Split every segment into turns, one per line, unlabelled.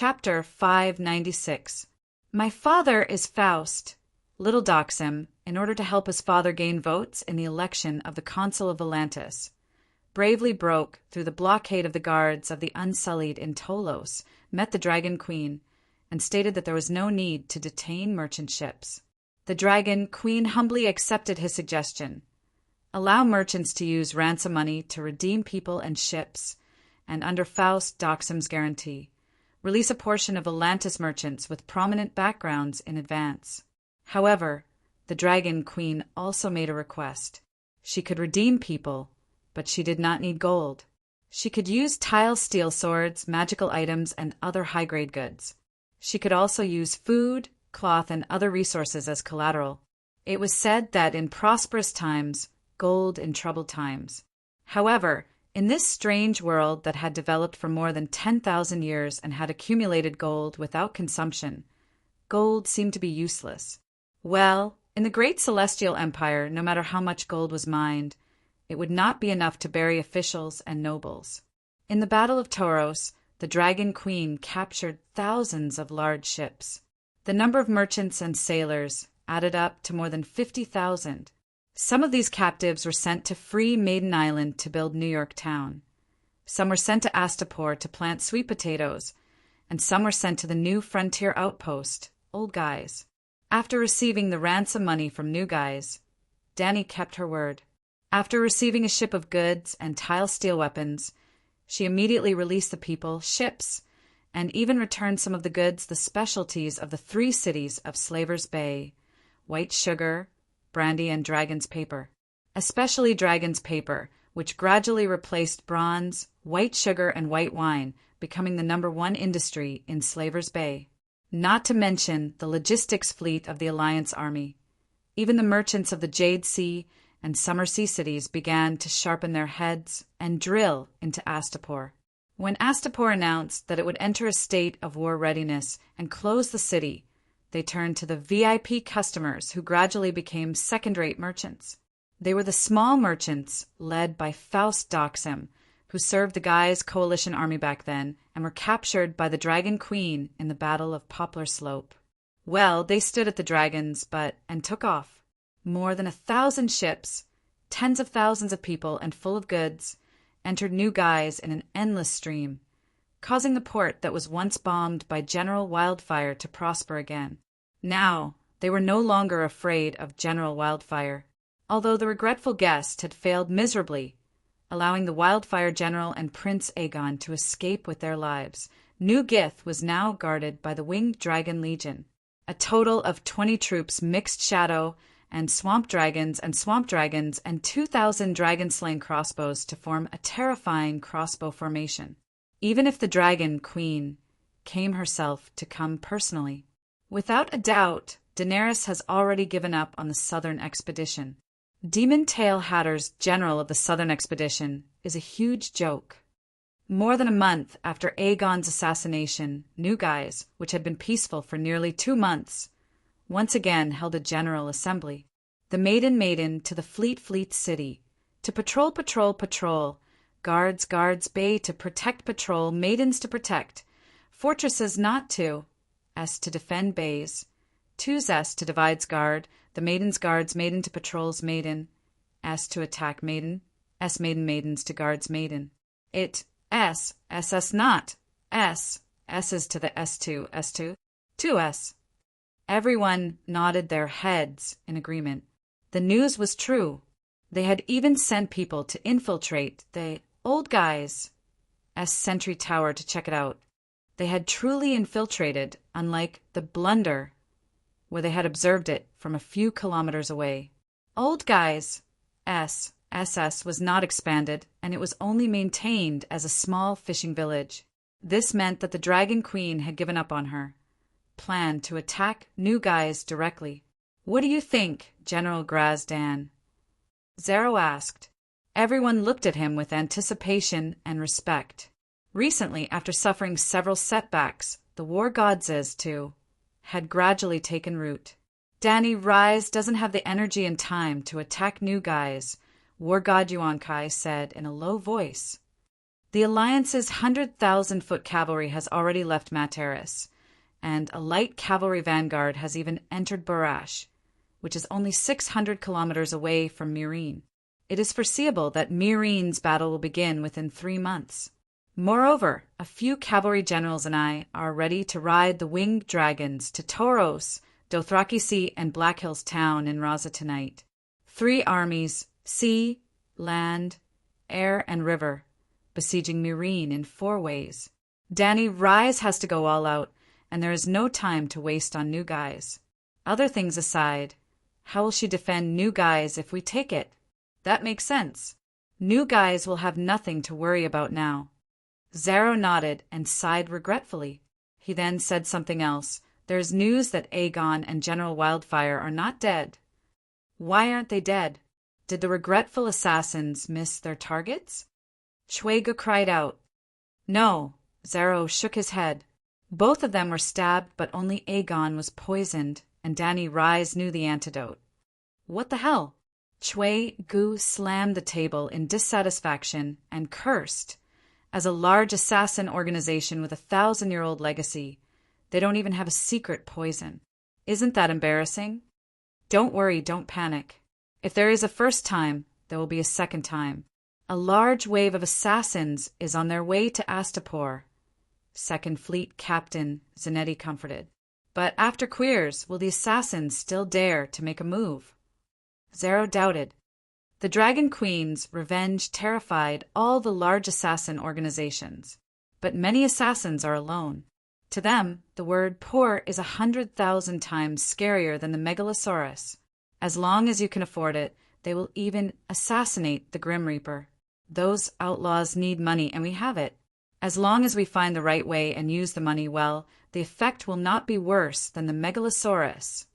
Chapter 596. My father is Faust. Little Doxim, in order to help his father gain votes in the election of the Consul of Atlantis, bravely broke through the blockade of the guards of the Unsullied in Tolos, met the Dragon Queen, and stated that there was no need to detain merchant ships. The Dragon Queen humbly accepted his suggestion. Allow merchants to use ransom money to redeem people and ships, and under Faust Doxim's guarantee, release a portion of Atlantis merchants with prominent backgrounds in advance. However, the Dragon Queen also made a request. She could redeem people, but she did not need gold. She could use tile steel swords, magical items, and other high-grade goods. She could also use food, cloth, and other resources as collateral. It was said that in prosperous times, gold in troubled times. However, in this strange world that had developed for more than 10,000 years and had accumulated gold without consumption, gold seemed to be useless. Well, in the great celestial empire, no matter how much gold was mined, it would not be enough to bury officials and nobles. In the Battle of Toros, the Dragon Queen captured thousands of large ships. The number of merchants and sailors added up to more than 50,000. Some of these captives were sent to free Maiden Island to build New York Town. Some were sent to Astapor to plant sweet potatoes, and some were sent to the new frontier outpost, Old Guys. After receiving the ransom money from New Guys, Dani kept her word. After receiving a ship of goods and tile steel weapons, she immediately released the people, ships, and even returned some of the goods, the specialties of the 3 cities of Slaver's Bay: white sugar, brandy, and dragon's paper. Especially dragon's paper, which gradually replaced bronze, white sugar, and white wine, becoming the #1 industry in Slaver's Bay. Not to mention the logistics fleet of the Alliance Army. Even the merchants of the Jade Sea and Summer Sea cities began to sharpen their heads and drill into Astapor. When Astapor announced that it would enter a state of war readiness and close the city, they turned to the VIP customers who gradually became second-rate merchants. They were the small merchants led by Faust Doxim, who served the Guy's coalition army back then and were captured by the Dragon Queen in the Battle of Poplar Slope. Well, they stood at the dragons, and took off. More than 1,000 ships, tens of thousands of people, and full of goods, entered New Guys in an endless stream, causing the port that was once bombed by General Wildfire to prosper again. Now, they were no longer afraid of General Wildfire, although the regretful guest had failed miserably, allowing the Wildfire General and Prince Aegon to escape with their lives. New Gith was now guarded by the Winged Dragon Legion, a total of 20 troops, mixed shadow and swamp dragons, and 2,000 dragon-slaying crossbows to form a terrifying crossbow formation. Even if the Dragon Queen came herself to come personally. Without a doubt, Daenerys has already given up on the Southern Expedition. Demon Tail Hatter's general of the Southern Expedition is a huge joke. More than a month after Aegon's assassination, New Guys, which had been peaceful for nearly 2 months, once again held a general assembly. The Maiden to the Fleet City, to patrol, guards bay to protect patrol, maidens to protect, fortresses not to, S to defend bays, 2's S to divides guard, the maidens guards, maiden to patrols maiden, S to attack maiden, S maidens to guards maiden. It, S, SS not, S, S's to the S2, 2S. Everyone nodded their heads in agreement. The news was true. They had even sent people to infiltrate the Old Guys' sentry tower to check it out. They had truly infiltrated, unlike the Blunder, where they had observed it from a few kilometers away. Old Guys' SS was not expanded, and it was only maintained as a small fishing village. This meant that the Dragon Queen had given up on her, planned to attack New Guys directly. "What do you think, General Grazdan?" Zero asked. Everyone looked at him with anticipation and respect. Recently, after suffering several setbacks, the war gods had gradually taken root. Dani Rise doesn't have the energy and time to attack New Guys, War God Yuan Kai said in a low voice. The Alliance's 100,000-foot cavalry has already left Materis, and a light cavalry vanguard has even entered Barash, which is only 600 kilometers away from Mirin. It is foreseeable that Mirin's battle will begin within 3 months. Moreover, a few cavalry generals and I are ready to ride the winged dragons to Toros, Dothraki Sea, and Black Hills Town in Raza tonight. 3 armies, sea, land, air, and river, besieging Mirin in 4 ways. Dany, Rise has to go all out, and there is no time to waste on New Guys. Other things aside, how will she defend New Guys if we take it? That makes sense. New Guys will have nothing to worry about now. Zaro nodded and sighed regretfully. He then said something else. There's news that Aegon and General Wildfire are not dead. Why aren't they dead? Did the regretful assassins miss their targets? Chuega cried out. No, Zaro shook his head. Both of them were stabbed, but only Aegon was poisoned, and Dany Rise knew the antidote. What the hell? Chuegu slammed the table in dissatisfaction and cursed. As a large assassin organization with a 1,000-year-old legacy, they don't even have a secret poison. Isn't that embarrassing? Don't worry, don't panic. If there is a first time, there will be a second time. A large wave of assassins is on their way to Astapor. Second Fleet Captain Zanetti comforted. But after Queers, will the assassins still dare to make a move? Zaro doubted. The Dragon Queen's revenge terrified all the large assassin organizations, but many assassins are alone. To them, the word poor is 100,000 times scarier than the Megalosaurus. As long as you can afford it, they will even assassinate the Grim Reaper. Those outlaws need money, and we have it. As long as we find the right way and use the money well, the effect will not be worse than the Megalosaurus.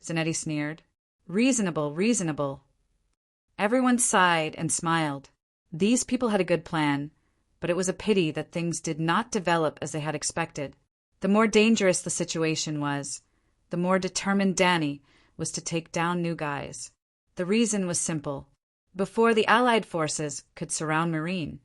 Zanetti sneered. Reasonable, reasonable. Everyone sighed and smiled. These people had a good plan, but it was a pity that things did not develop as they had expected. The more dangerous the situation was, the more determined Dany was to take down New Guys. The reason was simple. Before the Allied forces could surround Meereen,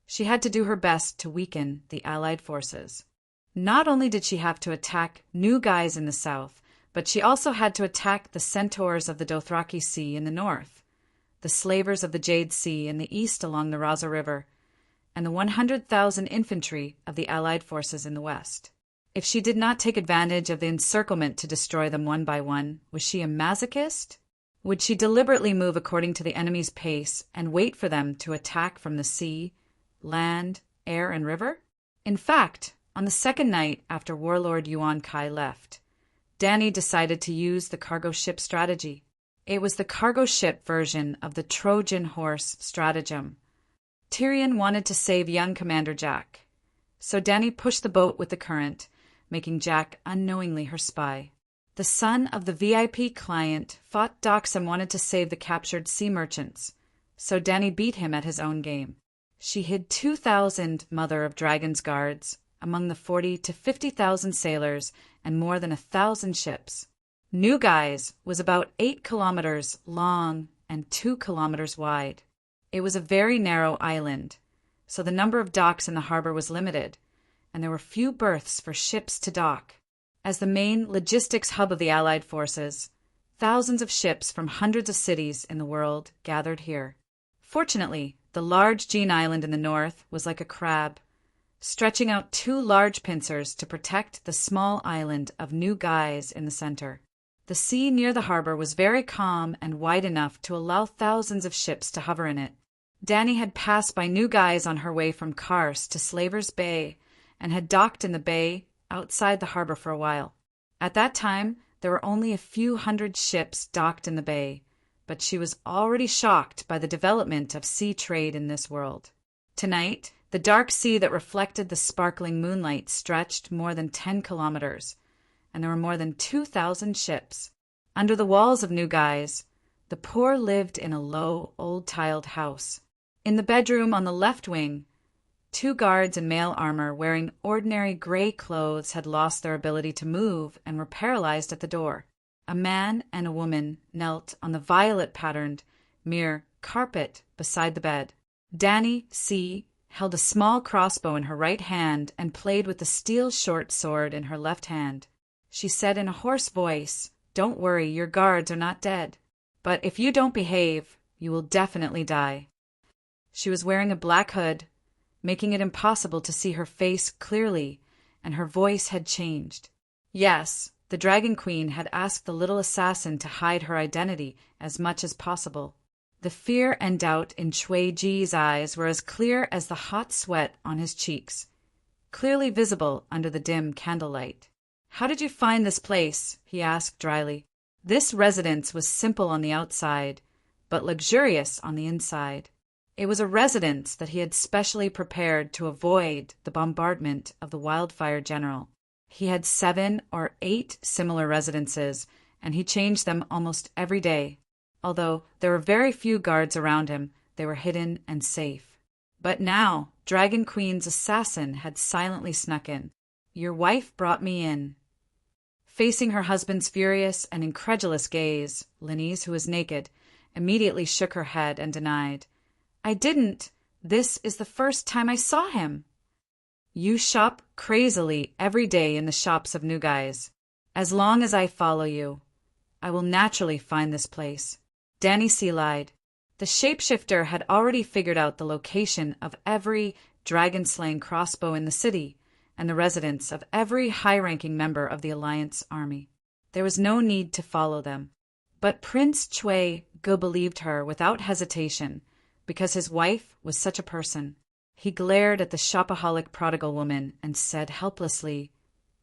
she had to do her best to weaken the Allied forces. Not only did she have to attack New Guys in the south, but she also had to attack the centaurs of the Dothraki Sea in the north, the slavers of the Jade Sea in the east along the Raza River, and the 100,000 infantry of the Allied forces in the west. If she did not take advantage of the encirclement to destroy them one by one, was she a masochist? Would she deliberately move according to the enemy's pace and wait for them to attack from the sea, land, air, and river? In fact, on the second night after Warlord Yuan Kai left, Dany decided to use the cargo ship strategy. It was the cargo ship version of the Trojan horse stratagem. Tyrion wanted to save young Commander Jack, so Dany pushed the boat with the current, making Jack unknowingly her spy. The son of the VIP client fought Dox and wanted to save the captured sea merchants, so Dany beat him at his own game. She hid 2,000 Mother of Dragons guards among the 40,000 to 50,000 sailors and more than 1,000 ships. New Guys was about 8 kilometers long and 2 kilometers wide. It was a very narrow island, so the number of docks in the harbor was limited, and there were few berths for ships to dock. As the main logistics hub of the Allied forces, thousands of ships from hundreds of cities in the world gathered here. Fortunately, the large Jean Island in the north was like a crab, stretching out 2 large pincers to protect the small island of New Guys in the center. The sea near the harbor was very calm and wide enough to allow thousands of ships to hover in it. Dany had passed by New Guys on her way from Kars to Slaver's Bay and had docked in the bay outside the harbor for a while. At that time, there were only a few hundred ships docked in the bay, but she was already shocked by the development of sea trade in this world. Tonight, the dark sea that reflected the sparkling moonlight stretched more than 10 kilometers, and there were more than 2,000 ships. Under the walls of New Guys, the poor lived in a low, old-tiled house. In the bedroom on the left wing, 2 guards in mail armor wearing ordinary gray clothes had lost their ability to move and were paralyzed at the door. A man and a woman knelt on the violet-patterned mere carpet beside the bed. Dany, C., held a small crossbow in her right hand and played with the steel short sword in her left hand. She said in a hoarse voice, "Don't worry, your guards are not dead. But if you don't behave, you will definitely die." She was wearing a black hood, making it impossible to see her face clearly, and her voice had changed. Yes, the Dragon Queen had asked the little assassin to hide her identity as much as possible. The fear and doubt in Cui Ji's eyes were as clear as the hot sweat on his cheeks, clearly visible under the dim candlelight. "How did you find this place?" he asked dryly. This residence was simple on the outside, but luxurious on the inside. It was a residence that he had specially prepared to avoid the bombardment of the Wildfire General. He had 7 or 8 similar residences, and he changed them almost every day. Although there were very few guards around him, they were hidden and safe. But now, Dragon Queen's assassin had silently snuck in. "Your wife brought me in." Facing her husband's furious and incredulous gaze, Linese, who was naked, immediately shook her head and denied. "I didn't. This is the first time I saw him." "You shop crazily every day in the shops of Nugais. As long as I follow you, I will naturally find this place." Danny C. lied. The shapeshifter had already figured out the location of every dragon-slaying crossbow in the city and the residence of every high-ranking member of the Alliance army. There was no need to follow them. But Prince Cui Gu believed her without hesitation, because his wife was such a person. He glared at the shopaholic prodigal woman and said helplessly,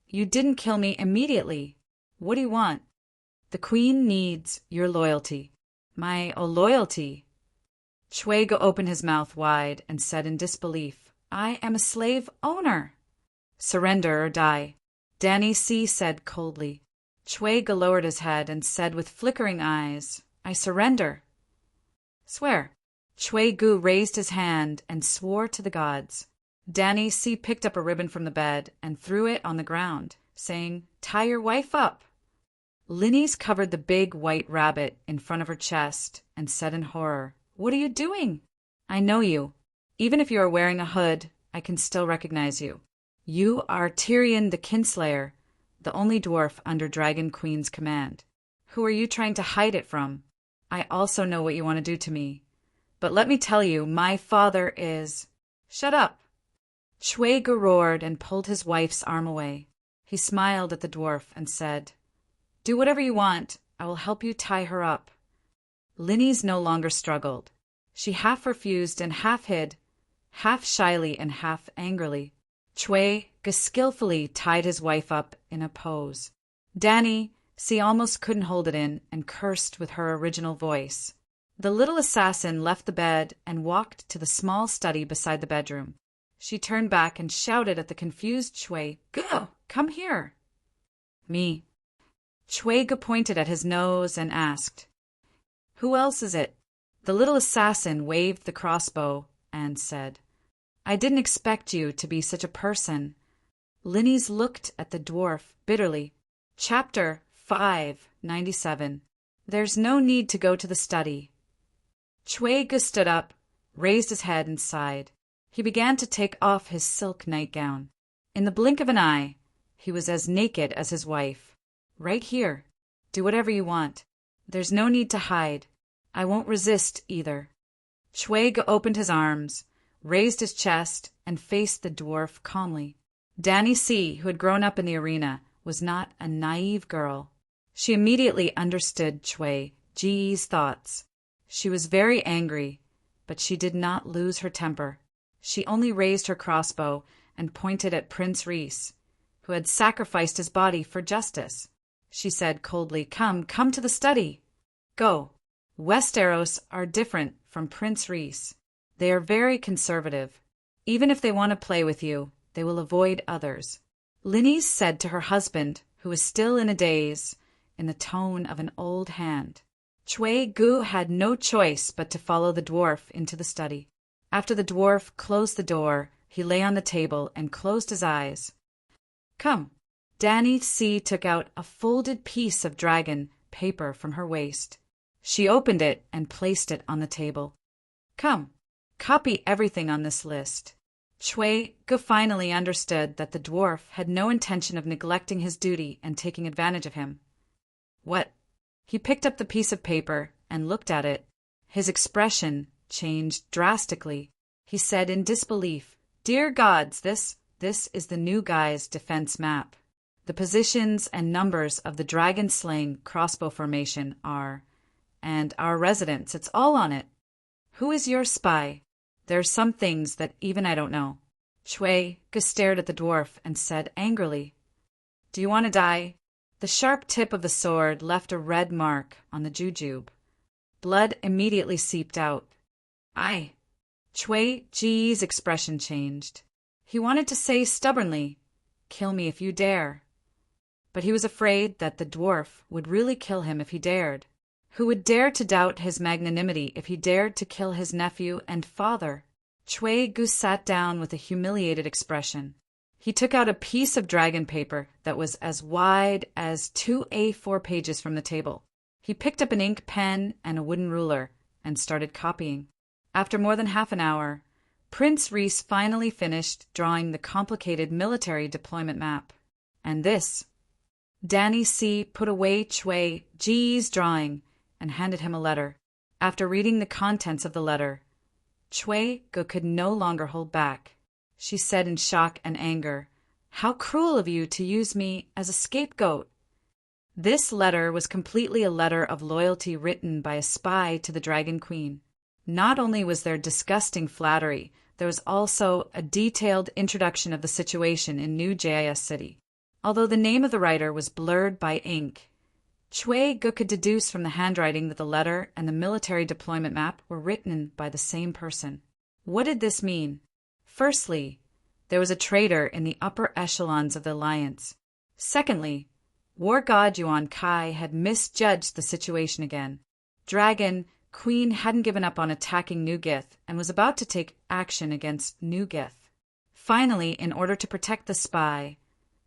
"You didn't kill me immediately. What do you want?" "The Queen needs your loyalty." "My loyalty?" Cui Gu opened his mouth wide and said in disbelief, "I am a slave owner." "Surrender or die," Danny C. said coldly. Cui Gu lowered his head and said with flickering eyes, "I surrender." "Swear." Cui Gu raised his hand and swore to the gods. Danny C. picked up a ribbon from the bed and threw it on the ground, saying, "Tie your wife up." Linese covered the big white rabbit in front of her chest and said in horror, "What are you doing?" "I know you. Even if you are wearing a hood, I can still recognize you. You are Tyrion the Kinslayer, the only dwarf under Dragon Queen's command. Who are you trying to hide it from? I also know what you want to do to me. But let me tell you, my father is—" "Shut up!" Cui Gu roared and pulled his wife's arm away. He smiled at the dwarf and said, "Do whatever you want. I will help you tie her up." Linese no longer struggled. She half refused and half hid, half shyly and half angrily. Cui Gu skillfully tied his wife up in a pose. Danny C. almost couldn't hold it in and cursed with her original voice. The little assassin left the bed and walked to the small study beside the bedroom. She turned back and shouted at the confused Cui Gu, "Come here." "Me." Cui Gu pointed at his nose and asked, "Who else is it?" The little assassin waved the crossbow and said, "I didn't expect you to be such a person." Linese looked at the dwarf bitterly. Chapter 597. There's no need to go to the study. Cui Gu stood up, raised his head and sighed. He began to take off his silk nightgown. In the blink of an eye, he was as naked as his wife. "Right here. Do whatever you want. There's no need to hide. I won't resist either." Cui Gu opened his arms, raised his chest, and faced the dwarf calmly. Danny C., who had grown up in the arena, was not a naive girl. She immediately understood Cui Ji's thoughts. She was very angry, but she did not lose her temper. She only raised her crossbow and pointed at Prince Rhys, who had sacrificed his body for justice. She said coldly, Come to the study. Go. Westeros are different from Prince Rhys. They are very conservative. Even if they want to play with you, they will avoid others. Linese said to her husband, who was still in a daze, in the tone of an old hand. Cui Gu had no choice but to follow the dwarf into the study. After the dwarf closed the door, he lay on the table and closed his eyes. Come. Danny C. took out a folded piece of dragon paper from her waist. She opened it and placed it on the table. Come, copy everything on this list. Chui Gu finally understood that the dwarf had no intention of neglecting his duty and taking advantage of him. What? He picked up the piece of paper and looked at it. His expression changed drastically. He said in disbelief, "Dear gods, this is the new guy's defense map. The positions and numbers of the dragon-slaying crossbow formation are, and our residence, it's all on it. Who is your spy? There are some things that even I don't know." Chui Gu stared at the dwarf and said angrily, "Do you want to die?" The sharp tip of the sword left a red mark on the jujube. Blood immediately seeped out. "Aye." Chui Ji's expression changed. He wanted to say stubbornly, "Kill me if you dare." But he was afraid that the dwarf would really kill him if he dared. Who would dare to doubt his magnanimity if he dared to kill his nephew and father? Chui Gu sat down with a humiliated expression. He took out a piece of dragon paper that was as wide as 2 A4 pages from the table. He picked up an ink pen and a wooden ruler and started copying. After more than half an hour, Prince Reese finally finished drawing the complicated military deployment map. And this. Danny C. put away Chui Ji's drawing and handed him a letter. After reading the contents of the letter, Chui Gu could no longer hold back. She said in shock and anger, "How cruel of you to use me as a scapegoat." This letter was completely a letter of loyalty written by a spy to the Dragon Queen. Not only was there disgusting flattery, there was also a detailed introduction of the situation in New JIS City. Although the name of the writer was blurred by ink, Chui Gu could deduce from the handwriting that the letter and the military deployment map were written by the same person. What did this mean? Firstly, there was a traitor in the upper echelons of the Alliance. Secondly, War God Yuan Kai had misjudged the situation again. Dragon Queen hadn't given up on attacking New Gith and was about to take action against New Gith. Finally, in order to protect the spy,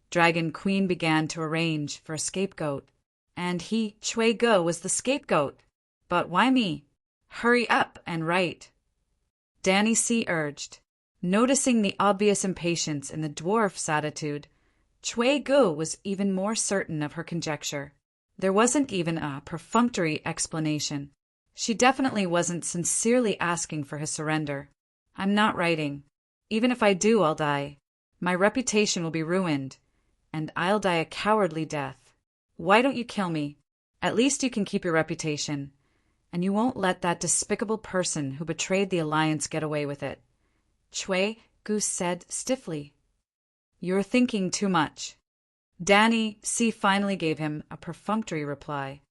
Dragon Queen began to arrange for a scapegoat. And he, Chui Gu, was the scapegoat. But why me? Hurry up and write. Danny C. urged. Noticing the obvious impatience in the dwarf's attitude, Chui Gu was even more certain of her conjecture. There wasn't even a perfunctory explanation. She definitely wasn't sincerely asking for his surrender. "I'm not writing. Even if I do, I'll die. My reputation will be ruined, and I'll die a cowardly death. Why don't you kill me? At least you can keep your reputation, and you won't let that despicable person who betrayed the Alliance get away with it." Chui Gu said stiffly, "You're thinking too much." Danny C. finally gave him a perfunctory reply.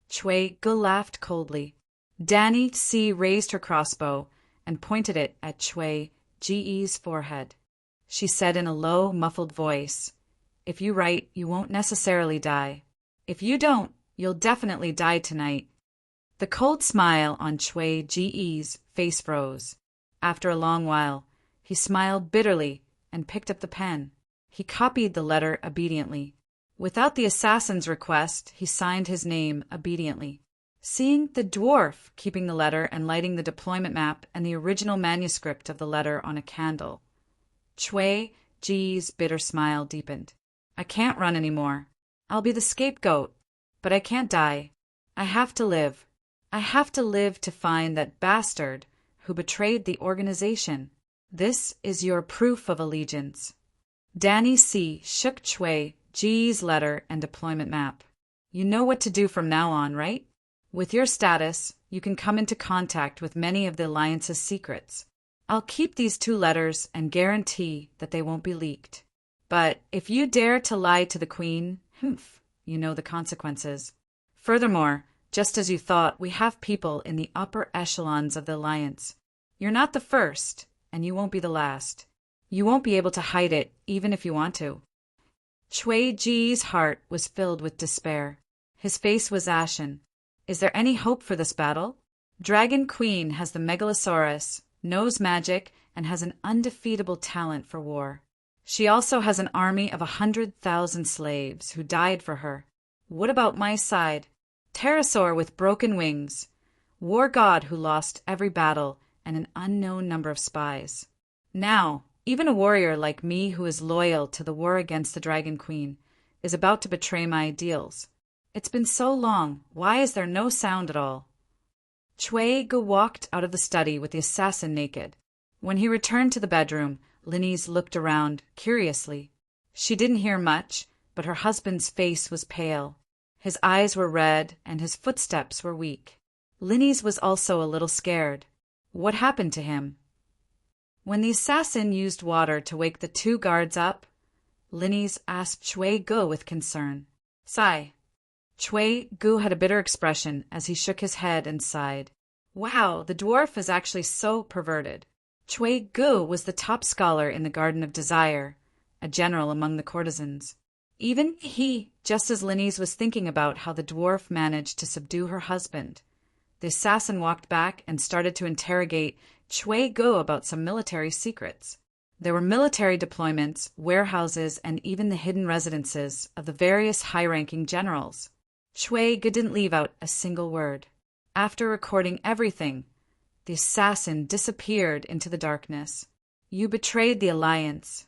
Chui Gu laughed coldly. Danny C. raised her crossbow and pointed it at Chui Ji's forehead. She said in a low, muffled voice, "If you write, you won't necessarily die. If you don't, you'll definitely die tonight." The cold smile on Chui Ji's face froze. After a long while, he smiled bitterly and picked up the pen. He copied the letter obediently. Without the assassin's request, he signed his name obediently. Seeing the dwarf keeping the letter and lighting the deployment map and the original manuscript of the letter on a candle, Chui Ji's bitter smile deepened. "I can't run anymore. I'll be the scapegoat, but I can't die. I have to live. I have to live to find that bastard who betrayed the organization. This is your proof of allegiance." Danny C. shook Chui Ji's letter and deployment map. "You know what to do from now on, right? With your status, you can come into contact with many of the Alliance's secrets. I'll keep these 2 letters and guarantee that they won't be leaked. But if you dare to lie to the Queen, you know the consequences. Furthermore, just as you thought, we have people in the upper echelons of the Alliance. You're not the first, and you won't be the last. You won't be able to hide it, even if you want to." Chui Ji's heart was filled with despair. His face was ashen. Is there any hope for this battle? Dragon Queen has the Megalosaurus, knows magic, and has an undefeatable talent for war. She also has an army of 100,000 slaves who died for her. What about my side? Pterosaur with broken wings, war god who lost every battle, and an unknown number of spies. Now, even a warrior like me who is loyal to the war against the Dragon Queen is about to betray my ideals. It's been so long, why is there no sound at all? Chui Gu walked out of the study with the assassin naked. When he returned to the bedroom, Linese looked around curiously. She didn't hear much, but her husband's face was pale. His eyes were red, and his footsteps were weak. Linese was also a little scared. What happened to him? When the assassin used water to wake the two guards up, Linese asked Chui Gu with concern. Sigh. Chui Gu had a bitter expression as he shook his head and sighed. Wow, the dwarf is actually so perverted. Chui Gu was the top scholar in the Garden of Desire, a general among the courtesans. Even he, just as Linese was thinking about how the dwarf managed to subdue her husband. The assassin walked back and started to interrogate Chui Gu about some military secrets. There were military deployments, warehouses, and even the hidden residences of the various high-ranking generals. Chui Gu didn't leave out a single word. After recording everything, the assassin disappeared into the darkness. You betrayed the alliance.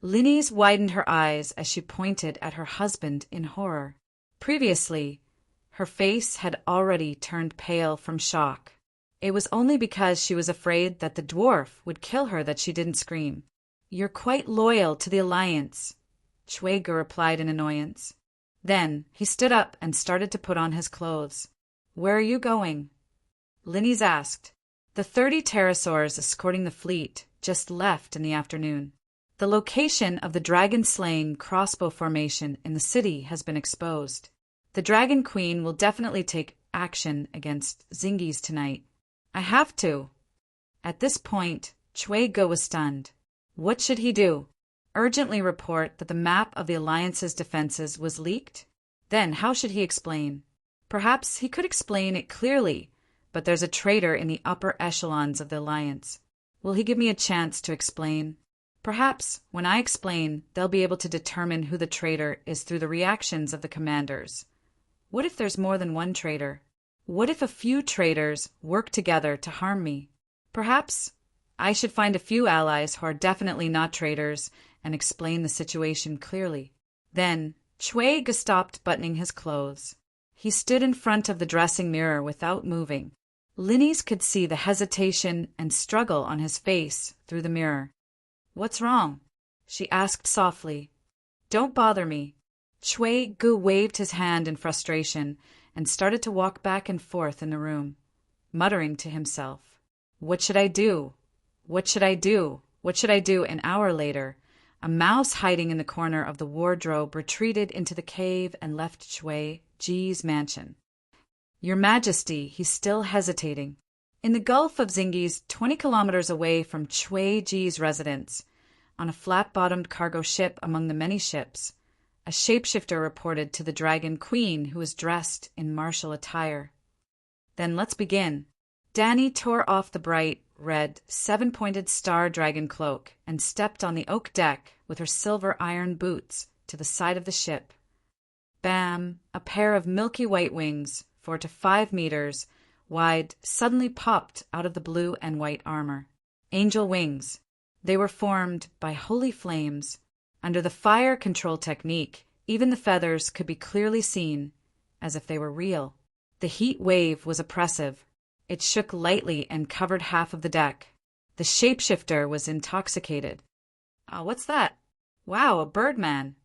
Linese widened her eyes as she pointed at her husband in horror. Previously, her face had already turned pale from shock. It was only because she was afraid that the dwarf would kill her that she didn't scream. You're quite loyal to the alliance, Chui Gu replied in annoyance. Then he stood up and started to put on his clothes. Where are you going? Linese asked. The 30 pterosaurs escorting the fleet just left in the afternoon. The location of the dragon-slaying crossbow formation in the city has been exposed. The Dragon Queen will definitely take action against Zingis tonight. I have to. At this point, Chui Gu was stunned. What should he do? Urgently report that the map of the Alliance's defenses was leaked? Then how should he explain? Perhaps he could explain it clearly, but there's a traitor in the upper echelons of the Alliance. Will he give me a chance to explain? Perhaps, when I explain, they'll be able to determine who the traitor is through the reactions of the commanders. What if there's more than one traitor? What if a few traitors work together to harm me? Perhaps I should find a few allies who are definitely not traitors and explain the situation clearly. Then, Chui Gu stopped buttoning his clothes. He stood in front of the dressing mirror without moving. Linese could see the hesitation and struggle on his face through the mirror. What's wrong? She asked softly. Don't bother me. Chui Gu waved his hand in frustration and started to walk back and forth in the room, muttering to himself. What should I do? What should I do? What should I do? An hour later, a mouse hiding in the corner of the wardrobe retreated into the cave and left Chui Ji's mansion. Your Majesty, he's still hesitating. In the Gulf of Zingis, 20 kilometers away from Chui Ji's residence, on a flat-bottomed cargo ship among the many ships, a shapeshifter reported to the Dragon Queen who was dressed in martial attire. Then let's begin. Danny tore off the bright, red, 7-pointed star dragon cloak and stepped on the oak deck with her silver iron boots to the side of the ship. Bam! A pair of milky white wings, 4 to 5 meters wide, suddenly popped out of the blue and white armor. Angel wings. They were formed by holy flames. Under the fire control technique, even the feathers could be clearly seen, as if they were real. The heat wave was oppressive. It shook lightly and covered half of the deck. The shapeshifter was intoxicated. What's that? Wow, a birdman.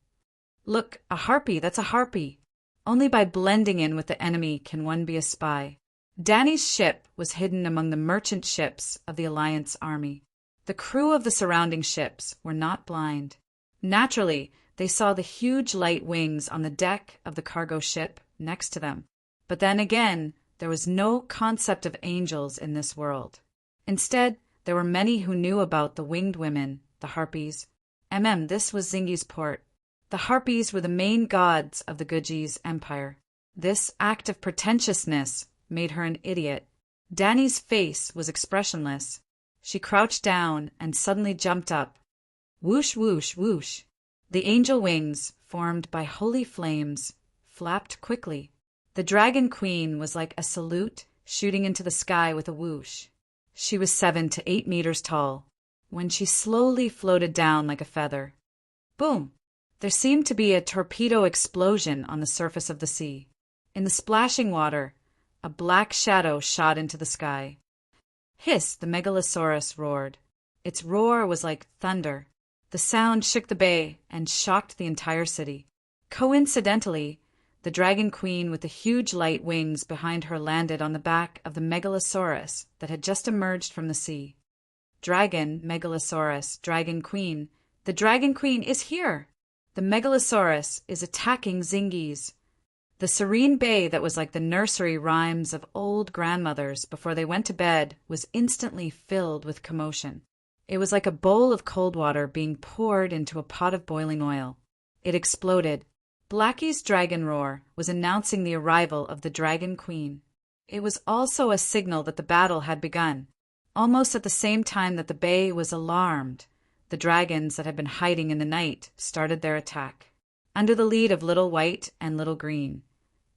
Look, a harpy, that's a harpy. Only by blending in with the enemy can one be a spy. Danny's ship was hidden among the merchant ships of the Alliance army. The crew of the surrounding ships were not blind. Naturally, they saw the huge light wings on the deck of the cargo ship next to them. But then again, there was no concept of angels in this world. Instead, there were many who knew about the winged women, the harpies. This was Zingi's port. The harpies were the main gods of the Guji's empire. This act of pretentiousness made her an idiot. Danny's face was expressionless. She crouched down and suddenly jumped up. Whoosh, whoosh, whoosh. The angel wings, formed by holy flames, flapped quickly. The Dragon Queen was like a salute shooting into the sky with a whoosh. She was 7 to 8 meters tall. when she slowly floated down like a feather. Boom! There seemed to be a torpedo explosion on the surface of the sea. In the splashing water, a black shadow shot into the sky. Hiss! The megalosaurus roared. Its roar was like thunder. The sound shook the bay and shocked the entire city. Coincidentally, the dragon queen with the huge light wings behind her landed on the back of the megalosaurus that had just emerged from the sea. Dragon, megalosaurus, dragon queen. The dragon queen is here! The megalosaurus is attacking Zingies. The serene bay that was like the nursery rhymes of old grandmothers before they went to bed was instantly filled with commotion. It was like a bowl of cold water being poured into a pot of boiling oil. It exploded. Blackie's dragon roar was announcing the arrival of the dragon queen. It was also a signal that the battle had begun. Almost at the same time that the bay was alarmed, the dragons that had been hiding in the night started their attack. Under the lead of Little White and Little Green,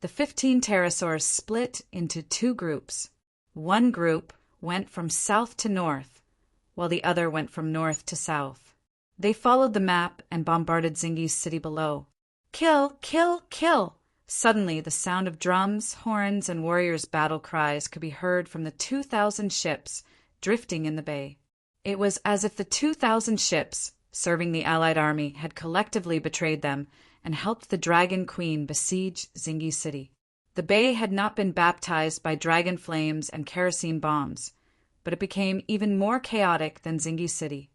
the 15 pterosaurs split into two groups. One group went from south to north, while the other went from north to south. They followed the map and bombarded Zingi's city below. Kill! Kill! Kill! Suddenly, the sound of drums, horns, and warriors' battle cries could be heard from the 2,000 ships drifting in the bay. It was as if the 2,000 ships serving the Allied army had collectively betrayed them and helped the Dragon Queen besiege Zingi City. The bay had not been baptized by dragon flames and kerosene bombs, but it became even more chaotic than Zingi City.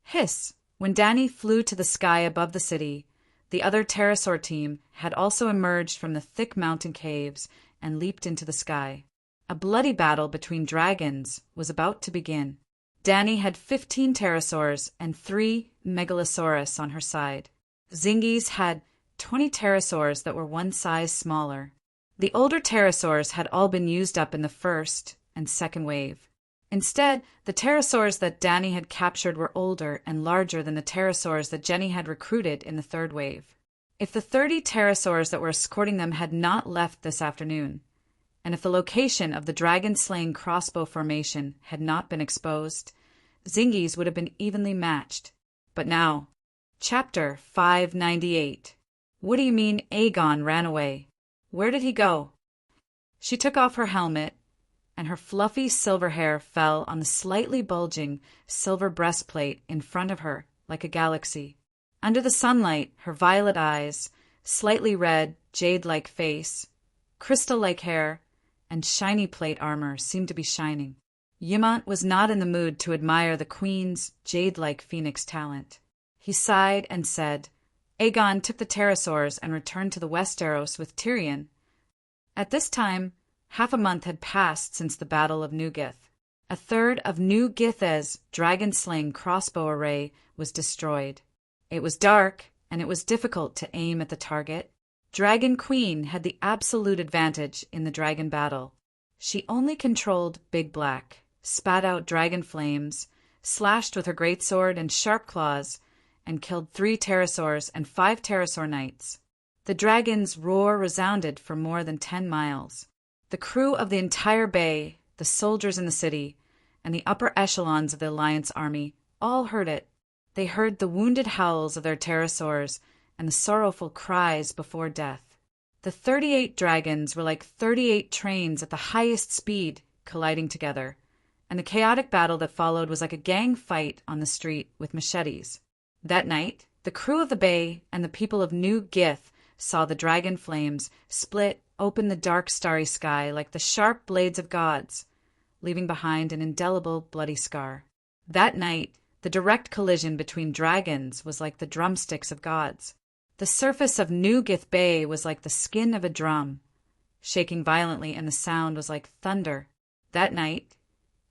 Hiss! When Danny flew to the sky above the city, the other pterosaur team had also emerged from the thick mountain caves and leaped into the sky. A bloody battle between dragons was about to begin. Danny had 15 pterosaurs and 3 megalosaurus on her side. Zingi's had 20 pterosaurs that were one size smaller. The older pterosaurs had all been used up in the first and second wave. Instead, the pterosaurs that Danny had captured were older and larger than the pterosaurs that Jenny had recruited in the third wave. If the 30 pterosaurs that were escorting them had not left this afternoon, and if the location of the dragon-slaying crossbow formation had not been exposed, Zingi's would have been evenly matched. But now, Chapter 598. What do you mean Aegon ran away? Where did he go? She took off her helmet, and her fluffy silver hair fell on the slightly bulging silver breastplate in front of her like a galaxy. Under the sunlight, her violet eyes, slightly red, jade-like face, crystal-like hair, and shiny plate armor seemed to be shining. Ymont was not in the mood to admire the queen's jade-like phoenix talent. He sighed and said, Aegon took the pterosaurs and returned to the Westeros with Tyrion. At this time, half a month had passed since the Battle of Newgith. A third of New Gith's dragon-slaying crossbow array was destroyed. It was dark, and it was difficult to aim at the target. Dragon Queen had the absolute advantage in the dragon battle. She only controlled Big Black, spat out dragon flames, slashed with her greatsword and sharp claws, and killed 3 pterosaurs and 5 pterosaur knights. The dragon's roar resounded for more than 10 miles. The crew of the entire bay, the soldiers in the city, and the upper echelons of the Alliance army all heard it. They heard the wounded howls of their pterosaurs and the sorrowful cries before death. The 38 dragons were like 38 trains at the highest speed colliding together, and the chaotic battle that followed was like a gang fight on the street with machetes. That night, the crew of the bay and the people of New Gith saw the dragon flames split open the dark starry sky like the sharp blades of gods, leaving behind an indelible bloody scar. That night, the direct collision between dragons was like the drumsticks of gods. The surface of New Gith Bay was like the skin of a drum, shaking violently, and the sound was like thunder. That night,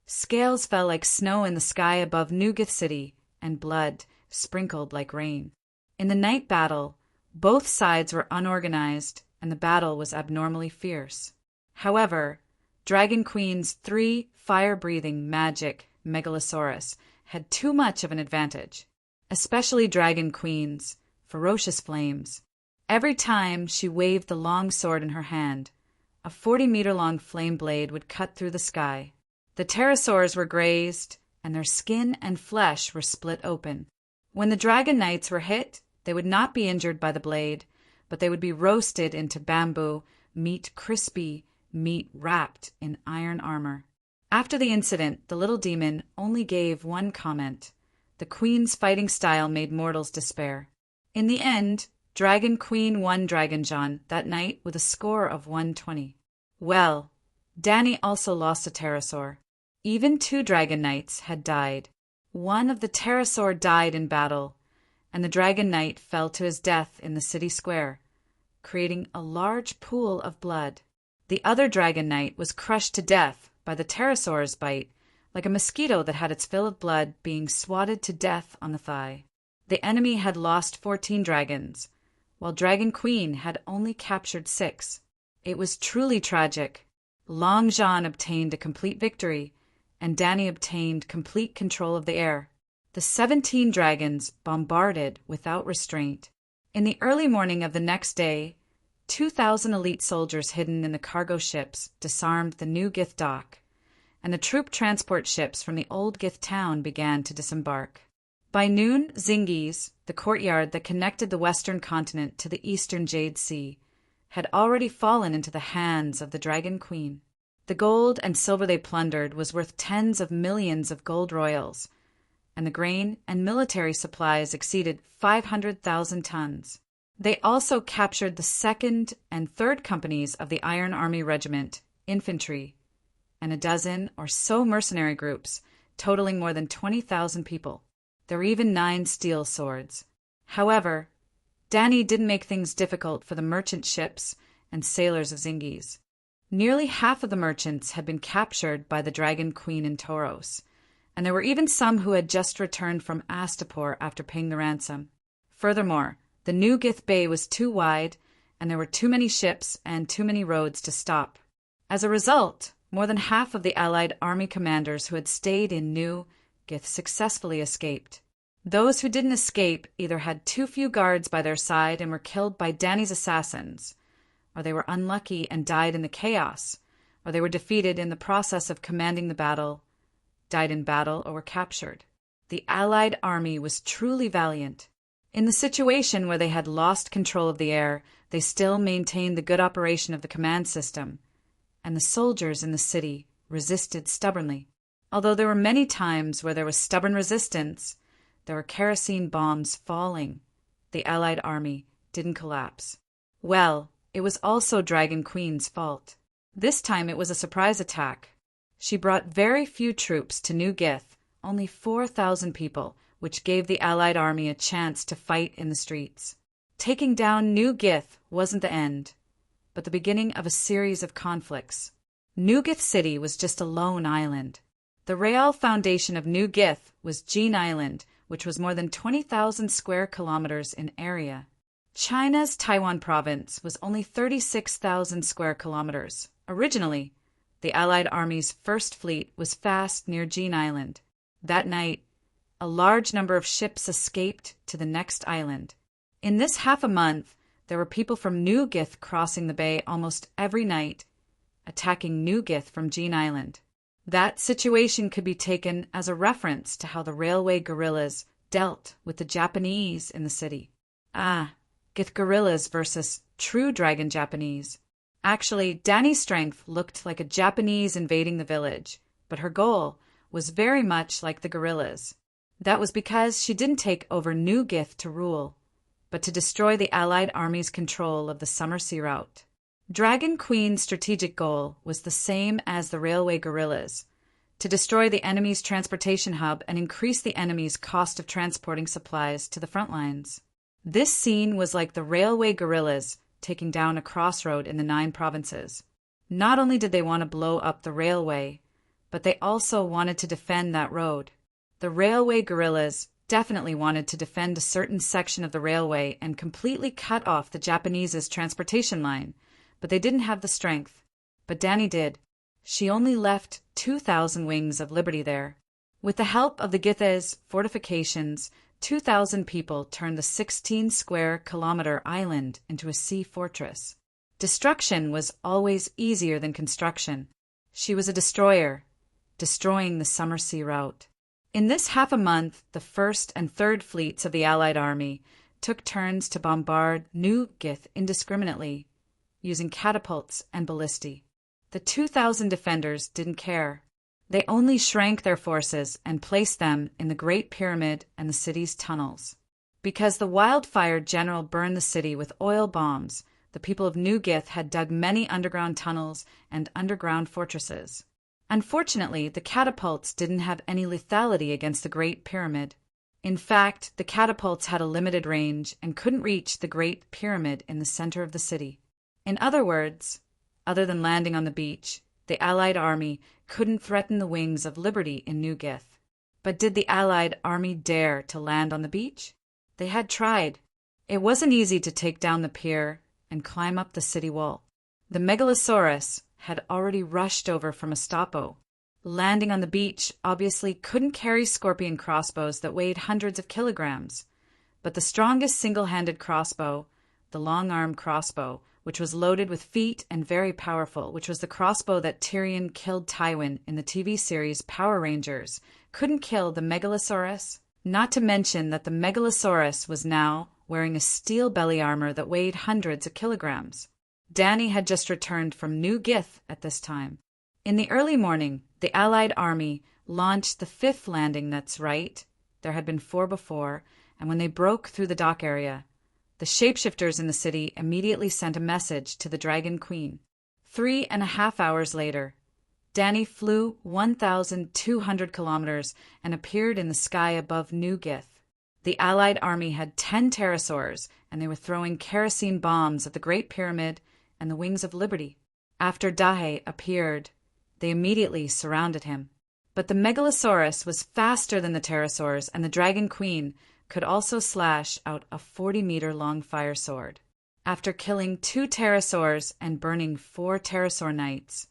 scales fell like snow in the sky above New Gith City, and blood sprinkled like rain. In the night battle, both sides were unorganized, and the battle was abnormally fierce. However, Dragon Queen's 3 fire-breathing magic megalosaurus had too much of an advantage, especially Dragon Queen's ferocious flames. Every time she waved the long sword in her hand, a 40-meter-long flame blade would cut through the sky. The pterosaurs were grazed, and their skin and flesh were split open. When the dragon knights were hit, they would not be injured by the blade, but they would be roasted into bamboo, meat crispy, meat wrapped in iron armor. After the incident, the little demon only gave one comment. The queen's fighting style made mortals despair. In the end, Dragon Queen won Dragon John that night with a score of 120. Well, Dany also lost a pterosaur. Even 2 dragon knights had died. One of the pterosaur died in battle, and the dragon knight fell to his death in the city square, creating a large pool of blood. The other dragon knight was crushed to death by the pterosaur's bite, like a mosquito that had its fill of blood being swatted to death on the thigh. The enemy had lost 14 dragons, while Dragon Queen had only captured 6. It was truly tragic. Long John obtained a complete victory, and Dany obtained complete control of the air. The 17 dragons bombarded without restraint. In the early morning of the next day, 2,000 elite soldiers hidden in the cargo ships disarmed the new Gith dock, and the troop transport ships from the old Gith town began to disembark. By noon, Zingis, the courtyard that connected the western continent to the eastern Jade Sea, had already fallen into the hands of the Dragon Queen. The gold and silver they plundered was worth tens of millions of gold royals, and the grain and military supplies exceeded 500,000 tons. They also captured the 2nd and 3rd companies of the Iron Army Regiment, infantry, and a dozen or so mercenary groups, totaling more than 20,000 people. There were even 9 steel swords. However, Dany didn't make things difficult for the merchant ships and sailors of Zingis. Nearly half of the merchants had been captured by the Dragon Queen in Tauros, and there were even some who had just returned from Astapor after paying the ransom. Furthermore, the new Gith Bay was too wide, and there were too many ships and too many roads to stop. As a result, more than half of the Allied army commanders who had stayed in New Gith successfully escaped. Those who didn't escape either had too few guards by their side and were killed by Dany's assassins, or they were unlucky and died in the chaos, or they were defeated in the process of commanding the battle, died in battle, or were captured. The Allied army was truly valiant. In the situation where they had lost control of the air, they still maintained the good operation of the command system, and the soldiers in the city resisted stubbornly. Although there were many times where there was stubborn resistance, there were kerosene bombs falling. The Allied army didn't collapse. Well, it was also Dragon Queen's fault. This time it was a surprise attack. She brought very few troops to New Gith, only 4,000 people, which gave the Allied army a chance to fight in the streets. Taking down New Gith wasn't the end, but the beginning of a series of conflicts. New Gith City was just a lone island. The real foundation of New Gith was Jean Island, which was more than 20,000 square kilometers in area. China's Taiwan province was only 36,000 square kilometers. Originally, the Allied army's first fleet was fast near Jean Island. That night, a large number of ships escaped to the next island. In this half a month, there were people from New Gith crossing the bay almost every night, attacking New Gith from Jean Island. That situation could be taken as a reference to how the railway guerrillas dealt with the Japanese in the city. Gith guerrillas versus true dragon Japanese. Actually, Dany's strength looked like a Japanese invading the village, but her goal was very much like the guerrillas. That was because she didn't take over New Gith to rule, but to destroy the Allied army's control of the summer sea route. Dragon Queen's strategic goal was the same as the railway guerrillas, to destroy the enemy's transportation hub and increase the enemy's cost of transporting supplies to the front lines. This scene was like the railway guerrillas taking down a crossroad in the 9 provinces. Not only did they want to blow up the railway, but they also wanted to defend that road. The railway guerrillas definitely wanted to defend a certain section of the railway and completely cut off the Japanese's transportation line, but they didn't have the strength. But Dany did. She only left 2,000 wings of liberty there. With the help of the Gith's fortifications, 2,000 people turned the 16-square-kilometer island into a sea fortress. Destruction was always easier than construction. She was a destroyer, destroying the summer sea route. In this half a month, the first and third fleets of the Allied army took turns to bombard New Gith indiscriminately, using catapults and ballistae. The 2,000 defenders didn't care. They only shrank their forces and placed them in the Great Pyramid and the city's tunnels. Because the wildfire general burned the city with oil bombs, the people of New Gith had dug many underground tunnels and underground fortresses. Unfortunately, the catapults didn't have any lethality against the Great Pyramid. In fact, the catapults had a limited range and couldn't reach the Great Pyramid in the center of the city. In other words, other than landing on the beach, the Allied army couldn't threaten the wings of liberty in New Gith. But did the Allied army dare to land on the beach? They had tried. It wasn't easy to take down the pier and climb up the city wall. The Megalosaurus had already rushed over from Astapo. Landing on the beach obviously couldn't carry scorpion crossbows that weighed hundreds of kilograms. But the strongest single-handed crossbow, the long-arm crossbow, which was loaded with feet and very powerful, which was the crossbow that Tyrion killed Tywin in the TV series Power Rangers, couldn't kill the Megalosaurus. Not to mention that the Megalosaurus was now wearing a steel belly armor that weighed hundreds of kilograms. Dany had just returned from New Gith at this time. In the early morning, the Allied army launched the fifth landing. That's right. There had been 4 before, and when they broke through the dock area, the shapeshifters in the city immediately sent a message to the Dragon Queen. 3.5 hours later, Dany flew 1,200 kilometers and appeared in the sky above New Gith. The Allied army had 10 pterosaurs, and they were throwing kerosene bombs at the Great Pyramid and the Wings of Liberty. After Dahe appeared, they immediately surrounded him. But the Megalosaurus was faster than the pterosaurs, and the Dragon Queen could also slash out a 40-meter-long fire sword. After killing 2 pterosaurs and burning 4 pterosaur knights,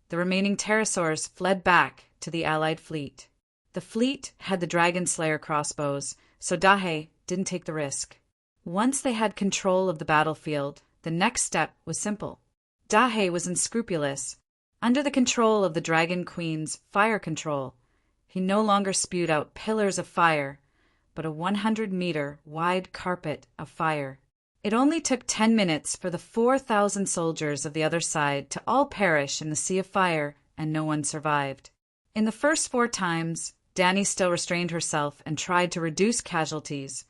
the remaining pterosaurs fled back to the Allied fleet. The fleet had the Dragon Slayer crossbows, so Dahe didn't take the risk. Once they had control of the battlefield, the next step was simple. Dahe was unscrupulous. Under the control of the Dragon Queen's fire control, he no longer spewed out pillars of fire, but a 100-meter wide carpet of fire. It only took 10 minutes for the 4,000 soldiers of the other side to all perish in the sea of fire, and no one survived. In the first 4 times, Dany still restrained herself and tried to reduce casualties,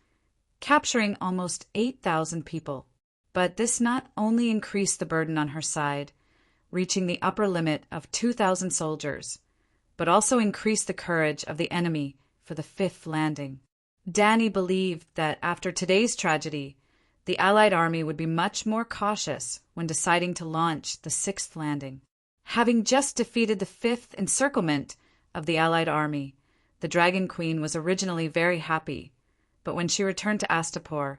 capturing almost 8,000 people. But this not only increased the burden on her side, reaching the upper limit of 2,000 soldiers, but also increased the courage of the enemy for the 5th landing. Dany believed that after today's tragedy, the Allied army would be much more cautious when deciding to launch the 6th landing. Having just defeated the 5th encirclement of the Allied army, the Dragon Queen was originally very happy, but when she returned to Astapor,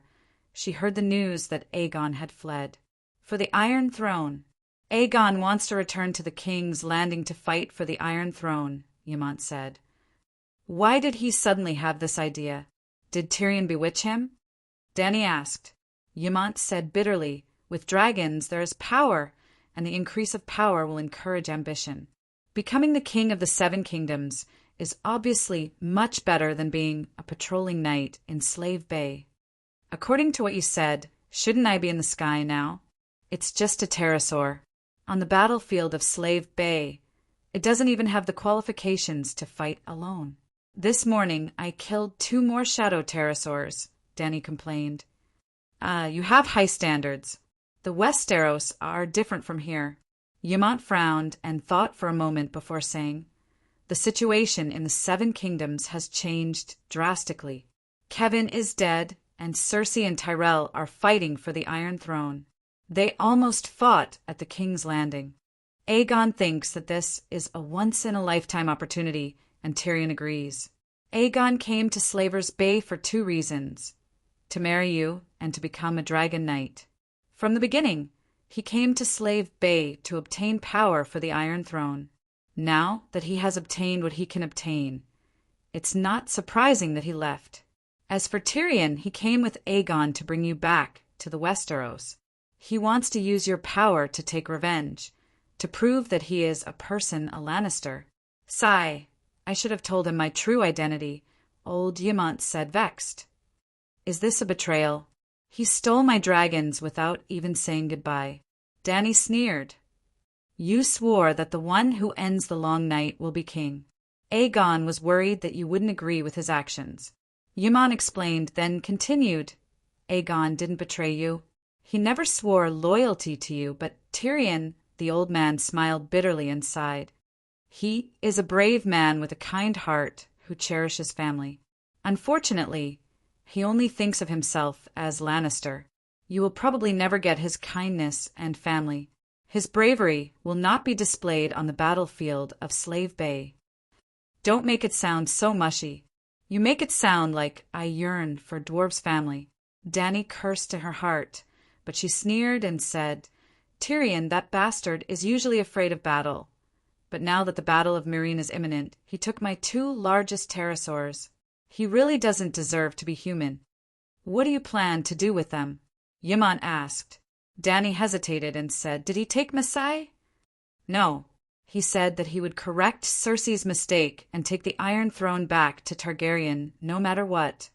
she heard the news that Aegon had fled. For the Iron Throne. Aegon wants to return to the King's Landing to fight for the Iron Throne, Ymont said. Why did he suddenly have this idea? Did Tyrion bewitch him? Dany asked. Ymont said bitterly, with dragons there is power, and the increase of power will encourage ambition. Becoming the king of the 7 kingdoms is obviously much better than being a patrolling knight in Slave Bay. According to what you said, shouldn't I be in the sky now? It's just a pterosaur. On the battlefield of Slave Bay, it doesn't even have the qualifications to fight alone. This morning I killed 2 more shadow pterosaurs, Dany complained. You have high standards. The Westeros are different from here. Ymont frowned and thought for a moment before saying, the situation in the 7 kingdoms has changed drastically. Kevin is dead, and Cersei and Tyrell are fighting for the Iron Throne. They almost fought at the King's Landing. Aegon thinks that this is a once-in-a-lifetime opportunity, and Tyrion agrees. Aegon came to Slaver's Bay for 2 reasons: to marry you and to become a dragon knight. From the beginning, he came to Slave Bay to obtain power for the Iron Throne. Now that he has obtained what he can obtain, it's not surprising that he left. As for Tyrion, he came with Aegon to bring you back to the Westeros. He wants to use your power to take revenge, to prove that he is a person a Lannister. Sigh, I should have told him my true identity, old Yemont said, vexed. Is this a betrayal? He stole my dragons without even saying goodbye. Danny sneered. You swore that the one who ends the long night will be king. Aegon was worried that you wouldn't agree with his actions. Yemont explained, then continued. Aegon didn't betray you. He never swore loyalty to you, but Tyrion, the old man smiled bitterly and sighed. He is a brave man with a kind heart who cherishes family. Unfortunately, he only thinks of himself as Lannister. You will probably never get his kindness and family. His bravery will not be displayed on the battlefield of Slave Bay. Don't make it sound so mushy. You make it sound like I yearn for Dwarf's family. Dany cursed in her heart, but she sneered and said, Tyrion, that bastard, is usually afraid of battle. But now that the Battle of Meereen is imminent, he took my 2 largest pterosaurs. He really doesn't deserve to be human. What do you plan to do with them? Yemont asked. Dany hesitated and said, Did he take Masai? No. He said that he would correct Cersei's mistake and take the Iron Throne back to Targaryen no matter what,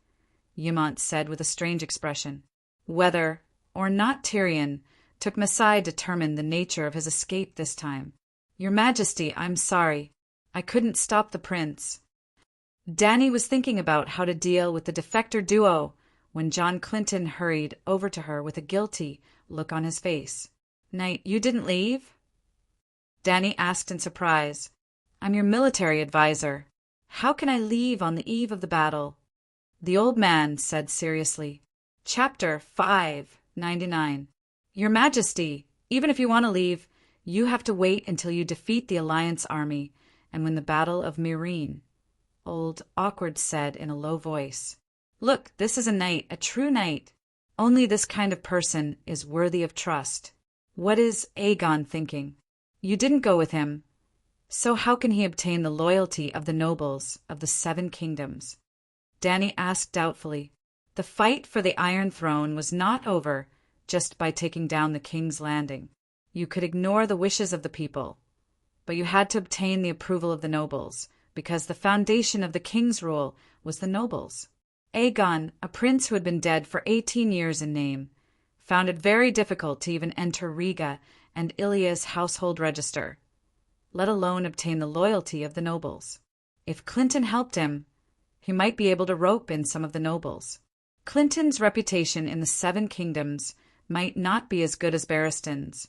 Yemont said with a strange expression. Whether or not Tyrion took Masai determined the nature of his escape this time. Your Majesty, I'm sorry. I couldn't stop the prince. Dany was thinking about how to deal with the defector duo when John Clinton hurried over to her with a guilty look on his face. Knight, you didn't leave? Dany asked in surprise. I'm your military advisor. How can I leave on the eve of the battle? The old man said seriously. Chapter 599. Your Majesty, even if you want to leave, you have to wait until you defeat the Alliance army and win the Battle of Meereen, Old Awkward said in a low voice. Look, this is a knight, a true knight. Only this kind of person is worthy of trust. What is Aegon thinking? You didn't go with him, so how can he obtain the loyalty of the nobles of the 7 kingdoms? Dany asked doubtfully. The fight for the Iron Throne was not over just by taking down the King's Landing. You could ignore the wishes of the people, but you had to obtain the approval of the nobles, because the foundation of the king's rule was the nobles. Aegon, a prince who had been dead for 18 years in name, found it very difficult to even enter Riga and Ilya's household register, let alone obtain the loyalty of the nobles. If Clinton helped him, he might be able to rope in some of the nobles. Clinton's reputation in the 7 kingdoms might not be as good as Barristan's,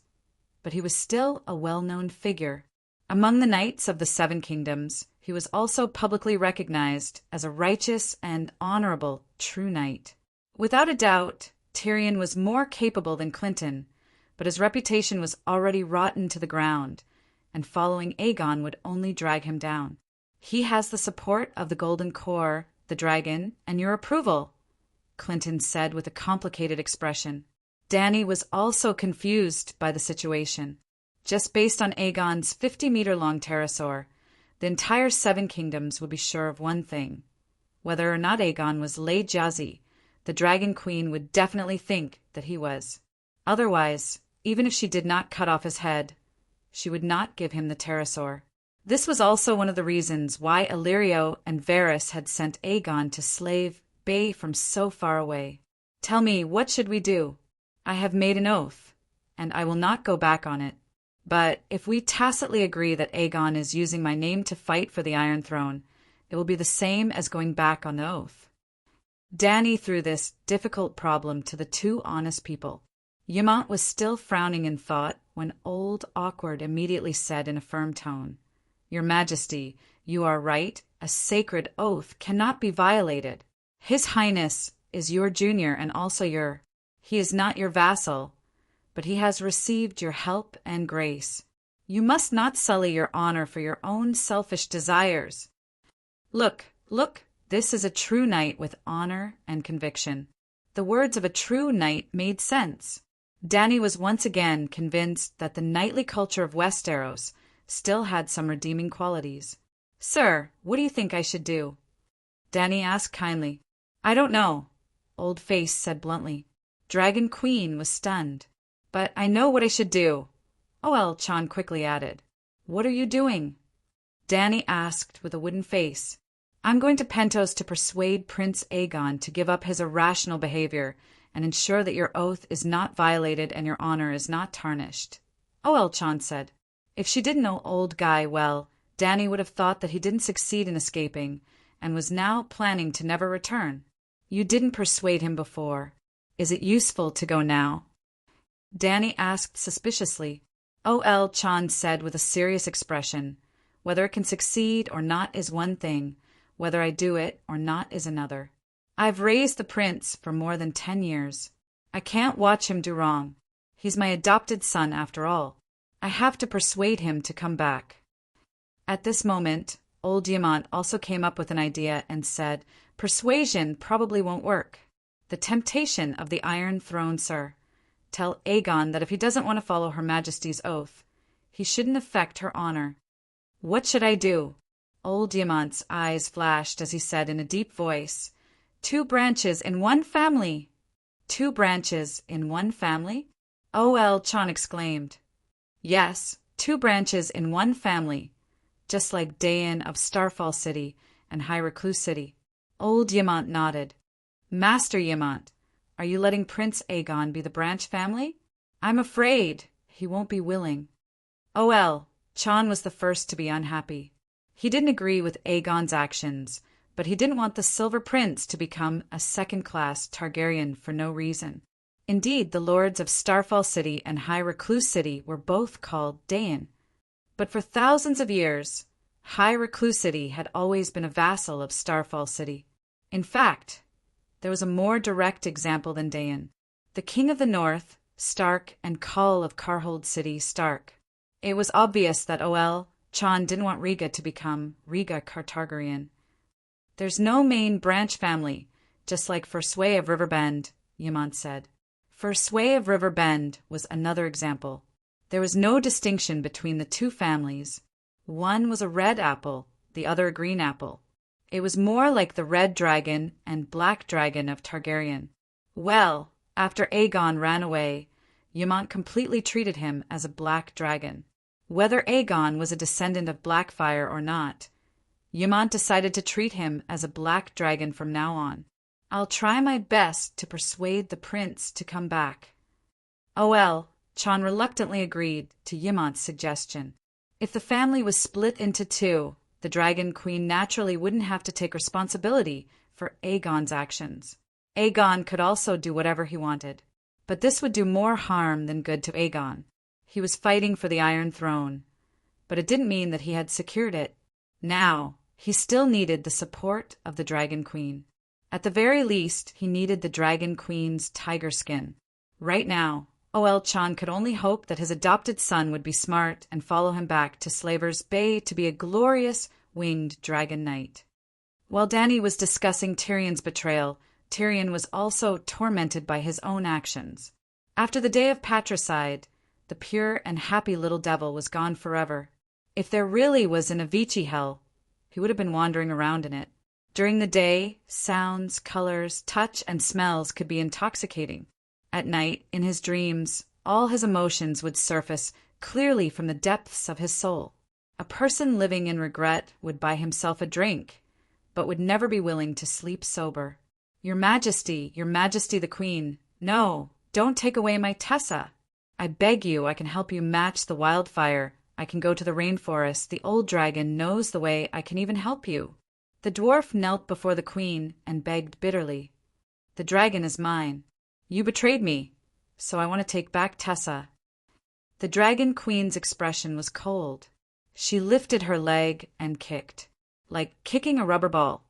but he was still a well-known figure. Among the knights of the 7 kingdoms, he was also publicly recognized as a righteous and honorable true knight. Without a doubt, Tyrion was more capable than Clinton, but his reputation was already rotten to the ground, and following Aegon would only drag him down. He has the support of the Golden Core, the dragon, and your approval, Clinton said with a complicated expression. Dany was also confused by the situation. Just based on Aegon's 50-meter-long pterosaur, the entire 7 kingdoms would be sure of one thing. Whether or not Aegon was Lay Jazi, the Dragon Queen would definitely think that he was. Otherwise, even if she did not cut off his head, she would not give him the pterosaur. This was also one of the reasons why Illyrio and Varys had sent Aegon to Slave Bay from so far away. Tell me, what should we do? I have made an oath, and I will not go back on it. But if we tacitly agree that Aegon is using my name to fight for the Iron Throne, it will be the same as going back on the oath. Dany threw this difficult problem to the 2 honest people. Yemont was still frowning in thought when Old Awkward immediately said in a firm tone, Your Majesty, you are right. A sacred oath cannot be violated. His Highness is your junior and also he is not your vassal, but he has received your help and grace. You must not sully your honor for your own selfish desires. Look, this is a true knight with honor and conviction. The words of a true knight made sense. Dany was once again convinced that the knightly culture of Westeros still had some redeeming qualities. Sir, what do you think I should do? Dany asked kindly. I don't know, Old Face said bluntly. Dragon Queen was stunned. But I know what I should do. Oh well, Chon quickly added. What are you doing? Danny asked with a wooden face. I'm going to Pentos to persuade Prince Aegon to give up his irrational behavior and ensure that your oath is not violated and your honor is not tarnished. Oh, Chon said. If she didn't know old Guy well, Danny would have thought that he didn't succeed in escaping and was now planning to never return. You didn't persuade him before. Is it useful to go now? Danny asked suspiciously. O.L. Chon said with a serious expression. Whether it can succeed or not is one thing. Whether I do it or not is another. I've raised the prince for more than 10 years. I can't watch him do wrong. He's my adopted son after all. I have to persuade him to come back. At this moment, old Diamant also came up with an idea and said, Persuasion probably won't work. The temptation of the Iron Throne, sir. Tell Aegon that if he doesn't want to follow Her Majesty's oath, he shouldn't affect her honor. What should I do? Old Diamant's eyes flashed as he said in a deep voice, 2 branches in one family. 2 branches in one family? O.L. Chon exclaimed. Yes, 2 branches in one family, just like Dayan of Starfall City and High Recluse City. Old Diamant nodded. Master Diamant, are you letting Prince Aegon be the branch family? I'm afraid he won't be willing. O.L. Chon was the first to be unhappy. He didn't agree with Aegon's actions, but he didn't want the Silver Prince to become a second-class Targaryen for no reason. Indeed, the lords of Starfall City and High Recluse City were both called Dayan. But for thousands of years, High Recluse City had always been a vassal of Starfall City. In fact, there was a more direct example than Dayan. The King of the North, Stark, and Khal of Karhold City, Stark. It was obvious that O.L. Chon didn't want Rhaega to become Rhaega Targaryen. There's no main branch family, just like Fursway of Riverbend, Diamant said. Fursway of Riverbend was another example. There was no distinction between the 2 families. One was a red apple, the other a green apple. It was more like the red dragon and black dragon of Targaryen. Well, after Aegon ran away, Diamant completely treated him as a black dragon. Whether Aegon was a descendant of Blackfyre or not, Diamant decided to treat him as a black dragon from now on. I'll try my best to persuade the prince to come back. O.L. Chon reluctantly agreed to Diamant's suggestion. If the family was split into 2, the Dragon Queen naturally wouldn't have to take responsibility for Aegon's actions. Aegon could also do whatever he wanted, but this would do more harm than good to Aegon. He was fighting for the Iron Throne, but it didn't mean that he had secured it. Now, he still needed the support of the Dragon Queen. At the very least, he needed the Dragon Queen's tiger skin. Right now, O.L. Chon could only hope that his adopted son would be smart and follow him back to Slaver's Bay to be a glorious winged dragon knight. While Danny was discussing Tyrion's betrayal, Tyrion was also tormented by his own actions. After the day of patricide, the pure and happy little devil was gone forever. If there really was an Avicii hell, he would have been wandering around in it. During the day, sounds, colors, touch, and smells could be intoxicating. At night, in his dreams, all his emotions would surface clearly from the depths of his soul. A person living in regret would buy himself a drink, but would never be willing to sleep sober. Your Majesty the Queen, no, don't take away my Tessa. I beg you, I can help you match the wildfire. I can go to the rainforest. The old dragon knows the way. I can even help you. The dwarf knelt before the queen and begged bitterly. The dragon is mine. You betrayed me, so I want to take back Tessa. The dragon queen's expression was cold. She lifted her leg and kicked, like kicking a rubber ball.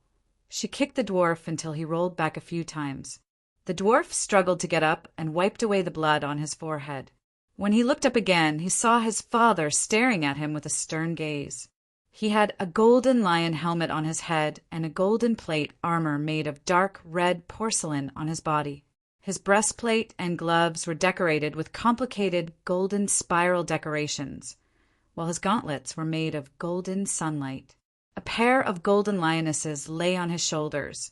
She kicked the dwarf until he rolled back a few times. The dwarf struggled to get up and wiped away the blood on his forehead. When he looked up again, he saw his father staring at him with a stern gaze. He had a golden lion helmet on his head and a golden plate armor made of dark red porcelain on his body. His breastplate and gloves were decorated with complicated golden spiral decorations, while his gauntlets were made of golden sunlight. A pair of golden lionesses lay on his shoulders,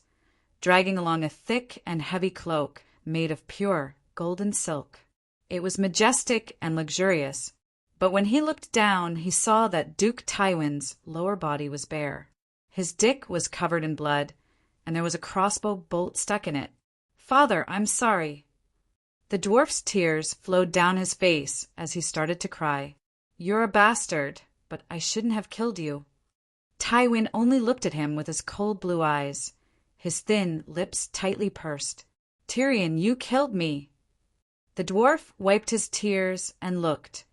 dragging along a thick and heavy cloak made of pure golden silk. It was majestic and luxurious, But when he looked down, he saw that Duke Tywin's lower body was bare. His dick was covered in blood, and there was a crossbow bolt stuck in it. "Father, I'm sorry." The dwarf's tears flowed down his face as he started to cry. "You're a bastard, but I shouldn't have killed you." Tywin only looked at him with his cold blue eyes, his thin lips tightly pursed. "Tyrion, you killed me." The dwarf wiped his tears and looked,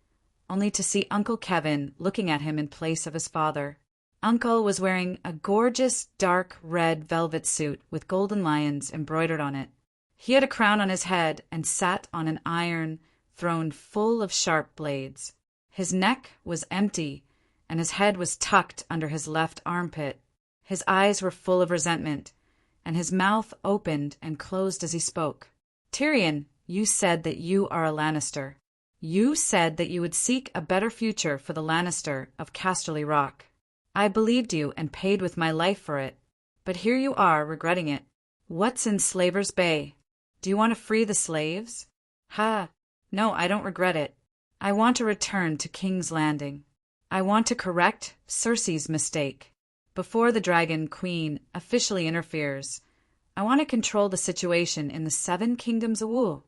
only to see Uncle Kevin looking at him in place of his father. Uncle was wearing a gorgeous dark red velvet suit with golden lions embroidered on it. He had a crown on his head and sat on an iron throne full of sharp blades. His neck was empty, and his head was tucked under his left armpit. His eyes were full of resentment, and his mouth opened and closed as he spoke. "Tyrion, you said that you are a Lannister. You said that you would seek a better future for the Lannister of Casterly Rock. I believed you and paid with my life for it. But here you are, regretting it. What's in Slaver's Bay? Do you want to free the slaves?" "Ha! No, I don't regret it. I want to return to King's Landing. I want to correct Cersei's mistake. Before the Dragon Queen officially interferes, I want to control the situation in the 7 Kingdoms of Wool."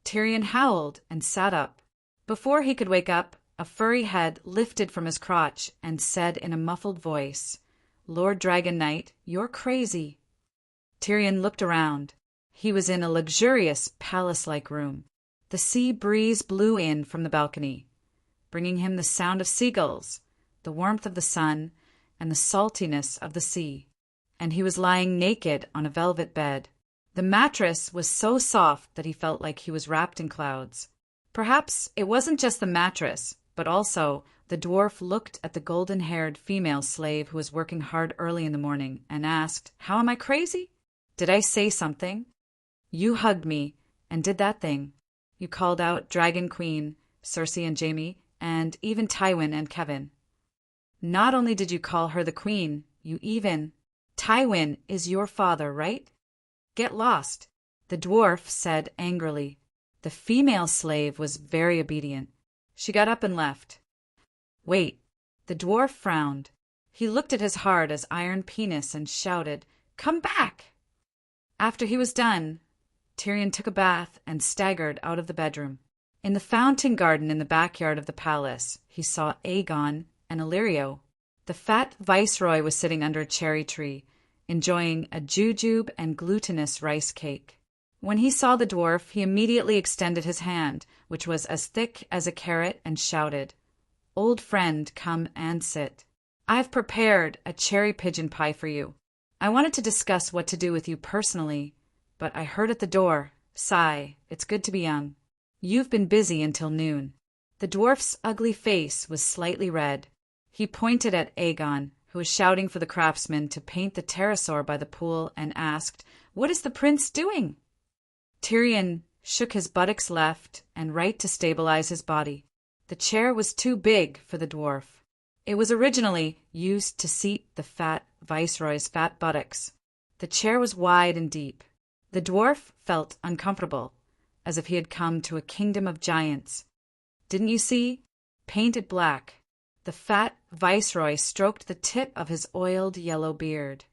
Tyrion howled and sat up. Before he could wake up, a furry head lifted from his crotch and said in a muffled voice, "Lord Dragon Knight, you're crazy." Tyrion looked around. He was in a luxurious palace-like room. The sea breeze blew in from the balcony, bringing him the sound of seagulls, the warmth of the sun, and the saltiness of the sea. And he was lying naked on a velvet bed. The mattress was so soft that he felt like he was wrapped in clouds. Perhaps it wasn't just the mattress, but also the dwarf looked at the golden-haired female slave who was working hard early in the morning and asked, "How am I crazy? Did I say something? You hugged me and did that thing. You called out Dragon Queen, Cersei and Jaime, and even Tywin and Kevin. Not only did you call her the queen, you even... Tywin is your father, right? Get lost," the dwarf said angrily. The female slave was very obedient. She got up and left. "Wait." The dwarf frowned. He looked at his hard as iron penis and shouted, "Come back!" After he was done, Tyrion took a bath and staggered out of the bedroom. In the fountain garden in the backyard of the palace, he saw Aegon and Illyrio. The fat viceroy was sitting under a cherry tree, enjoying a jujube and glutinous rice cake. When he saw the dwarf, he immediately extended his hand, which was as thick as a carrot, and shouted, "Old friend, come and sit. I've prepared a cherry pigeon pie for you. I wanted to discuss what to do with you personally, but I heard at the door, sigh, it's good to be young. You've been busy until noon." The dwarf's ugly face was slightly red. He pointed at Aegon, who was shouting for the craftsman to paint the pterosaur by the pool, and asked, "What is the prince doing?" Tyrion shook his buttocks left and right to stabilize his body. The chair was too big for the dwarf. It was originally used to seat the fat viceroy's fat buttocks. The chair was wide and deep. The dwarf felt uncomfortable, as if he had come to a kingdom of giants. "Didn't you see? Painted black." The fat viceroy stroked the tip of his oiled yellow beard.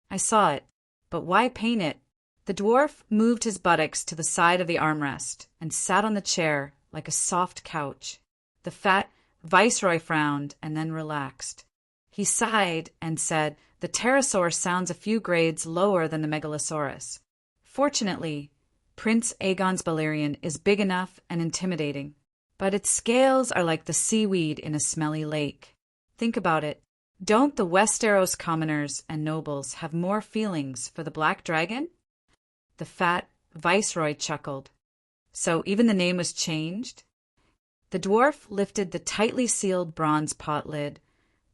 "I saw it, but why paint it?" The dwarf moved his buttocks to the side of the armrest and sat on the chair like a soft couch. The fat viceroy frowned and then relaxed. He sighed and said, "The pterosaur sounds a few grades lower than the megalosaurus. Fortunately, Prince Aegon's Balerion is big enough and intimidating, but its scales are like the seaweed in a smelly lake. Think about it. Don't the Westeros commoners and nobles have more feelings for the Black Dragon?" The fat viceroy chuckled. "So even the name was changed?" The dwarf lifted the tightly sealed bronze pot lid,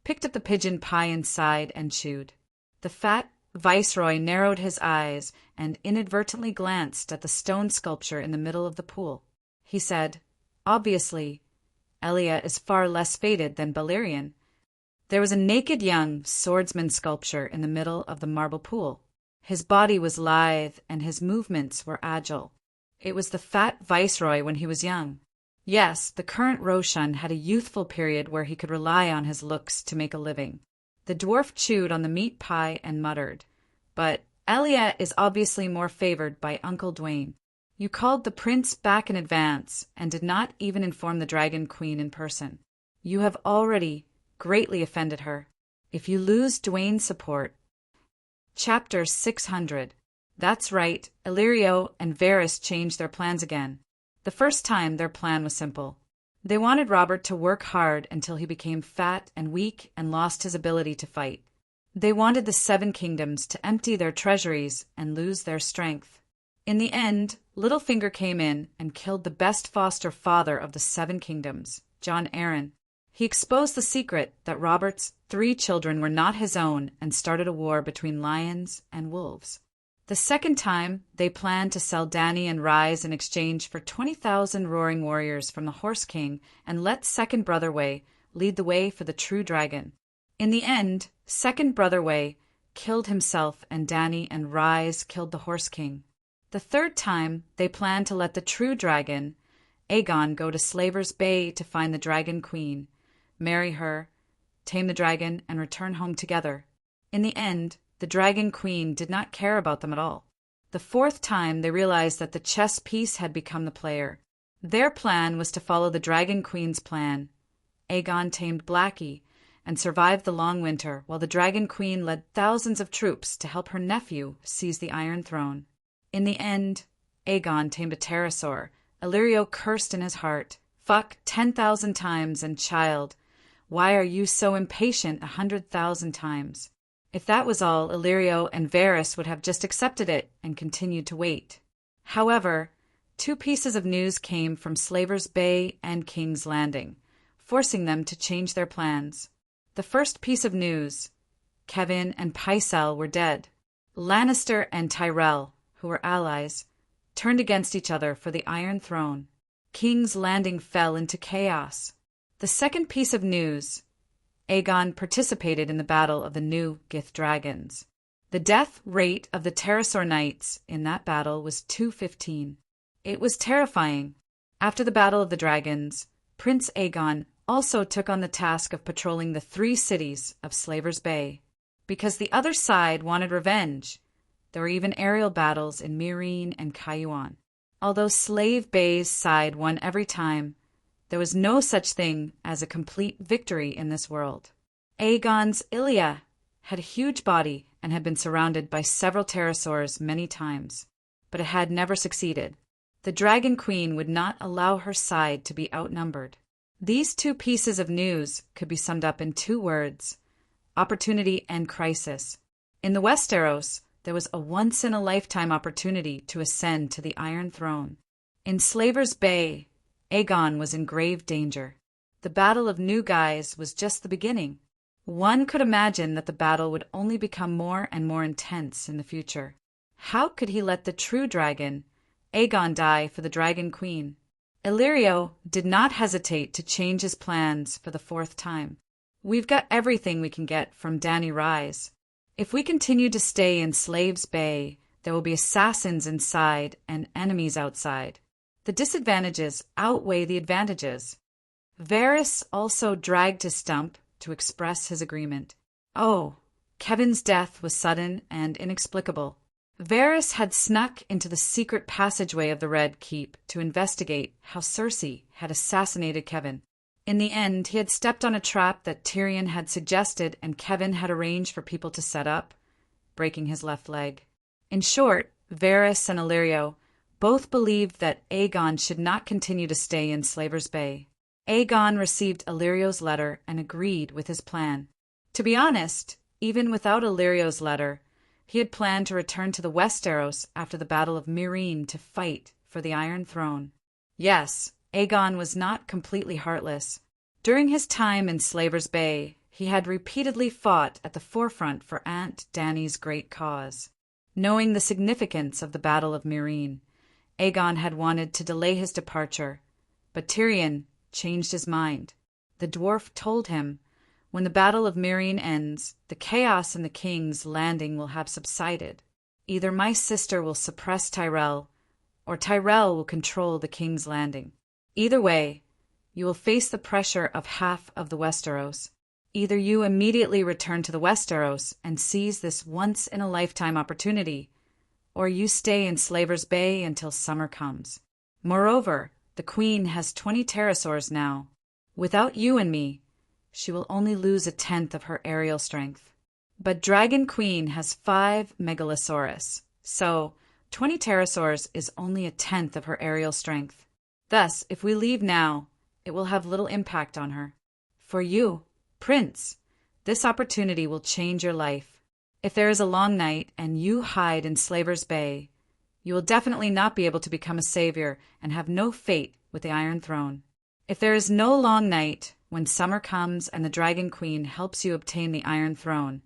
picked up the pigeon pie inside, and chewed. The fat viceroy narrowed his eyes and inadvertently glanced at the stone sculpture in the middle of the pool. He said, "Obviously, Elia is far less fated than Balerion." There was a naked young swordsman sculpture in the middle of the marble pool. His body was lithe and his movements were agile. It was the fat viceroy when he was young. Yes, the current Roshan had a youthful period where he could rely on his looks to make a living. The dwarf chewed on the meat pie and muttered, "But Elia is obviously more favored by Uncle Dwayne. You called the prince back in advance and did not even inform the Dragon Queen in person. You have already greatly offended her. If you lose Dwayne's support..." Chapter 600. That's right, Illyrio and Varys changed their plans again. The first time their plan was simple. They wanted Robert to work hard until he became fat and weak and lost his ability to fight. They wanted the 7 kingdoms to empty their treasuries and lose their strength. In the end, Littlefinger came in and killed the best foster father of the 7 kingdoms, Jon Arryn. He exposed the secret that Robert's 3 children were not his own and started a war between lions and wolves. The second time, they planned to sell Dany and Rise in exchange for 20,000 roaring warriors from the Horse King and let Second Brother Way lead the way for the true dragon. In the end, Second Brother Way killed himself and Dany and Rise killed the Horse King. The third time, they planned to let the true dragon, Aegon, go to Slaver's Bay to find the Dragon Queen, marry her, tame the dragon, and return home together. In the end, the Dragon Queen did not care about them at all. The fourth time, they realized that the chess piece had become the player. Their plan was to follow the Dragon Queen's plan. Aegon tamed Blackie and survived the long winter, while the Dragon Queen led thousands of troops to help her nephew seize the Iron Throne. In the end, Aegon tamed a pterosaur. Illyrio cursed in his heart, "Fuck 10,000 times, and child, why are you so impatient 100,000 times?" If that was all, Illyrio and Varys would have just accepted it and continued to wait. However, 2 pieces of news came from Slaver's Bay and King's Landing, forcing them to change their plans. The first piece of news: Kevin and Pycelle were dead. Lannister and Tyrell, who were allies, turned against each other for the Iron Throne. King's Landing fell into chaos. The second piece of news: Aegon participated in the Battle of the New Gith Dragons. The death rate of the pterosaur knights in that battle was 215. It was terrifying. After the Battle of the Dragons, Prince Aegon also took on the task of patrolling the 3 cities of Slaver's Bay. Because the other side wanted revenge, there were even aerial battles in Meereen and Cayuan. Although Slave Bay's side won every time, there was no such thing as a complete victory in this world. Aegon's Ilia had a huge body and had been surrounded by several pterosaurs many times, but it had never succeeded. The Dragon Queen would not allow her side to be outnumbered. These 2 pieces of news could be summed up in 2 words: opportunity and crisis. In the Westeros, there was a once-in-a-lifetime opportunity to ascend to the Iron Throne. In Slaver's Bay, Aegon was in grave danger. The Battle of New Guise was just the beginning. One could imagine that the battle would only become more and more intense in the future. How could he let the true dragon, Aegon, die for the Dragon Queen? Illyrio did not hesitate to change his plans for the 4th time. "We've got everything we can get from Dany Rise. If we continue to stay in Slaves Bay, there will be assassins inside and enemies outside. The disadvantages outweigh the advantages." Varys also dragged his stump to express his agreement. Oh, Kevin's death was sudden and inexplicable. Varys had snuck into the secret passageway of the Red Keep to investigate how Cersei had assassinated Kevin. In the end, he had stepped on a trap that Tyrion had suggested and Kevin had arranged for people to set up, breaking his left leg. In short, Varys and Illyrio both believed that Aegon should not continue to stay in Slaver's Bay. Aegon received Illyrio's letter and agreed with his plan. To be honest, even without Illyrio's letter, he had planned to return to the Westeros after the Battle of Meereen to fight for the Iron Throne. Yes, Aegon was not completely heartless. During his time in Slaver's Bay, he had repeatedly fought at the forefront for Aunt Dany's great cause. Knowing the significance of the Battle of Meereen, Aegon had wanted to delay his departure, but Tyrion changed his mind. The dwarf told him, "When the Battle of Meereen ends, the chaos in the King's Landing will have subsided. Either my sister will suppress Tyrell, or Tyrell will control the King's Landing. Either way, you will face the pressure of half of the Westeros. Either you immediately return to the Westeros and seize this once-in-a-lifetime opportunity, or you stay in Slaver's Bay until summer comes. Moreover, the Queen has 20 pterosaurs now. Without you and me, she will only lose a tenth of her aerial strength. But Dragon Queen has 5 megalosaurus, so 20 pterosaurs is only a tenth of her aerial strength. Thus, if we leave now, it will have little impact on her. For you, Prince, this opportunity will change your life. If there is a long night and you hide in Slaver's Bay, you will definitely not be able to become a savior and have no fate with the Iron Throne. If there is no long night, when summer comes and the Dragon Queen helps you obtain the Iron Throne,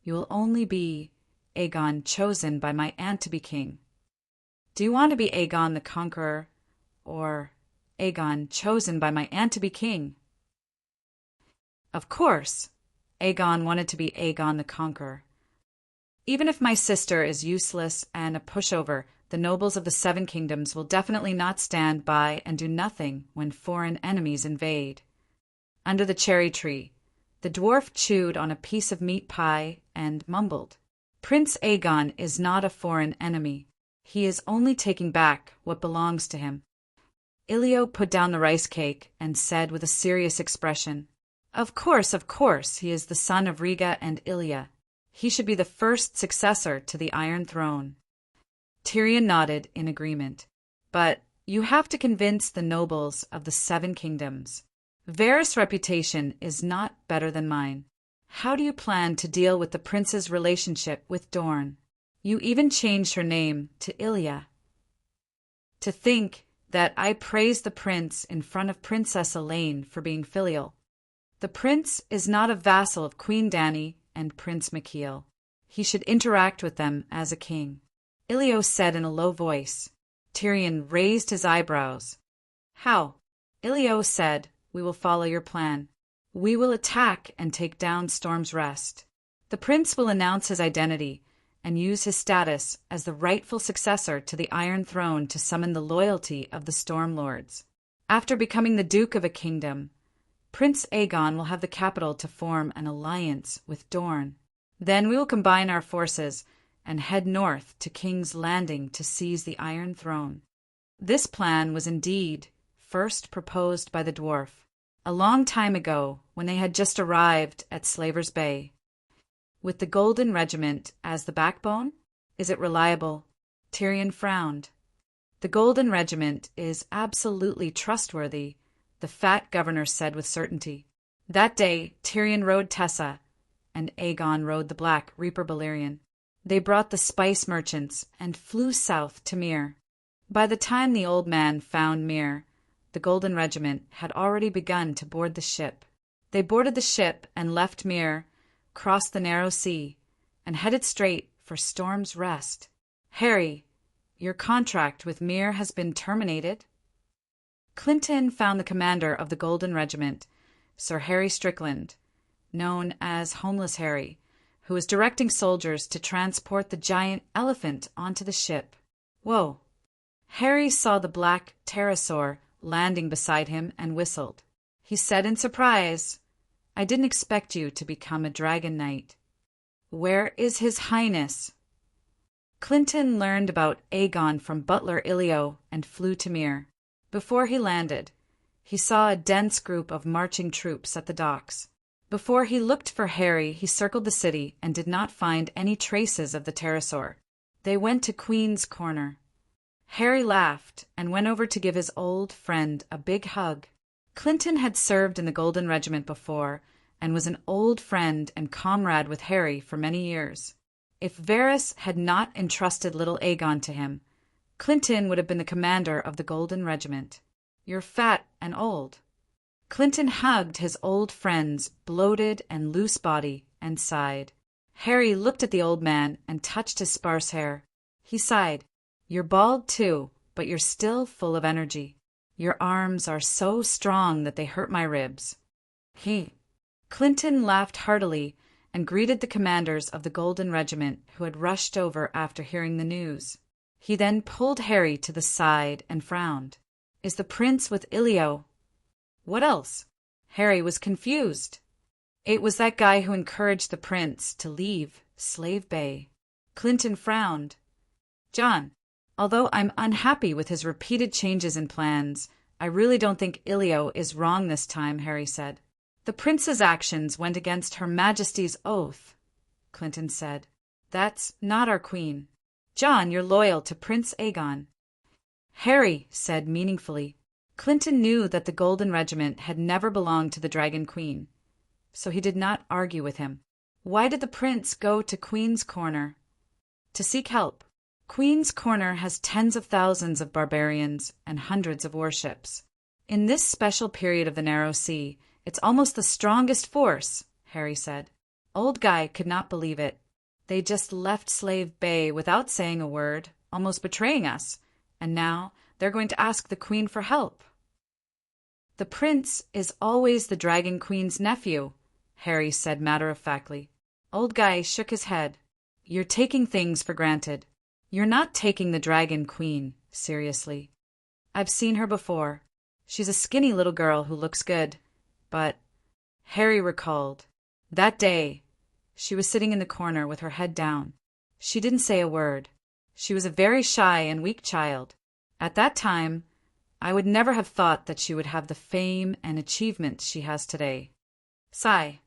you will only be Aegon, chosen by my aunt to be king. Do you want to be Aegon the Conqueror, or Aegon, chosen by my aunt to be king? Of course, Aegon wanted to be Aegon the Conqueror. Even if my sister is useless and a pushover, the nobles of the 7 kingdoms will definitely not stand by and do nothing when foreign enemies invade. Under the cherry tree, the dwarf chewed on a piece of meat pie and mumbled. Prince Aegon is not a foreign enemy. He is only taking back what belongs to him. Ilio put down the rice cake and said with a serious expression, of course, he is the son of Rhaega and Ilya. He should be the first successor to the Iron Throne. Tyrion nodded in agreement. But you have to convince the nobles of the 7 kingdoms. Varys' reputation is not better than mine. How do you plan to deal with the prince's relationship with Dorne? You even changed her name to Ilya. To think that I praised the prince in front of Princess Elaine for being filial. The prince is not a vassal of Queen Dany and Prince Mikhael. He should interact with them as a king. Ilio said in a low voice. Tyrion raised his eyebrows. How? Ilio said, we will follow your plan. We will attack and take down Storm's Rest. The prince will announce his identity and use his status as the rightful successor to the Iron Throne to summon the loyalty of the Storm Lords. After becoming the Duke of a kingdom, Prince Aegon will have the capital to form an alliance with Dorne. Then we will combine our forces and head north to King's Landing to seize the Iron Throne. This plan was indeed first proposed by the dwarf, a long time ago when they had just arrived at Slaver's Bay. With the Golden Regiment as the backbone, is it reliable? Tyrion frowned. The Golden Regiment is absolutely trustworthy, the fat governor said with certainty. That day, Tyrion rode Tessa, and Aegon rode the Black Reaper Balerion. They brought the spice merchants and flew south to Myr. By the time the old man found Myr, the Golden Regiment had already begun to board the ship. They boarded the ship and left Myr, crossed the narrow sea, and headed straight for Storm's Rest. Harry, your contract with Myr has been terminated. Clinton found the commander of the Golden Regiment, Sir Harry Strickland, known as Homeless Harry, who was directing soldiers to transport the giant elephant onto the ship. Whoa! Harry saw the black pterosaur landing beside him and whistled. He said in surprise, I didn't expect you to become a dragon knight. Where is His Highness? Clinton learned about Aegon from butler Ilio and flew to Myr. Before he landed, he saw a dense group of marching troops at the docks. Before he looked for Harry, he circled the city and did not find any traces of the pterosaur. They went to Queen's Corner. Harry laughed and went over to give his old friend a big hug. Clinton had served in the Golden Regiment before and was an old friend and comrade with Harry for many years. If Varys had not entrusted little Aegon to him, Clinton would have been the commander of the Golden Regiment. You're fat and old. Clinton hugged his old friend's bloated and loose body and sighed. Harry looked at the old man and touched his sparse hair. He sighed. You're bald too, but you're still full of energy. Your arms are so strong that they hurt my ribs. Clinton laughed heartily and greeted the commanders of the Golden Regiment who had rushed over after hearing the news. He then pulled Harry to the side and frowned. Is the prince with Ilio? What else? Harry was confused. It was that guy who encouraged the prince to leave Slave Bay. Clinton frowned. John, although I'm unhappy with his repeated changes in plans, I really don't think Ilio is wrong this time, Harry said. The prince's actions went against Her Majesty's oath, Clinton said. That's not our queen. John, you're loyal to Prince Aegon. Harry said meaningfully. Clinton knew that the Golden Regiment had never belonged to the Dragon Queen, so he did not argue with him. Why did the prince go to Queen's Corner? To seek help. Queen's Corner has tens of thousands of barbarians and hundreds of warships. In this special period of the Narrow Sea, it's almost the strongest force, Harry said. Old Guy could not believe it. They just left Slave Bay without saying a word, almost betraying us, and now they're going to ask the Queen for help. The prince is always the Dragon Queen's nephew, Harry said matter-of-factly. Old Guy shook his head. You're taking things for granted. You're not taking the Dragon Queen seriously. I've seen her before. She's a skinny little girl who looks good. But, Harry recalled, that day, she was sitting in the corner with her head down. She didn't say a word. She was a very shy and weak child. At that time, I would never have thought that she would have the fame and achievements she has today. Sigh.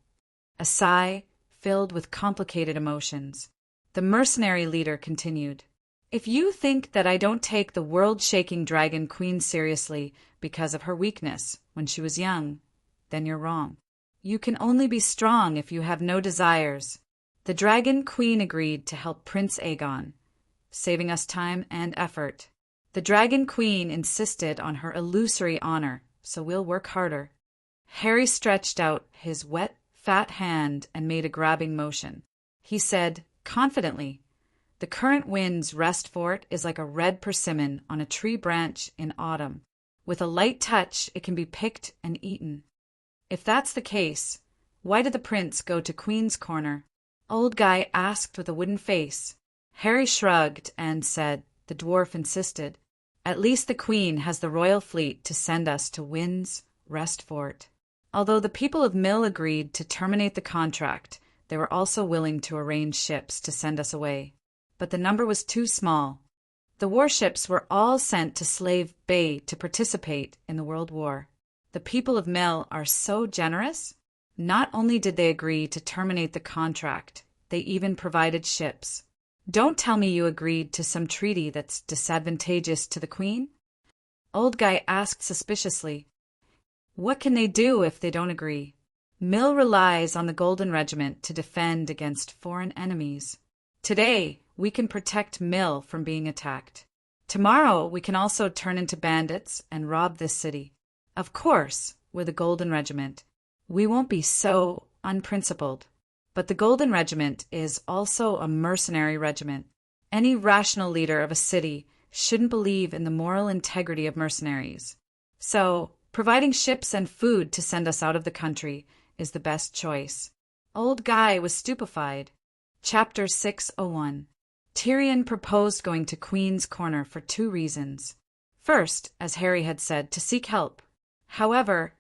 A sigh filled with complicated emotions. The mercenary leader continued. If you think that I don't take the world-shaking Dragon Queen seriously because of her weakness when she was young, then you're wrong. You can only be strong if you have no desires. The Dragon Queen agreed to help Prince Aegon, saving us time and effort. The Dragon Queen insisted on her illusory honor, so we'll work harder. Harry stretched out his wet, fat hand and made a grabbing motion. He said, confidently, the current wind's rest fort is like a red persimmon on a tree branch in autumn. With a light touch, it can be picked and eaten. If that's the case, why did the prince go to Queen's Corner? Old Guy asked with a wooden face. Harry shrugged and said, the dwarf insisted. At least the Queen has the royal fleet to send us to Wind's Rest Fort. Although the people of Mill agreed to terminate the contract, they were also willing to arrange ships to send us away. But the number was too small. The warships were all sent to Slave Bay to participate in the World War. The people of Mill are so generous. Not only did they agree to terminate the contract, they even provided ships. Don't tell me you agreed to some treaty that's disadvantageous to the Queen? Old Guy asked suspiciously. What can they do if they don't agree? Mill relies on the Golden Regiment to defend against foreign enemies. Today, we can protect Mill from being attacked. Tomorrow, we can also turn into bandits and rob this city. Of course, with the Golden Regiment, we won't be so unprincipled. But the Golden Regiment is also a mercenary regiment. Any rational leader of a city shouldn't believe in the moral integrity of mercenaries. So, providing ships and food to send us out of the country is the best choice. Old Guy was stupefied. Chapter 601. Tyrion proposed going to Queen's Corner for 2 reasons. First, as Harry had said, to seek help. However,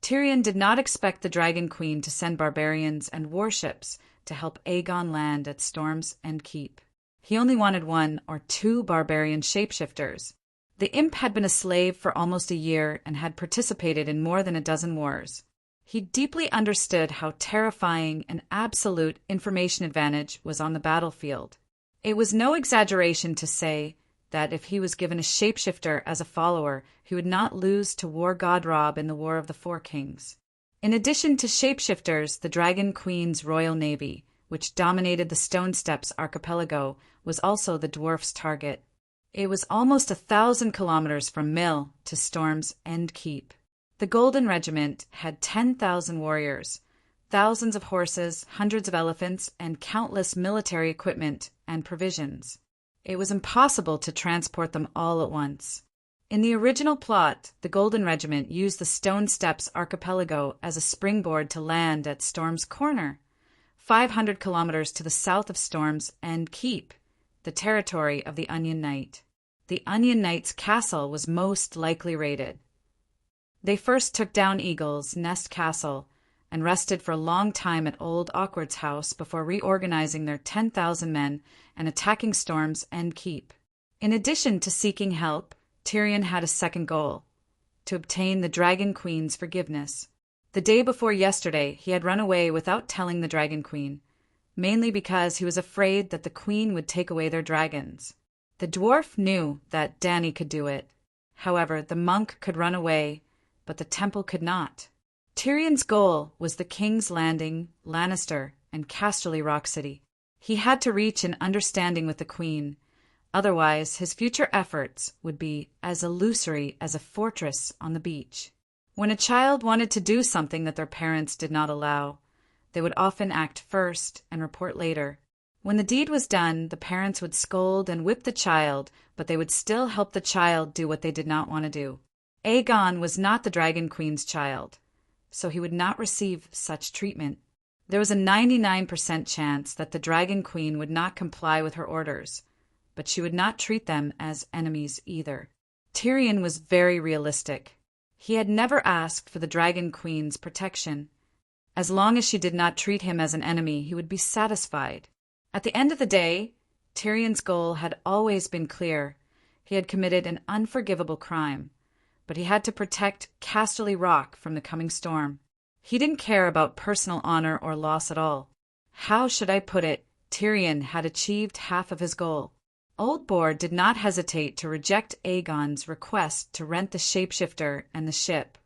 Tyrion did not expect the Dragon Queen to send barbarians and warships to help Aegon land at Storm's End Keep. He only wanted 1 or 2 barbarian shapeshifters. The imp had been a slave for almost a year and had participated in more than a dozen wars. He deeply understood how terrifying an absolute information advantage was on the battlefield. It was no exaggeration to say that if he was given a shapeshifter as a follower, he would not lose to War God Robb in the War of the Four Kings. In addition to shapeshifters, the Dragon Queen's Royal Navy, which dominated the Stone Steps archipelago, was also the dwarf's target. It was almost 1,000 kilometers from Mill to Storm's End Keep. The Golden Regiment had 10,000 warriors, thousands of horses, hundreds of elephants, and countless military equipment and provisions. It was impossible to transport them all at once. In the original plot, the Golden Regiment used the Stone Steps archipelago as a springboard to land at Storm's Corner, 500 kilometers to the south of Storm's End Keep, the territory of the Onion Knight. the Onion Knight's castle was most likely raided. They first took down Eagle's Nest Castle and rested for a long time at Old Awkward's house before reorganizing their 10,000 men and attacking Storm's End Keep. In addition to seeking help, Tyrion had a second goal: to obtain the Dragon Queen's forgiveness. The day before yesterday, he had run away without telling the Dragon Queen, mainly because he was afraid that the Queen would take away their dragons. The dwarf knew that Dany could do it. However, the monk could run away, but the temple could not. Tyrion's goal was the King's Landing, Lannister, and Casterly Rock City. He had to reach an understanding with the Queen, otherwise his future efforts would be as illusory as a fortress on the beach. When a child wanted to do something that their parents did not allow, they would often act first and report later. When the deed was done, the parents would scold and whip the child, but they would still help the child do what they did not want to do. Aegon was not the Dragon Queen's child, so he would not receive such treatment. There was a 99% chance that the Dragon Queen would not comply with her orders, but she would not treat them as enemies either. Tyrion was very realistic. He had never asked for the Dragon Queen's protection. As long as she did not treat him as an enemy, he would be satisfied. At the end of the day, Tyrion's goal had always been clear. He had committed an unforgivable crime, but he had to protect Casterly Rock from the coming storm. He didn't care about personal honor or loss at all. How should I put it? Tyrion had achieved half of his goal. Old Boar did not hesitate to reject Aegon's request to rent the shapeshifter and the ship,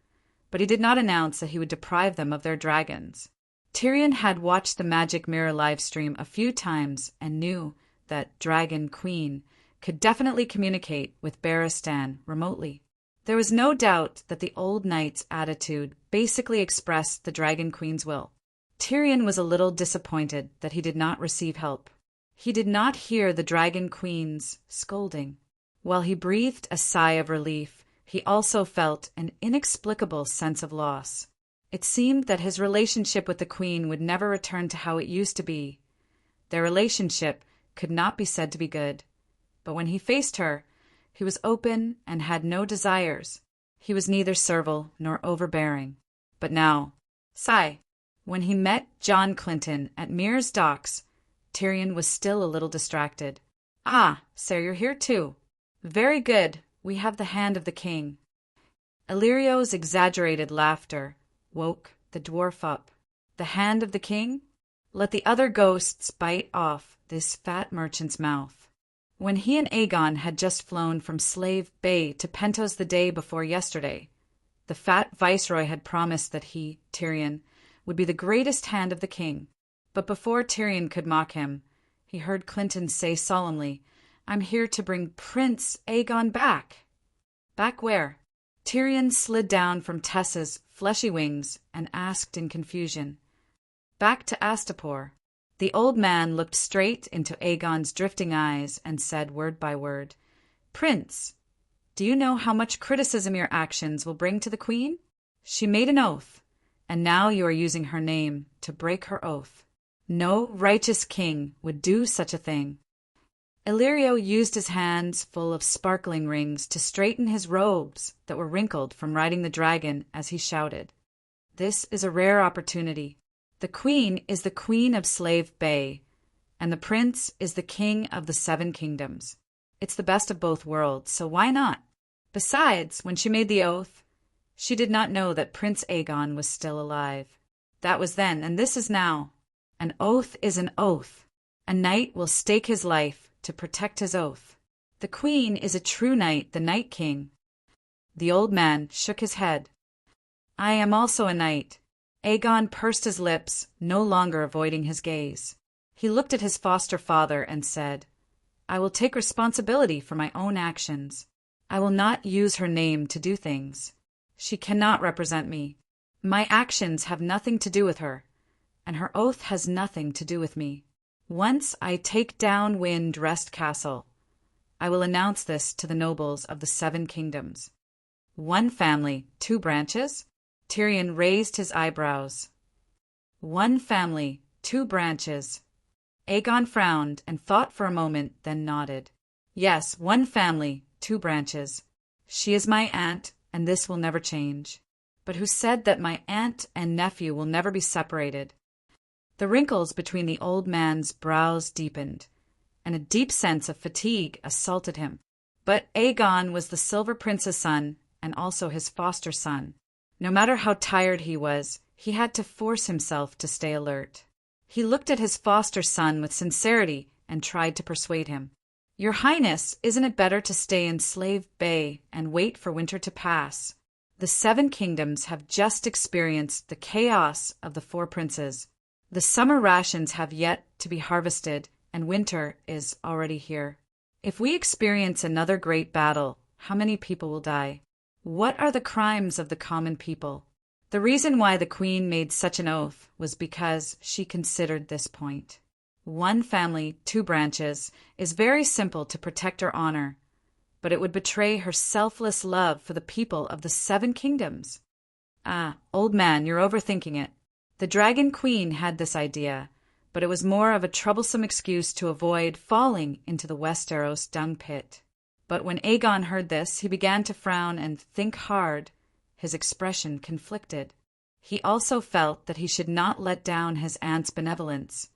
but he did not announce that he would deprive them of their dragons. Tyrion had watched the Magic Mirror livestream a few times and knew that Dragon Queen could definitely communicate with Barristan remotely. There was no doubt that the old knight's attitude basically expressed the Dragon Queen's will. Tyrion was a little disappointed that he did not receive help. He did not hear the Dragon Queen's scolding. While he breathed a sigh of relief, he also felt an inexplicable sense of loss. It seemed that his relationship with the Queen would never return to how it used to be. Their relationship could not be said to be good. But when he faced her, he was open and had no desires. He was neither servile nor overbearing. But now, when he met John Clinton at Mears Docks, Tyrion was still a little distracted. "Ah, so you're here too. Very good, we have the hand of the king." Illyrio's exaggerated laughter woke the dwarf up. The hand of the king? Let the other ghosts bite off this fat merchant's mouth. When he and Aegon had just flown from Slave Bay to Pentos the day before yesterday, the fat viceroy had promised that he, Tyrion, would be the greatest hand of the king. But before Tyrion could mock him, he heard Clinton say solemnly, "I'm here to bring Prince Aegon back." "Back where?" Tyrion slid down from Tessa's fleshy wings and asked in confusion. "Back to Astapor." The old man looked straight into Aegon's drifting eyes and said word by word, "Prince, do you know how much criticism your actions will bring to the Queen? She made an oath, and now you are using her name to break her oath. No righteous king would do such a thing." Illyrio used his hands full of sparkling rings to straighten his robes that were wrinkled from riding the dragon as he shouted, "This is a rare opportunity. The Queen is the Queen of Slave Bay, and the Prince is the King of the Seven Kingdoms. It's the best of both worlds, so why not? Besides, when she made the oath, she did not know that Prince Aegon was still alive. That was then, and this is now. An oath is an oath. A knight will stake his life to protect his oath. The Queen is a true knight, the Night King." The old man shook his head. "I am also a knight." Aegon pursed his lips, no longer avoiding his gaze. He looked at his foster father and said, "I will take responsibility for my own actions. I will not use her name to do things. She cannot represent me. My actions have nothing to do with her, and her oath has nothing to do with me. Once I take down Windrest Castle, I will announce this to the nobles of the Seven Kingdoms." "One family, two branches?" Tyrion raised his eyebrows. "One family, two branches." Aegon frowned and thought for a moment, then nodded. "Yes, one family, two branches. She is my aunt, and this will never change. But who said that my aunt and nephew will never be separated? The wrinkles between the old man's brows deepened, and a deep sense of fatigue assaulted him. But Aegon was the Silver Prince's son, and also his foster son. No matter how tired he was, he had to force himself to stay alert. He looked at his foster son with sincerity and tried to persuade him. Your Highness, isn't it better to stay in Slave Bay and wait for winter to pass? The 7 kingdoms have just experienced the chaos of the 4 princes. The summer rations have yet to be harvested, and winter is already here. If we experience another great battle, how many people will die? What are the crimes of the common people? The reason why the Queen made such an oath was because she considered this point. 1 family, 2 branches is very simple to protect her honor, but it would betray her selfless love for the people of the 7 kingdoms. Ah, old man, you're overthinking it. The Dragon Queen had this idea, but it was more of a troublesome excuse to avoid falling into the Westeros dung pit. But when Aegon heard this, he began to frown and think hard. His expression conflicted. He also felt that he should not let down his aunt's benevolence.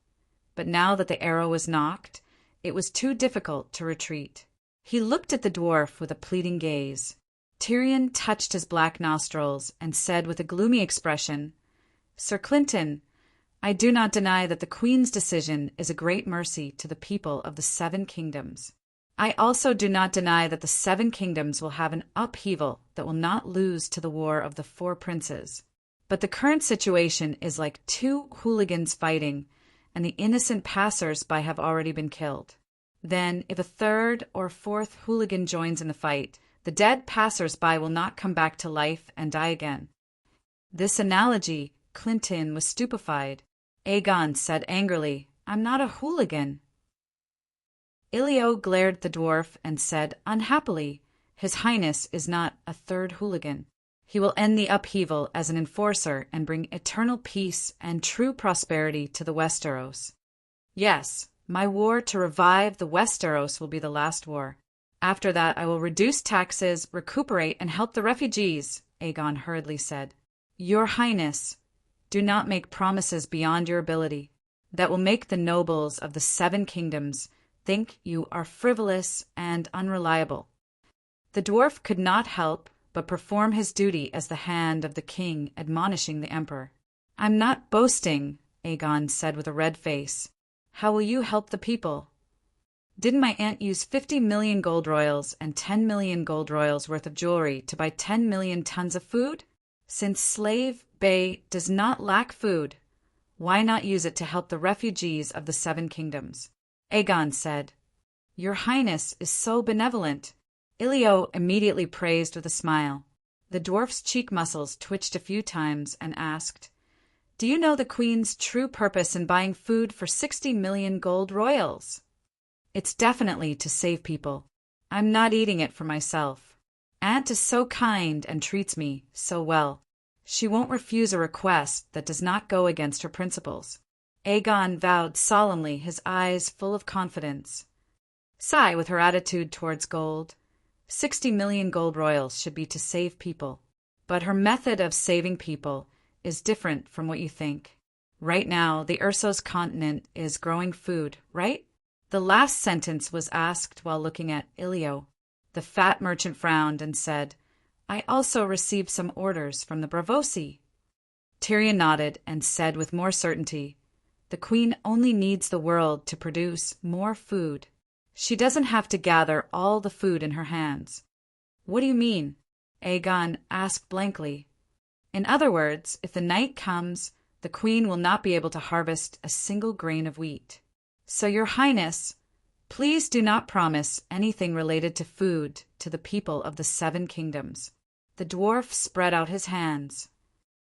But now that the arrow was nocked, it was too difficult to retreat. He looked at the dwarf with a pleading gaze. Tyrion touched his black nostrils and said with a gloomy expression, Sir Clinton, I do not deny that the Queen's decision is a great mercy to the people of the 7 kingdoms. I also do not deny that the 7 kingdoms will have an upheaval that will not lose to the war of the 4 princes. But the current situation is like 2 hooligans fighting, and the innocent passers-by have already been killed. Then, if a 3rd or 4th hooligan joins in the fight, the dead passers-by will not come back to life and die again. This analogy, Clinton was stupefied. Aegon said angrily, I'm not a hooligan. Ilio glared at the dwarf and said unhappily, His Highness is not a 3rd hooligan. He will end the upheaval as an enforcer and bring eternal peace and true prosperity to the Westeros. Yes, my war to revive the Westeros will be the last war. After that I will reduce taxes, recuperate, and help the refugees, Aegon hurriedly said. Your Highness, do not make promises beyond your ability that will make the nobles of the 7 kingdoms think you are frivolous and unreliable. The dwarf could not help but perform his duty as the hand of the king admonishing the emperor. I'm not boasting, Aegon said with a red face. How will you help the people? Didn't my aunt use 50 million gold royals and 10 million gold royals worth of jewelry to buy 10 million tons of food? Since Slave Bay does not lack food, why not use it to help the refugees of the 7 kingdoms? Aegon said, Your Highness is so benevolent. Ilio immediately praised with a smile. The dwarf's cheek muscles twitched a few times and asked, Do you know the Queen's true purpose in buying food for 60 million gold royals? It's definitely to save people. I'm not eating it for myself. Aunt is so kind and treats me so well. She won't refuse a request that does not go against her principles. Aegon vowed solemnly, his eyes full of confidence. Sigh with her attitude towards gold. 60 million gold royals should be to save people. But her method of saving people is different from what you think. Right now, the Ursos continent is growing food, right? The last sentence was asked while looking at Ilio. The fat merchant frowned and said, I also received some orders from the Bravosi. Tyrion nodded and said with more certainty, The Queen only needs the world to produce more food. She doesn't have to gather all the food in her hands. What do you mean? Aegon asked blankly. In other words, if the night comes, the Queen will not be able to harvest a single grain of wheat. So, Your Highness, please do not promise anything related to food to the people of the 7 kingdoms. The dwarf spread out his hands.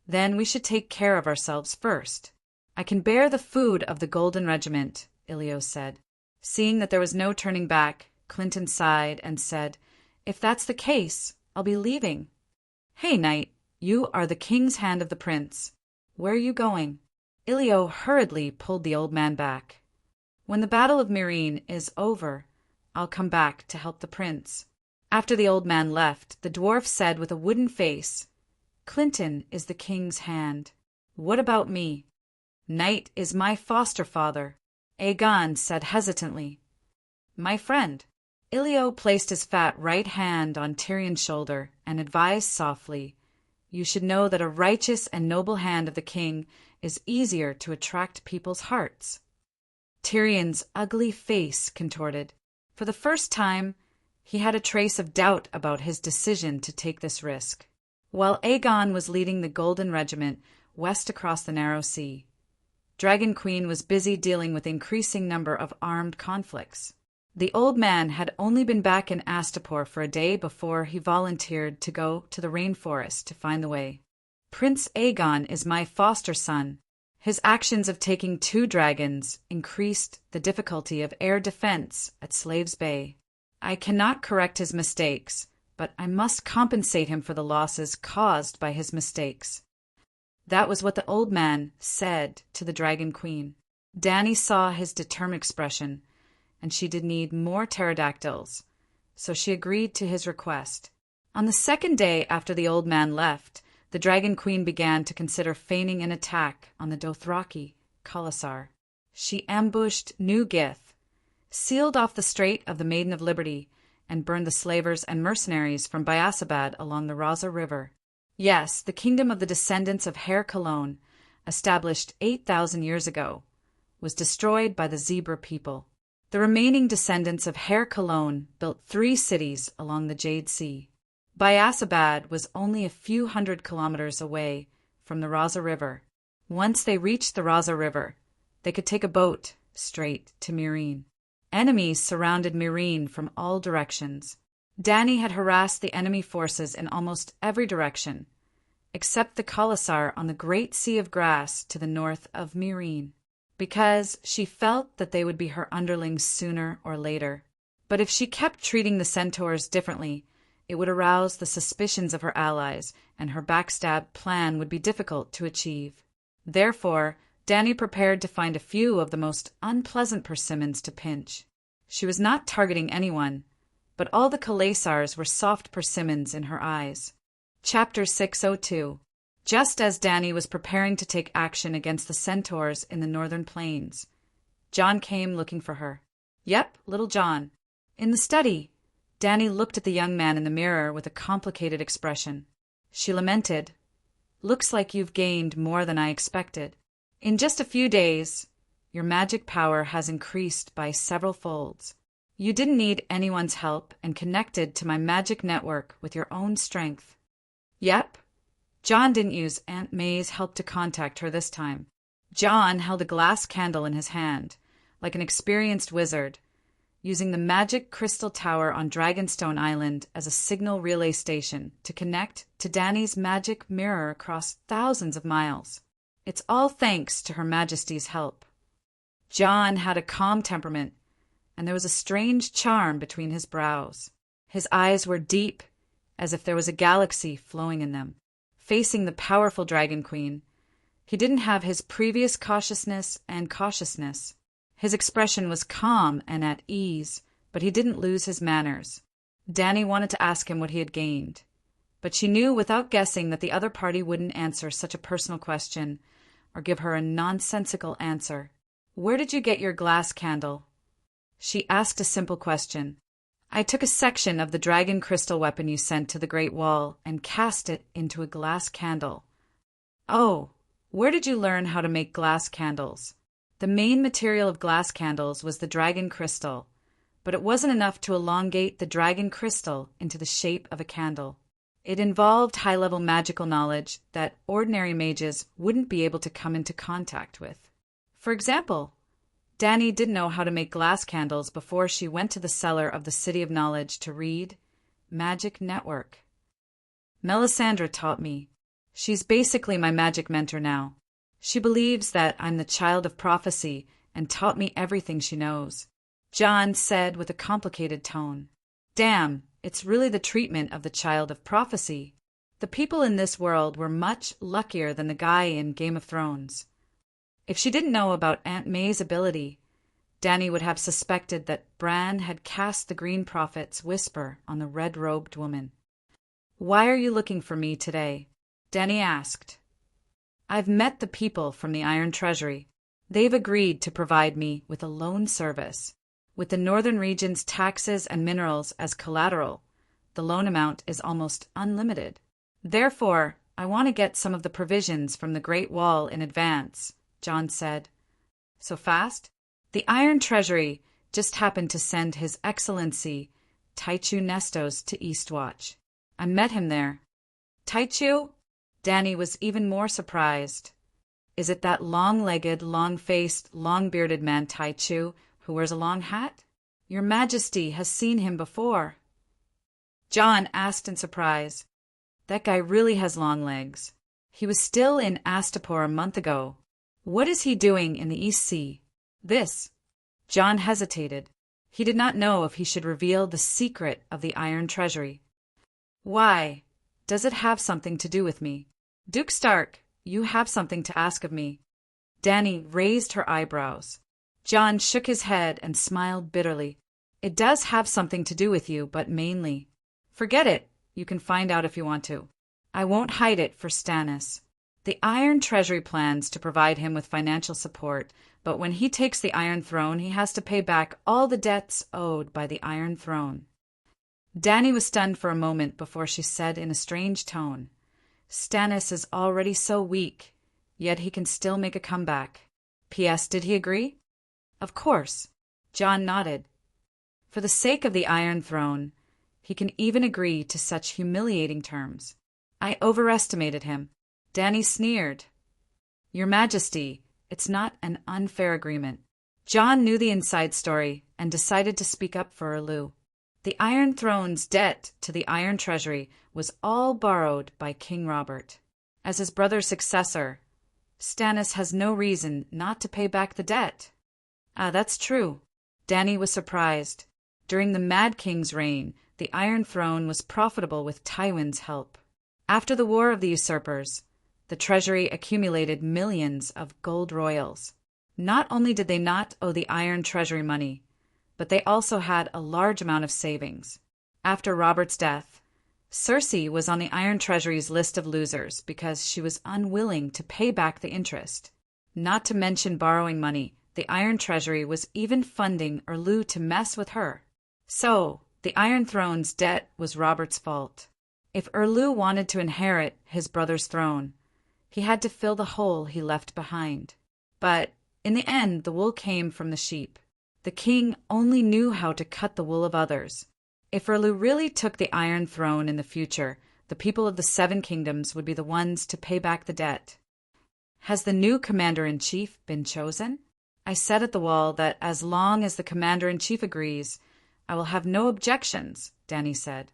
Then we should take care of ourselves first. I can bear the food of the Golden Regiment, Ilio said. Seeing that there was no turning back, Clinton sighed and said, If that's the case, I'll be leaving. Hey, knight, you are the king's hand of the prince. Where are you going? Ilio hurriedly pulled the old man back. When the Battle of Meereen is over, I'll come back to help the prince. After the old man left, the dwarf said with a wooden face, "Clinton is the king's hand. What about me? Knight is my foster father." Aegon said hesitantly, "My friend." Ilio placed his fat right hand on Tyrion's shoulder and advised softly, "You should know that a righteous and noble hand of the king is easier to attract people's hearts." Tyrion's ugly face contorted. For the first time, he had a trace of doubt about his decision to take this risk. While Aegon was leading the Golden Regiment west across the narrow sea, Dragon Queen was busy dealing with increasing number of armed conflicts. The old man had only been back in Astapor for a day before he volunteered to go to the rainforest to find the way. "Prince Aegon is my foster son." His actions of taking 2 dragons increased the difficulty of air defense at Slaves Bay. "I cannot correct his mistakes, but I must compensate him for the losses caused by his mistakes." That was what the old man said to the Dragon Queen. Dany saw his determined expression, and she did need more pterodactyls, so she agreed to his request. On the second day after the old man left, the Dragon Queen began to consider feigning an attack on the Dothraki Khalasar. She ambushed New Gith, sealed off the Strait of the Maiden of Liberty, and burned the slavers and mercenaries from Biasabad along the Raza River. Yes, the kingdom of the descendants of Hair Cologne, established 8,000 years ago, was destroyed by the Zebra people. The remaining descendants of Hair Cologne built 3 cities along the Jade Sea. Biasabad was only a few hundred kilometers away from the Raza River. Once they reached the Raza River, they could take a boat straight to Meereen. Enemies surrounded Meereen from all directions. Dany had harassed the enemy forces in almost every direction, except the Khalasar on the Great Sea of Grass to the north of Meereen, because she felt that they would be her underlings sooner or later. But if she kept treating the centaurs differently, it would arouse the suspicions of her allies, and her backstab plan would be difficult to achieve. Therefore, Dany prepared to find a few of the most unpleasant persimmons to pinch. She was not targeting anyone, but all the Khalasars were soft persimmons in her eyes. Chapter 602. Just as Dany was preparing to take action against the centaurs in the northern plains, Jon came looking for her. Yep, little Jon. In the study, Dany looked at the young man in the mirror with a complicated expression. She lamented, "Looks like you've gained more than I expected. In just a few days, your magic power has increased by several folds. You didn't need anyone's help and connected to my magic network with your own strength." Yep, Jon didn't use Aunt May's help to contact her this time. Jon held a glass candle in his hand, like an experienced wizard, using the magic crystal tower on Dragonstone Island as a signal relay station to connect to Dany's magic mirror across thousands of miles. It's all thanks to Her Majesty's help. Jon had a calm temperament, and there was a strange charm between his brows. His eyes were deep, as if there was a galaxy flowing in them. Facing the powerful Dragon Queen, he didn't have his previous cautiousness and cautiousness. His expression was calm and at ease, but he didn't lose his manners. Dany wanted to ask him what he had gained, but she knew without guessing that the other party wouldn't answer such a personal question or give her a nonsensical answer. "Where did you get your glass candle?" She asked a simple question. "I took a section of the dragon crystal weapon you sent to the Great Wall and cast it into a glass candle." "Oh, where did you learn how to make glass candles?" The main material of glass candles was the dragon crystal, but it wasn't enough to elongate the dragon crystal into the shape of a candle. It involved high-level magical knowledge that ordinary mages wouldn't be able to come into contact with. For example, Dany didn't know how to make glass candles before she went to the cellar of the City of Knowledge to read Magic Network. Melisandre taught me. She's basically my magic mentor now. She believes that I'm the child of prophecy and taught me everything she knows. Jon said with a complicated tone. Damn, it's really the treatment of the child of prophecy. The people in this world were much luckier than the guy in Game of Thrones. If she didn't know about Aunt May's ability, Danny would have suspected that Bran had cast the Green Prophet's whisper on the red-robed woman. "Why are you looking for me today?" Danny asked. "I've met the people from the Iron Treasury. They've agreed to provide me with a loan service. With the northern region's taxes and minerals as collateral, the loan amount is almost unlimited. Therefore, I want to get some of the provisions from the Great Wall in advance," Jon said. "So fast?" "The Iron Treasury just happened to send His Excellency Taichu Nestos to Eastwatch. I met him there." "Taichu?" Danny was even more surprised. "Is it that long-legged, long-faced, long-bearded man Taichu who wears a long hat? Your Majesty has seen him before." Jon asked in surprise. "That guy really has long legs. He was still in Astapor a month ago. What is he doing in the East Sea?" "This." Jon hesitated. He did not know if he should reveal the secret of the Iron Treasury. "Why? Does it have something to do with me?" "Duke Stark, you have something to ask of me." Danny raised her eyebrows. Jon shook his head and smiled bitterly. "It does have something to do with you, but mainly—" "Forget it. You can find out if you want to. I won't hide it for Stannis. The Iron Treasury plans to provide him with financial support, but when he takes the Iron Throne, he has to pay back all the debts owed by the Iron Throne." Danny was stunned for a moment before she said in a strange tone, "Stannis is already so weak, yet he can still make a comeback. P.S. Did he agree?" "Of course." Jon nodded. "For the sake of the Iron Throne, he can even agree to such humiliating terms. I overestimated him." Danny sneered. "Your Majesty, it's not an unfair agreement." Jon knew the inside story and decided to speak up for Erlu. The Iron Throne's debt to the Iron Treasury was all borrowed by King Robert. As his brother's successor, Stannis has no reason not to pay back the debt. "Ah, that's true." Danny was surprised. During the Mad King's reign, the Iron Throne was profitable with Tywin's help. After the War of the Usurpers, the Treasury accumulated millions of gold royals. Not only did they not owe the Iron Treasury money, but they also had a large amount of savings. After Robert's death, Cersei was on the Iron Treasury's list of losers because she was unwilling to pay back the interest. Not to mention borrowing money, the Iron Treasury was even funding Erlu to mess with her. So, the Iron Throne's debt was Robert's fault. If Erlu wanted to inherit his brother's throne, he had to fill the hole he left behind. But, in the end, the wool came from the sheep. The king only knew how to cut the wool of others. If Erlu really took the Iron Throne in the future, the people of the Seven Kingdoms would be the ones to pay back the debt. "Has the new Commander-in-Chief been chosen?" I said at the Wall that as long as the Commander-in-Chief agrees, I will have no objections, Danny said.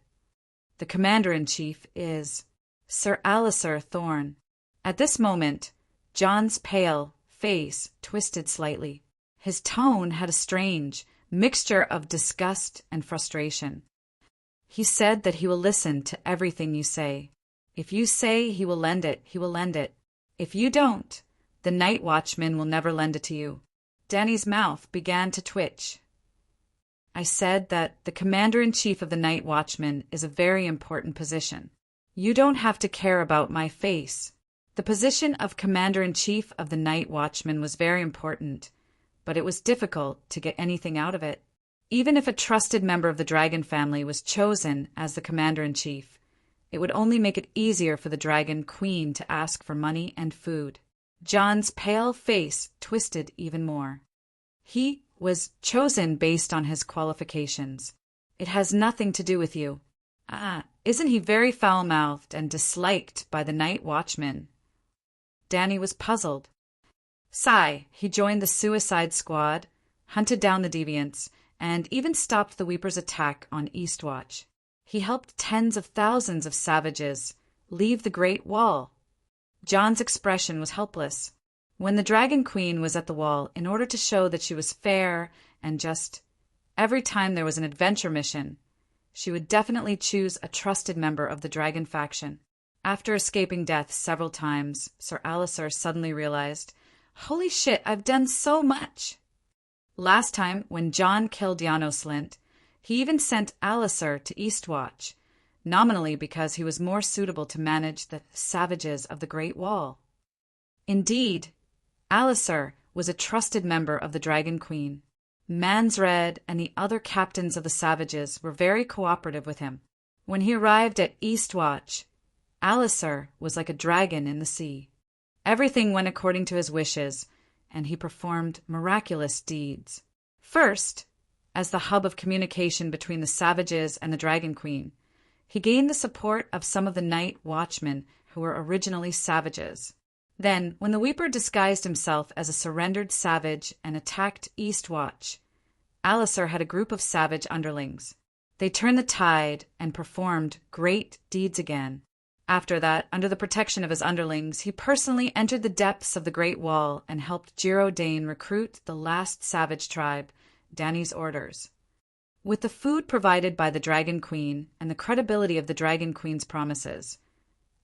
"The Commander-in-Chief is Sir Alliser Thorne." At this moment, Jon's pale face twisted slightly. His tone had a strange mixture of disgust and frustration. "He said that he will listen to everything you say. If you say he will lend it, he will lend it. If you don't, the Night Watchman will never lend it to you." Danny's mouth began to twitch. "I said that the Commander-in-Chief of the Night Watchman is a very important position. You don't have to care about my face." The position of Commander-in-Chief of the Night Watchman was very important, but it was difficult to get anything out of it. Even if a trusted member of the Dragon family was chosen as the Commander-in-Chief, it would only make it easier for the Dragon Queen to ask for money and food. Jon's pale face twisted even more. "He was chosen based on his qualifications. It has nothing to do with you." "Ah, isn't he very foul-mouthed and disliked by the Night Watchman?" Danny was puzzled. "Sigh, he joined the Suicide Squad, hunted down the deviants, and even stopped the Weeper's attack on Eastwatch. He helped tens of thousands of savages leave the Great Wall." Jon's expression was helpless. When the Dragon Queen was at the Wall, in order to show that she was fair and just, every time there was an adventure mission, she would definitely choose a trusted member of the Dragon faction. After escaping death several times, Sir Alliser suddenly realized, "Holy shit, I've done so much!" Last time, when John killed Janoslynt, he even sent Alisar to Eastwatch, nominally because he was more suitable to manage the savages of the Great Wall. Indeed, Alisar was a trusted member of the Dragon Queen. Mansred and the other captains of the savages were very cooperative with him. When he arrived at Eastwatch, Alisar was like a dragon in the sea. Everything went according to his wishes, and he performed miraculous deeds. First, as the hub of communication between the savages and the Dragon Queen, he gained the support of some of the night watchmen who were originally savages. Then, when the Weeper disguised himself as a surrendered savage and attacked Eastwatch, Alisar had a group of savage underlings. They turned the tide and performed great deeds again. After that, under the protection of his underlings, he personally entered the depths of the Great Wall and helped Giro Dane recruit the last savage tribe, Dany's orders. With the food provided by the Dragon Queen and the credibility of the Dragon Queen's promises,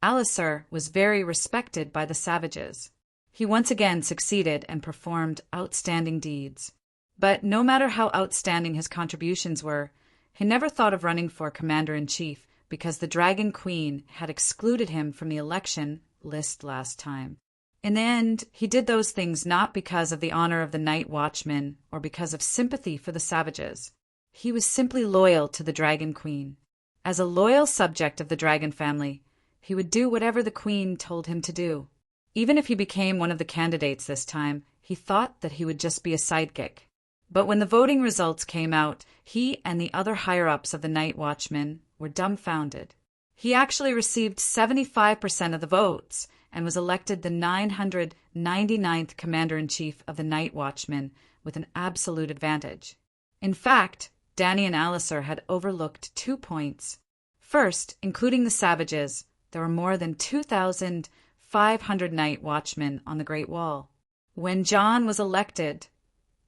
Alisar was very respected by the savages. He once again succeeded and performed outstanding deeds. But no matter how outstanding his contributions were, he never thought of running for commander-in-chief because the Dragon Queen had excluded him from the election list last time. In the end, he did those things not because of the honor of the Night Watchmen or because of sympathy for the savages. He was simply loyal to the Dragon Queen. As a loyal subject of the Dragon family, he would do whatever the Queen told him to do. Even if he became one of the candidates this time, he thought that he would just be a sidekick. But when the voting results came out, he and the other higher-ups of the Night Watchmen were dumbfounded. He actually received 75% of the votes and was elected the 999th Commander-in-Chief of the Night Watchmen with an absolute advantage. In fact, Dany and Alisar had overlooked 2 points. First, including the savages, there were more than 2,500 Night Watchmen on the Great Wall. When Jon was elected,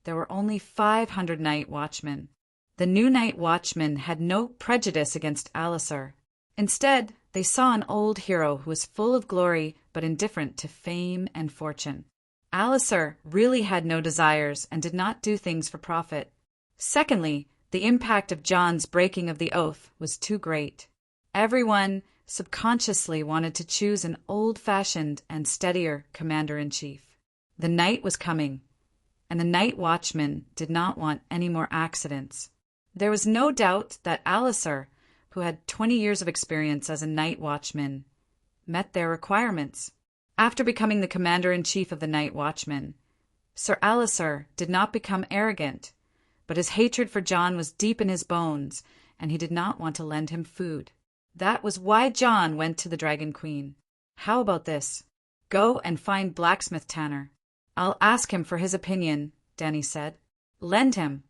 there were only 500 Night Watchmen. The new Night Watchmen had no prejudice against Alisar. Instead, they saw an old hero who was full of glory but indifferent to fame and fortune. Alisar really had no desires and did not do things for profit. Secondly, the impact of Jon's breaking of the oath was too great. Everyone subconsciously wanted to choose an old-fashioned and steadier commander-in-chief. The night was coming, and the Night Watchmen did not want any more accidents. There was no doubt that Alisar, who had 20 years of experience as a Night Watchman, met their requirements. After becoming the commander-in-chief of the Night Watchmen, Sir Alisar did not become arrogant, but his hatred for Jon was deep in his bones, and he did not want to lend him food. That was why Jon went to the Dragon Queen. How about this? Go and find Blacksmith Tanner. I'll ask him for his opinion, Dany said. Lend him.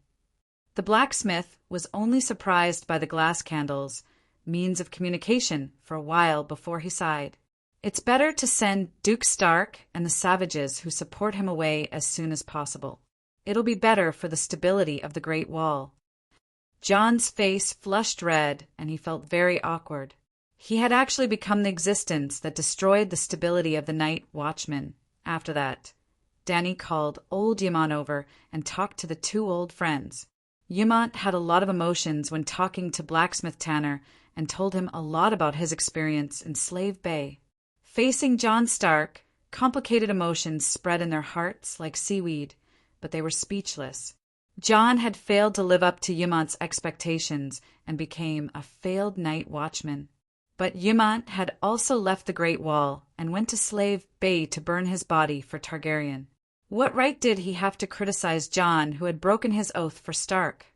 The blacksmith was only surprised by the glass candles, means of communication, for a while before he sighed. It's better to send Duke Stark and the savages who support him away as soon as possible. It'll be better for the stability of the Great Wall. Jon's face flushed red, and he felt very awkward. He had actually become the existence that destroyed the stability of the Night Watchmen. After that, Dany called old Ymont over and talked to the 2 old friends. Ymont had a lot of emotions when talking to Blacksmith Tanner and told him a lot about his experience in Slave Bay. Facing Jon Stark, complicated emotions spread in their hearts like seaweed, but they were speechless. Jon had failed to live up to Ymont's expectations and became a failed Night Watchman. But Ymont had also left the Great Wall and went to Slave Bay to burn his body for Targaryen. What right did he have to criticize Jon, who had broken his oath for Stark?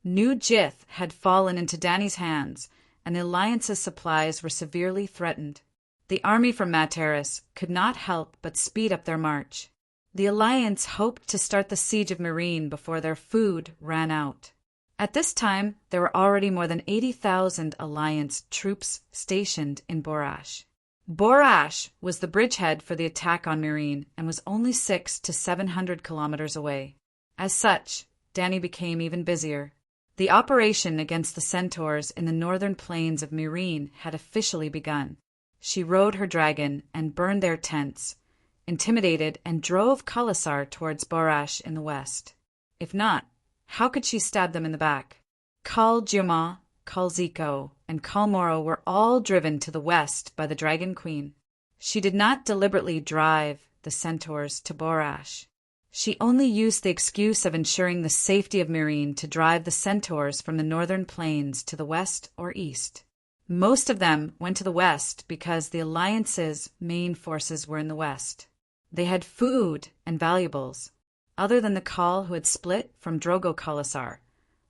New Jith had fallen into Dany's hands, and the Alliance's supplies were severely threatened. The army from Materis could not help but speed up their march. The Alliance hoped to start the siege of Meereen before their food ran out. At this time, there were already more than 80,000 Alliance troops stationed in Borash. Borash was the bridgehead for the attack on Meereen and was only 600 to 700 kilometers away. As such, Dany became even busier. The operation against the centaurs in the northern plains of Meereen had officially begun. She rode her dragon and burned their tents, intimidated and drove Khalasar towards Borash in the west. If not, how could she stab them in the back? Kal Juma, Kal Ziko, and Kal Moro were all driven to the west by the Dragon Queen. She did not deliberately drive the centaurs to Borash. She only used the excuse of ensuring the safety of Myrine to drive the centaurs from the northern plains to the west or east. Most of them went to the west because the Alliance's main forces were in the west. They had food and valuables. Other than the Kal who had split from Drogo Khalasar,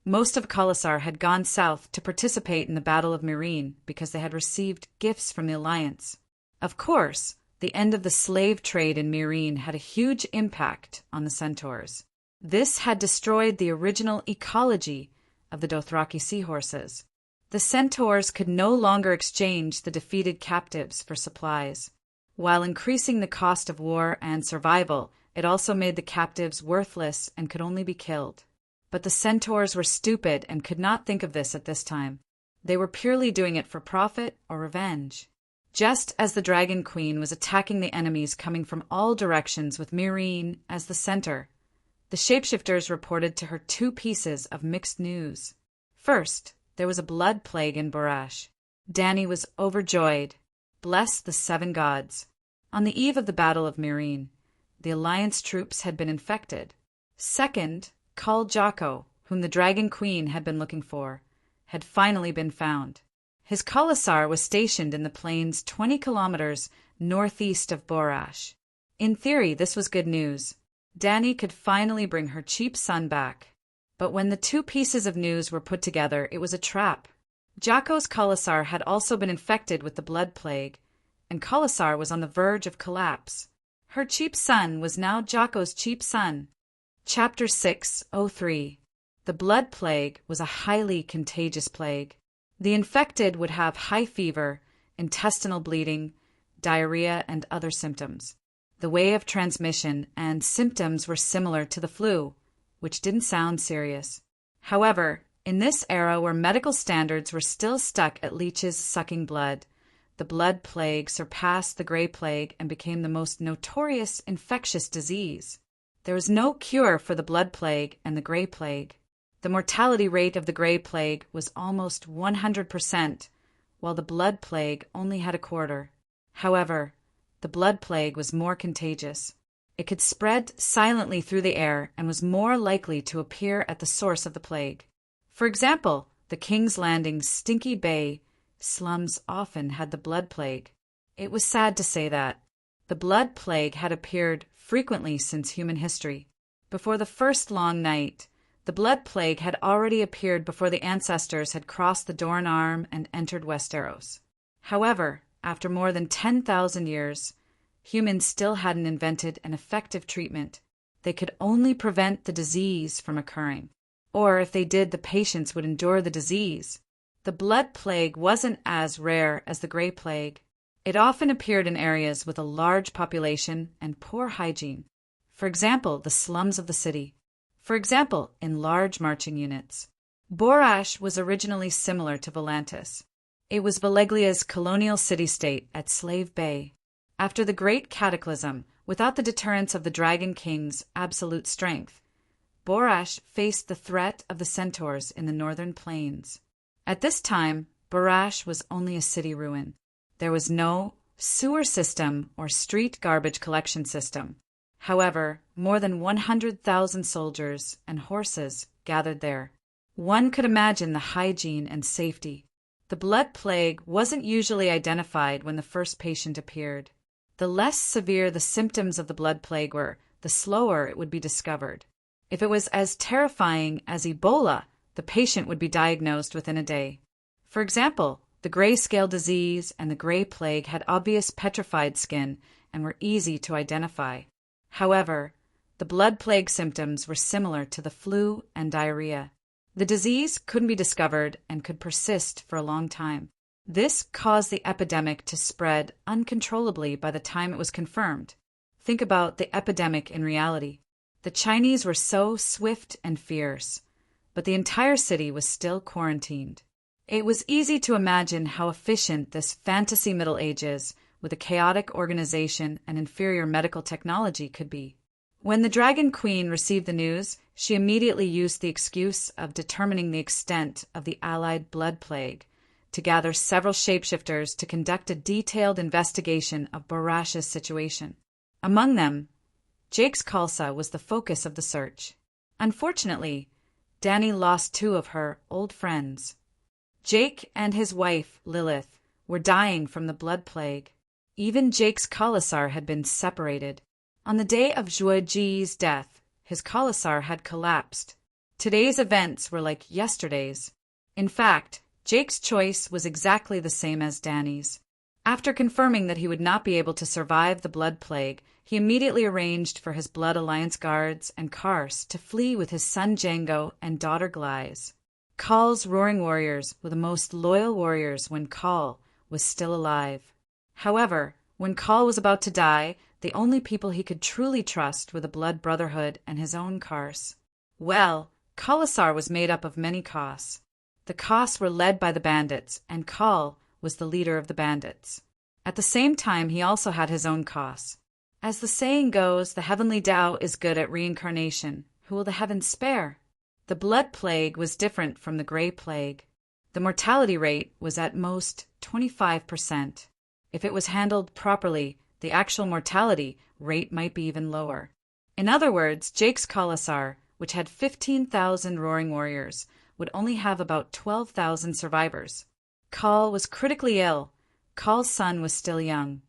most of Khalasar had gone south to participate in the Battle of Myrine because they had received gifts from the Alliance. Of course, the end of the slave trade in Myrine had a huge impact on the centaurs. This had destroyed the original ecology of the Dothraki seahorses. The centaurs could no longer exchange the defeated captives for supplies. While increasing the cost of war and survival, it also made the captives worthless and could only be killed. But the centaurs were stupid and could not think of this at this time. They were purely doing it for profit or revenge. Just as the Dragon Queen was attacking the enemies coming from all directions with Myrine as the center, the shapeshifters reported to her two pieces of mixed news. First, there was a blood plague in Borash. Dany was overjoyed. Bless the seven gods. On the eve of the Battle of Myrine, the Alliance troops had been infected. Second, Kal Jocko, whom the Dragon Queen had been looking for, had finally been found. His Khalasar was stationed in the plains 20 kilometers northeast of Borash. In theory, this was good news. Dany could finally bring her cheap son back. But when the two pieces of news were put together, it was a trap. Jocko's Khalasar had also been infected with the blood plague, and Khalasar was on the verge of collapse. Her cheap son was now Jocko's cheap son. Chapter 603. The blood plague was a highly contagious plague. The infected would have high fever, intestinal bleeding, diarrhea, and other symptoms. The way of transmission and symptoms were similar to the flu, which didn't sound serious. However, in this era where medical standards were still stuck at leeches sucking blood, the blood plague surpassed the Grey Plague and became the most notorious infectious disease. There was no cure for the blood plague and the Grey Plague. The mortality rate of the Grey Plague was almost 100%, while the blood plague only had a quarter. However, the blood plague was more contagious. It could spread silently through the air and was more likely to appear at the source of the plague. For example, the King's Landing's Stinky Bay slums often had the blood plague. It was sad to say that. The blood plague had appeared frequently since human history. Before the first long night, the blood plague had already appeared before the ancestors had crossed the Dorne Arm and entered Westeros. However, after more than 10,000 years, humans still hadn't invented an effective treatment. They could only prevent the disease from occurring. Or if they did, the patients would endure the disease. The blood plague wasn't as rare as the Grey Plague. It often appeared in areas with a large population and poor hygiene. For example, the slums of the city. For example, in large marching units. Borash was originally similar to Volantis. It was Valeglia's colonial city-state at Slave Bay. After the Great Cataclysm, without the deterrence of the Dragon King's absolute strength, Borash faced the threat of the centaurs in the northern plains. At this time, Borash was only a city ruin. There was no sewer system or street garbage collection system. However, more than 100,000 soldiers and horses gathered there. One could imagine the hygiene and safety. The blood plague wasn't usually identified when the first patient appeared. The less severe the symptoms of the blood plague were, the slower it would be discovered. If it was as terrifying as Ebola, the patient would be diagnosed within a day. For example, the grayscale disease and the Grey Plague had obvious petrified skin and were easy to identify. However, the blood plague symptoms were similar to the flu and diarrhea. The disease couldn't be discovered and could persist for a long time. This caused the epidemic to spread uncontrollably by the time it was confirmed. Think about the epidemic in reality. The Chinese were so swift and fierce, but the entire city was still quarantined. It was easy to imagine how efficient this fantasy Middle Ages with a chaotic organization and inferior medical technology could be. When the Dragon Queen received the news, she immediately used the excuse of determining the extent of the allied blood plague to gather several shapeshifters to conduct a detailed investigation of Borash's situation. Among them, Jake's Khalsa was the focus of the search. Unfortunately, Dany lost two of her old friends. Jake and his wife, Lilith, were dying from the blood plague. Even Jake's Khalasar had been separated. On the day of Zhueji's death, his Khalasar had collapsed. Today's events were like yesterday's. In fact, Jake's choice was exactly the same as Dany's. After confirming that he would not be able to survive the blood plague, he immediately arranged for his Blood Alliance guards and Kars to flee with his son Django and daughter Glyze. Khal's roaring warriors were the most loyal warriors when Khal was still alive. However, when Khal was about to die, the only people he could truly trust were the Blood Brotherhood and his own Kars. Well, Khalasar was made up of many Khas. The Khas were led by the bandits, and Khal was the leader of the bandits. At the same time, he also had his own Khas. As the saying goes, the heavenly Tao is good at reincarnation. Who will the heavens spare? The blood plague was different from the gray plague. The mortality rate was at most 25%. If it was handled properly, the actual mortality rate might be even lower. In other words, Jake's Khalasar, which had 15,000 roaring warriors, would only have about 12,000 survivors. Khal was critically ill. Khal's son was still young.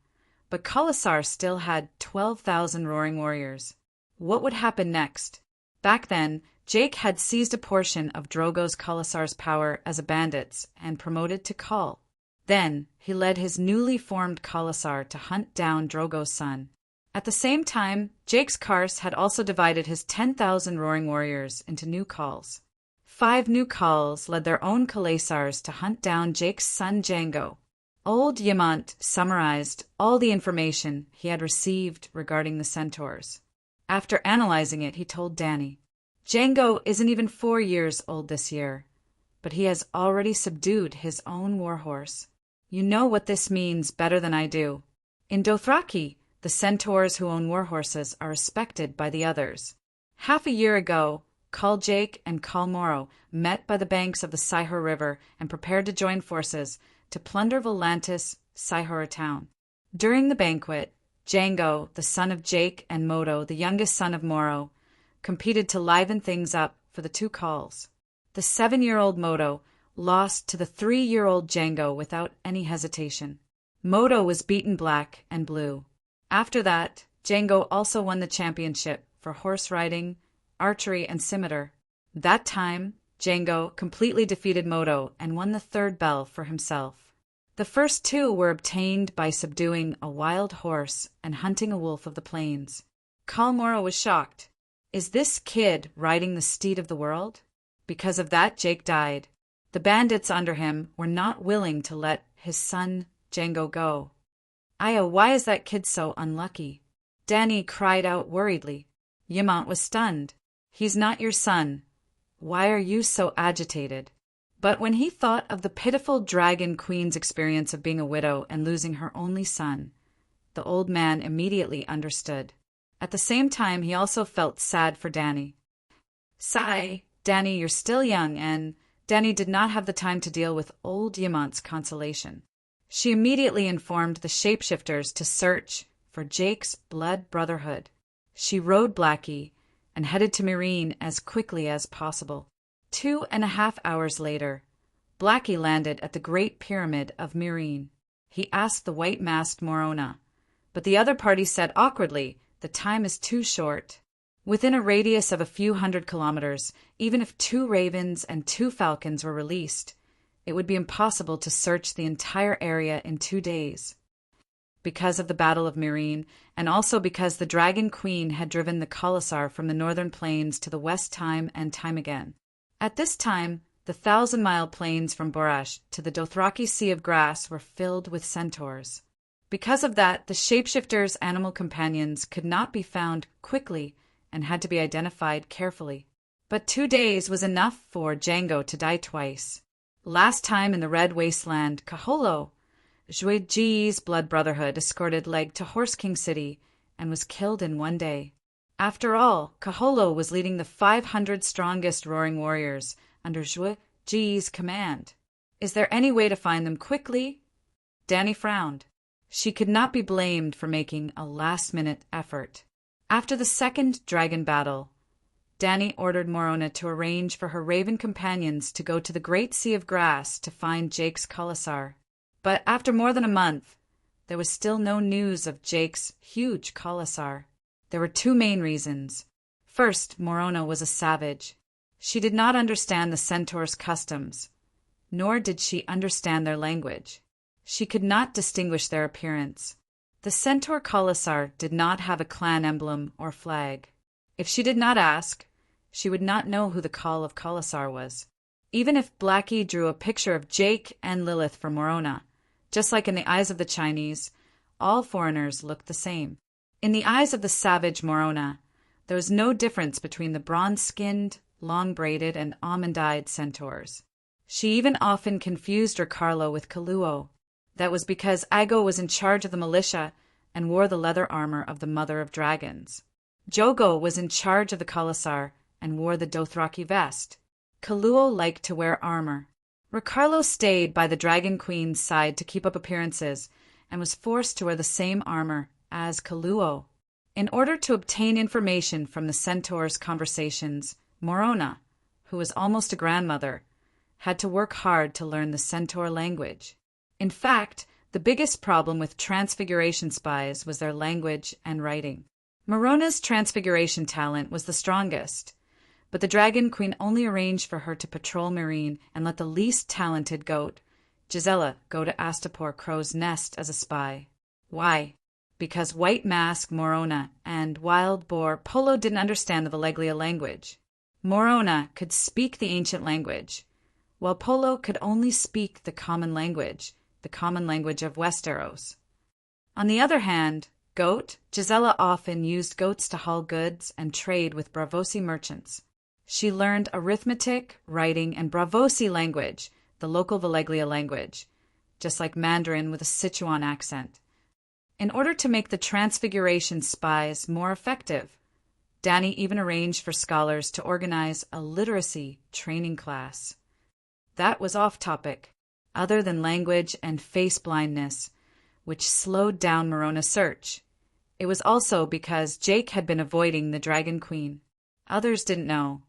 But Khalasar still had 12,000 roaring warriors. What would happen next? Back then, Jake had seized a portion of Drogo's Khalasar's power as a bandit and promoted to Khal. Then, he led his newly formed Khalasar to hunt down Drogo's son. At the same time, Jake's Kars had also divided his 10,000 roaring warriors into new Khals. 5 new Khals led their own Khalasars to hunt down Jake's son Django. Old Ymant summarized all the information he had received regarding the centaurs. After analyzing it, he told Dany, "Django isn't even 4 years old this year, but he has already subdued his own warhorse. You know what this means better than I do. In Dothraki, the centaurs who own warhorses are respected by the others. Half a year ago, Khal Jake and Khal Moro met by the banks of the Saihor River and prepared to join forces to plunder Volantis, Saihor town. During the banquet, Django, the son of Jake, and Modo, the youngest son of Moro, competed to liven things up for the two Khals. The 7-year-old Modo lost to the 3-year-old Django without any hesitation. Modo was beaten black and blue. After that, Django also won the championship for horse riding, archery, and scimitar. That time, Django completely defeated Modo and won the 3rd bell for himself. The first 2 were obtained by subduing a wild horse and hunting a wolf of the plains. Khal Moro was shocked. Is this kid riding the steed of the world? Because of that, Jake died. The bandits under him were not willing to let his son Django go. Aya, why is that kid so unlucky? Dany cried out worriedly. Ymant was stunned. He's not your son. Why are you so agitated? But when he thought of the pitiful Dragon Queen's experience of being a widow and losing her only son, the old man immediately understood. At the same time, he also felt sad for Dany. Sigh, Dany, you're still young, and Dany did not have the time to deal with old Ymant's consolation. She immediately informed the shapeshifters to search for Jake's blood brotherhood. She rode Blackie and headed to Meereen as quickly as possible. 2.5 hours later, Blackie landed at the Great Pyramid of Meereen. He asked the white-masked Morona, but the other party said awkwardly, "The time is too short." Within a radius of a few hundred kilometers, even if 2 ravens and 2 falcons were released, it would be impossible to search the entire area in 2 days. Because of the Battle of Meereen, and also because the Dragon Queen had driven the Khalasar from the northern plains to the west time and time again. At this time, the 1,000-mile plains from Borash to the Dothraki Sea of Grass were filled with centaurs. Because of that, the shapeshifters' animal companions could not be found quickly and had to be identified carefully. But 2 days was enough for Django to die twice. Last time in the Red Wasteland, Kaholo, Zhueji's blood brotherhood, escorted Leg to Horse King City and was killed in 1 day. After all, Kaholo was leading the 500 strongest roaring warriors under Zhuge Ji's command. Is there any way to find them quickly? Danny frowned. She could not be blamed for making a last-minute effort. After the second dragon battle, Danny ordered Morona to arrange for her raven companions to go to the Great Sea of Grass to find Jake's Khalasar. But after more than a month, there was still no news of Jake's huge Khalasar. There were two main reasons. First, Morona was a savage. She did not understand the centaurs' customs, nor did she understand their language. She could not distinguish their appearance. The centaur Khalasar did not have a clan emblem or flag. If she did not ask, she would not know who the Khal of Khalasar was. Even if Blackie drew a picture of Jake and Lilith for Morona, just like in the eyes of the Chinese, all foreigners looked the same. In the eyes of the savage Morona, there was no difference between the bronze-skinned, long-braided, and almond-eyed centaurs. She even often confused her Carlo with Kaluo. That was because Aigo was in charge of the militia and wore the leather armor of the Mother of Dragons. Jogo was in charge of the Khalasar and wore the Dothraki vest. Kaluo liked to wear armor. Ricardo stayed by the Dragon Queen's side to keep up appearances and was forced to wear the same armor as Kaluo. In order to obtain information from the centaurs' conversations, Morona, who was almost a grandmother, had to work hard to learn the centaur language. In fact, the biggest problem with Transfiguration spies was their language and writing. Morona's Transfiguration talent was the strongest, but the Dragon Queen only arranged for her to patrol Meereen and let the least talented goat, Gisela, go to Astapor Crow's nest as a spy. Why? Because White Mask, Morona, and Wild Boar Polo didn't understand the Valeglia language. Morona could speak the ancient language, while Polo could only speak the common language of Westeros. On the other hand, Goat, Gisela often used goats to haul goods and trade with Braavosi merchants. She learned arithmetic, writing, and Braavosi language, the local Valeglia language, just like Mandarin with a Sichuan accent. In order to make the Transfiguration spies more effective, Danny even arranged for scholars to organize a literacy training class. That was off topic, other than language and face blindness, which slowed down Morona's search. It was also because Jake had been avoiding the Dragon Queen. Others didn't know.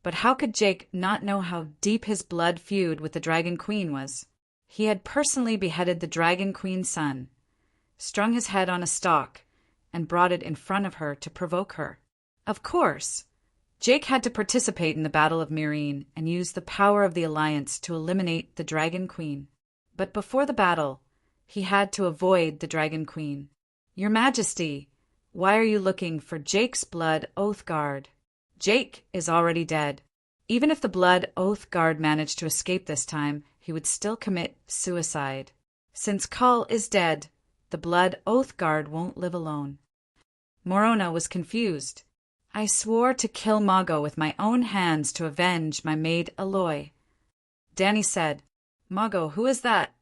But how could Jake not know how deep his blood feud with the Dragon Queen was? He had personally beheaded the Dragon Queen's son, strung his head on a stalk, and brought it in front of her to provoke her. Of course, Jake had to participate in the Battle of Meereen and use the power of the Alliance to eliminate the Dragon Queen. But before the battle, he had to avoid the Dragon Queen. Your Majesty, why are you looking for Jake's Blood Oath Guard? Jake is already dead. Even if the Blood Oath Guard managed to escape this time, he would still commit suicide. Since Khal is dead, the Blood Oath Guard won't live alone. Morona was confused. I swore to kill Mago with my own hands to avenge my maid Aloy. Danny said, Mago, who is that?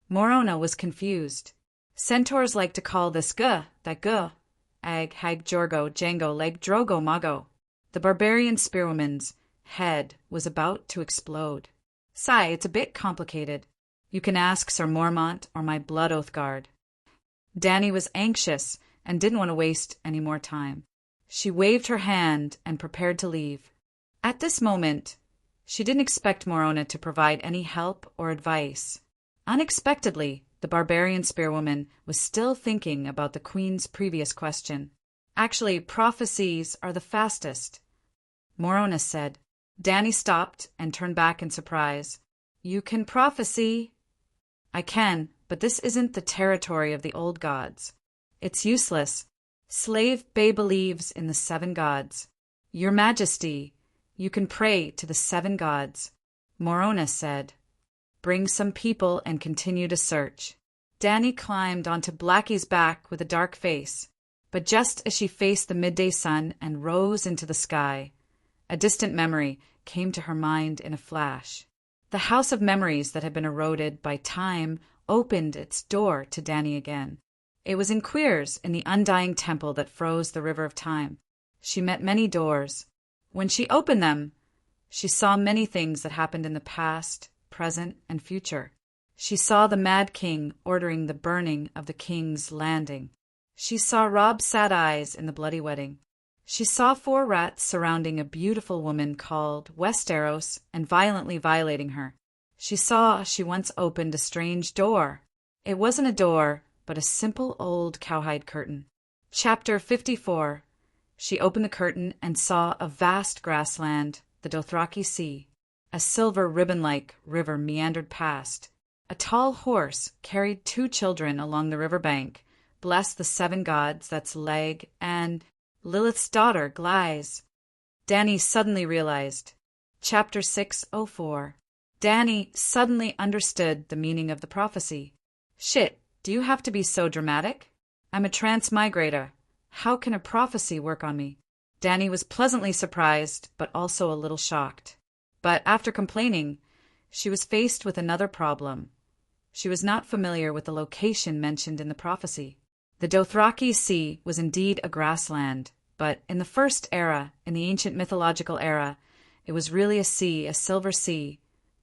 Morona was confused. Centaurs like to call this that ag, hag, jorgo, jango, leg, drogo, Mago. The barbarian spearwoman's head was about to explode. Sigh, it's a bit complicated. You can ask Sir Mormont or my Blood Oath Guard. Danny was anxious and didn't want to waste any more time. She waved her hand and prepared to leave. At this moment, she didn't expect Morona to provide any help or advice. Unexpectedly, the barbarian spearwoman was still thinking about the Queen's previous question. Actually, prophecies are the fastest, Morona said. Danny stopped and turned back in surprise. You can prophesy. I can, but this isn't the territory of the old gods. It's useless. Slave Bay believes in the 7 gods. Your Majesty, you can pray to the 7 gods, Morona said. Bring some people and continue to search. Danny climbed onto Blackie's back with a dark face, but just as she faced the midday sun and rose into the sky, a distant memory came to her mind in a flash. The house of memories that had been eroded by time opened its door to Danny again. It was in Queers, in the undying temple that froze the river of time. She met many doors. When she opened them, she saw many things that happened in the past, present, and future. She saw the Mad King ordering the burning of the King's Landing. She saw Rob's sad eyes in the bloody wedding. She saw 4 rats surrounding a beautiful woman called Westeros and violently violating her. She saw she once opened a strange door. It wasn't a door, but a simple old cowhide curtain. Chapter 54. She opened the curtain and saw a vast grassland, the Dothraki Sea. A silver ribbon-like river meandered past. A tall horse carried 2 children along the river bank, blessed the 7 gods, that's Leg, and Lilith's daughter, Glyze. Dany suddenly realized. Chapter 604. Dany suddenly understood the meaning of the prophecy. Shit, do you have to be so dramatic? I'm a transmigrator. How can a prophecy work on me? Dany was pleasantly surprised, but also a little shocked. But after complaining, she was faced with another problem. She was not familiar with the location mentioned in the prophecy. The Dothraki Sea was indeed a grassland, but in the first era, in the ancient mythological era, it was really a sea, a silver sea,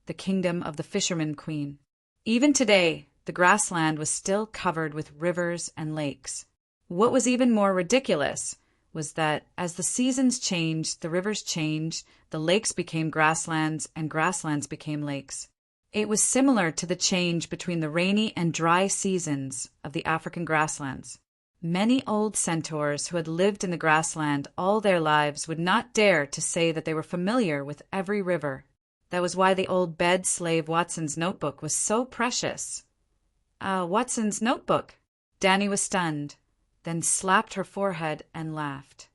the kingdom of the fisherman queen. Even today, the grassland was still covered with rivers and lakes. What was even more ridiculous was that as the seasons changed, the rivers changed, the lakes became grasslands, and grasslands became lakes. It was similar to the change between the rainy and dry seasons of the African grasslands. Many old centaurs who had lived in the grassland all their lives would not dare to say that they were familiar with every river. That was why the old bed slave Watson's notebook was so precious. Watson's notebook. Dany was stunned, then slapped her forehead and laughed.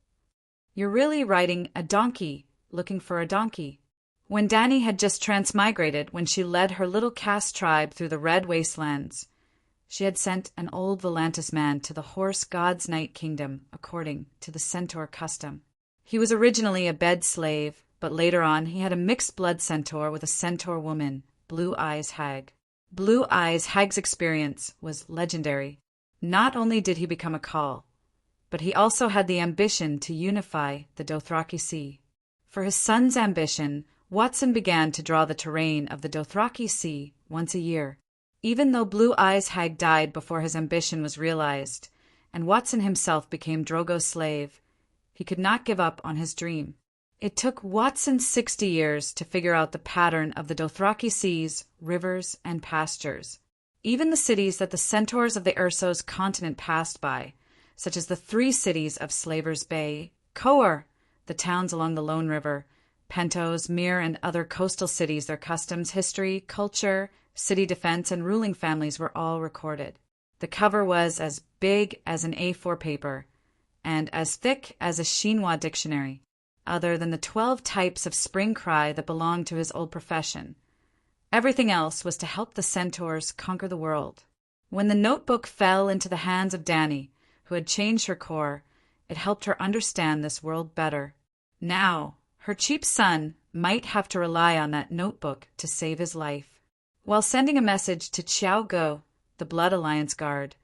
You're really riding a donkey, looking for a donkey. When Dany had just transmigrated, when she led her little caste tribe through the red wastelands, she had sent an old Volantis man to the horse god's night kingdom, according to the centaur custom. He was originally a bed slave, but later on he had a mixed blood centaur with a centaur woman, Blue Eyes Hag. Blue Eyes Hag's experience was legendary. Not only did he become a Khal, but he also had the ambition to unify the Dothraki Sea. For his son's ambition, Watson began to draw the terrain of the Dothraki Sea once a year. Even though Blue Eyes Hag died before his ambition was realized, and Watson himself became Drogo's slave, he could not give up on his dream. It took Watson 60 years to figure out the pattern of the Dothraki Seas, rivers, and pastures. Even the cities that the centaurs of the Ursos continent passed by, such as the 3 cities of Slaver's Bay, Coer, the towns along the Lone River, Pentos, Myr, and other coastal cities, their customs, history, culture, city defense, and ruling families were all recorded. The cover was as big as an A4 paper and as thick as a chinois dictionary, other than the 12 types of spring cry that belonged to his old profession. Everything else was to help the centaurs conquer the world. When the notebook fell into the hands of Dany, who had changed her core, it helped her understand this world better. Now, her cheap son might have to rely on that notebook to save his life. While sending a message to Xiao Go, the Blood Alliance guard,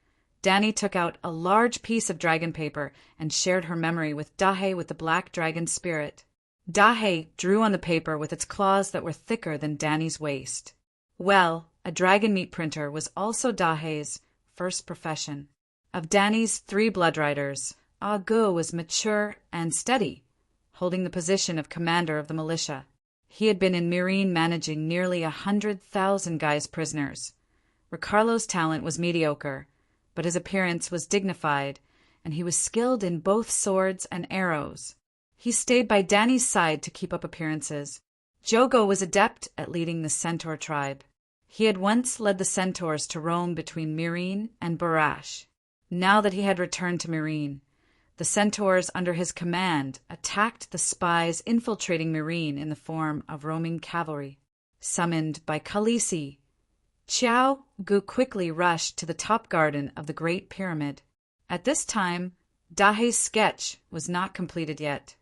Dany took out a large piece of dragon paper and shared her memory with Dahe with the black dragon spirit. Dahe drew on the paper with its claws that were thicker than Dany's waist. Well, a dragon meat printer was also Dahe's first profession. Of Dany's 3 blood riders, Go was mature and steady, holding the position of commander of the militia. He had been in Meereen managing nearly 100,000 Guy's prisoners. Ricarlo's talent was mediocre, but his appearance was dignified, and he was skilled in both swords and arrows. He stayed by Dany's side to keep up appearances. Jogo was adept at leading the centaur tribe. He had once led the centaurs to roam between Meereen and Barash. Now that he had returned to Meereen, the centaurs under his command attacked the spies infiltrating Meereen in the form of roaming cavalry. Summoned by Khaleesi, Xiao Gu quickly rushed to the top garden of the Great Pyramid. At this time, Dahe's sketch was not completed yet.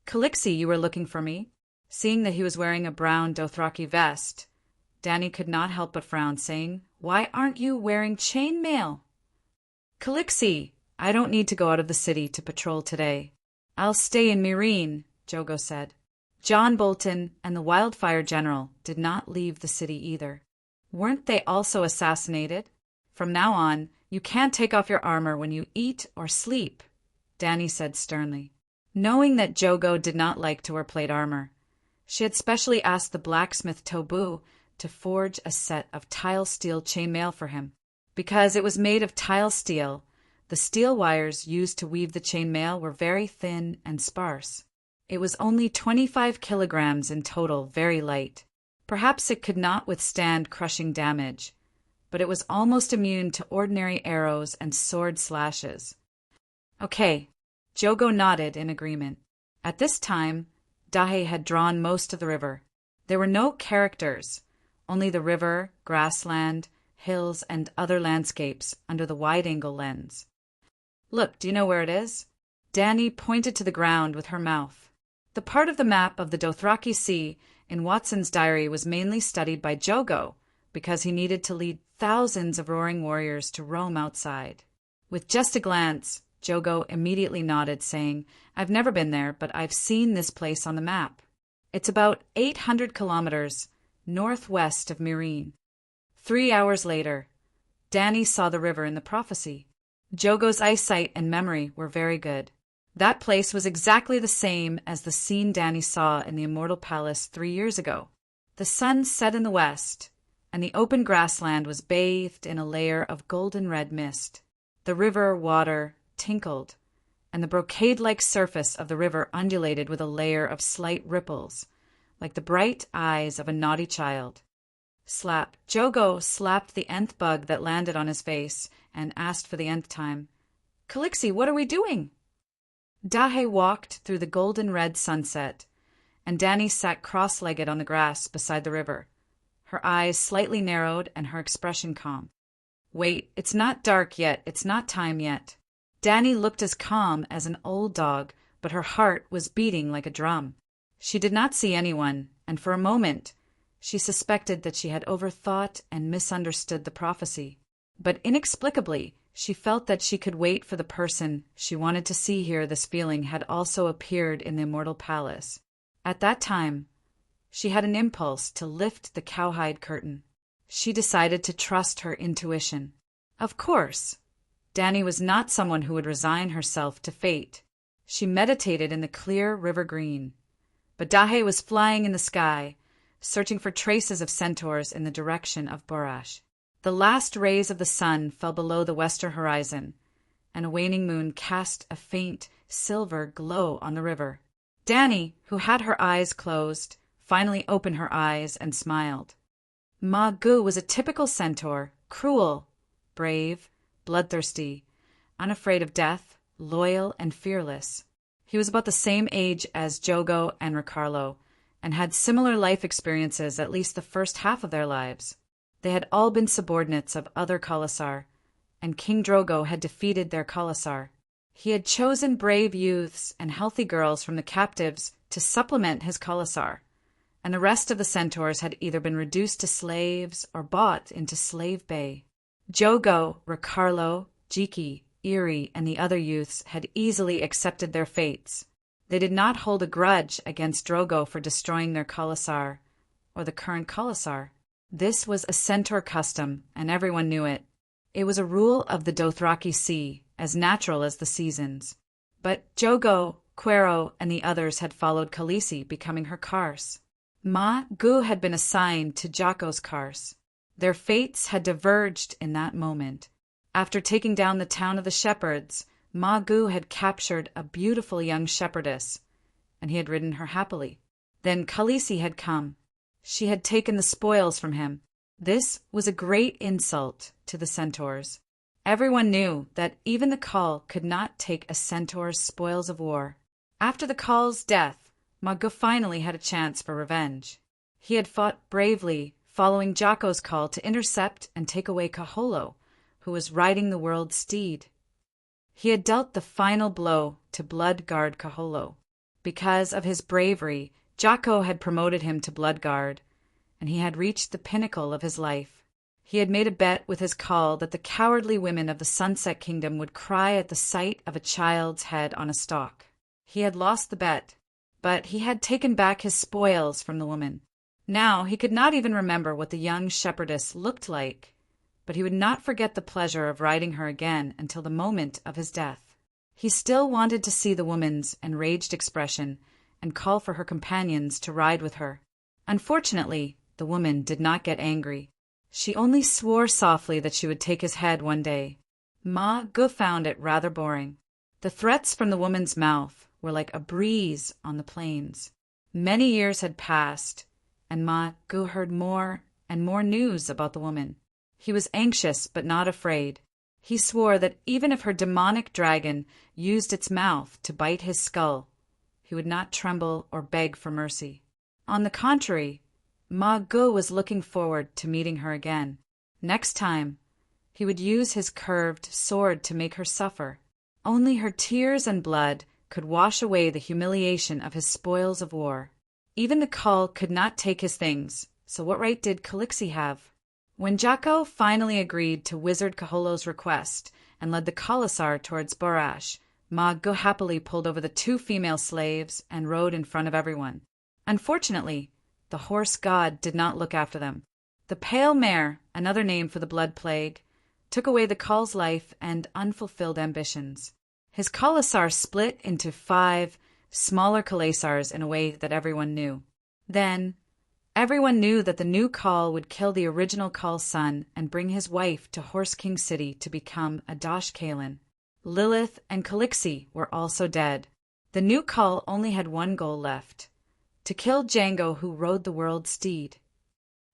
Khaleesi, you were looking for me? Seeing that he was wearing a brown Dothraki vest, Dany could not help but frown, saying, Why aren't you wearing chain mail? Calixi, I don't need to go out of the city to patrol today. I'll stay in Myrene, Jogo said. John Bolton and the Wildfire General did not leave the city either. Weren't they also assassinated? From now on, you can't take off your armor when you eat or sleep, Danny said sternly. Knowing that Jogo did not like to wear plate armor, she had specially asked the blacksmith Tobu to forge a set of tile steel chainmail for him. Because it was made of tile steel, the steel wires used to weave the chainmail were very thin and sparse. It was only 25 kilograms in total, very light. Perhaps it could not withstand crushing damage, but it was almost immune to ordinary arrows and sword slashes. Okay, Jogo nodded in agreement. At this time, Dahe had drawn most of the river. There were no characters, only the river, grassland, hills, and other landscapes under the wide-angle lens. Look, do you know where it is? Danny pointed to the ground with her mouth. The part of the map of the Dothraki Sea in Watson's diary was mainly studied by Jogo because he needed to lead thousands of roaring warriors to roam outside. With just a glance, Jogo immediately nodded, saying, I've never been there, but I've seen this place on the map. It's about 800 kilometers northwest of Myrene. 3 hours later, Danny saw the river in the prophecy. Jogo's eyesight and memory were very good. That place was exactly the same as the scene Danny saw in the Immortal Palace 3 years ago. The sun set in the west, and the open grassland was bathed in a layer of golden-red mist. The river water tinkled, and the brocade-like surface of the river undulated with a layer of slight ripples, like the bright eyes of a naughty child. Slap. Jogo slapped the nth bug that landed on his face and asked for the nth time, Calixi, what are we doing? Dahe walked through the golden-red sunset, and Danny sat cross-legged on the grass beside the river, her eyes slightly narrowed and her expression calm. Wait, it's not dark yet, it's not time yet. Danny looked as calm as an old dog, but her heart was beating like a drum. She did not see anyone, and for a moment, she suspected that she had overthought and misunderstood the prophecy. But inexplicably, she felt that she could wait for the person she wanted to see here. This feeling had also appeared in the Immortal Palace. At that time, she had an impulse to lift the cowhide curtain. She decided to trust her intuition. Of course, Danny was not someone who would resign herself to fate. She meditated in the clear river green. But Dahe was flying in the sky, searching for traces of centaurs in the direction of Borash. The last rays of the sun fell below the western horizon, and a waning moon cast a faint silver glow on the river. Danny, who had her eyes closed, finally opened her eyes and smiled. Ma Gu was a typical centaur, cruel, brave, bloodthirsty, unafraid of death, loyal and fearless. He was about the same age as Jogo and Ricardo, and had similar life experiences at least the first half of their lives. They had all been subordinates of other Khalasar, and King Drogo had defeated their Khalasar. He had chosen brave youths and healthy girls from the captives to supplement his Khalasar, and the rest of the centaurs had either been reduced to slaves or bought into slave bay. Jogo, Ricardo, Jiki, Iri, and the other youths had easily accepted their fates. They did not hold a grudge against Drogo for destroying their Khalasar, or the current Khalasar. This was a centaur custom, and everyone knew it. It was a rule of the Dothraki Sea, as natural as the seasons. But Jogo, Quero, and the others had followed Khaleesi, becoming her Kars. Ma Gu had been assigned to Jocko's Kars. Their fates had diverged in that moment. After taking down the town of the shepherds, Ma Gu had captured a beautiful young shepherdess, and he had ridden her happily. Then Khaleesi had come. She had taken the spoils from him. This was a great insult to the centaurs. Everyone knew that even the Khal could not take a centaur's spoils of war. After the Khal's death, Ma Gu finally had a chance for revenge. He had fought bravely, following Jocko's call to intercept and take away Kaholo, who was riding the world's steed. He had dealt the final blow to Bloodguard Kaholo. Because of his bravery, Jocko had promoted him to Bloodguard, and he had reached the pinnacle of his life. He had made a bet with his call that the cowardly women of the Sunset Kingdom would cry at the sight of a child's head on a stalk. He had lost the bet, but he had taken back his spoils from the woman. Now he could not even remember what the young shepherdess looked like, but he would not forget the pleasure of riding her again until the moment of his death. He still wanted to see the woman's enraged expression and call for her companions to ride with her. Unfortunately, the woman did not get angry. She only swore softly that she would take his head one day. Ma Gu found it rather boring. The threats from the woman's mouth were like a breeze on the plains. Many years had passed, and Ma Gu heard more and more news about the woman. He was anxious but not afraid. He swore that even if her demonic dragon used its mouth to bite his skull, he would not tremble or beg for mercy. On the contrary, Ma Gu was looking forward to meeting her again. Next time, he would use his curved sword to make her suffer. Only her tears and blood could wash away the humiliation of his spoils of war. Even the Cull could not take his things, so what right did Calixi have? When Jacko finally agreed to Wizard Kaholo's request and led the Khalasar towards Borash, Ma Gu happily pulled over the 2 female slaves and rode in front of everyone. Unfortunately, the horse god did not look after them. The pale mare, another name for the blood plague, took away the Cull's life and unfulfilled ambitions. His Khalasar split into 5 smaller Khalasars in a way that everyone knew. Then, everyone knew that the new Cull would kill the original Cull's son and bring his wife to Horse King City to become a Dosh Kalen. Lilith and Calixi were also dead. The new Cull only had one goal left: to kill Django, who rode the world steed.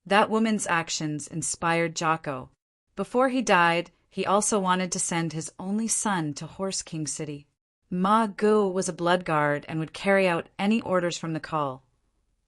That woman's actions inspired Jocko. Before he died, he also wanted to send his only son to Horse King City. Ma Gu was a blood guard and would carry out any orders from the Cull,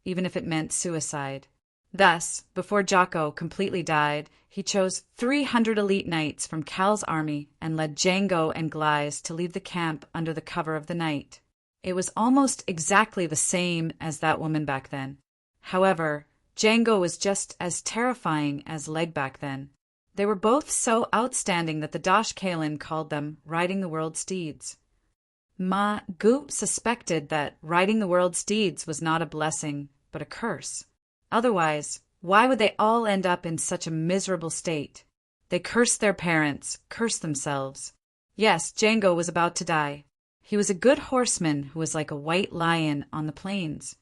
even if it meant suicide. Thus, before Jocko completely died, he chose 300 elite knights from Cal's army and led Django and Glyze to leave the camp under the cover of the night. It was almost exactly the same as that woman back then. However, Django was just as terrifying as Leg back then. They were both so outstanding that the Dosh Kalen called them riding the world steeds. Ma Gu suspected that riding the world steeds was not a blessing, but a curse. Otherwise, why would they all end up in such a miserable state? They cursed their parents, cursed themselves. Yes, Django was about to die. He was a good horseman who was like a white lion on the plains.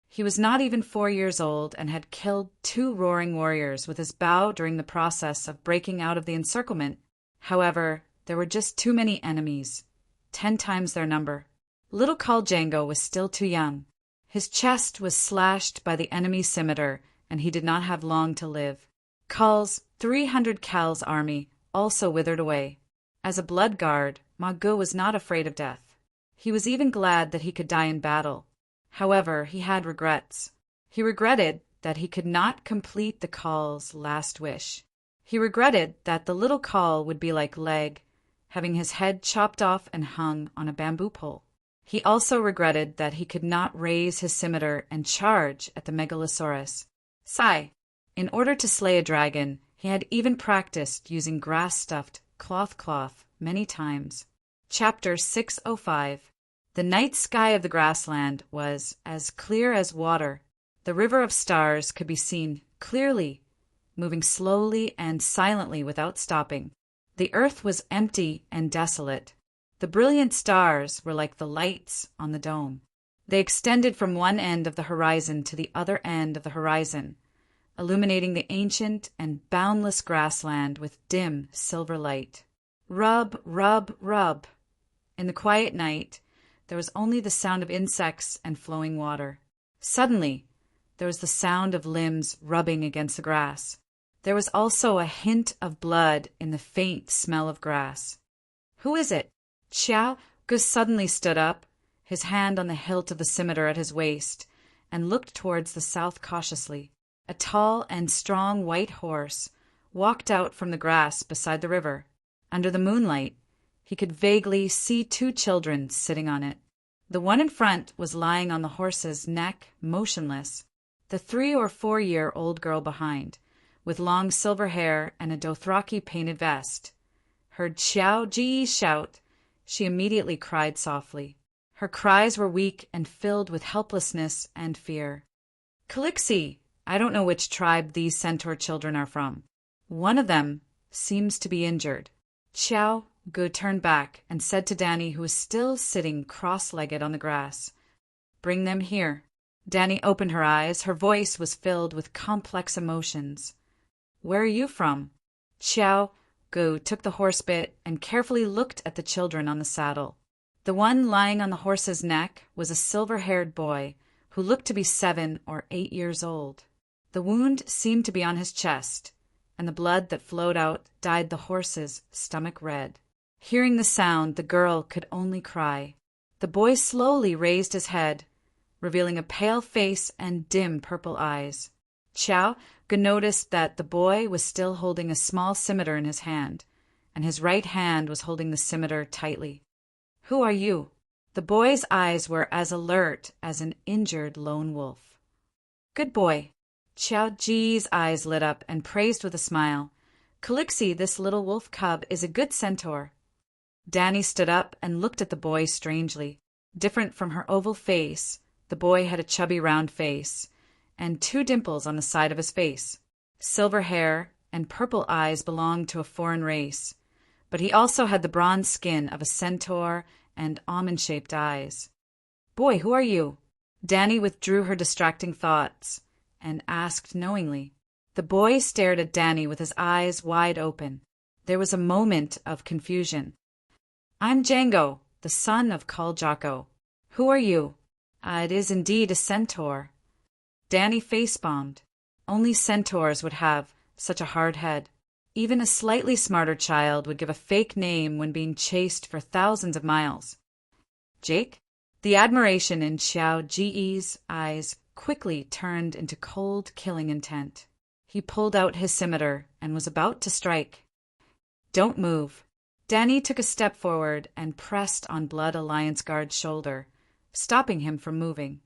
He was not even 4 years old and had killed 2 roaring warriors with his bow during the process of breaking out of the encirclement. However, there were just too many enemies, 10 times their number. Little Cull Django was still too young. His chest was slashed by the enemy's scimitar, and he did not have long to live. Cull's 300 Cal's army also withered away. As a blood guard, Ma Gu was not afraid of death. He was even glad that he could die in battle. However, he had regrets. He regretted that he could not complete the Cull's last wish. He regretted that the little Cull would be like Leg, having his head chopped off and hung on a bamboo pole. He also regretted that he could not raise his scimitar and charge at the Megalosaurus. Sigh. In order to slay a dragon, he had even practiced using grass-stuffed cloth many times. Chapter 605. The night sky of the grassland was as clear as water. The river of stars could be seen clearly, moving slowly and silently without stopping. The earth was empty and desolate. The brilliant stars were like the lights on the dome. They extended from one end of the horizon to the other end of the horizon, illuminating the ancient and boundless grassland with dim silver light. Rub, rub, rub. In the quiet night, there was only the sound of insects and flowing water. Suddenly, there was the sound of limbs rubbing against the grass. There was also a hint of blood in the faint smell of grass. Who is it? Xiao Gu suddenly stood up, his hand on the hilt of the scimitar at his waist, and looked towards the south cautiously. A tall and strong white horse walked out from the grass beside the river. Under the moonlight, he could vaguely see 2 children sitting on it. The one in front was lying on the horse's neck, motionless. The 3 or 4-year-old girl behind with long silver hair and a Dothraki painted vest. Heard Xiao Ji shout. She immediately cried softly. Her cries were weak and filled with helplessness and fear. Calixi, I don't know which tribe these centaur children are from. One of them seems to be injured. Xiao Gu turned back and said to Danny, who was still sitting cross-legged on the grass, "Bring them here." Danny opened her eyes. Her voice was filled with complex emotions. "Where are you from?" Xiao Gu took the horse bit and carefully looked at the children on the saddle. The one lying on the horse's neck was a silver-haired boy who looked to be 7 or 8 years old. The wound seemed to be on his chest, and the blood that flowed out dyed the horse's stomach red. Hearing the sound, the girl could only cry. The boy slowly raised his head, revealing a pale face and dim purple eyes. Xiao Gu noticed that the boy was still holding a small scimitar in his hand, and his right hand was holding the scimitar tightly. "Who are you?" The boy's eyes were as alert as an injured lone wolf. "Good boy." Xiao Ji's eyes lit up and praised with a smile. "Calixi, this little wolf cub, is a good centaur." Danny stood up and looked at the boy strangely. Different from her oval face, the boy had a chubby round face, and 2 dimples on the side of his face. Silver hair and purple eyes belonged to a foreign race, but he also had the bronze skin of a centaur and almond-shaped eyes. "Boy, who are you?" Danny withdrew her distracting thoughts and asked knowingly. The boy stared at Danny with his eyes wide open. There was a moment of confusion. "I'm Django, the son of Khal Jocko. Who are you?" It is indeed a centaur." Danny face-bombed. Only centaurs would have such a hard head. Even a slightly smarter child would give a fake name when being chased for thousands of miles. "Jake?" The admiration in Xiao Ji's eyes quickly turned into cold, killing intent. He pulled out his scimitar and was about to strike. "Don't move." Danny took a step forward and pressed on Blood Alliance Guard's shoulder, stopping him from moving.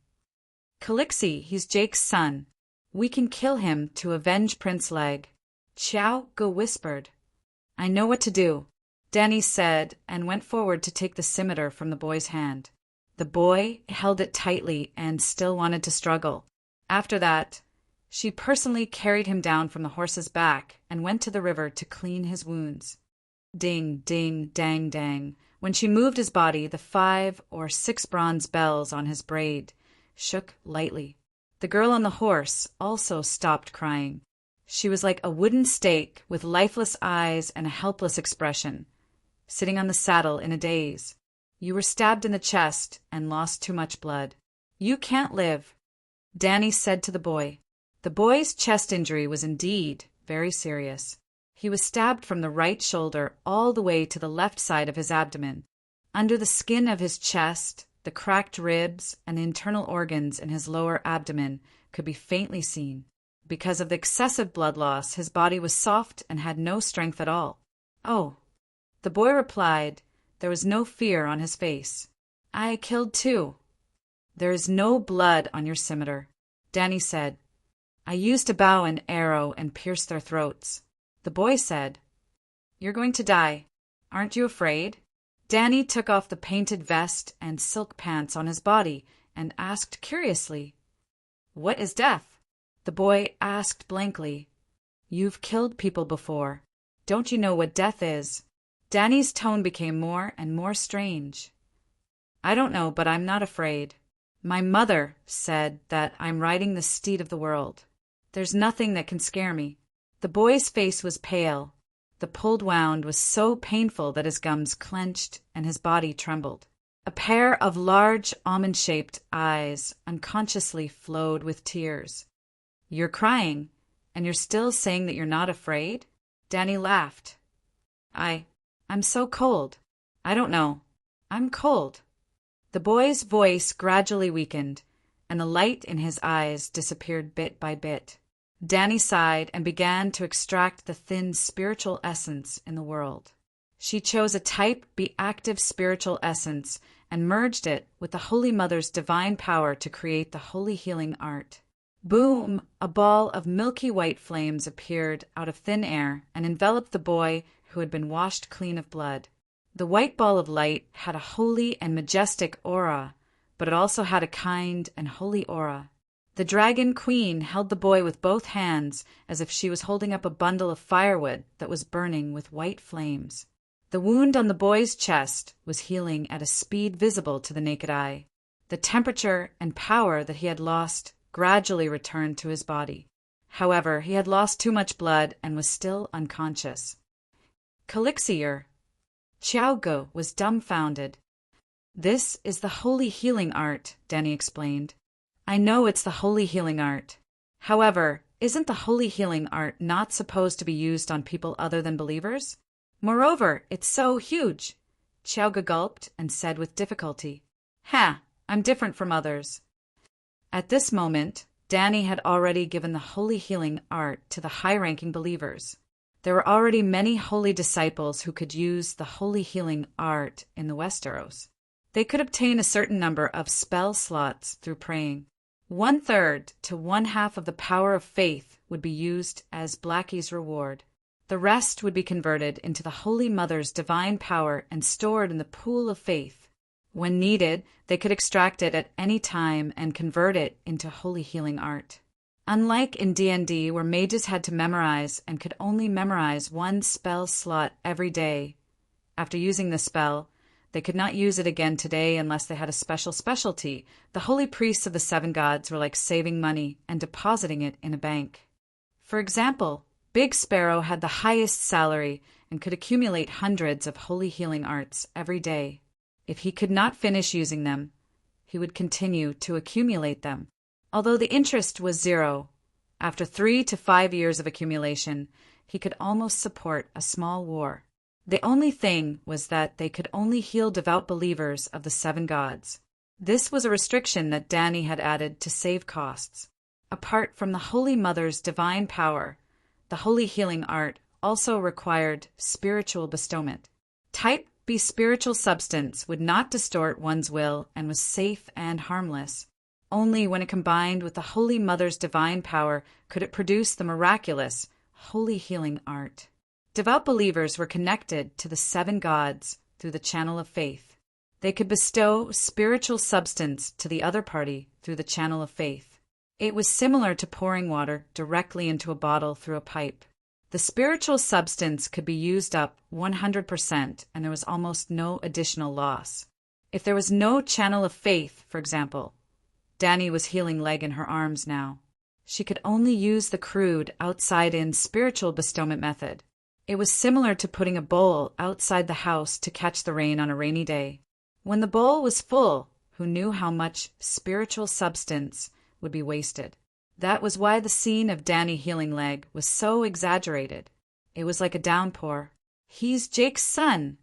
"Calixi, he's Jake's son. We can kill him to avenge Prince Leg." Xiao Gu whispered. "I know what to do," Danny said, and went forward to take the scimitar from the boy's hand. The boy held it tightly and still wanted to struggle. After that, she personally carried him down from the horse's back and went to the river to clean his wounds. Ding, ding, dang, dang. When she moved his body, the 5 or 6 bronze bells on his braid shook lightly. The girl on the horse also stopped crying. She was like a wooden stake with lifeless eyes and a helpless expression, sitting on the saddle in a daze. "You were stabbed in the chest and lost too much blood. You can't live," Danny said to the boy. The boy's chest injury was indeed very serious. He was stabbed from the right shoulder all the way to the left side of his abdomen. Under the skin of his chest, the cracked ribs and the internal organs in his lower abdomen could be faintly seen. Because of the excessive blood loss, his body was soft and had no strength at all. "Oh," the boy replied. There was no fear on his face. "I killed 2. "There is no blood on your scimitar," Danny said. "I used a bow and arrow and pierced their throats." The boy said, "You're going to die. Aren't you afraid?" Danny took off the painted vest and silk pants on his body and asked curiously, "What is death?" The boy asked blankly, "You've killed people before. Don't you know what death is?" Danny's tone became more and more strange. "I don't know, but I'm not afraid. My mother said that I'm riding the steed of the world. There's nothing that can scare me." The boy's face was pale. The pulled wound was so painful that his gums clenched and his body trembled. A pair of large almond-shaped eyes unconsciously flowed with tears. "You're crying, and you're still saying that you're not afraid?" Danny laughed. I'm so cold. I don't know. I'm cold." The boy's voice gradually weakened, and the light in his eyes disappeared bit by bit. Danny sighed and began to extract the thin spiritual essence in the world. She chose a type B active spiritual essence and merged it with the Holy Mother's divine power to create the holy healing art. Boom! A ball of milky white flames appeared out of thin air and enveloped the boy who had been washed clean of blood. The white ball of light had a holy and majestic aura, but it also had a kind and holy aura. The dragon queen held the boy with both hands as if she was holding up a bundle of firewood that was burning with white flames. The wound on the boy's chest was healing at a speed visible to the naked eye. The temperature and power that he had lost gradually returned to his body. However, he had lost too much blood and was still unconscious. Elixir. Xiaogo was dumbfounded. This is the holy healing art, Danny explained. I know it's the holy healing art. However, isn't the holy healing art not supposed to be used on people other than believers? Moreover, it's so huge. Xiaoga gulped and said with difficulty, Ha, I'm different from others. At this moment, Danny had already given the holy healing art to the high-ranking believers. There were already many holy disciples who could use the holy healing art in the Westeros. They could obtain a certain number of spell slots through praying. 1/3 to 1/2 of the power of faith would be used as Blackie's reward. The rest would be converted into the Holy Mother's divine power and stored in the pool of faith. When needed, they could extract it at any time and convert it into holy healing art. Unlike in D&D, where mages had to memorize and could only memorize one spell slot every day, after using the spell, they could not use it again today unless they had a special specialty. The holy priests of the seven gods were like saving money and depositing it in a bank. For example, Big Sparrow had the highest salary and could accumulate hundreds of holy healing arts every day. If he could not finish using them, he would continue to accumulate them. Although the interest was 0, after 3 to 5 years of accumulation, he could almost support a small war. The only thing was that they could only heal devout believers of the seven gods. This was a restriction that Danny had added to save costs. Apart from the Holy Mother's divine power, the holy healing art also required spiritual bestowment. Type B spiritual substance would not distort one's will and was safe and harmless. Only when it combined with the Holy Mother's divine power could it produce the miraculous, holy healing art. Devout believers were connected to the seven gods through the channel of faith. They could bestow spiritual substance to the other party through the channel of faith. It was similar to pouring water directly into a bottle through a pipe. The spiritual substance could be used up 100% and there was almost no additional loss. If there was no channel of faith, for example, Danny was healing leg in her arms now. She could only use the crude, outside-in spiritual bestowment method. It was similar to putting a bowl outside the house to catch the rain on a rainy day. When the bowl was full, who knew how much spiritual substance would be wasted? That was why the scene of Danny healing leg was so exaggerated. It was like a downpour. He's Jake's son,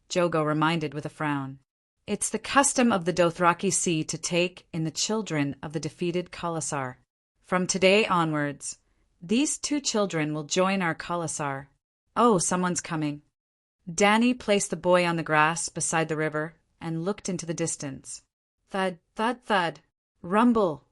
Jogo reminded with a frown. It's the custom of the Dothraki Sea to take in the children of the defeated Khalasar. From today onwards, these 2 children will join our Khalasar. Oh, someone's coming. Danny placed the boy on the grass beside the river and looked into the distance. Thud, thud, thud. Rumble.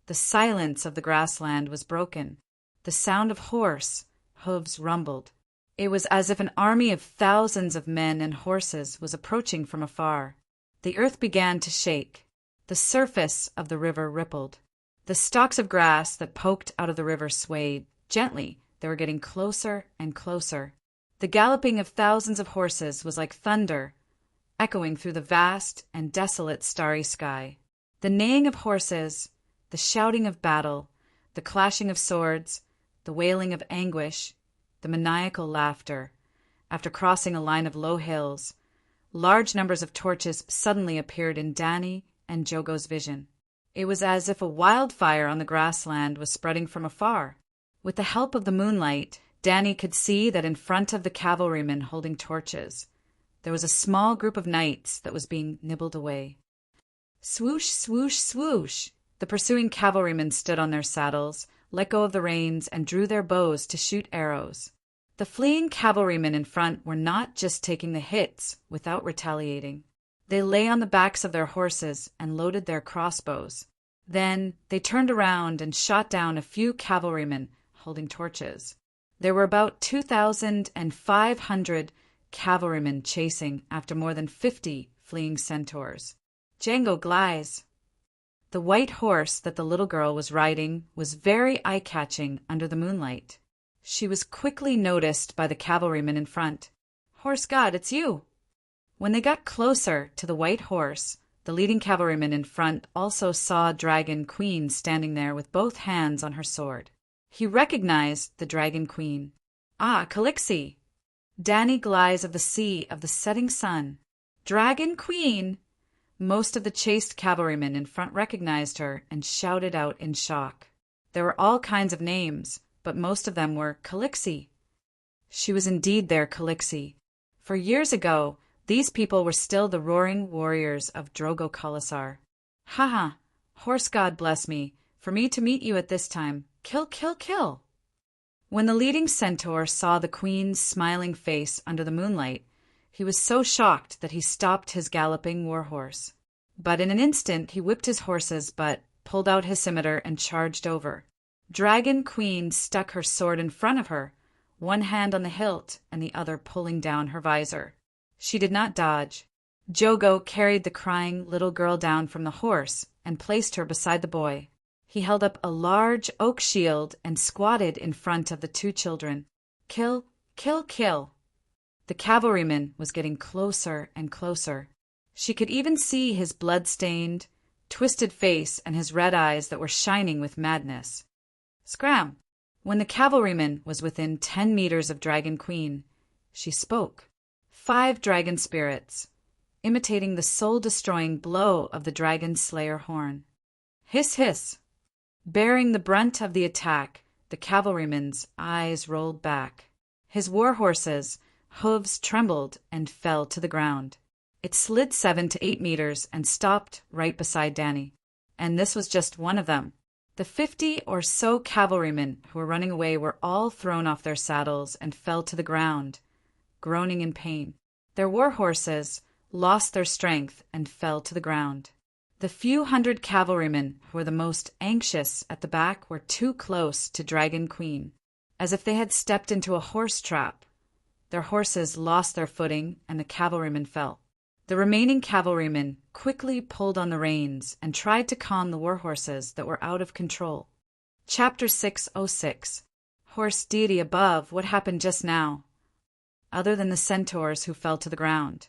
The silence of the grassland was broken. The sound of horse hooves rumbled. It was as if an army of thousands of men and horses was approaching from afar. The earth began to shake. The surface of the river rippled. The stalks of grass that poked out of the river swayed. Gently, they were getting closer and closer. The galloping of thousands of horses was like thunder, echoing through the vast and desolate starry sky. The neighing of horses, the shouting of battle, the clashing of swords, the wailing of anguish, the maniacal laughter. After crossing a line of low hills, large numbers of torches suddenly appeared in Danny and Jogo's vision. It was as if a wildfire on the grassland was spreading from afar. With the help of the moonlight, Danny could see that in front of the cavalrymen holding torches, there was a small group of knights that was being nibbled away. Swoosh, swoosh, swoosh! The pursuing cavalrymen stood on their saddles, let go of the reins, and drew their bows to shoot arrows. The fleeing cavalrymen in front were not just taking the hits without retaliating. They lay on the backs of their horses and loaded their crossbows. Then they turned around and shot down a few cavalrymen holding torches. There were about 2,500 cavalrymen chasing after more than 50 fleeing centaurs. Django Glies. The white horse that the little girl was riding was very eye-catching under the moonlight. She was quickly noticed by the cavalryman in front. "Horse God, it's you!" When they got closer to the white horse, the leading cavalryman in front also saw Dragon Queen standing there with both hands on her sword. He recognized the Dragon Queen. "Ah, Calixie! Dani Glies of the Sea of the Setting Sun. Dragon Queen!" Most of the chased cavalrymen in front recognized her and shouted out in shock. There were all kinds of names, but most of them were Calixie. She was indeed their Calixie. For years ago, these people were still the roaring warriors of Drogo Khalasar. "Ha! Horse God bless me, for me to meet you at this time. Kill, kill, kill!" When the leading centaur saw the queen's smiling face under the moonlight, he was so shocked that he stopped his galloping warhorse. But in an instant he whipped his horse's butt, pulled out his scimitar, and charged over. Dragon Queen stuck her sword in front of her, one hand on the hilt and the other pulling down her visor. She did not dodge. Jogo carried the crying little girl down from the horse and placed her beside the boy. He held up a large oak shield and squatted in front of the two children. "Kill, kill, kill!" The cavalryman was getting closer and closer. She could even see his blood-stained, twisted face and his red eyes that were shining with madness. Scram! When the cavalryman was within 10 meters of Dragon Queen, she spoke. 5 dragon spirits, imitating the soul-destroying blow of the dragon slayer horn. Hiss, hiss! Bearing the brunt of the attack, the cavalryman's eyes rolled back. His war horse's hooves trembled and fell to the ground. It slid 7 to 8 meters and stopped right beside Dani. And this was just one of them. The 50 or so cavalrymen who were running away were all thrown off their saddles and fell to the ground, groaning in pain. Their war horses lost their strength and fell to the ground. The few hundred cavalrymen who were the most anxious at the back were too close to Dragon Queen, as if they had stepped into a horse trap. Their horses lost their footing and the cavalrymen fell. The remaining cavalrymen quickly pulled on the reins and tried to calm the war horses that were out of control. Chapter 606. Horse deity above, what happened just now? Other than the centaurs who fell to the ground,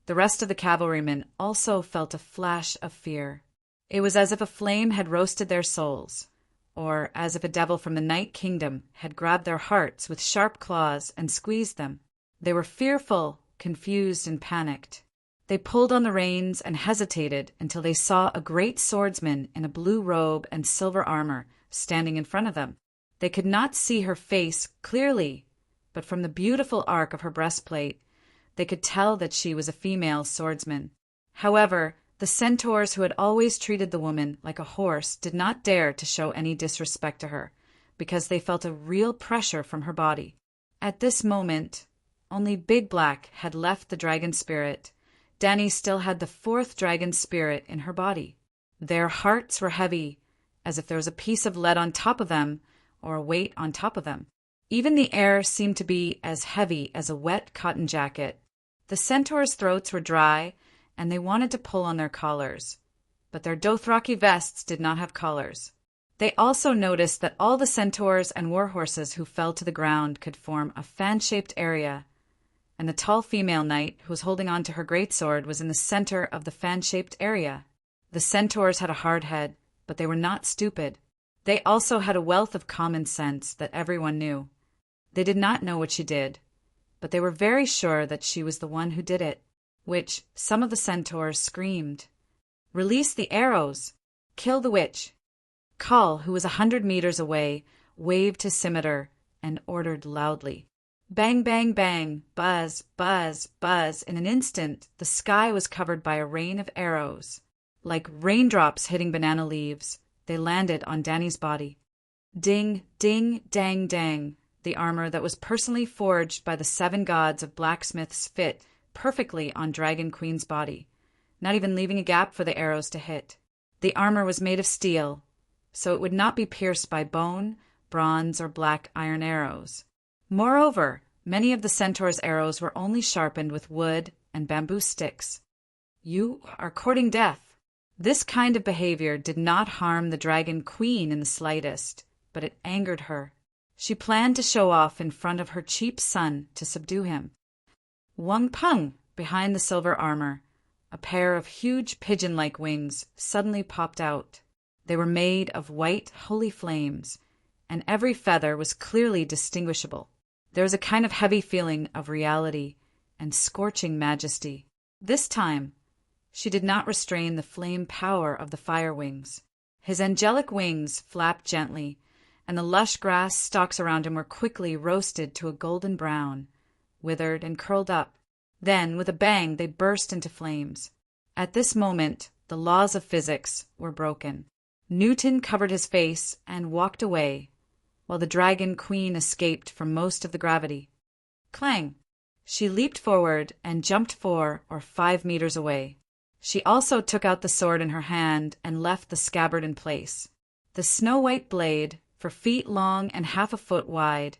the rest of the cavalrymen also felt a flash of fear. It was as if a flame had roasted their souls, or as if a devil from the Night Kingdom had grabbed their hearts with sharp claws and squeezed them. They were fearful, confused, and panicked. They pulled on the reins and hesitated until they saw a great swordsman in a blue robe and silver armor standing in front of them. They could not see her face clearly, but from the beautiful arc of her breastplate, they could tell that she was a female swordsman. However, the centaurs who had always treated the woman like a horse did not dare to show any disrespect to her, because they felt a real pressure from her body. At this moment, only Big Black had left the dragon spirit. Dani still had the 4th dragon spirit in her body. Their hearts were heavy, as if there was a piece of lead on top of them, or a weight on top of them. Even the air seemed to be as heavy as a wet cotton jacket. The centaurs' throats were dry, and they wanted to pull on their collars, but their Dothraki vests did not have collars. They also noticed that all the centaurs and war horses who fell to the ground could form a fan-shaped area, and the tall female knight who was holding on to her greatsword was in the center of the fan-shaped area. The centaurs had a hard head, but they were not stupid. They also had a wealth of common sense that everyone knew. They did not know what she did, but they were very sure that she was the one who did it, which some of the centaurs screamed. "Release the arrows! Kill the witch!" Khal, who was 100 meters away, waved his scimitar and ordered loudly. Bang, bang, bang, buzz, buzz, buzz. In an instant, the sky was covered by a rain of arrows. Like raindrops hitting banana leaves, they landed on Dani's body. Ding, ding, dang, dang. The armor that was personally forged by the 7 gods of blacksmiths fit perfectly on Dragon Queen's body, not even leaving a gap for the arrows to hit. The armor was made of steel, so it would not be pierced by bone, bronze, or black iron arrows. Moreover, many of the centaur's arrows were only sharpened with wood and bamboo sticks. You are courting death. This kind of behavior did not harm the dragon queen in the slightest, but it angered her. She planned to show off in front of her cheap son to subdue him. Wang Peng, behind the silver armor, a pair of huge pigeon-like wings suddenly popped out. They were made of white holy flames, and every feather was clearly distinguishable. There was a kind of heavy feeling of reality and scorching majesty. This time, she did not restrain the flame power of the fire wings. His angelic wings flapped gently, and the lush grass stalks around him were quickly roasted to a golden brown, withered and curled up. Then, with a bang, they burst into flames. At this moment, the laws of physics were broken. Newton covered his face and walked away, while the dragon queen escaped from most of the gravity. Clang! She leaped forward and jumped 4 or 5 meters away. She also took out the sword in her hand and left the scabbard in place. The snow-white blade, 4 feet long and half a foot wide,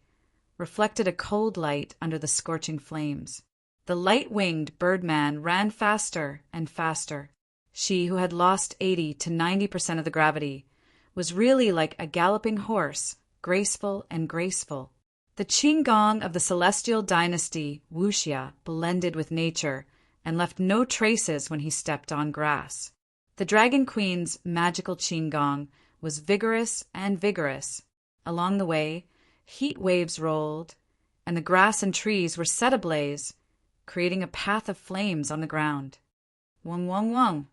reflected a cold light under the scorching flames. The light-winged birdman ran faster and faster. She, who had lost 80 to 90% of the gravity, was really like a galloping horse, graceful and graceful. The qigong of the celestial dynasty Wuxia blended with nature and left no traces when he stepped on grass. The Dragon Queen's magical qigong was vigorous and vigorous. Along the way, heat waves rolled, and the grass and trees were set ablaze, creating a path of flames on the ground. Wong, wong, wong.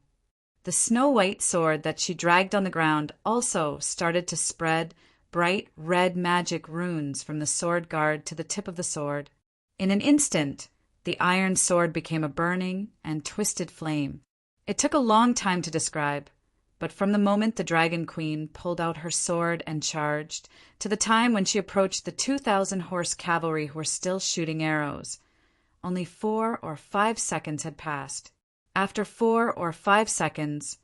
The snow-white sword that she dragged on the ground also started to spread bright red magic runes from the sword guard to the tip of the sword. In an instant, the iron sword became a burning and twisted flame. It took a long time to describe, but from the moment the Dragon Queen pulled out her sword and charged, to the time when she approached the 2,000 horse cavalry who were still shooting arrows, only 4 or 5 seconds had passed. After 4 or 5 seconds,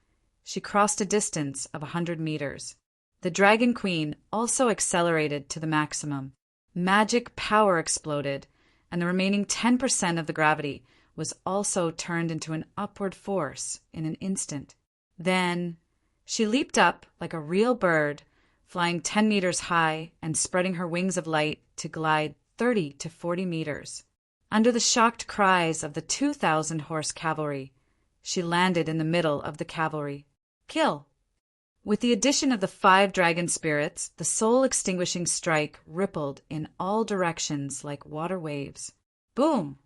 she crossed a distance of 100 meters. The Dragon Queen also accelerated to the maximum. Magic power exploded, and the remaining 10% of the gravity was also turned into an upward force in an instant. Then she leaped up like a real bird, flying 10 meters high and spreading her wings of light to glide 30 to 40 meters. Under the shocked cries of the 2,000 horse cavalry, she landed in the middle of the cavalry. Kill! With the addition of the 5 dragon spirits, the soul-extinguishing strike rippled in all directions like water waves. Boom!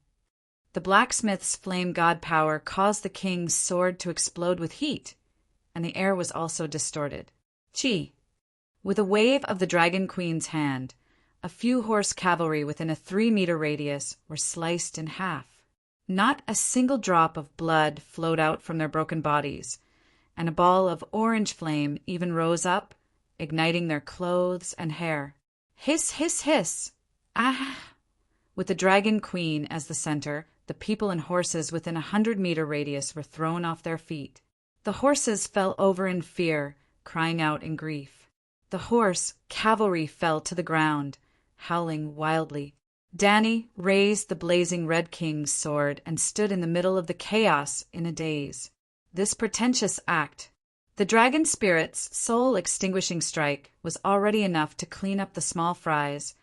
The blacksmith's flame god power caused the king's sword to explode with heat, and the air was also distorted. Chi! With a wave of the Dragon Queen's hand, a few horse cavalry within a 3-meter radius were sliced in half. Not a single drop of blood flowed out from their broken bodies, and a ball of orange flame even rose up, igniting their clothes and hair. Hiss, hiss, hiss! Ah! With the Dragon Queen as the center, the people and horses within a 100-meter radius were thrown off their feet. The horses fell over in fear, crying out in grief. The horse cavalry fell to the ground, howling wildly. Danny raised the blazing Red King's sword and stood in the middle of the chaos in a daze. This pretentious act, the dragon spirit's soul-extinguishing strike, was already enough to clean up the small fries,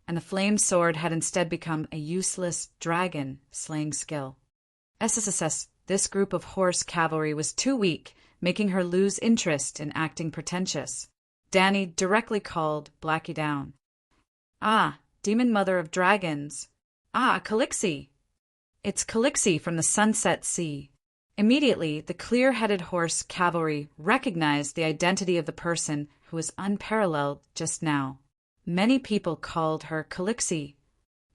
and the flame sword had instead become a useless dragon-slaying skill. SSSS, this group of horse cavalry was too weak, making her lose interest in acting pretentious. Danny directly called Blackie down. Ah, demon mother of dragons. Ah, Calixie. It's Calixie from the Sunset Sea. Immediately, the clear-headed horse cavalry recognized the identity of the person who was unparalleled just now. Many people called her Calixie.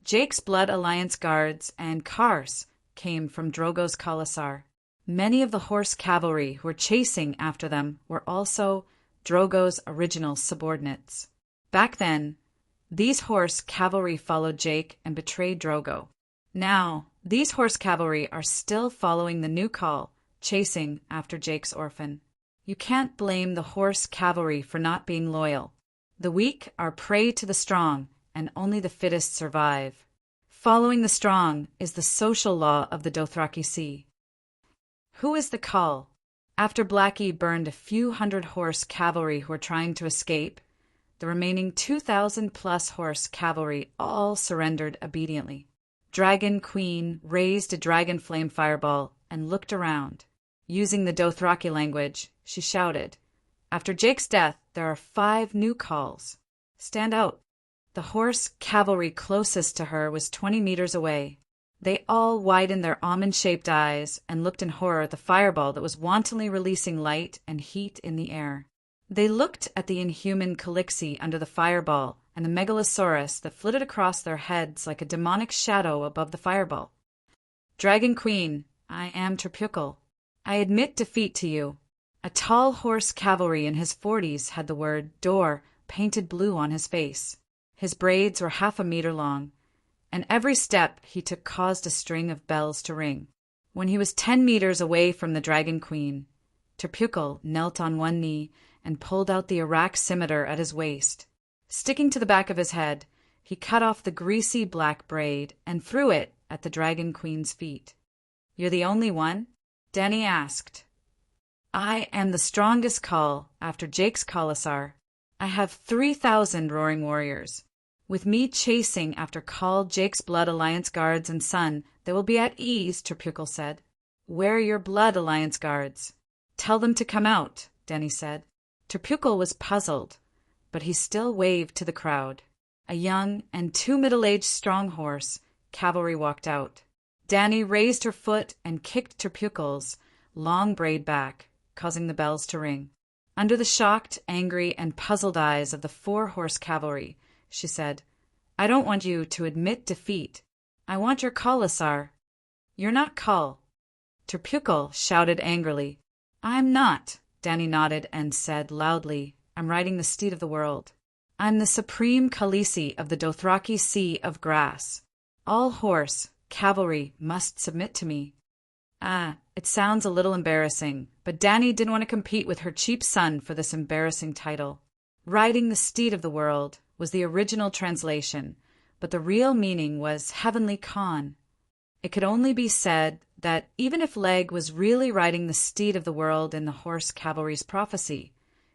Jake's Blood Alliance guards and Kars came from Drogo's Khalasar. Many of the horse cavalry who were chasing after them were also Drogo's original subordinates. Back then, these horse cavalry followed Jake and betrayed Drogo. Now, these horse cavalry are still following the new call, chasing after Jake's orphan. You can't blame the horse cavalry for not being loyal. The weak are prey to the strong, and only the fittest survive. Following the strong is the social law of the Dothraki Sea. Who is the Khal? After Blackie burned a few hundred horse cavalry who were trying to escape, the remaining 2,000+ horse cavalry all surrendered obediently. Dragon Queen raised a dragon flame fireball and looked around. Using the Dothraki language, she shouted, "After Jake's death, there are 5 new Khals. Stand out." The horse cavalry closest to her was 20 meters away. They all widened their almond-shaped eyes and looked in horror at the fireball that was wantonly releasing light and heat in the air. They looked at the inhuman Calixi under the fireball and the megalosaurus that flitted across their heads like a demonic shadow above the fireball. "Dragon Queen, I am Terpukal. I admit defeat to you." A tall horse cavalry in his 40s had the word "door" painted blue on his face. His braids were 1/2 meter long, and every step he took caused a string of bells to ring. When he was 10 meters away from the Dragon Queen, Terpukal knelt on one knee and pulled out the Iraq scimitar at his waist. Sticking to the back of his head, he cut off the greasy black braid and threw it at the Dragon Queen's feet. "You're the only one?" Dany asked. "I am the strongest Khal after Jake's Khalasar. I have 3,000 roaring warriors. With me chasing after Khal Jake's Blood Alliance guards and son, they will be at ease," Terpukal said. "Where are your Blood Alliance guards?" "Tell them to come out," Dany said. Terpukal was puzzled, but he still waved to the crowd. A young and 2 middle-aged strong horse cavalry walked out. Dany raised her foot and kicked Terpukal's long braid back, causing the bells to ring. Under the shocked, angry, and puzzled eyes of the 4 horse cavalry, she said, "I don't want you to admit defeat. I want your Khalasar." "You're not Khal." Terpukal shouted angrily. "I'm not." Dany nodded and said loudly, "I'm riding the steed of the world. I'm the supreme Khaleesi of the Dothraki Sea of Grass. All horse cavalry must submit to me." It sounds a little embarrassing, but Dany didn't want to compete with her cheap son for this embarrassing title. "Riding the steed of the world" was the original translation, but the real meaning was Heavenly Khan. It could only be said that even if Leg was really riding the steed of the world in the horse cavalry's prophecy,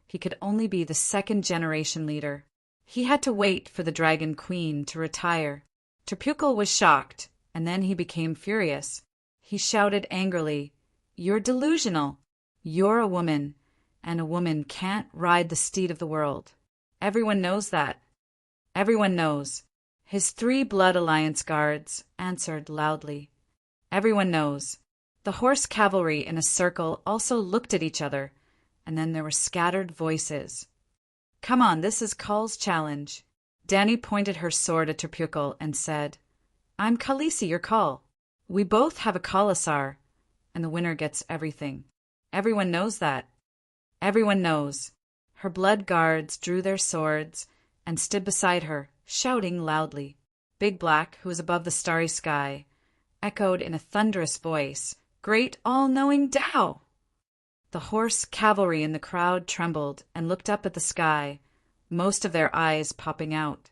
he could only be the 2nd-generation leader. He had to wait for the Dragon Queen to retire. Terpukal was shocked, and then he became furious. He shouted angrily, "You're delusional. You're a woman, and a woman can't ride the steed of the world. Everyone knows that." "Everyone knows." His 3 Blood Alliance guards answered loudly. "Everyone knows." The horse cavalry in a circle also looked at each other, and then there were scattered voices. "Come on, this is Khal's challenge." Dany pointed her sword at Terpukal and said, "I'm Khaleesi, your Khal. We both have a Khalasar, and the winner gets everything. Everyone knows that." "Everyone knows." Her blood guards drew their swords and stood beside her, shouting loudly. Big Black, who was above the starry sky, echoed in a thunderous voice, "Great all-knowing Tao!" The horse cavalry in the crowd trembled and looked up at the sky, most of their eyes popping out.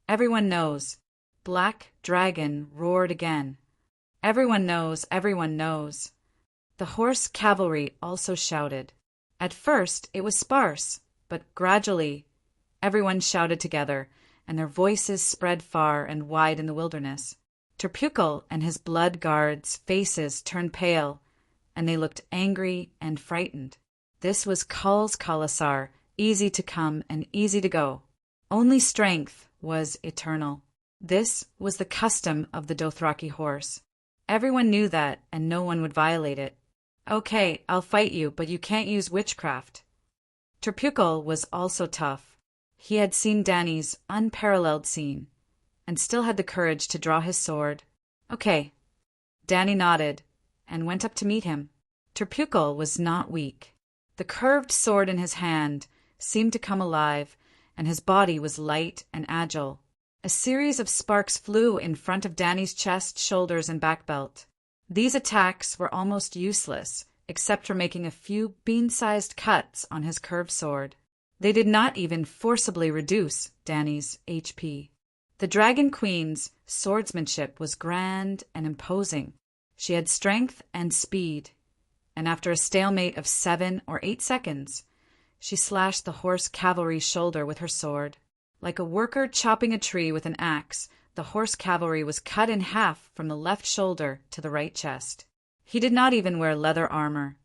"Everyone knows." Black Dragon roared again. "Everyone knows, everyone knows." The horse cavalry also shouted. At first it was sparse, but gradually everyone shouted together, and their voices spread far and wide in the wilderness. Terpukal and his blood guards' faces turned pale, and they looked angry and frightened. This was Khal's Khalasar, easy to come and easy to go. Only strength was eternal. This was the custom of the Dothraki horse. Everyone knew that, and no one would violate it. "Okay, I'll fight you, but you can't use witchcraft." Terpukal was also tough. He had seen Dany's unparalleled scene, and still had the courage to draw his sword. "Okay." Dany nodded, and went up to meet him. Terpukal was not weak. The curved sword in his hand seemed to come alive, and his body was light and agile. A series of sparks flew in front of Dany's chest, shoulders, and back belt. These attacks were almost useless, except for making a few bean-sized cuts on his curved sword. They did not even forcibly reduce Dany's HP. The Dragon Queen's swordsmanship was grand and imposing. She had strength and speed, and after a stalemate of 7 or 8 seconds, she slashed the horse cavalry's shoulder with her sword. Like a worker chopping a tree with an axe, the horse cavalry was cut in half from the left shoulder to the right chest. He did not even wear leather armor,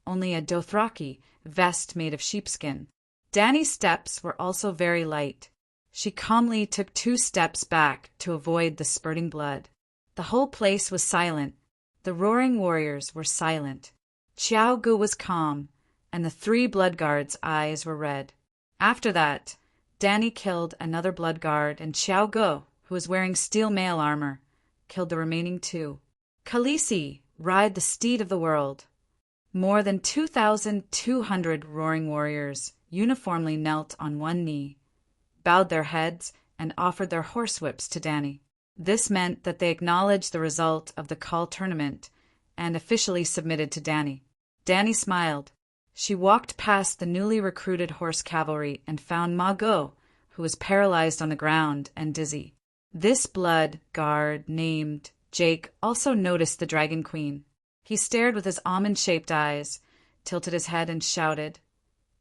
only a dothraki vest made of sheepskin. Dany's steps were also very light. She calmly took 2 steps back to avoid the spurting blood. The whole place was silent. The roaring warriors were silent. Xiao Gu was calm, and the 3 blood guards' eyes were red. After that, Dany killed another blood guard, and Xiao Gu, who was wearing steel mail armor, killed the remaining 2. Khaleesi, ride the steed of the world. More than 2,200 roaring warriors uniformly knelt on one knee, bowed their heads, and offered their horsewhips to Dany. This meant that they acknowledged the result of the Khal tournament and officially submitted to Dany. Dany smiled. She walked past the newly recruited horse cavalry and found Ma Go, who was paralyzed on the ground and dizzy. This blood guard, named Jake, also noticed the Dragon Queen. He stared with his almond-shaped eyes, tilted his head, and shouted,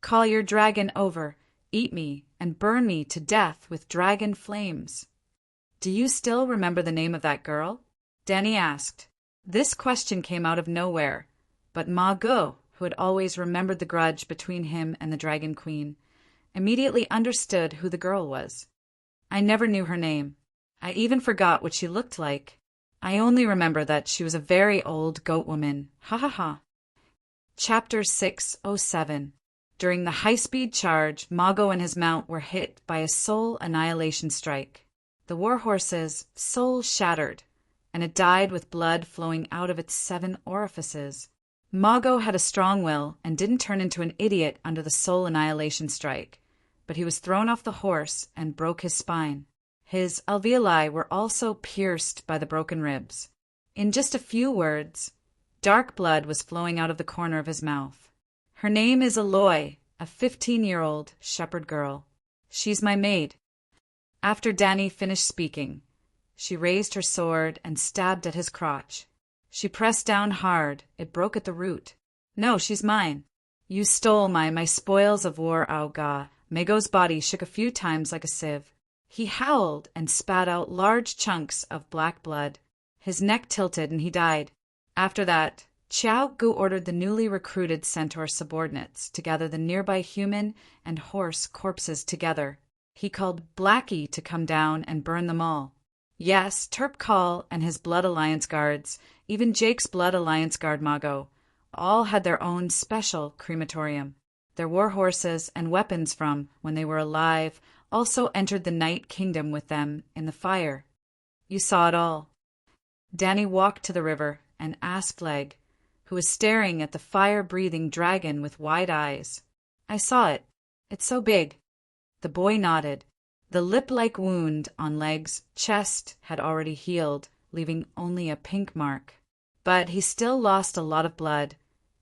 "Call your dragon over, eat me, and burn me to death with dragon flames." "Do you still remember the name of that girl?" Dany asked. This question came out of nowhere, but Ma Go, who had always remembered the grudge between him and the Dragon Queen, immediately understood who the girl was. "I never knew her name. I even forgot what she looked like. I only remember that she was a very old goat woman. Ha ha ha." Chapter 607. During the high-speed charge, Mago and his mount were hit by a soul annihilation strike. The warhorse's soul shattered, and it died with blood flowing out of its 7 orifices. Mago had a strong will and didn't turn into an idiot under the soul annihilation strike, but he was thrown off the horse and broke his spine. His alveoli were also pierced by the broken ribs. In just a few words, dark blood was flowing out of the corner of his mouth. "Her name is Aloy, a 15-year-old shepherd girl. She's my maid." After Dany finished speaking, she raised her sword and stabbed at his crotch. She pressed down hard. It broke at the root. "No, she's mine. You stole my spoils of war, Auga." Mago's body shook a few times like a sieve. He howled and spat out large chunks of black blood. His neck tilted and he died. After that, Xiao Gu ordered the newly recruited centaur subordinates to gather the nearby human and horse corpses together. He called Blackie to come down and burn them all. Yes, Terp Khal and his Blood Alliance guards, even Jake's Blood Alliance guard Mago, all had their own special crematorium. Their war horses and weapons from when they were alive also entered the Night Kingdom with them in the fire. You saw it all. Dany walked to the river and asked Leg, who was staring at the fire-breathing dragon with wide eyes. "I saw it. It's so big." The boy nodded. The lip-like wound on Leg's chest had already healed, leaving only a pink mark. But he still lost a lot of blood,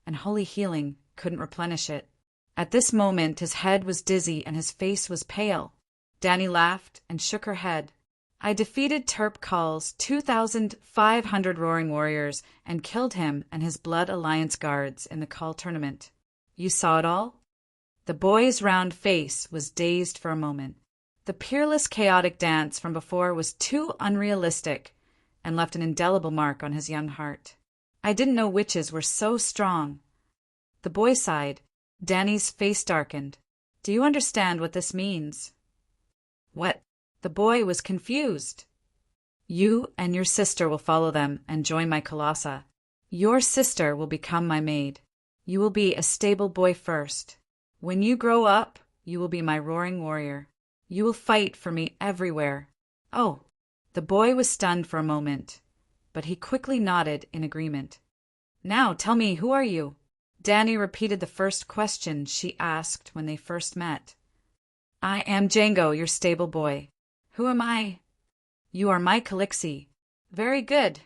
and holy healing couldn't replenish it. At this moment his head was dizzy and his face was pale. Dany laughed and shook her head. "I defeated Terp Khal's 2,500 roaring warriors and killed him and his Blood Alliance guards in the Khal tournament. You saw it all?" The boy's round face was dazed for a moment. The peerless chaotic dance from before was too unrealistic and left an indelible mark on his young heart. "I didn't know witches were so strong." The boy sighed. Dany's face darkened. "Do you understand what this means?" "What?" The boy was confused. "You and your sister will follow them and join my Colossa. Your sister will become my maid. You will be a stable boy first. When you grow up, you will be my roaring warrior. You will fight for me everywhere." "Oh." The boy was stunned for a moment, but he quickly nodded in agreement. "Now tell me, who are you?" Dany repeated the first question she asked when they first met. "I am Django, your stable boy." "Who am I?" "You are my Calixi." "Very good."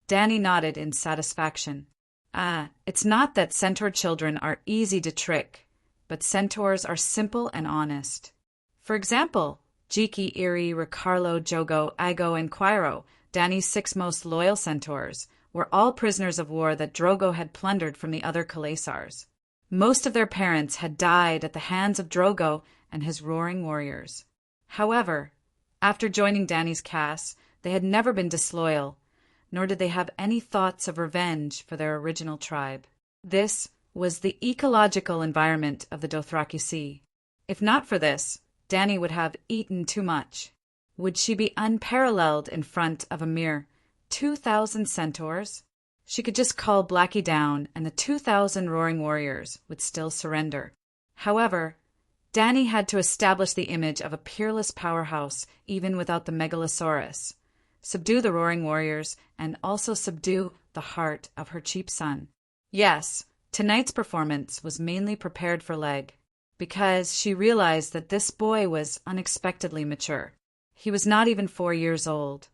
Dany nodded in satisfaction. It's not that centaur children are easy to trick, but centaurs are simple and honest. For example, Jiki, Iri, Ricardo, Jogo, Igo, and Quiro, Danny's 6 most loyal centaurs, were all prisoners of war that Drogo had plundered from the other Khalasars. Most of their parents had died at the hands of Drogo and his roaring warriors. However, after joining Danny's caste, they had never been disloyal, nor did they have any thoughts of revenge for their original tribe. This was the ecological environment of the Dothraki Sea. If not for this, Danny would have eaten too much. Would she be unparalleled in front of a mere 2,000 centaurs? She could just call Blackie down and the 2,000 roaring warriors would still surrender. However, Danny had to establish the image of a peerless powerhouse even without the Megalosaurus, subdue the roaring warriors, and also subdue the heart of her cheap son. Yes, tonight's performance was mainly prepared for Leg, because she realized that this boy was unexpectedly mature. He was not even 4 years old,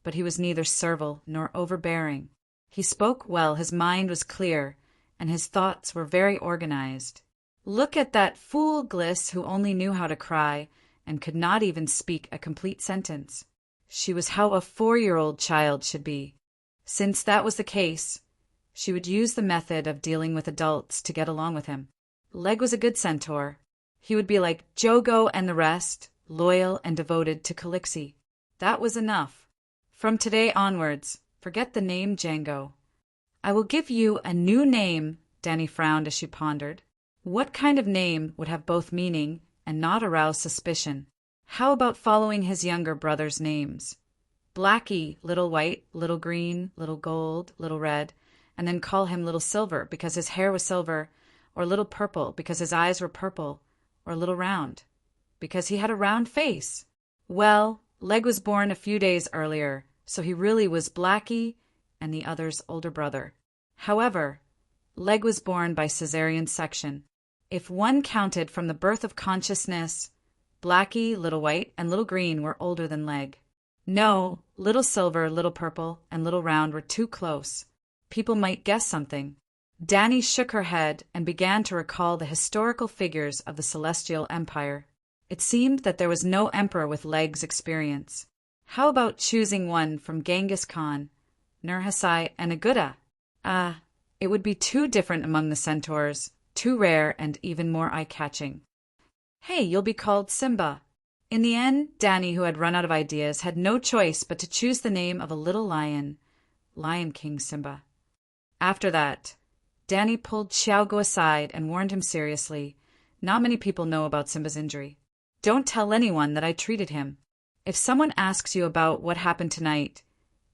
but he was neither servile nor overbearing. He spoke well, his mind was clear, and his thoughts were very organized. Look at that fool Gliss who only knew how to cry and could not even speak a complete sentence. She was how a 4-year-old child should be. Since that was the case, she would use the method of dealing with adults to get along with him. Leg was a good centaur. He would be like Jogo and the rest, loyal and devoted to Calixi. That was enough. From today onwards, forget the name Django. I will give you a new name, Danny frowned as she pondered. What kind of name would have both meaning and not arouse suspicion? How about following his younger brother's names? Blackie, Little White, Little Green, Little Gold, Little Red, and then call him Little Silver because his hair was silver, or Little Purple because his eyes were purple, or Little Round because he had a round face. Well, Leg was born a few days earlier, so he really was Blackie and the other's older brother. However, Leg was born by cesarean section. If one counted from the birth of consciousness, Blackie, Little White, and Little Green were older than Leg. No, Little Silver, Little Purple, and Little Round were too close. People might guess something. Danny shook her head and began to recall the historical figures of the Celestial Empire. It seemed that there was no emperor with Leg's experience. How about choosing one from Genghis Khan, Nurhasai, and Aguda? It would be too different among the centaurs, too rare and even more eye-catching. Hey, you'll be called Simba. In the end, Danny, who had run out of ideas, had no choice but to choose the name of a little lion, Lion King Simba. After that, Danny pulled Xiaogo aside and warned him seriously. Not many people know about Simba's injury. Don't tell anyone that I treated him. If someone asks you about what happened tonight,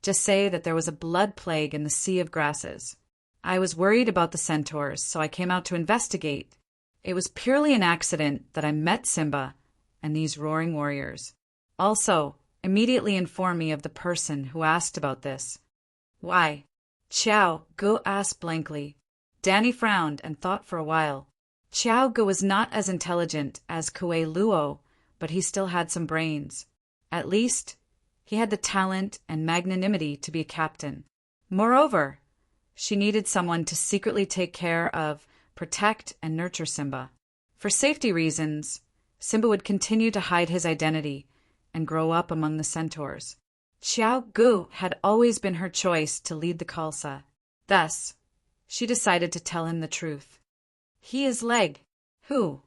just say that there was a blood plague in the Sea of Grasses. I was worried about the centaurs, so I came out to investigate. It was purely an accident that I met Simba and these roaring warriors. Also, immediately inform me of the person who asked about this. Why? Xiao Go asked blankly. Danny frowned and thought for a while. Xiao Go was not as intelligent as Kue Luo, but he still had some brains. At least, he had the talent and magnanimity to be a captain. Moreover, she needed someone to secretly take care of, protect, and nurture Simba. For safety reasons, Simba would continue to hide his identity and grow up among the centaurs. Xiao Gu had always been her choice to lead the Khalsa. Thus, she decided to tell him the truth. He is Leg. Who?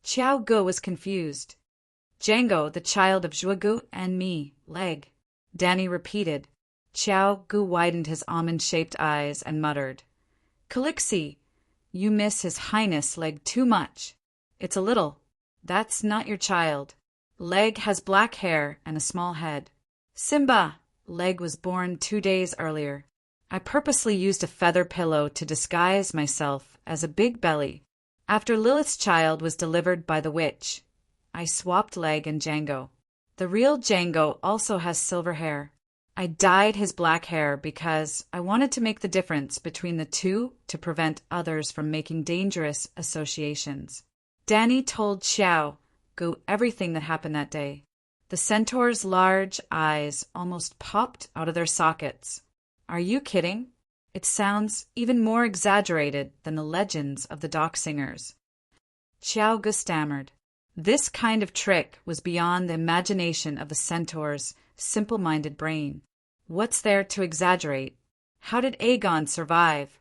Xiao Gu was confused. Django, the child of Zhugu, and me, Leg. Danny repeated. Xiao Gu widened his almond-shaped eyes and muttered. Calixi, you miss His Highness Leg too much. It's a little. That's not your child. Leg has black hair and a small head. Simba, Leg was born 2 days earlier. I purposely used a feather pillow to disguise myself as a big belly. After Lilith's child was delivered by the witch, I swapped Leg and Django. The real Django also has silver hair. I dyed his black hair because I wanted to make the difference between the two to prevent others from making dangerous associations. Danny told Xiao Gu everything that happened that day. The centaur's large eyes almost popped out of their sockets. Are you kidding? It sounds even more exaggerated than the legends of the dock singers. Xiao Gu stammered. This kind of trick was beyond the imagination of the centaur's simple-minded brain. What's there to exaggerate? How did Aegon survive?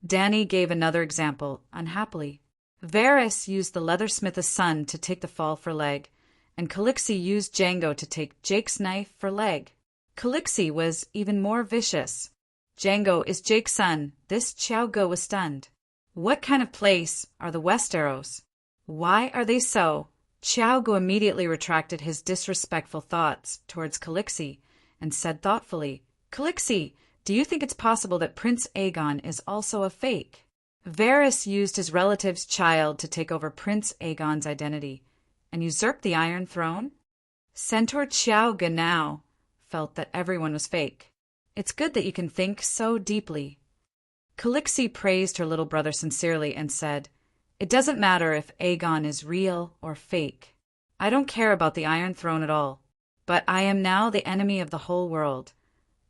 Danny gave another example, unhappily. Varys used the leathersmith's son to take the fall for leg, and Calixi used Django to take Jake's knife for leg. Calixi was even more vicious. Django is Jake's son. This Xiao Gu was stunned. What kind of place are the Westeros? Why are they so? Xiao Gu immediately retracted his disrespectful thoughts towards Calixi and said thoughtfully, Calixi, do you think it's possible that Prince Aegon is also a fake? Varys used his relative's child to take over Prince Aegon's identity and usurp the Iron Throne? Centaur Xiao Gu now felt that everyone was fake. It's good that you can think so deeply. Calixi praised her little brother sincerely and said, It doesn't matter if Aegon is real or fake. I don't care about the Iron Throne at all, but I am now the enemy of the whole world,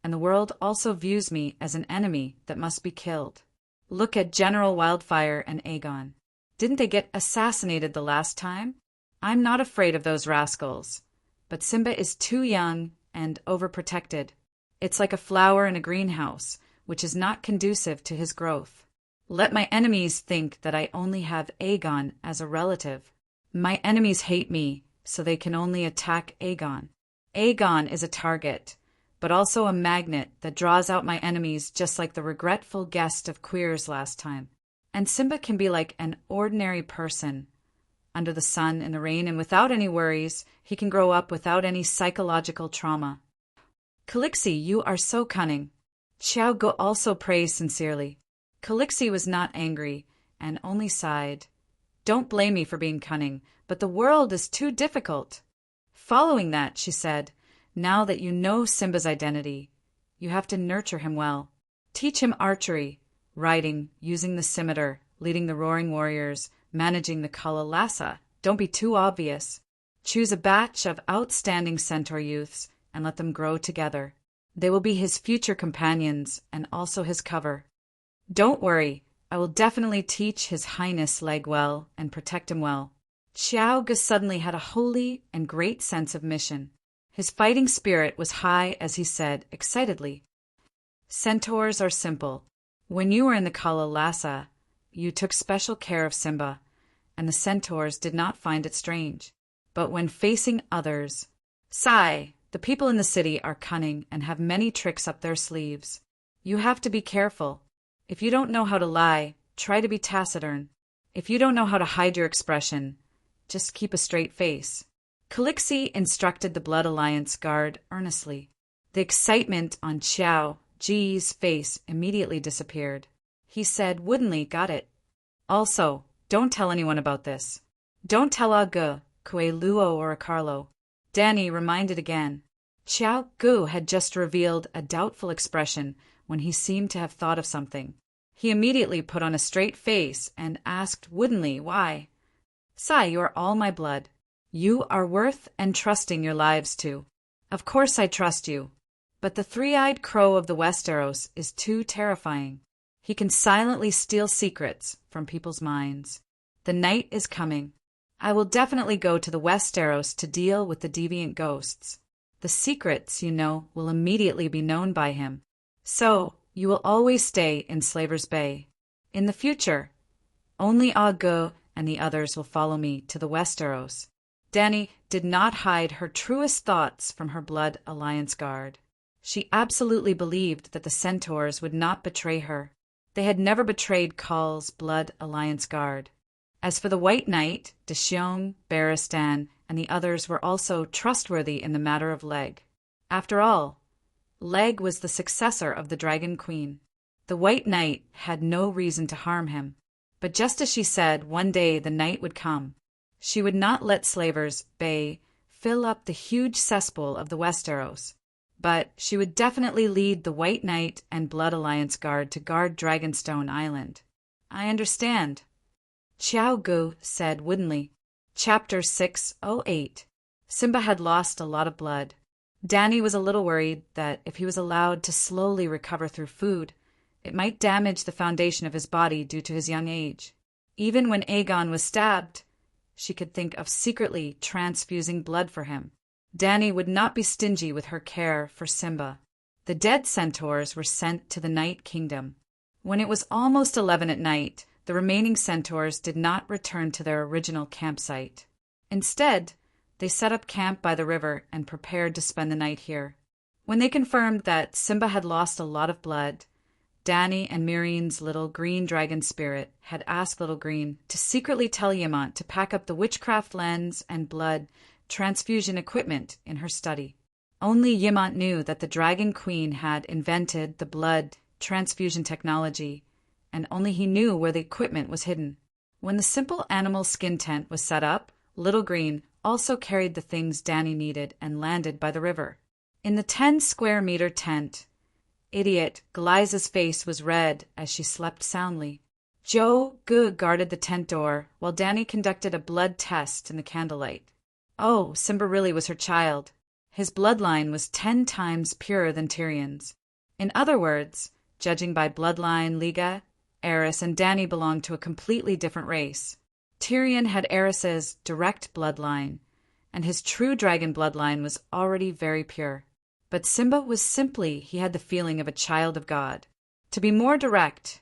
and the world also views me as an enemy that must be killed. Look at General Wildfire and Aegon. Didn't they get assassinated the last time? I'm not afraid of those rascals, but Simba is too young and overprotected. It's like a flower in a greenhouse, which is not conducive to his growth. Let my enemies think that I only have Aegon as a relative. My enemies hate me, so they can only attack Aegon. Aegon is a target, but also a magnet that draws out my enemies just like the regretful guest of Queers last time. And Simba can be like an ordinary person. Under the sun and the rain and without any worries, he can grow up without any psychological trauma. Calixi, you are so cunning. Xiao Gu also praised sincerely. Calixi was not angry and only sighed. Don't blame me for being cunning, but the world is too difficult. Following that, she said, now that you know Simba's identity, you have to nurture him well. Teach him archery, riding, using the scimitar, leading the roaring warriors, managing the Kalalasa. Don't be too obvious. Choose a batch of outstanding centaur youths and let them grow together. They will be his future companions and also his cover. Don't worry, I will definitely teach His Highness Leg well and protect him well. Xiao Gu suddenly had a holy and great sense of mission. His fighting spirit was high as he said, excitedly, Centaurs are simple. When you were in the Kalalasa, you took special care of Simba, and the centaurs did not find it strange. But when facing others, sigh, the people in the city are cunning and have many tricks up their sleeves. You have to be careful. If you don't know how to lie, try to be taciturn. If you don't know how to hide your expression, just keep a straight face. Calixi instructed the Blood Alliance guard earnestly. The excitement on Xiao Ji's face immediately disappeared. He said woodenly, got it. Also, don't tell anyone about this. Don't tell Gu, Kue Luo or Carlo. Danny reminded again. Xiao Gu had just revealed a doubtful expression when he seemed to have thought of something. He immediately put on a straight face and asked woodenly why. Sai, you are all my blood. You are worth entrusting your lives to. Of course I trust you. But the three-eyed crow of the Westeros is too terrifying. He can silently steal secrets from people's minds. The night is coming. I will definitely go to the Westeros to deal with the deviant ghosts. The secrets, you know, will immediately be known by him. So, you will always stay in Slaver's Bay. In the future, only Gu and the others will follow me to the Westeros. Dany did not hide her truest thoughts from her Blood Alliance guard. She absolutely believed that the centaurs would not betray her. They had never betrayed Khal's Blood Alliance guard. As for the White Knight, Deshiong, Barristan, and the others were also trustworthy in the matter of Leg. After all, Leg was the successor of the Dragon Queen. The White Knight had no reason to harm him. But just as she said one day the night would come, she would not let Slaver's Bay fill up the huge cesspool of the Westeros. But she would definitely lead the White Knight and Blood Alliance guard to guard Dragonstone Island. I understand. Xiao Gu said woodenly. Chapter 608. Simba had lost a lot of blood. Dany was a little worried that if he was allowed to slowly recover through food, It might damage the foundation of his body due to his young age. Even when Aegon was stabbed, she could think of secretly transfusing blood for him. Dany would not be stingy with her care for Simba. The dead centaurs were sent to the Night Kingdom. When it was almost 11 at night, the remaining centaurs did not return to their original campsite. Instead, they set up camp by the river and prepared to spend the night here. When they confirmed that Simba had lost a lot of blood, Dany and Mirine's little green dragon spirit had asked Little Green to secretly tell Ymont to pack up the witchcraft lens and blood transfusion equipment in her study. Only Ymont knew that the Dragon Queen had invented the blood transfusion technology, and only he knew where the equipment was hidden. When the simple animal skin tent was set up, Little Green also carried the things Dany needed and landed by the river. In the 10-square-meter tent, Idiot Galiza's face was red as she slept soundly. Joe Goog guarded the tent door while Dany conducted a blood test in the candlelight. Oh, Simba really was her child. His bloodline was 10 times purer than Tyrion's. In other words, judging by bloodline, Liga, Aerys, and Dany belonged to a completely different race. Tyrion had Aerys's direct bloodline, and his true dragon bloodline was already very pure. But Simba was simply, he had the feeling of a child of God. To be more direct,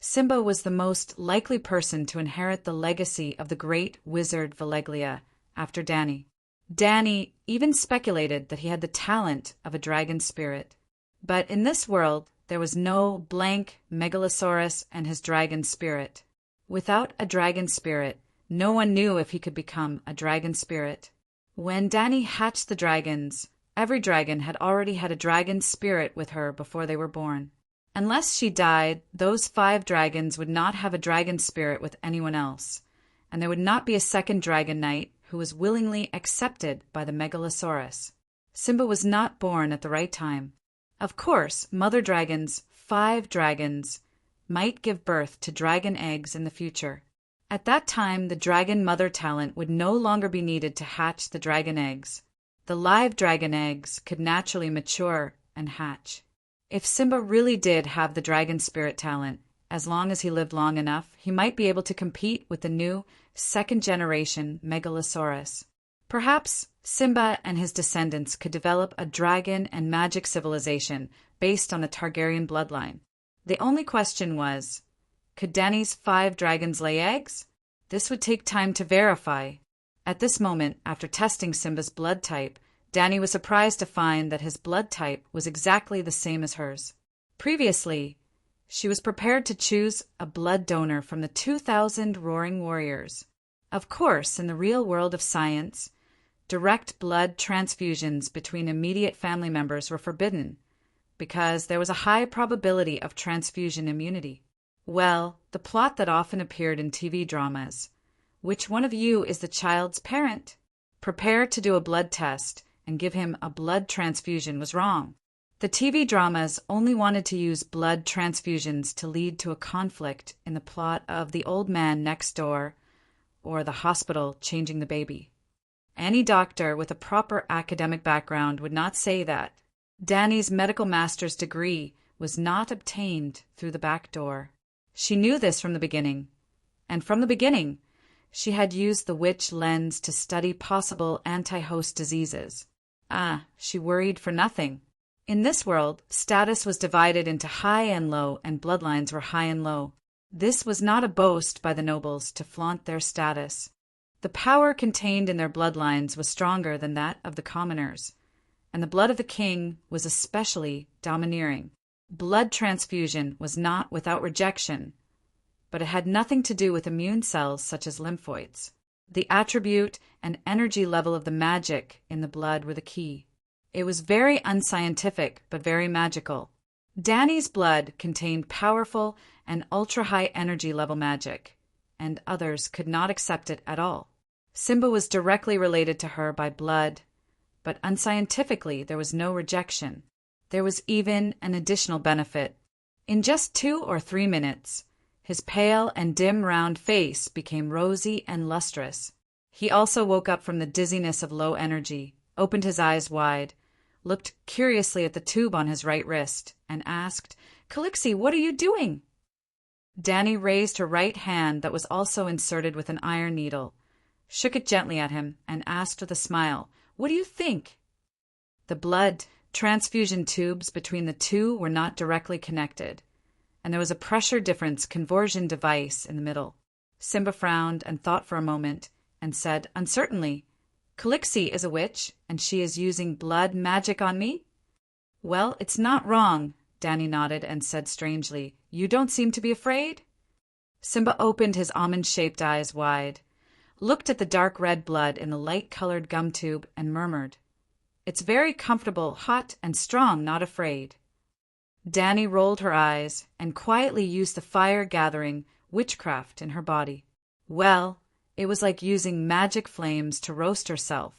Simba was the most likely person to inherit the legacy of the great wizard Valeglia after Dany. Dany even speculated that he had the talent of a dragon spirit. But in this world, there was no blank Megalosaurus and his dragon spirit. Without a dragon spirit, no one knew if he could become a dragon spirit. When Dany hatched the dragons, every dragon had already had a dragon spirit with her before they were born. Unless she died, those 5 dragons would not have a dragon spirit with anyone else, and there would not be a second dragon knight who was willingly accepted by the Megalosaurus. Simba was not born at the right time. Of course, mother dragons, 5 dragons, might give birth to dragon eggs in the future. At that time, the dragon mother talent would no longer be needed to hatch the dragon eggs. The live dragon eggs could naturally mature and hatch. If Simba really did have the dragon spirit talent, as long as he lived long enough, he might be able to compete with the new second-generation Megalosaurus. Perhaps Simba and his descendants could develop a dragon and magic civilization based on the Targaryen bloodline. The only question was, could Dany's 5 dragons lay eggs? This would take time to verify. At this moment, after testing Simba's blood type, Dany was surprised to find that his blood type was exactly the same as hers. Previously, she was prepared to choose a blood donor from the 2,000 roaring warriors. Of course, in the real world of science, direct blood transfusions between immediate family members were forbidden because there was a high probability of transfusion immunity. Well, the plot that often appeared in TV dramas, which one of you is the child's parent? Prepare to do a blood test and give him a blood transfusion was wrong. The TV dramas only wanted to use blood transfusions to lead to a conflict in the plot of The Old Man Next Door or The Hospital Changing the Baby. Any doctor with a proper academic background would not say that. Dany's medical master's degree was not obtained through the back door. She knew this from the beginning, and from the beginning, she had used the witch lens to study possible anti-host diseases. She worried for nothing. In this world, status was divided into high and low, and bloodlines were high and low. This was not a boast by the nobles to flaunt their status. The power contained in their bloodlines was stronger than that of the commoners, and the blood of the king was especially domineering. Blood transfusion was not without rejection, but it had nothing to do with immune cells such as lymphoids. The attribute and energy level of the magic in the blood were the key. It was very unscientific, but very magical. Dany's blood contained powerful and ultra-high energy level magic, and others could not accept it at all. Simba was directly related to her by blood, but unscientifically there was no rejection. There was even an additional benefit. In just 2 or 3 minutes, his pale and dim round face became rosy and lustrous. He also woke up from the dizziness of low energy, opened his eyes wide, looked curiously at the tube on his right wrist, and asked, Calixie, what are you doing? Danny raised her right hand that was also inserted with an iron needle, shook it gently at him, and asked with a smile, "What do you think?" The blood transfusion tubes between the two were not directly connected, and there was a pressure difference conversion device in the middle. Simba frowned and thought for a moment, and said uncertainly, "Calixie is a witch, and she is using blood magic on me?" "Well, it's not wrong," Danny nodded and said strangely, "You don't seem to be afraid?" Simba opened his almond-shaped eyes wide, looked at the dark red blood in the light-colored gum tube, and murmured, "It's very comfortable, hot, and strong, not afraid." Danny rolled her eyes and quietly used the fire-gathering witchcraft in her body. Well, it was like using magic flames to roast herself.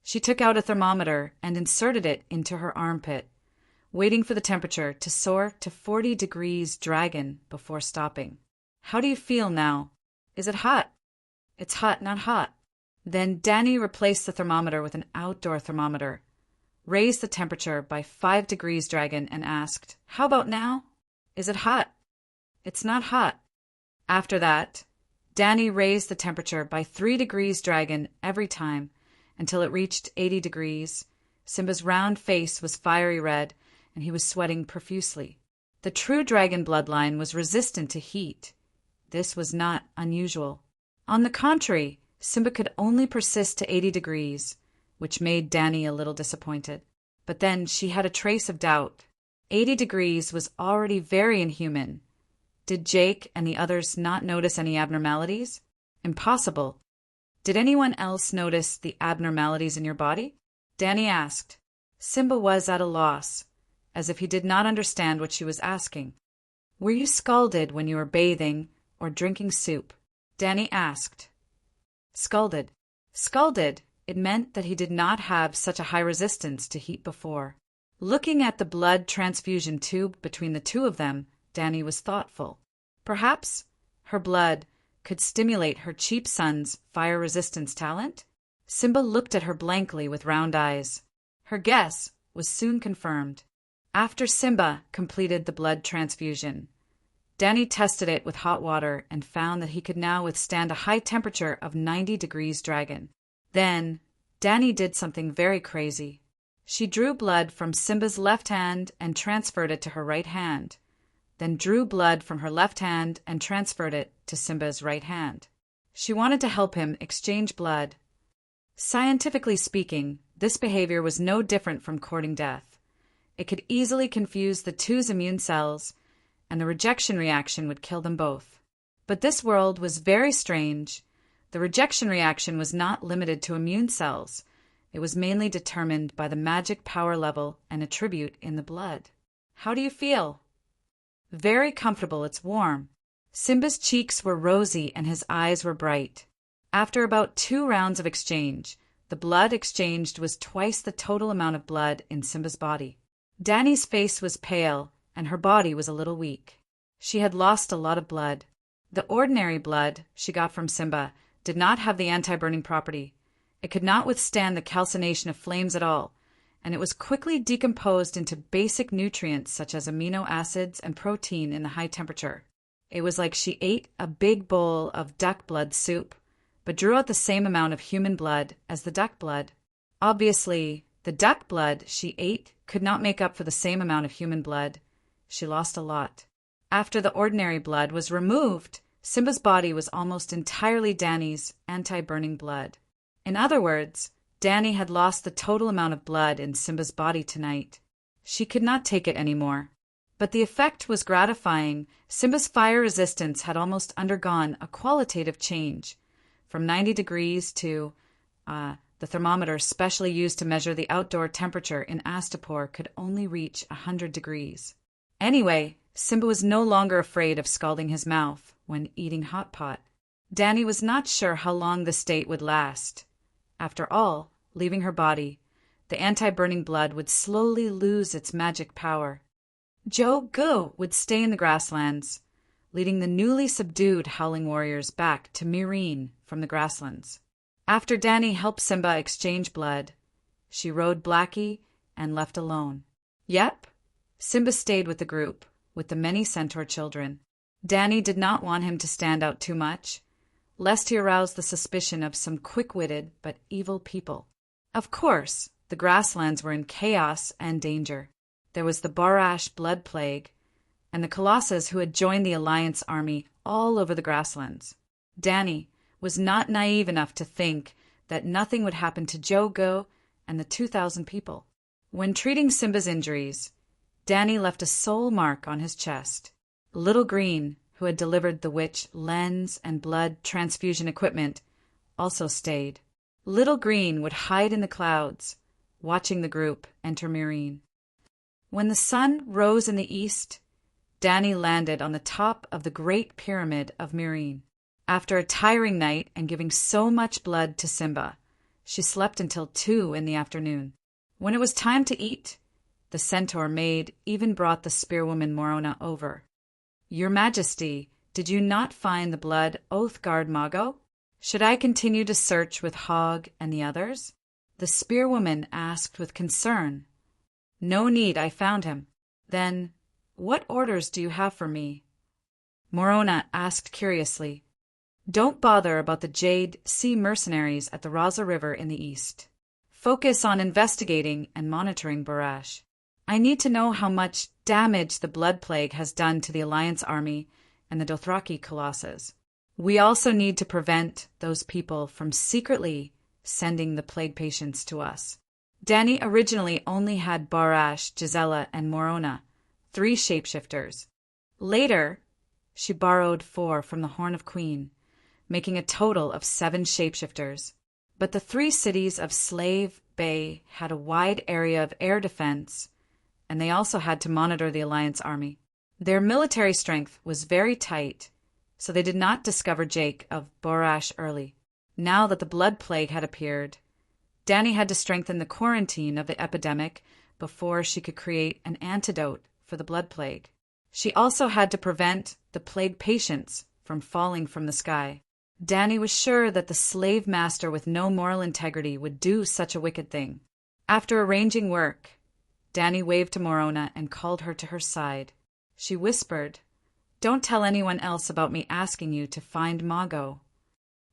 She took out a thermometer and inserted it into her armpit, waiting for the temperature to soar to 40 degrees dragon before stopping. "How do you feel now? Is it hot?" "It's hot, not hot." Then Danny replaced the thermometer with an outdoor thermometer, raised the temperature by 5 degrees dragon, and asked, "How about now? Is it hot?" "It's not hot." After that, Danny raised the temperature by 3 degrees dragon every time until it reached 80 degrees. Simba's round face was fiery red, and he was sweating profusely. The true dragon bloodline was resistant to heat. This was not unusual. On the contrary, Simba could only persist to 80 degrees, which made Danny a little disappointed. But then she had a trace of doubt. 80 degrees was already very inhuman. Did Jake and the others not notice any abnormalities? Impossible. Did anyone else notice the abnormalities in your body? Danny asked. Simba was at a loss, as if he did not understand what she was asking. "Were you scalded when you were bathing or drinking soup?" Danny asked. Scalded. Scalded. It meant that he did not have such a high resistance to heat before. Looking at the blood transfusion tube between the two of them, Danny was thoughtful. Perhaps her blood could stimulate her cheap son's fire resistance talent? Simba looked at her blankly with round eyes. Her guess was soon confirmed. After Simba completed the blood transfusion, Danny tested it with hot water and found that he could now withstand a high temperature of 90 degrees dragon. Then Danny did something very crazy. She drew blood from Simba's left hand and transferred it to her right hand, then drew blood from her left hand and transferred it to Simba's right hand. She wanted to help him exchange blood. Scientifically speaking, this behavior was no different from courting death. It could easily confuse the two's immune cells, and the rejection reaction would kill them both. But this world was very strange. The rejection reaction was not limited to immune cells. It was mainly determined by the magic power level and attribute in the blood. "How do you feel?" "Very comfortable. It's warm." Simba's cheeks were rosy and his eyes were bright. After about 2 rounds of exchange, the blood exchanged was twice the total amount of blood in Simba's body. Danny's face was pale, and her body was a little weak. She had lost a lot of blood. The ordinary blood she got from Simba did not have the anti-burning property. It could not withstand the calcination of flames at all, and it was quickly decomposed into basic nutrients such as amino acids and protein in the high temperature. It was like she ate a big bowl of duck blood soup, but drew out the same amount of human blood as the duck blood. Obviously, the duck blood she ate could not make up for the same amount of human blood. She lost a lot. After the ordinary blood was removed, Simba's body was almost entirely Danny's anti-burning blood. In other words, Danny had lost the total amount of blood in Simba's body tonight. She could not take it anymore. But the effect was gratifying. Simba's fire resistance had almost undergone a qualitative change, from 90 degrees to the thermometer specially used to measure the outdoor temperature in Astapor could only reach 100 degrees. Anyway, Simba was no longer afraid of scalding his mouth when eating hot pot. Danny was not sure how long the state would last. After all, leaving her body, the anti-burning blood would slowly lose its magic power. Joe Go would stay in the grasslands, leading the newly subdued Howling Warriors back to Myrene from the grasslands. After Danny helped Simba exchange blood, she rode Blackie and left alone. Yep, Simba stayed with the group, with the many centaur children. Danny did not want him to stand out too much, lest he arouse the suspicion of some quick-witted but evil people. Of course, the grasslands were in chaos and danger. There was the Barash blood plague, and the Colossus who had joined the Alliance army all over the grasslands. Danny was not naive enough to think that nothing would happen to Jogo and the 2,000 people. When treating Simba's injuries, Danny left a soul mark on his chest. Little Green, who had delivered the witch lens and blood transfusion equipment, also stayed. Little Green would hide in the clouds, watching the group enter Myrine. When the sun rose in the east, Danny landed on the top of the Great Pyramid of Myrine. After a tiring night and giving so much blood to Simba, she slept until 2 in the afternoon. When it was time to eat, the centaur maid even brought the spearwoman Morona over. "Your Majesty, did you not find the blood oath guard Mago? Should I continue to search with Hogg and the others?" The spearwoman asked with concern. "No need, I found him." "Then, what orders do you have for me?" Morona asked curiously. "Don't bother about the Jade Sea mercenaries at the Raza River in the east. Focus on investigating and monitoring Barash. I need to know how much damage the Blood Plague has done to the Alliance army and the Dothraki Colossus. We also need to prevent those people from secretly sending the plague patients to us." Danny originally only had Barash, Gisela, and Morona, 3 shapeshifters. Later, she borrowed 4 from the Horn of Queen, making a total of 7 shapeshifters. But the 3 cities of Slave Bay had a wide area of air defense, and they also had to monitor the Alliance army. Their military strength was very tight, so they did not discover Jake of Barash early. Now that the blood plague had appeared, Danny had to strengthen the quarantine of the epidemic before she could create an antidote for the blood plague. She also had to prevent the plague patients from falling from the sky. Danny was sure that the slave master with no moral integrity would do such a wicked thing. After arranging work, Danny waved to Morona and called her to her side. She whispered, "Don't tell anyone else about me asking you to find Mago."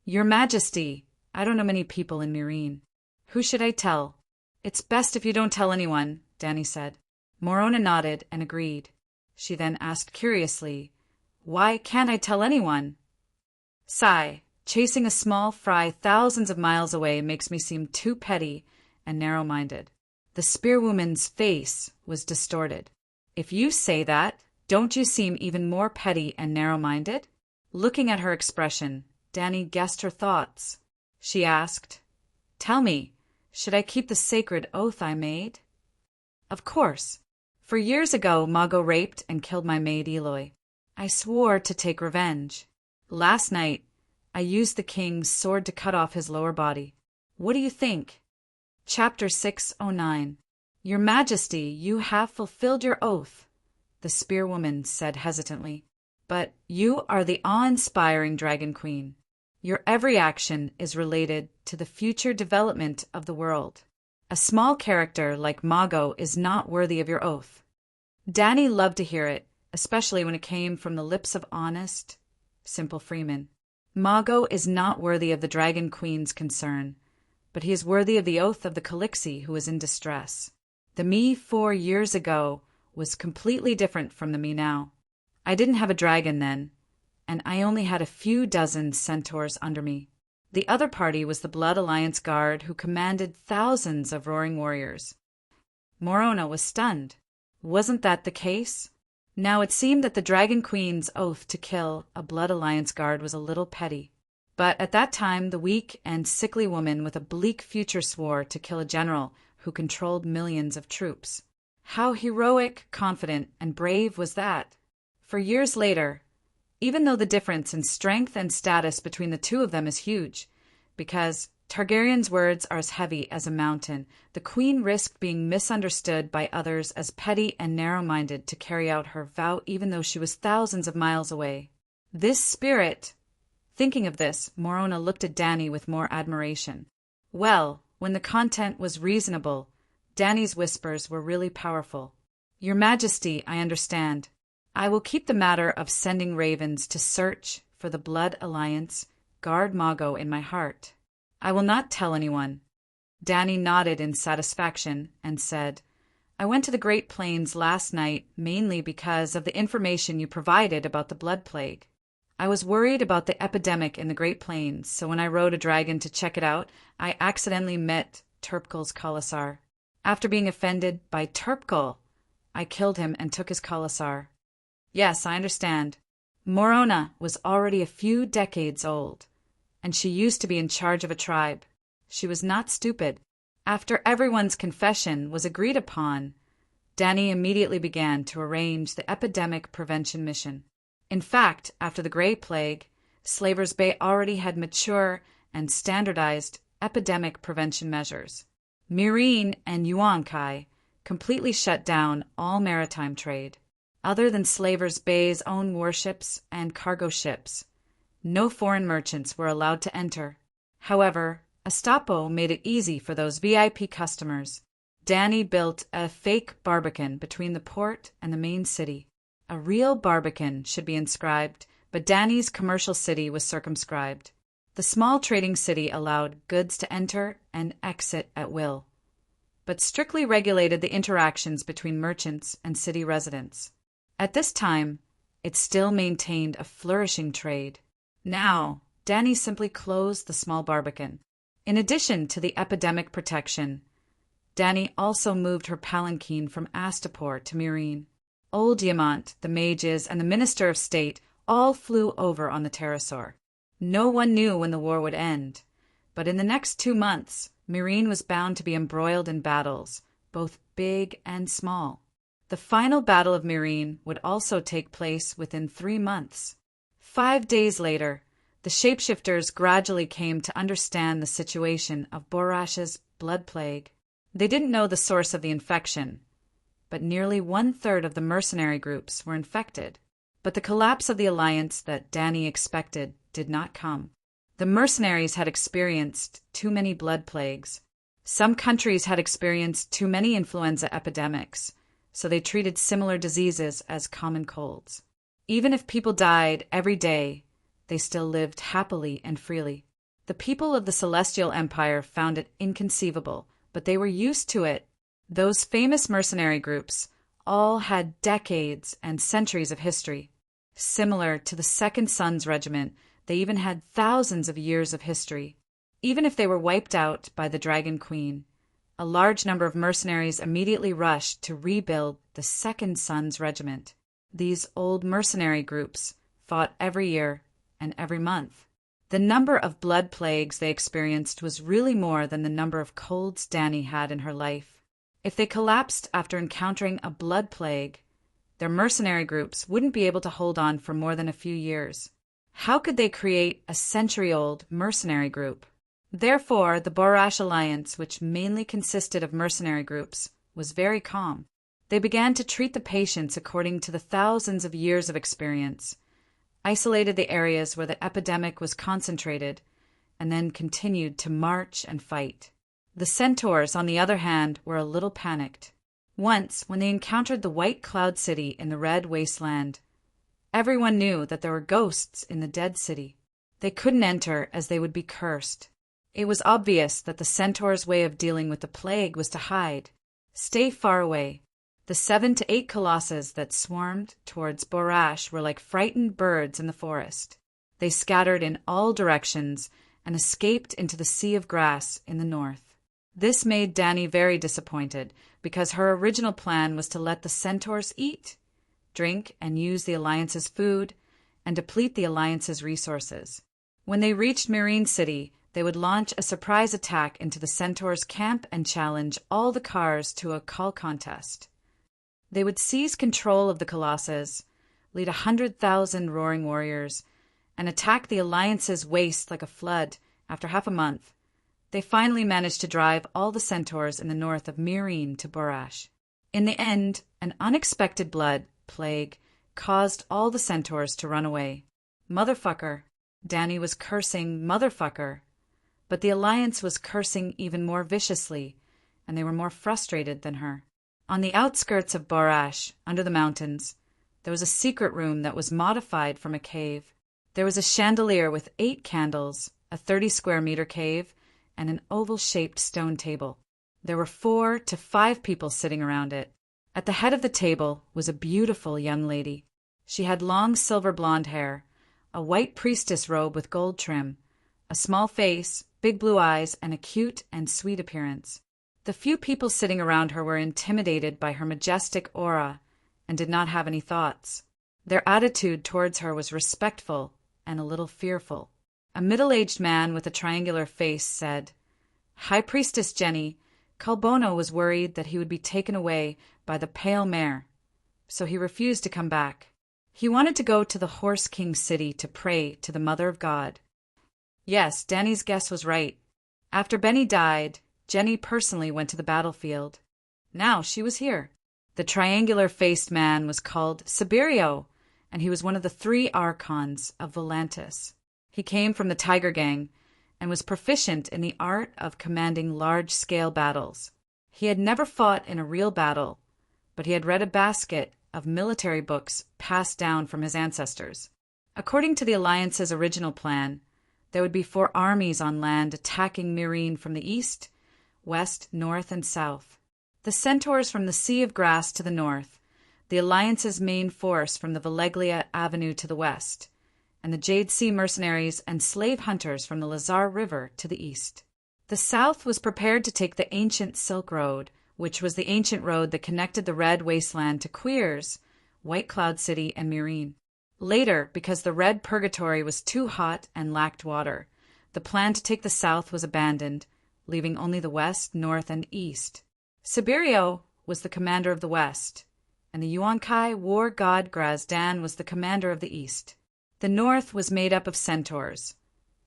"Your Majesty, I don't know many people in Myrine. Who should I tell?" "It's best if you don't tell anyone," Danny said. Morona nodded and agreed. She then asked curiously, "Why can't I tell anyone?" "Sigh, chasing a small fry thousands of miles away makes me seem too petty and narrow-minded." The spearwoman's face was distorted. "If you say that, don't you seem even more petty and narrow-minded?" Looking at her expression, Danny guessed her thoughts. She asked, "Tell me, should I keep the sacred oath I made?" "Of course. For years ago, Mago raped and killed my maid Eloy. I swore to take revenge. Last night, I used the king's sword to cut off his lower body. What do you think?" Chapter 609. "Your Majesty, you have fulfilled your oath," the spearwoman said hesitantly. "But you are the awe-inspiring Dragon Queen. Your every action is related to the future development of the world. A small character like Mago is not worthy of your oath." Danny loved to hear it, especially when it came from the lips of honest, simple freemen. Mago is not worthy of the Dragon Queen's concern, but he is worthy of the oath of the Calixi who is in distress. The me 4 years ago was completely different from the me now. I didn't have a dragon then, and I only had a few dozen centaurs under me. The other party was the Blood Alliance Guard who commanded thousands of roaring warriors. Morona was stunned. Wasn't that the case? Now it seemed that the Dragon Queen's oath to kill a Blood Alliance Guard was a little petty. But at that time the weak and sickly woman with a bleak future swore to kill a general who controlled millions of troops. How heroic, confident, and brave was that? For years later, even though the difference in strength and status between the two of them is huge, because Targaryen's words are as heavy as a mountain, the queen risked being misunderstood by others as petty and narrow-minded to carry out her vow even though she was thousands of miles away. This spirit... Thinking of this, Morona looked at Danny with more admiration. Well, when the content was reasonable, Danny's whispers were really powerful. "Your Majesty, I understand. I will keep the matter of sending ravens to search for the Blood Alliance guard Mago in my heart. I will not tell anyone." Danny nodded in satisfaction and said, "I went to the Great Plains last night mainly because of the information you provided about the blood plague. I was worried about the epidemic in the Great Plains, so when I rode a dragon to check it out, I accidentally met Turpkel's Khalasar. After being offended by Turpkel, I killed him and took his Khalasar." "Yes, I understand. Morona was already a few decades old, and she used to be in charge of a tribe. She was not stupid." After everyone's confession was agreed upon, Danny immediately began to arrange the epidemic prevention mission. In fact, after the Grey Plague, Slavers Bay already had mature and standardized epidemic prevention measures. Mireen and Yuan-Kai completely shut down all maritime trade. Other than Slavers Bay's own warships and cargo ships, no foreign merchants were allowed to enter. However, Estapo made it easy for those VIP customers. Danny built a fake barbican between the port and the main city. A real barbican should be inscribed, but Danny's commercial city was circumscribed. The small trading city allowed goods to enter and exit at will, but strictly regulated the interactions between merchants and city residents. At this time, it still maintained a flourishing trade. Now, Danny simply closed the small barbican. In addition to the epidemic protection, Danny also moved her palanquin from Astapor to Mireen. Old Diamant, the mages, and the Minister of State all flew over on the pterosaur. No one knew when the war would end, but in the next 2 months, Mireen was bound to be embroiled in battles, both big and small. The final Battle of Mireen would also take place within 3 months. 5 days later, the shapeshifters gradually came to understand the situation of Borash's blood plague. They didn't know the source of the infection, but nearly 1/3 of the mercenary groups were infected. But the collapse of the alliance that Danny expected did not come. The mercenaries had experienced too many blood plagues. Some countries had experienced too many influenza epidemics, so they treated similar diseases as common colds. Even if people died every day, they still lived happily and freely. The people of the Celestial Empire found it inconceivable, but they were used to it. Those famous mercenary groups all had decades and centuries of history. Similar to the Second Sons Regiment, they even had thousands of years of history. Even if they were wiped out by the Dragon Queen, a large number of mercenaries immediately rushed to rebuild the Second Sons Regiment. These old mercenary groups fought every year and every month. The number of blood plagues they experienced was really more than the number of colds Danny had in her life. If they collapsed after encountering a blood plague, their mercenary groups wouldn't be able to hold on for more than a few years. How could they create a century-old mercenary group? Therefore, the Borash Alliance, which mainly consisted of mercenary groups, was very calm. They began to treat the patients according to the thousands of years of experience, isolated the areas where the epidemic was concentrated, and then continued to march and fight. The centaurs, on the other hand, were a little panicked. Once, when they encountered the White Cloud City in the Red Wasteland, everyone knew that there were ghosts in the Dead City. They couldn't enter as they would be cursed. It was obvious that the centaurs' way of dealing with the plague was to hide, stay far away. The 7 to 8 colossus that swarmed towards Borash were like frightened birds in the forest. They scattered in all directions and escaped into the sea of grass in the north. This made Danny very disappointed, because her original plan was to let the centaurs eat, drink, and use the Alliance's food, and deplete the Alliance's resources. When they reached Marine City, they would launch a surprise attack into the centaurs' camp and challenge all the cars to a call contest. They would seize control of the colossus, lead 100,000 roaring warriors, and attack the Alliance's waste like a flood. After half a month, they finally managed to drive all the centaurs in the north of Mireen to Borash. In the end, an unexpected blood plague caused all the centaurs to run away. Motherfucker. Danny was cursing motherfucker, but the Alliance was cursing even more viciously, and they were more frustrated than her. On the outskirts of Borash, under the mountains, There was a secret room that was modified from a cave. There was a chandelier with 8 candles, a 30-square-meter cave, and an oval-shaped stone table. There were 4 to 5 people sitting around it. At the head of the table was a beautiful young lady. She had long silver blonde hair, a white priestess robe with gold trim, a small face, big blue eyes, and a cute and sweet appearance. The few people sitting around her were intimidated by her majestic aura and did not have any thoughts. Their attitude towards her was respectful and a little fearful. A middle-aged man with a triangular face said, "High Priestess Jenny, Kalbono was worried that he would be taken away by the Pale Mare, so he refused to come back. He wanted to go to the Horse King city to pray to the Mother of God." Yes, Danny's guess was right. After Benny died, Jenny personally went to the battlefield. Now she was here. The triangular-faced man was called Siberio, and he was one of the 3 archons of Volantis. He came from the Tiger Gang and was proficient in the art of commanding large-scale battles. He had never fought in a real battle, but he had read a basket of military books passed down from his ancestors. According to the Alliance's original plan, there would be 4 armies on land attacking Myrine from the east, west, north, and south. The centaurs from the Sea of Grass to the north, the Alliance's main force from the Valeglia Avenue to the west, and the Jade Sea mercenaries and slave hunters from the Lazar River to the east. The south was prepared to take the ancient Silk Road, which was the ancient road that connected the Red Wasteland to Queers, White Cloud City, and Myrine. Later, because the Red Purgatory was too hot and lacked water, the plan to take the south was abandoned, leaving only the west, north, and east. Siberio was the commander of the west, and the Yuan-Kai war god Grazdan was the commander of the east. The north was made up of centaurs,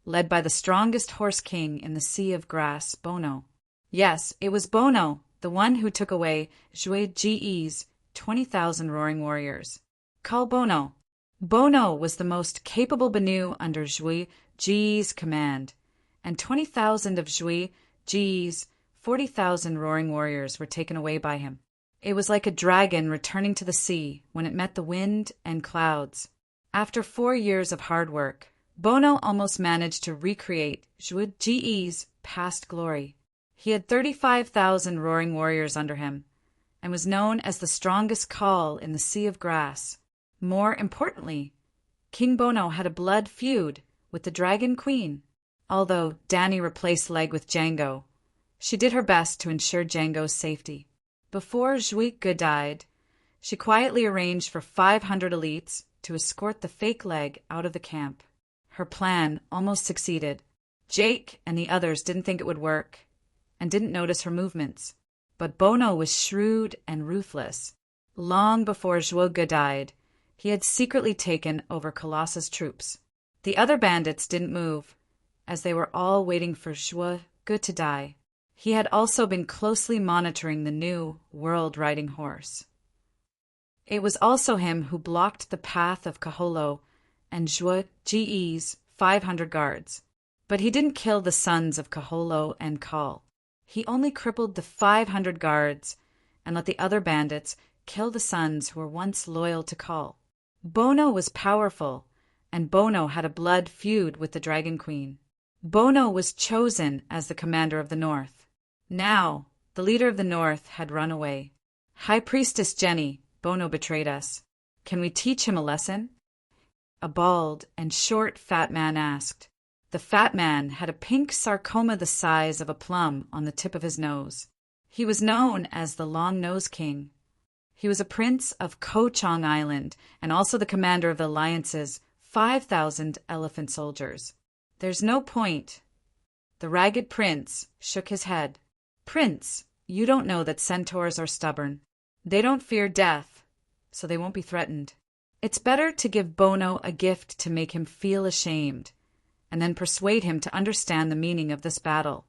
led by the strongest horse king in the Sea of Grass, Bono. Yes, it was Bono, the one who took away Zhui Ji's 20,000 roaring warriors. Call Bono. Bono was the most capable Banu under Zhui Ji's command, and 20,000 of Zhui Ji's 40,000 roaring warriors were taken away by him. It was like a dragon returning to the sea when it met the wind and clouds. After 4 years of hard work, Bono almost managed to recreate Zhui Ji's past glory. He had 35,000 roaring warriors under him, and was known as the strongest Khal in the Sea of Grass. More importantly, King Bono had a blood feud with the Dragon Queen. Although Danny replaced Leg with Django, she did her best to ensure Django's safety. Before Zhui died, she quietly arranged for 500 elites to escort the fake Leg out of the camp. Her plan almost succeeded. Jake and the others didn't think it would work and didn't notice her movements. But Bono was shrewd and ruthless. Long before Zhui died, he had secretly taken over Colossus' troops. The other bandits didn't move, as they were all waiting for Zhui to die. He had also been closely monitoring the new world-riding horse. It was also him who blocked the path of Kaholo and Zhui Ji's 500 guards. But he didn't kill the sons of Kaholo and Kal. He only crippled the 500 guards and let the other bandits kill the sons who were once loyal to Kal. Bono was powerful, and Bono had a blood feud with the Dragon Queen. Bono was chosen as the commander of the North. Now, the leader of the North had run away. High Priestess Jenny, Bono betrayed us. Can we teach him a lesson? A bald and short fat man asked. The fat man had a pink sarcoma the size of a plum on the tip of his nose. He was known as the Long Nose King. He was a prince of Ko Chang Island and also the commander of the Alliance's 5,000 elephant soldiers. There's no point. The ragged prince shook his head. Prince, you don't know that centaurs are stubborn. They don't fear death, so they won't be threatened. It's better to give Bono a gift to make him feel ashamed, and then persuade him to understand the meaning of this battle.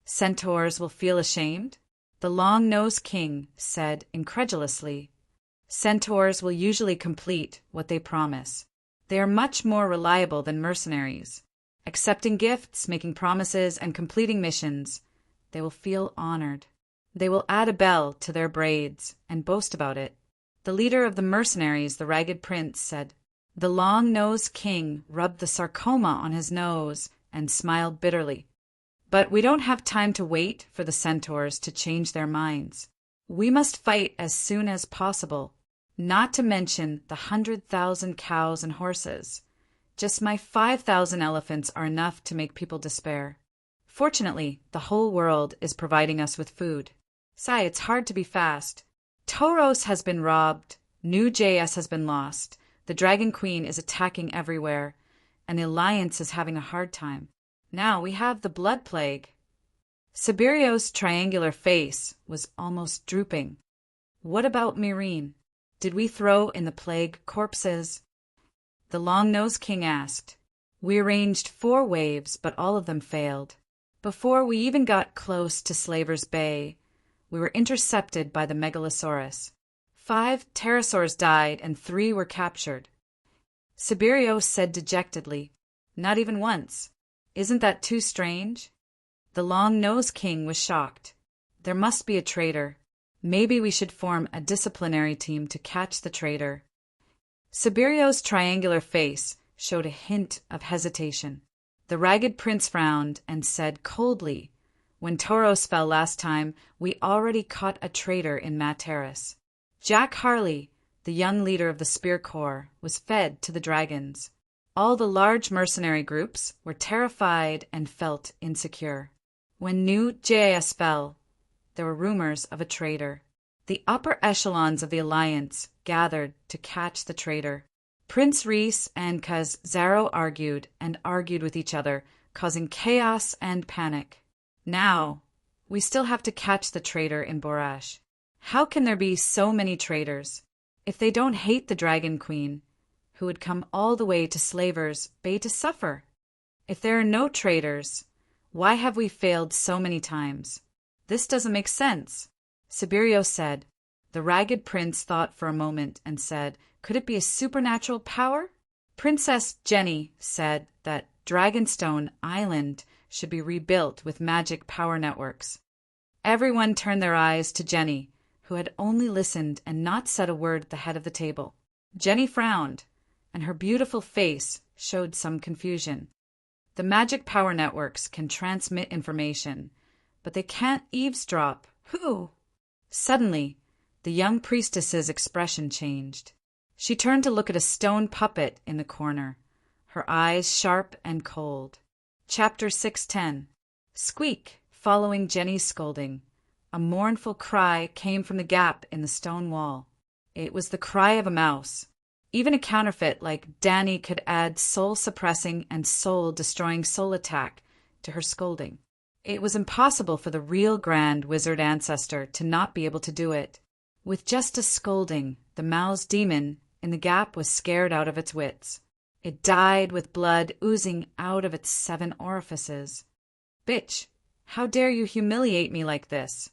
Centaurs will feel ashamed? The Long-Nosed King said incredulously. Centaurs will usually complete what they promise. They are much more reliable than mercenaries. Accepting gifts, making promises, and completing missions, they will feel honored. They will add a bell to their braids and boast about it. The leader of the mercenaries, the Ragged Prince, said. The long-nosed king rubbed the sarcoma on his nose and smiled bitterly. But we don't have time to wait for the centaurs to change their minds. We must fight as soon as possible, not to mention the 100,000 cows and horses. Just my 5,000 elephants are enough to make people despair. Fortunately, the whole world is providing us with food. Sai, it's hard to be fast. Tauros has been robbed, New JS has been lost, the Dragon Queen is attacking everywhere, and the Alliance is having a hard time. Now we have the Blood Plague. Sibirio's triangular face was almost drooping. What about Myrene? Did we throw in the plague corpses? The long-nosed king asked. We arranged 4 waves, but all of them failed. Before we even got close to Slaver's Bay, we were intercepted by the Megalosaurus. 5 pterosaurs died and 3 were captured. Sibirio said dejectedly, Not even once. Isn't that too strange? The long-nosed king was shocked. There must be a traitor. Maybe we should form a disciplinary team to catch the traitor. Sibirio's triangular face showed a hint of hesitation. The Ragged Prince frowned and said coldly, When Tauros fell last time, we already caught a traitor in Materis. Jack Harley, the young leader of the Spear Corps, was fed to the dragons. All the large mercenary groups were terrified and felt insecure. When New JAS fell, there were rumors of a traitor. The upper echelons of the Alliance gathered to catch the traitor. Prince Reese and Kaz Zaro argued with each other, causing chaos and panic. Now, we still have to catch the traitor in Borash. How can there be so many traitors? If they don't hate the Dragon Queen, who would come all the way to Slaver's Bay to suffer? If there are no traitors, why have we failed so many times? This doesn't make sense. Sibirio said. The Ragged Prince thought for a moment and said, Could it be a supernatural power? Princess Jenny said that Dragonstone Island should be rebuilt with magic power networks. Everyone turned their eyes to Jenny, who had only listened and not said a word at the head of the table. Jenny frowned, and her beautiful face showed some confusion. The magic power networks can transmit information, but they can't eavesdrop. Who? Suddenly, the young priestess's expression changed. She turned to look at a stone puppet in the corner, her eyes sharp and cold. Chapter 610. Squeak, following Jenny's scolding. A mournful cry came from the gap in the stone wall. It was the cry of a mouse. Even a counterfeit like Danny could add soul-suppressing and soul-destroying soul attack to her scolding. It was impossible for the real Grand Wizard Ancestor to not be able to do it. With just a scolding, the mouse demon in the gap was scared out of its wits. It died with blood oozing out of its 7 orifices. Bitch, how dare you humiliate me like this?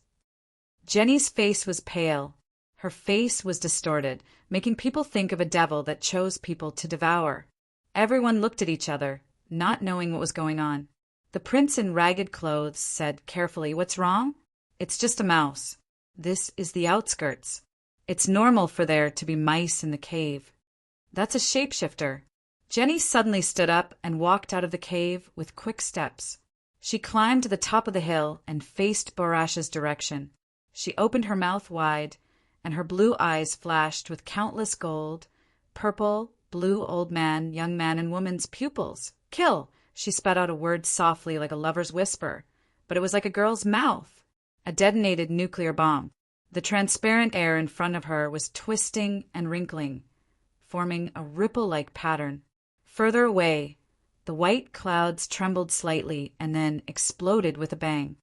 Jenny's face was pale. Her face was distorted, making people think of a devil that chose people to devour. Everyone looked at each other, not knowing what was going on. The prince in ragged clothes said carefully, What's wrong? It's just a mouse. This is the outskirts. It's normal for there to be mice in the cave. That's a shapeshifter. Jenny suddenly stood up and walked out of the cave with quick steps. She climbed to the top of the hill and faced Borash's direction. She opened her mouth wide, and her blue eyes flashed with countless gold, purple, blue old man, young man, and woman's pupils. Kill! She spat out a word softly like a lover's whisper, but it was like a girl's mouth. A detonated nuclear bomb. The transparent air in front of her was twisting and wrinkling, forming a ripple-like pattern. Further away, the white clouds trembled slightly and then exploded with a bang.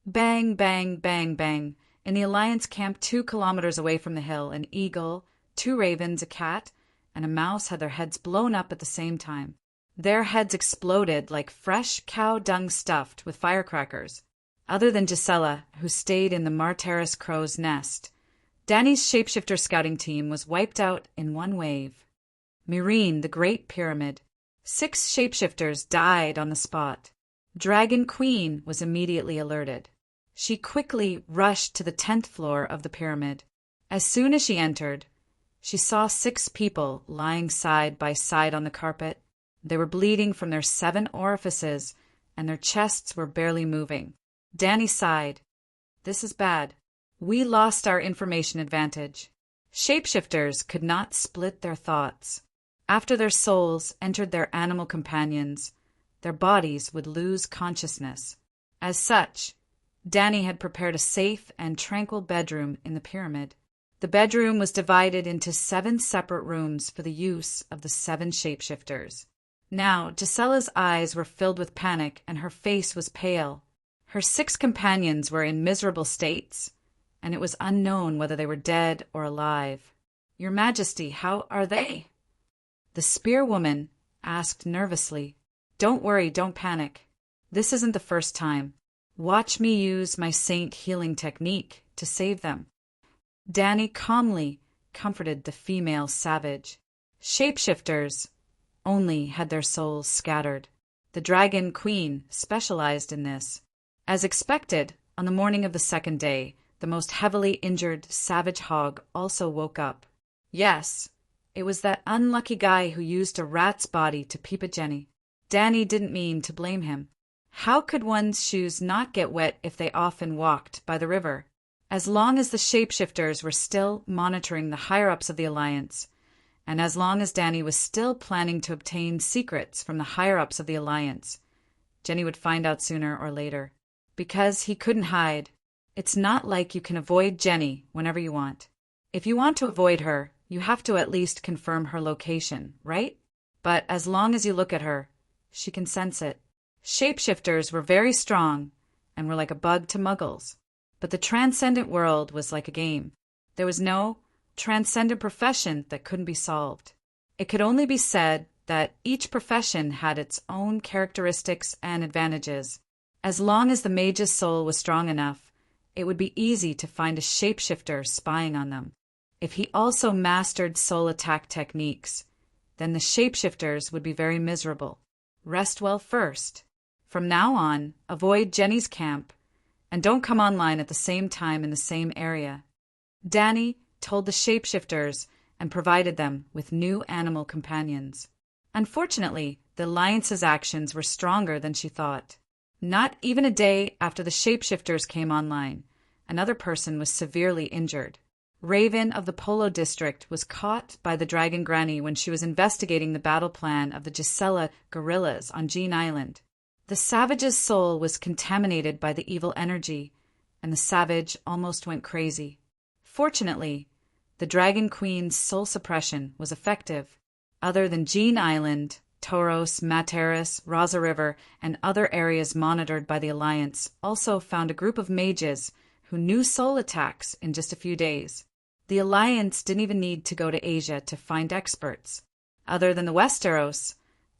Bang, bang, bang, bang. In the Alliance camp 2 kilometers away from the hill, an eagle, 2 ravens, a cat, and a mouse had their heads blown up at the same time. Their heads exploded like fresh cow dung stuffed with firecrackers. Other than Gisela, who stayed in the Marteris crow's nest, Danny's shapeshifter scouting team was wiped out in one wave. Myrene, the Great Pyramid. 6 shapeshifters died on the spot. Dragon Queen was immediately alerted. She quickly rushed to the 10th floor of the pyramid. As soon as she entered, She saw 6 people lying side by side on the carpet. They were bleeding from their 7 orifices, and their chests were barely moving. Danny sighed. This is bad. We lost our information advantage. Shapeshifters could not split their thoughts. After their souls entered their animal companions, their bodies would lose consciousness. As such, Danny had prepared a safe and tranquil bedroom in the pyramid. The bedroom was divided into 7 separate rooms for the use of the 7 shapeshifters. Now, Gisella's eyes were filled with panic and her face was pale. Her 6 companions were in miserable states, and it was unknown whether they were dead or alive. Your Majesty, how are they? The spearwoman asked nervously. Don't worry, don't panic. This isn't the first time. Watch me use my saint healing technique to save them. Danny calmly comforted the female savage. Shapeshifters only had their souls scattered. The Dragon Queen specialized in this. As expected, on the morning of the 2nd day, the most heavily injured savage hog also woke up. Yes, it was that unlucky guy who used a rat's body to peep at Jenny. Danny didn't mean to blame him. How could one's shoes not get wet if they often walked by the river? As long as the shapeshifters were still monitoring the higher-ups of the Alliance, and as long as Danny was still planning to obtain secrets from the higher-ups of the Alliance, Jenny would find out sooner or later. Because he couldn't hide. It's not like you can avoid Jenny whenever you want. If you want to avoid her, you have to at least confirm her location, right? But as long as you look at her, she can sense it. Shapeshifters were very strong and were like a bug to muggles. But the transcendent world was like a game. There was no transcendent profession that couldn't be solved. It could only be said that each profession had its own characteristics and advantages. As long as the mage's soul was strong enough, it would be easy to find a shapeshifter spying on them. If he also mastered soul attack techniques, then the shapeshifters would be very miserable. Rest well first. From now on, avoid Jenny's camp, and don't come online at the same time in the same area. Danny told the shapeshifters and provided them with new animal companions. Unfortunately, the Alliance's actions were stronger than she thought. Not even a day after the shapeshifters came online, another person was severely injured. Raven of the Polo District was caught by the Dragon Granny when she was investigating the battle plan of the Gisela guerrillas on Jean Island. The savage's soul was contaminated by the evil energy, and the savage almost went crazy. Fortunately, the Dragon Queen's soul suppression was effective. Other than Jean Island, Toros, Materis, Raza River, and other areas monitored by the Alliance also found a group of mages who knew soul attacks in just a few days. The Alliance didn't even need to go to Asia to find experts. Other than the Westeros,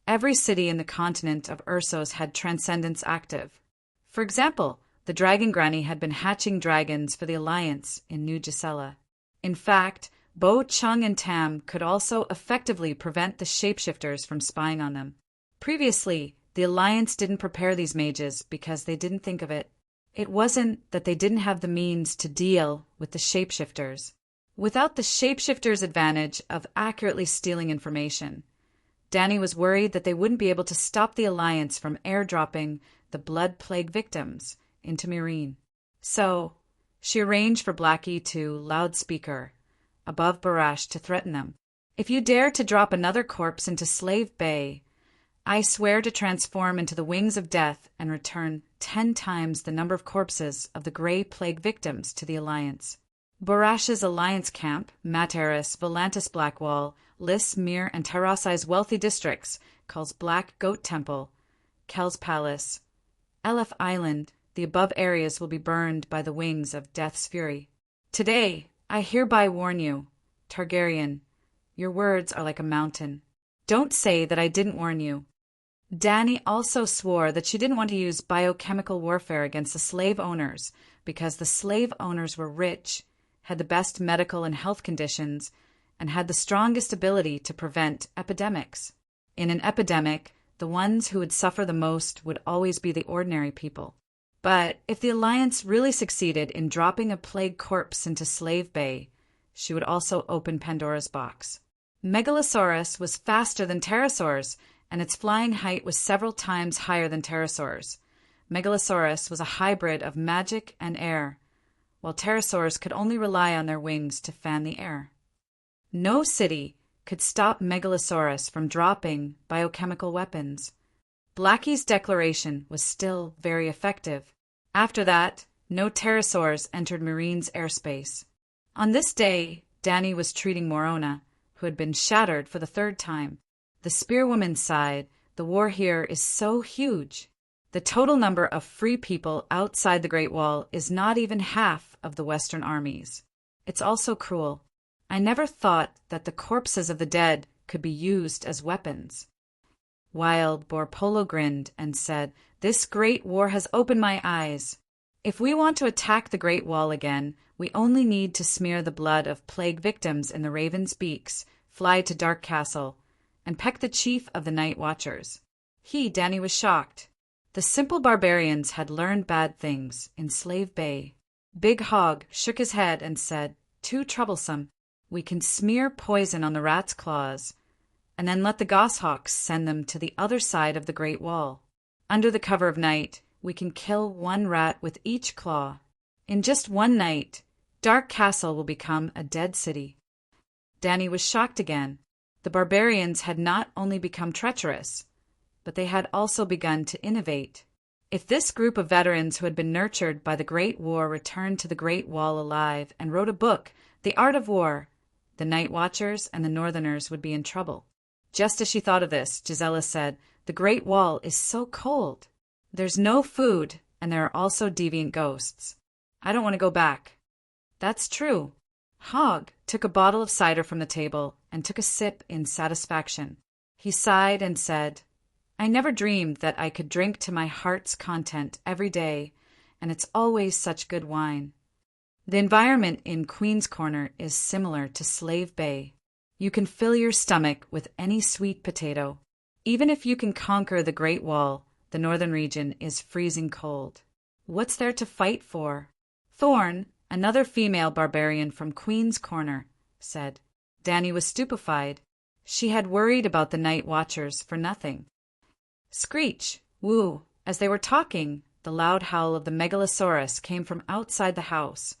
every city in the continent of Ursos had transcendence active. For example, the Dragon Granny had been hatching dragons for the Alliance in New Gisela. In fact, Bo, Chung, and Tam could also effectively prevent the shapeshifters from spying on them. Previously, the Alliance didn't prepare these mages because they didn't think of it. It wasn't that they didn't have the means to deal with the shapeshifters. Without the shapeshifters' advantage of accurately stealing information, Danny was worried that they wouldn't be able to stop the Alliance from airdropping the blood plague victims into Meereen. So, she arranged for Blackie to loudspeaker above Barash to threaten them. If you dare to drop another corpse into Slave Bay, I swear to transform into the wings of death and return 10 times the number of corpses of the Grey Plague victims to the Alliance. Barash's Alliance camp, Materis, Volantis Blackwall, Lys, Mir, and Terrassai's wealthy districts, calls Black Goat Temple, Kel's Palace, Elef Island. The above areas will be burned by the wings of Death's fury. Today, I hereby warn you, Targaryen, your words are like a mountain. Don't say that I didn't warn you. Danny also swore that she didn't want to use biochemical warfare against the slave owners because the slave owners were rich, had the best medical and health conditions, and had the strongest ability to prevent epidemics. In an epidemic, the ones who would suffer the most would always be the ordinary people. But if the Alliance really succeeded in dropping a plague corpse into Slave Bay, she would also open Pandora's box. Megalosaurus was faster than pterosaurs, and its flying height was several times higher than pterosaurs. Megalosaurus was a hybrid of magic and air, while pterosaurs could only rely on their wings to fan the air. No city could stop Megalosaurus from dropping biochemical weapons. Blackie's declaration was still very effective. After that, no pterosaurs entered Marine's airspace. On this day, Danny was treating Morona, who had been shattered for the third time. The spearwoman sighed, "The war here is so huge. The total number of free people outside the Great Wall is not even half of the Western armies. It's also cruel. I never thought that the corpses of the dead could be used as weapons." Wild Boar Polo grinned and said, "This great war has opened my eyes. If we want to attack the Great Wall again, we only need to smear the blood of plague victims in the ravens' beaks, fly to Dark Castle, and peck the chief of the Night Watchers." Danny was shocked. The simple barbarians had learned bad things in Slave Bay. Big Hog shook his head and said, "Too troublesome. We can smear poison on the rats' claws, and then let the goshawks send them to the other side of the Great Wall. Under the cover of night, we can kill one rat with each claw. In just one night, Dark Castle will become a dead city." Danny was shocked again. The barbarians had not only become treacherous, but they had also begun to innovate. If this group of veterans who had been nurtured by the Great War returned to the Great Wall alive and wrote a book, The Art of War, the Night Watchers and the Northerners would be in trouble. Just as she thought of this, Gisela said, "The Great Wall is so cold. There's no food, and there are also deviant ghosts. I don't want to go back." "That's true." Hog took a bottle of cider from the table and took a sip in satisfaction. He sighed and said, "I never dreamed that I could drink to my heart's content every day, and it's always such good wine." The environment in Queen's Corner is similar to Slave Bay. You can fill your stomach with any sweet potato. Even if you can conquer the Great Wall, the northern region is freezing cold. What's there to fight for? Thorn, another female barbarian from Queen's Corner, said. Danny was stupefied. She had worried about the Night Watchers for nothing. Screech, woo, as they were talking, the loud howl of the Megalosaurus came from outside the house,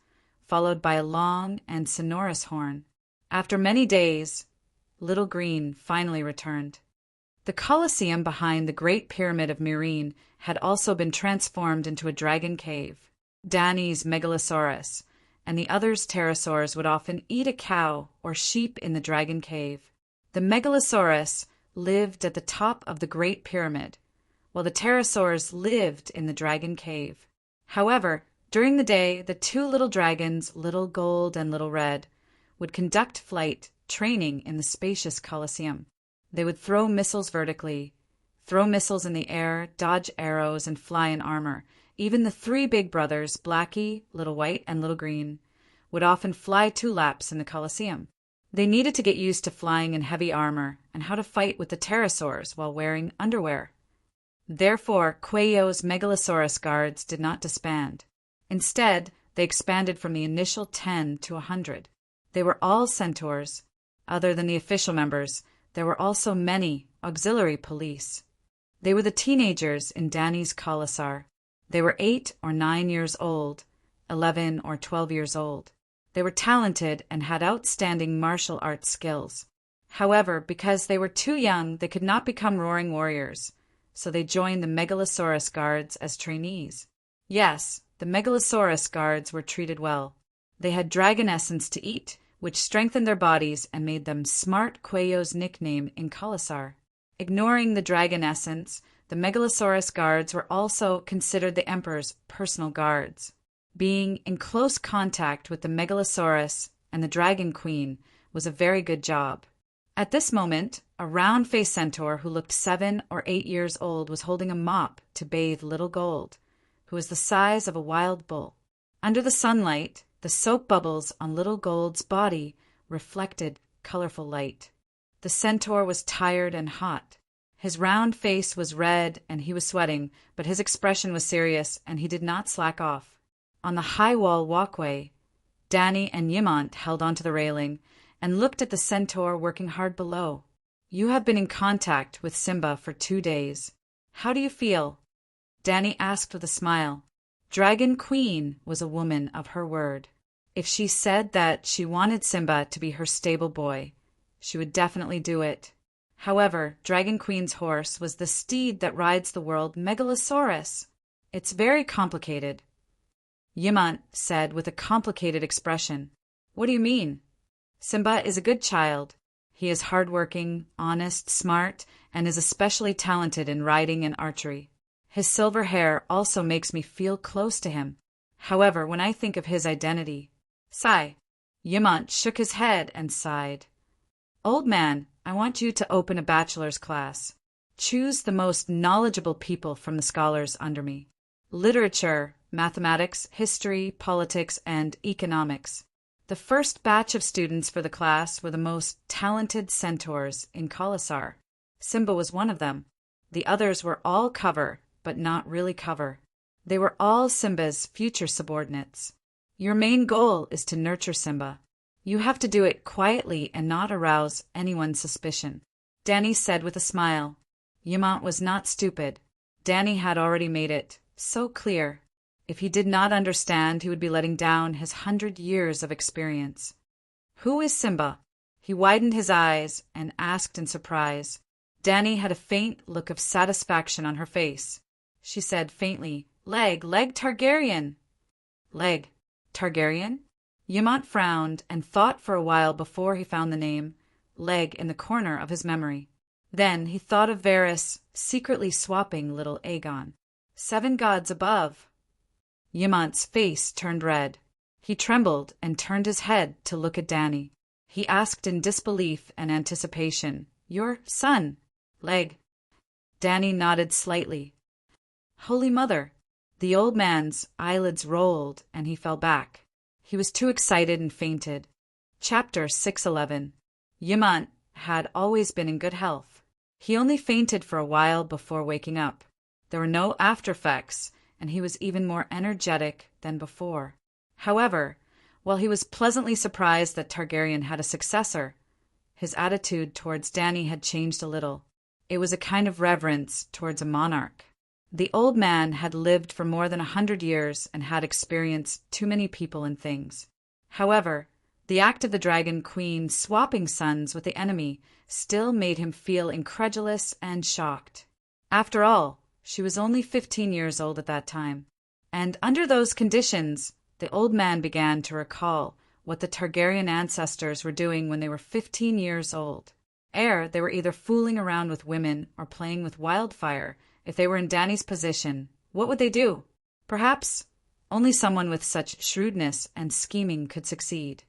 followed by a long and sonorous horn. After many days, Little Green finally returned. The Colosseum behind the Great Pyramid of Myrine had also been transformed into a dragon cave. Danny's Megalosaurus and the others' pterosaurs would often eat a cow or sheep in the dragon cave. The Megalosaurus lived at the top of the Great Pyramid, while the pterosaurs lived in the dragon cave. However, during the day, the two little dragons, Little Gold and Little Red, would conduct flight training in the spacious Colosseum. They would throw missiles vertically, throw missiles in the air, dodge arrows, and fly in armor. Even the three big brothers, Blackie, Little White, and Little Green, would often fly 2 laps in the Colosseum. They needed to get used to flying in heavy armor and how to fight with the pterosaurs while wearing underwear. Therefore, Cuello's Megalosaurus guards did not disband. Instead, they expanded from the initial 10 to 100. They were all centaurs. Other than the official members, there were also many auxiliary police. They were the teenagers in Danny's Colosar. They were 8 or 9 years old, 11 or 12 years old. They were talented and had outstanding martial arts skills. However, because they were too young, they could not become roaring warriors, so they joined the Megalosaurus guards as trainees. Yes, the Megalosaurus guards were treated well. They had dragon essence to eat, which strengthened their bodies and made them Smart Cuello's nickname in Colosar. Ignoring the dragon essence, the Megalosaurus guards were also considered the Emperor's personal guards. Being in close contact with the Megalosaurus and the Dragon Queen was a very good job. At this moment, a round-faced centaur who looked 7 or 8 years old was holding a mop to bathe Little Gold, who was the size of a wild bull. Under the sunlight, the soap bubbles on Little Gold's body reflected colorful light. The centaur was tired and hot. His round face was red and he was sweating, but his expression was serious and he did not slack off. On the high wall walkway, Danny and Yimont held onto the railing and looked at the centaur working hard below. You have been in contact with Simba for 2 days. How do you feel? Danny asked with a smile. Dragon Queen was a woman of her word. If she said that she wanted Simba to be her stable boy, she would definitely do it. However, Dragon Queen's horse was the steed that rides the world Megalosaurus. It's very complicated. Yimont said with a complicated expression. What do you mean? Simba is a good child. He is hardworking, honest, smart, and is especially talented in riding and archery. His silver hair also makes me feel close to him. However, when I think of his identity... Sigh. Yimont shook his head and sighed. Old man, I want you to open a bachelor's class. Choose the most knowledgeable people from the scholars under me. Literature, mathematics, history, politics, and economics. The first batch of students for the class were the most talented centaurs in Kalasar. Simba was one of them. The others were all cover, but not really cover. They were all Simba's future subordinates. Your main goal is to nurture Simba. You have to do it quietly and not arouse anyone's suspicion. Danny said with a smile. Yimont was not stupid. Danny had already made it so clear. If he did not understand, he would be letting down his 100 years of experience. Who is Simba? He widened his eyes and asked in surprise. Danny had a faint look of satisfaction on her face. She said faintly, Leg Targaryen. Leg Targaryen? Yimont frowned and thought for a while before he found the name, Leg, in the corner of his memory. Then he thought of Varys secretly swapping little Aegon. 7 gods above. Yimont's face turned red. He trembled and turned his head to look at Danny. He asked in disbelief and anticipation, Your son, Leg. Danny nodded slightly. Holy Mother. The old man's eyelids rolled and he fell back. He was too excited and fainted. Chapter 611. Yimont had always been in good health. He only fainted for a while before waking up. There were no after effects, and he was even more energetic than before. However, while he was pleasantly surprised that Targaryen had a successor, his attitude towards Danny had changed a little. It was a kind of reverence towards a monarch. The old man had lived for more than 100 years and had experienced too many people and things. However, the act of the Dragon Queen swapping sons with the enemy still made him feel incredulous and shocked. After all, she was only 15 years old at that time. And under those conditions, the old man began to recall what the Targaryen ancestors were doing when they were 15 years old. They were either fooling around with women or playing with wildfire. If they were in Danny's position, what would they do? Perhaps only someone with such shrewdness and scheming could succeed.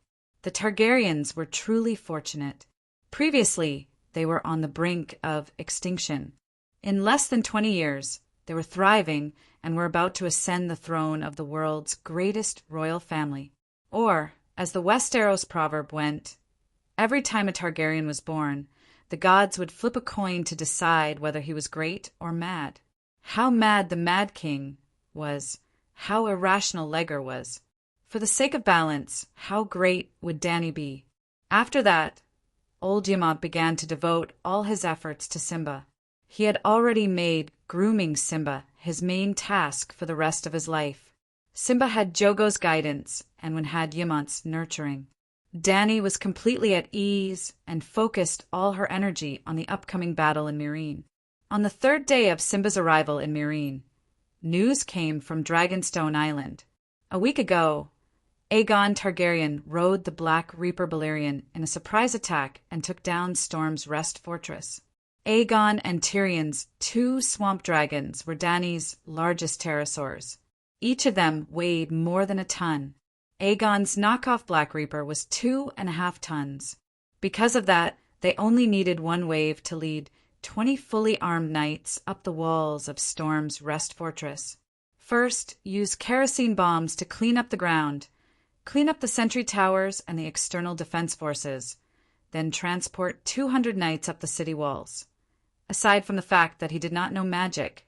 The Targaryens were truly fortunate. Previously, they were on the brink of extinction. In less than 20 years, they were thriving and were about to ascend the throne of the world's greatest royal family. Or, as the Westeros proverb went, every time a Targaryen was born, the gods would flip a coin to decide whether he was great or mad. How mad the Mad King was, how irrational Legger was. For the sake of balance, how great would Danny be? After that, old Yimont began to devote all his efforts to Simba. He had already made grooming Simba his main task for the rest of his life. Simba had Jogo's guidance and had Yimont's nurturing. Danny was completely at ease and focused all her energy on the upcoming battle in Meereen. On the 3rd day of Simba's arrival in Meereen, news came from Dragonstone Island. A week ago, Aegon Targaryen rode the Black Reaper Balerion in a surprise attack and took down Storm's Rest Fortress. Aegon and Tyrion's 2 swamp dragons were Danny's largest pterosaurs. Each of them weighed more than a ton. Aegon's knockoff Black Reaper was 2.5 tons. Because of that, they only needed one wave to lead 20 fully armed knights up the walls of Storm's Rest Fortress. First, use kerosene bombs to clean up the ground, clean up the sentry towers and the external defense forces, then transport 200 knights up the city walls. Aside from the fact that he did not know magic,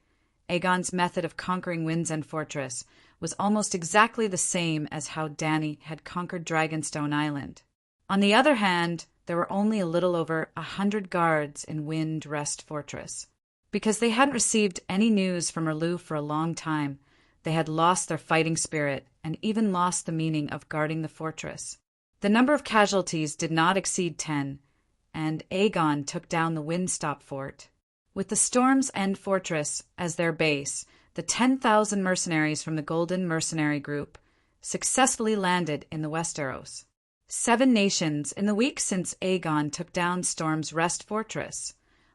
Aegon's method of conquering Windsend Fortress was almost exactly the same as how Dany had conquered Dragonstone Island. On the other hand, there were only a little over 100 guards in Wind Rest Fortress. Because they hadn't received any news from Erlu for a long time, they had lost their fighting spirit and even lost the meaning of guarding the fortress. The number of casualties did not exceed 10, and Aegon took down the Windstop Fort. With the Storm's End Fortress as their base, the 10,000 mercenaries from the Golden Mercenary Group successfully landed in the Westeros. 7 nations in the week since Aegon took down Storm's Rest Fortress.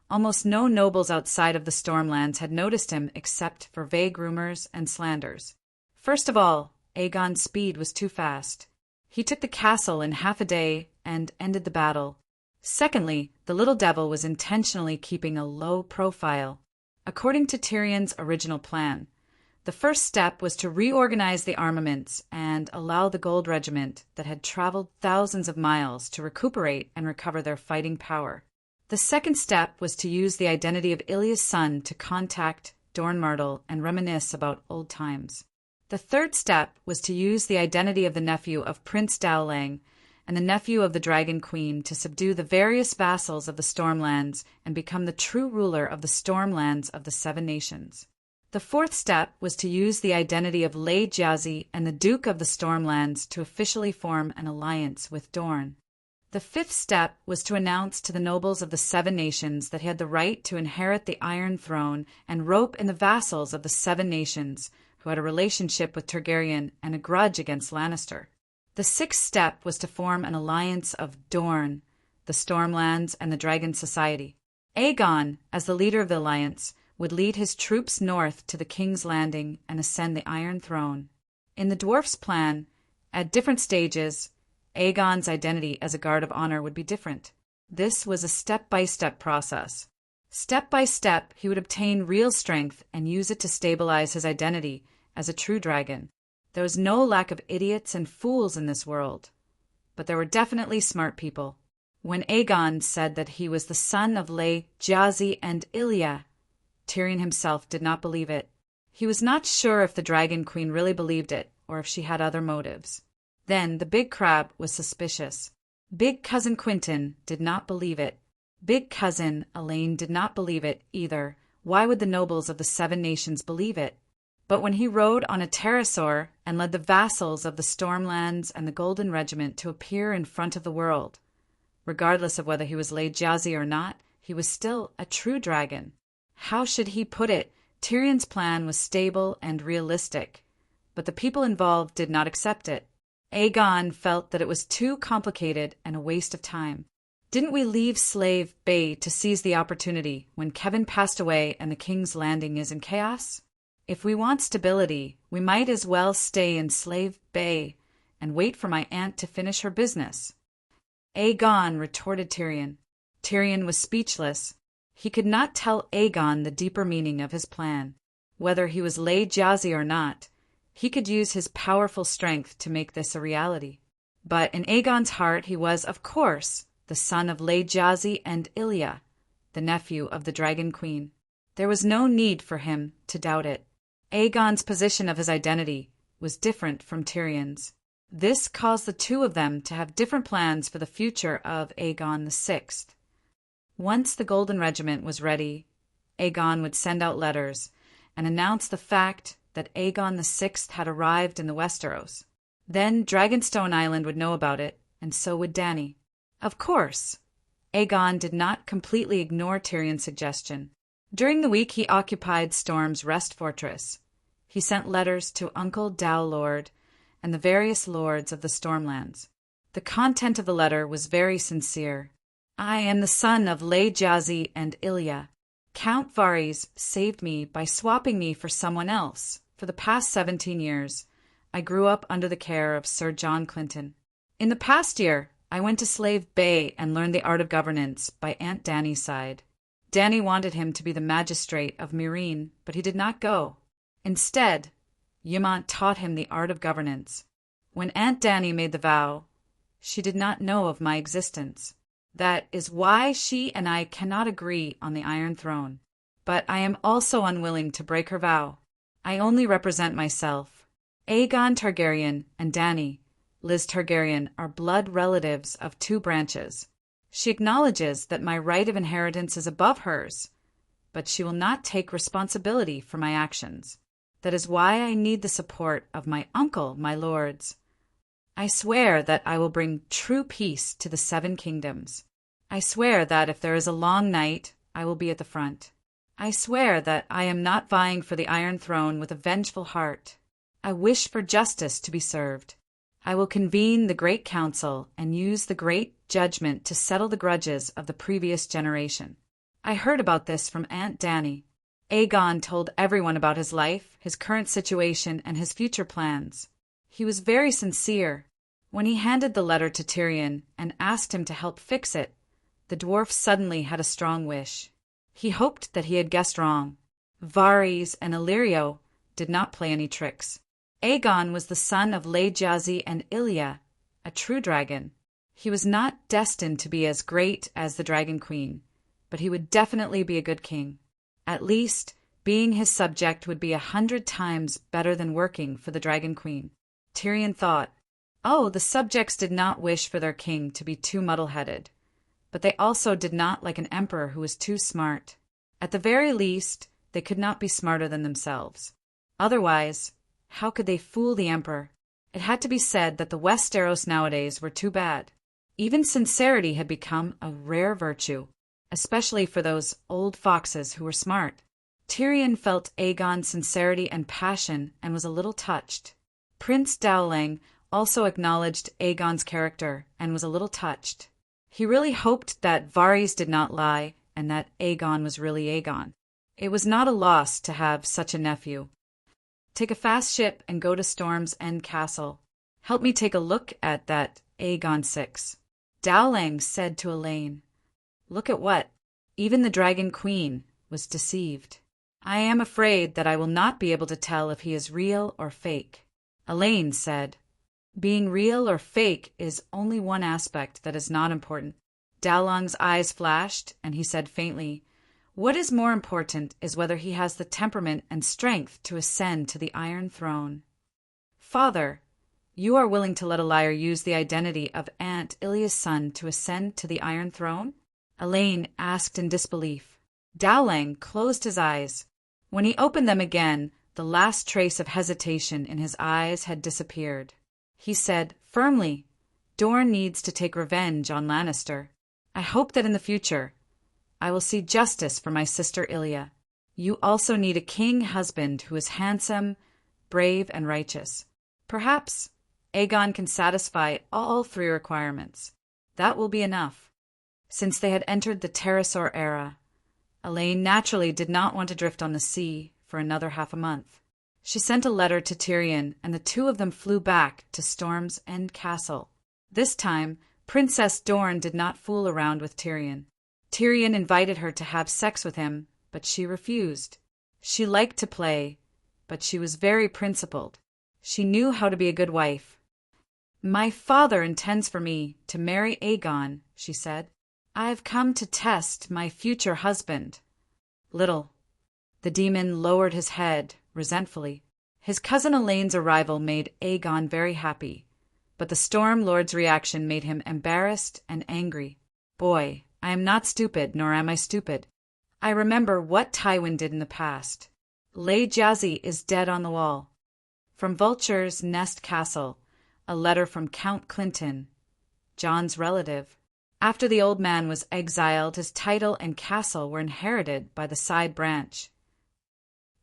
Almost no nobles outside of the Stormlands had noticed him except for vague rumors and slanders. First of all, Aegon's speed was too fast. He took the castle in half a day and ended the battle. Secondly, the little devil was intentionally keeping a low profile. According to Tyrion's original plan, the first step was to reorganize the armaments and allow the Gold Regiment that had traveled thousands of miles to recuperate and recover their fighting power. The second step was to use the identity of Ilya's son to contact Dorne Myrtle and reminisce about old times. The third step was to use the identity of the nephew of Prince Dowling and the nephew of the Dragon Queen to subdue the various vassals of the Stormlands and become the true ruler of the Stormlands of the 7 nations. The fourth step was to use the identity of Lay Jazzy and the Duke of the Stormlands to officially form an alliance with Dorne. The fifth step was to announce to the nobles of the 7 nations that he had the right to inherit the Iron Throne and rope in the vassals of the 7 nations who had a relationship with Targaryen and a grudge against Lannister. The sixth step was to form an alliance of Dorne, the Stormlands, and the Dragon Society. Aegon, as the leader of the alliance, would lead his troops north to the King's Landing and ascend the Iron Throne. In the dwarfs' plan, at different stages, Aegon's identity as a guard of honor would be different. This was a step-by-step process. Step by step, he would obtain real strength and use it to stabilize his identity as a true dragon. There was no lack of idiots and fools in this world, but there were definitely smart people. When Aegon said that he was the son of Lay Jazzy and Ilya, Tyrion himself did not believe it. He was not sure if the Dragon Queen really believed it or if she had other motives. Then the Big Crab was suspicious. Big Cousin Quentyn did not believe it. Big Cousin Elaine did not believe it either. Why would the nobles of the 7 nations believe it? But when he rode on a pterosaur and led the vassals of the Stormlands and the Golden Regiment to appear in front of the world, regardless of whether he was Lay Jazzy or not, he was still a true dragon. How should he put it? Tyrion's plan was stable and realistic, but the people involved did not accept it. Aegon felt that it was too complicated and a waste of time. Didn't we leave Slave Bay to seize the opportunity when Kevin passed away and the King's Landing is in chaos? If we want stability, we might as well stay in Slave Bay and wait for my aunt to finish her business. Aegon, retorted Tyrion. Tyrion was speechless. He could not tell Aegon the deeper meaning of his plan. Whether he was Lay Jazzy or not, he could use his powerful strength to make this a reality. But in Aegon's heart he was, of course, the son of Lay Jazzy and Ilya, the nephew of the Dragon Queen. There was no need for him to doubt it. Aegon's position of his identity was different from Tyrion's. This caused the two of them to have different plans for the future of Aegon VI. Once the Golden Regiment was ready, Aegon would send out letters and announce the fact that Aegon VI had arrived in the Westeros. Then Dragonstone Island would know about it, and so would Dany. Of course, Aegon did not completely ignore Tyrion's suggestion. During the week he occupied Storm's Rest Fortress. He sent letters to Uncle Dowlord and the various lords of the Stormlands. The content of the letter was very sincere. I am the son of Lay Jazzy and Ilya. Count Varys saved me by swapping me for someone else. For the past 17 years, I grew up under the care of Sir John Clinton. In the past year, I went to Slave Bay and learned the art of governance by Aunt Dany's side. Dany wanted him to be the magistrate of Meereen, but he did not go. Instead, Ymont taught him the art of governance. When Aunt Dany made the vow, she did not know of my existence. That is why she and I cannot agree on the Iron Throne. but I am also unwilling to break her vow. I only represent myself. Aegon Targaryen and Dany, Liz Targaryen, are blood relatives of 2 branches. She acknowledges that my right of inheritance is above hers, but she will not take responsibility for my actions. That is why I need the support of my uncle, my lords. I swear that I will bring true peace to the 7 kingdoms. I swear that if there is a long night, I will be at the front. I swear that I am not vying for the Iron Throne with a vengeful heart. I wish for justice to be served. I will convene the Great Council and use the Great Judgment to settle the grudges of the previous generation. I heard about this from Aunt Dany. Aegon told everyone about his life, his current situation, and his future plans. He was very sincere. When he handed the letter to Tyrion and asked him to help fix it, the dwarf suddenly had a strong wish. He hoped that he had guessed wrong. Varys and Illyrio did not play any tricks. Aegon was the son of Laejazi and Ilya, a true dragon. He was not destined to be as great as the Dragon Queen, but he would definitely be a good king. At least, being his subject would be 100 times better than working for the Dragon Queen. Tyrion thought, oh, the subjects did not wish for their king to be too muddle-headed, but they also did not like an emperor who was too smart. At the very least, they could not be smarter than themselves. Otherwise, how could they fool the emperor? It had to be said that the Westeros nowadays were too bad. Even sincerity had become a rare virtue, especially for those old foxes who were smart. Tyrion felt Aegon's sincerity and passion and was a little touched. Prince Dowling also acknowledged Aegon's character and was a little touched. He really hoped that Varys did not lie and that Aegon was really Aegon. It was not a loss to have such a nephew. Take a fast ship and go to Storm's End Castle. Help me take a look at that Aegon VI. Dowling said to Elaine. Look at what? Even the Dragon Queen was deceived. I am afraid that I will not be able to tell if he is real or fake. Elaine said, being real or fake is only one aspect that is not important. Dowling's eyes flashed, and he said faintly, what is more important is whether he has the temperament and strength to ascend to the Iron Throne. Father, you are willing to let a liar use the identity of Aunt Ilya's son to ascend to the Iron Throne? Elaine asked in disbelief. Dowling closed his eyes. When he opened them again, the last trace of hesitation in his eyes had disappeared. He said firmly, Dorne needs to take revenge on Lannister. I hope that in the future, I will see justice for my sister Ilya. You also need a king husband who is handsome, brave, and righteous. Perhaps Aegon can satisfy all 3 requirements. That will be enough. Since they had entered the Pterosaur era, Elaine naturally did not want to drift on the sea for another half a month. She sent a letter to Tyrion, and the 2 of them flew back to Storm's End Castle. This time, Princess Dorne did not fool around with Tyrion. Tyrion invited her to have sex with him, but she refused. She liked to play, but she was very principled. She knew how to be a good wife. My father intends for me to marry Aegon, she said. I have come to test my future husband. Little. The demon lowered his head resentfully. His cousin Elaine's arrival made Aegon very happy, but the Storm Lord's reaction made him embarrassed and angry. Boy, I am not stupid, nor am I stupid. I remember what Tywin did in the past. Laejazi is dead on the wall. From Vulture's Nest Castle, a letter from Count Clinton, Jon's relative. After the old man was exiled, his title and castle were inherited by the side branch.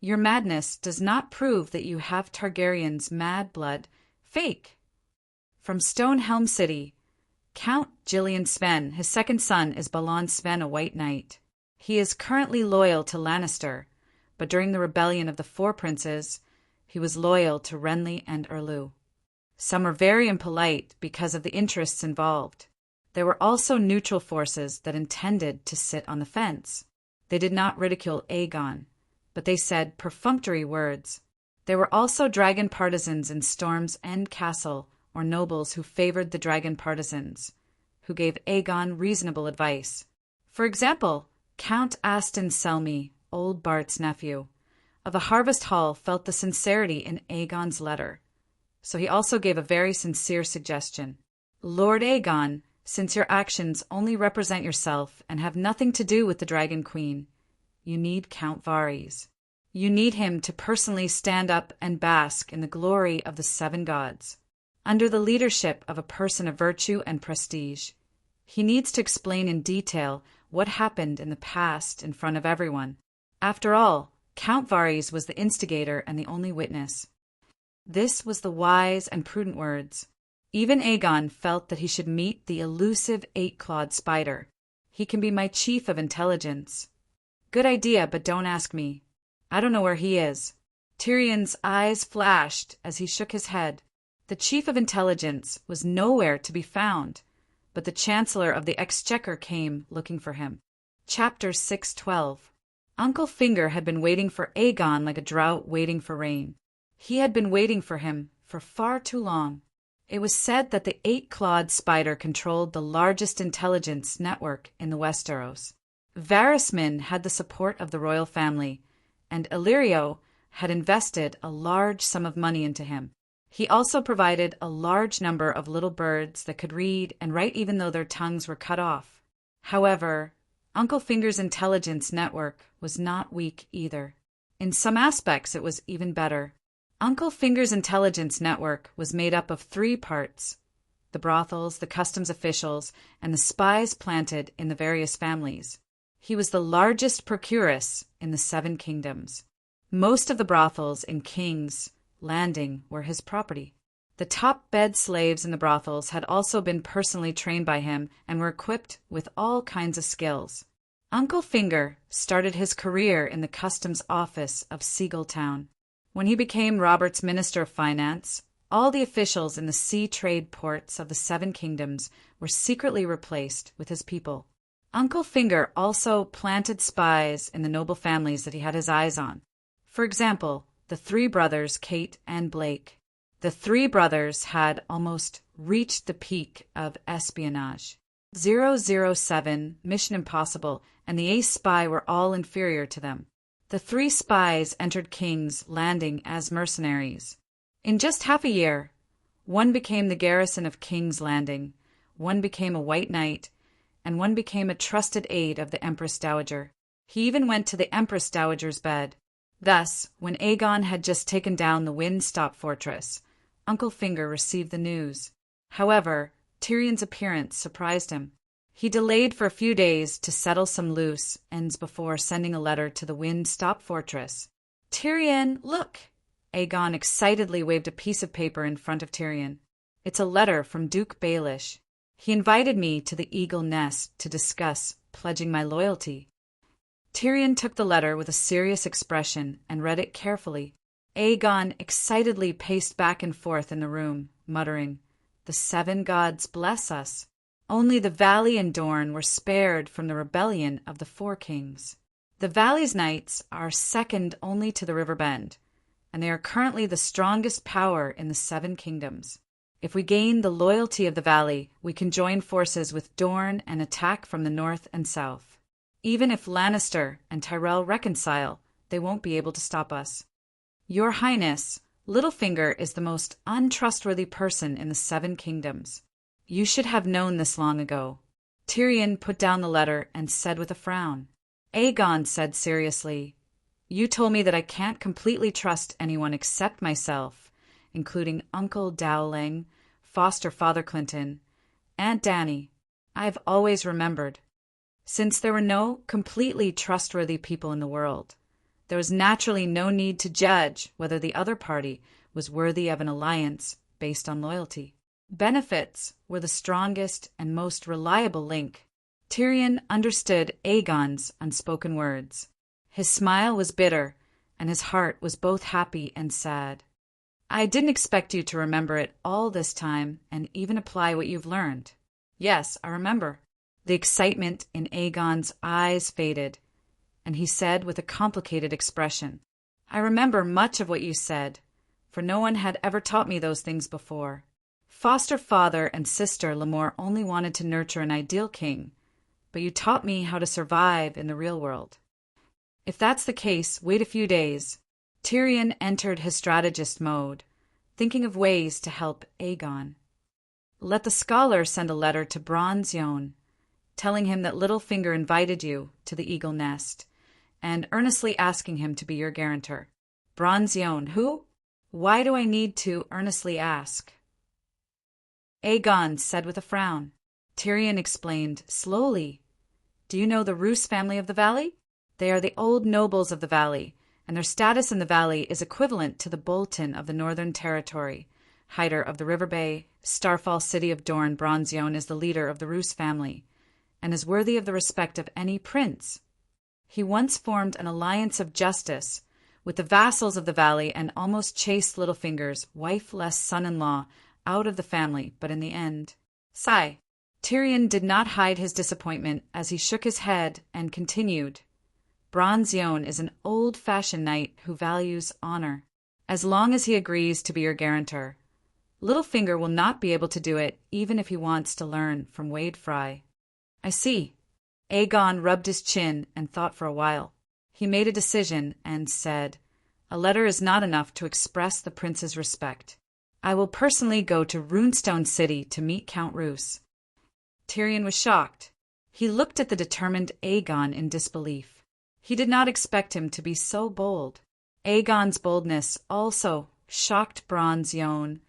Your madness does not prove that you have Targaryen's mad blood. Fake. From Stonehelm City, Count Gillian Sven, his second son, is Balon Sven, a White Knight. He is currently loyal to Lannister, but during the rebellion of the 4 princes, he was loyal to Renly and Erlu. Some are very impolite because of the interests involved. There were also neutral forces that intended to sit on the fence. They did not ridicule Aegon, but they said perfunctory words. There were also dragon partisans in Storm's End Castle, or nobles who favored the dragon partisans, who gave Aegon reasonable advice. For example, Count Aston Selmy old Bart's nephew, of the harvest hall felt the sincerity in Aegon's letter. So he also gave a very sincere suggestion. Lord Aegon, since your actions only represent yourself and have nothing to do with the Dragon Queen, you need Count Varys. You need him to personally stand up and bask in the glory of the seven gods, under the leadership of a person of virtue and prestige. He needs to explain in detail what happened in the past in front of everyone. After all, Count Varys was the instigator and the only witness. This was the wise and prudent words. Even Aegon felt that he should meet the elusive eight-clawed spider. He can be my chief of intelligence. Good idea, but don't ask me. I don't know where he is. Tyrion's eyes flashed as he shook his head. The chief of intelligence was nowhere to be found, but the Chancellor of the Exchequer came looking for him. Chapter 6:12. Uncle Finger had been waiting for Aegon like a drought waiting for rain. He had been waiting for him for far too long. It was said that the eight-clawed spider controlled the largest intelligence network in the Westeros. Varys Min had the support of the royal family, and Illyrio had invested a large sum of money into him. He also provided a large number of little birds that could read and write even though their tongues were cut off. However, Uncle Finger's intelligence network was not weak either. In some aspects, it was even better. Uncle Finger's intelligence network was made up of three parts: the brothels, the customs officials, and the spies planted in the various families. He was the largest procuress in the Seven Kingdoms. Most of the brothels in King's Landing were his property. The top bed slaves in the brothels had also been personally trained by him and were equipped with all kinds of skills. Uncle Finger started his career in the customs office of Seagulltown. When he became Robert's Minister of Finance, all the officials in the sea trade ports of the Seven Kingdoms were secretly replaced with his people. Uncle Finger also planted spies in the noble families that he had his eyes on. For example, the three brothers, Kate and Blake. The three brothers had almost reached the peak of espionage. 007, Mission Impossible, and the Ace Spy were all inferior to them. The three spies entered King's Landing as mercenaries. In just half a year, one became the garrison of King's Landing, one became a White Knight, and one became a trusted aide of the Empress Dowager. He even went to the Empress Dowager's bed. Thus, when Aegon had just taken down the Windstop Fortress, Uncle Finger received the news. However, Tyrion's appearance surprised him. He delayed for a few days to settle some loose ends before sending a letter to the Windstop Fortress. "Tyrion, look!" Aegon excitedly waved a piece of paper in front of Tyrion. "It's a letter from Duke Baelish. He invited me to the Eagle Nest to discuss pledging my loyalty." Tyrion took the letter with a serious expression and read it carefully. Aegon excitedly paced back and forth in the room, muttering, "The seven gods bless us." Only the Valley and Dorne were spared from the rebellion of the Four Kings. The Valley's knights are second only to the River Bend, and they are currently the strongest power in the Seven Kingdoms. If we gain the loyalty of the Valley, we can join forces with Dorne and attack from the north and south. Even if Lannister and Tyrell reconcile, they won't be able to stop us. Your Highness, Littlefinger is the most untrustworthy person in the Seven Kingdoms. You should have known this long ago. Tyrion put down the letter and said with a frown. Aegon said seriously, "You told me that I can't completely trust anyone except myself, including Uncle Dowling, foster Father Clinton, Aunt Dany. I've always remembered. Since there were no completely trustworthy people in the world, there was naturally no need to judge whether the other party was worthy of an alliance based on loyalty. Benefits were the strongest and most reliable link." Tyrion understood Aegon's unspoken words. His smile was bitter, and his heart was both happy and sad. "I didn't expect you to remember it all this time and even apply what you've learned." "Yes, I remember." The excitement in Aegon's eyes faded, and he said with a complicated expression, "I remember much of what you said, for no one had ever taught me those things before. Foster father and sister Lemore only wanted to nurture an ideal king, but you taught me how to survive in the real world." If that's the case, wait a few days. Tyrion entered his strategist mode, thinking of ways to help Aegon. Let the scholar send a letter to Bronze Yohn, telling him that Littlefinger invited you to the Eagle Nest, and earnestly asking him to be your guarantor. Bronze Yohn, who? Why do I need to earnestly ask? Aegon said with a frown. Tyrion explained slowly. Do you know the Roose family of the Valley? They are the old nobles of the Valley, and their status in the Valley is equivalent to the Bolton of the Northern Territory, Hyder of the River Bay, Starfall City of Dorne. Bronze Yohn is the leader of the Roose family, and is worthy of the respect of any prince. He once formed an alliance of justice with the vassals of the Valley and almost chased Littlefinger's wifeless son-in-law out of the family, but in the end... Sigh. Tyrion did not hide his disappointment as he shook his head and continued. Bronze Yohn is an old-fashioned knight who values honor. As long as he agrees to be your guarantor, Littlefinger will not be able to do it even if he wants to learn from Wade Fry. I see. Aegon rubbed his chin and thought for a while. He made a decision and said, a letter is not enough to express the prince's respect. I will personally go to Runestone City to meet Count Roose. Tyrion was shocked. He looked at the determined Aegon in disbelief. He did not expect him to be so bold. Aegon's boldness also shocked Bronze Yohn,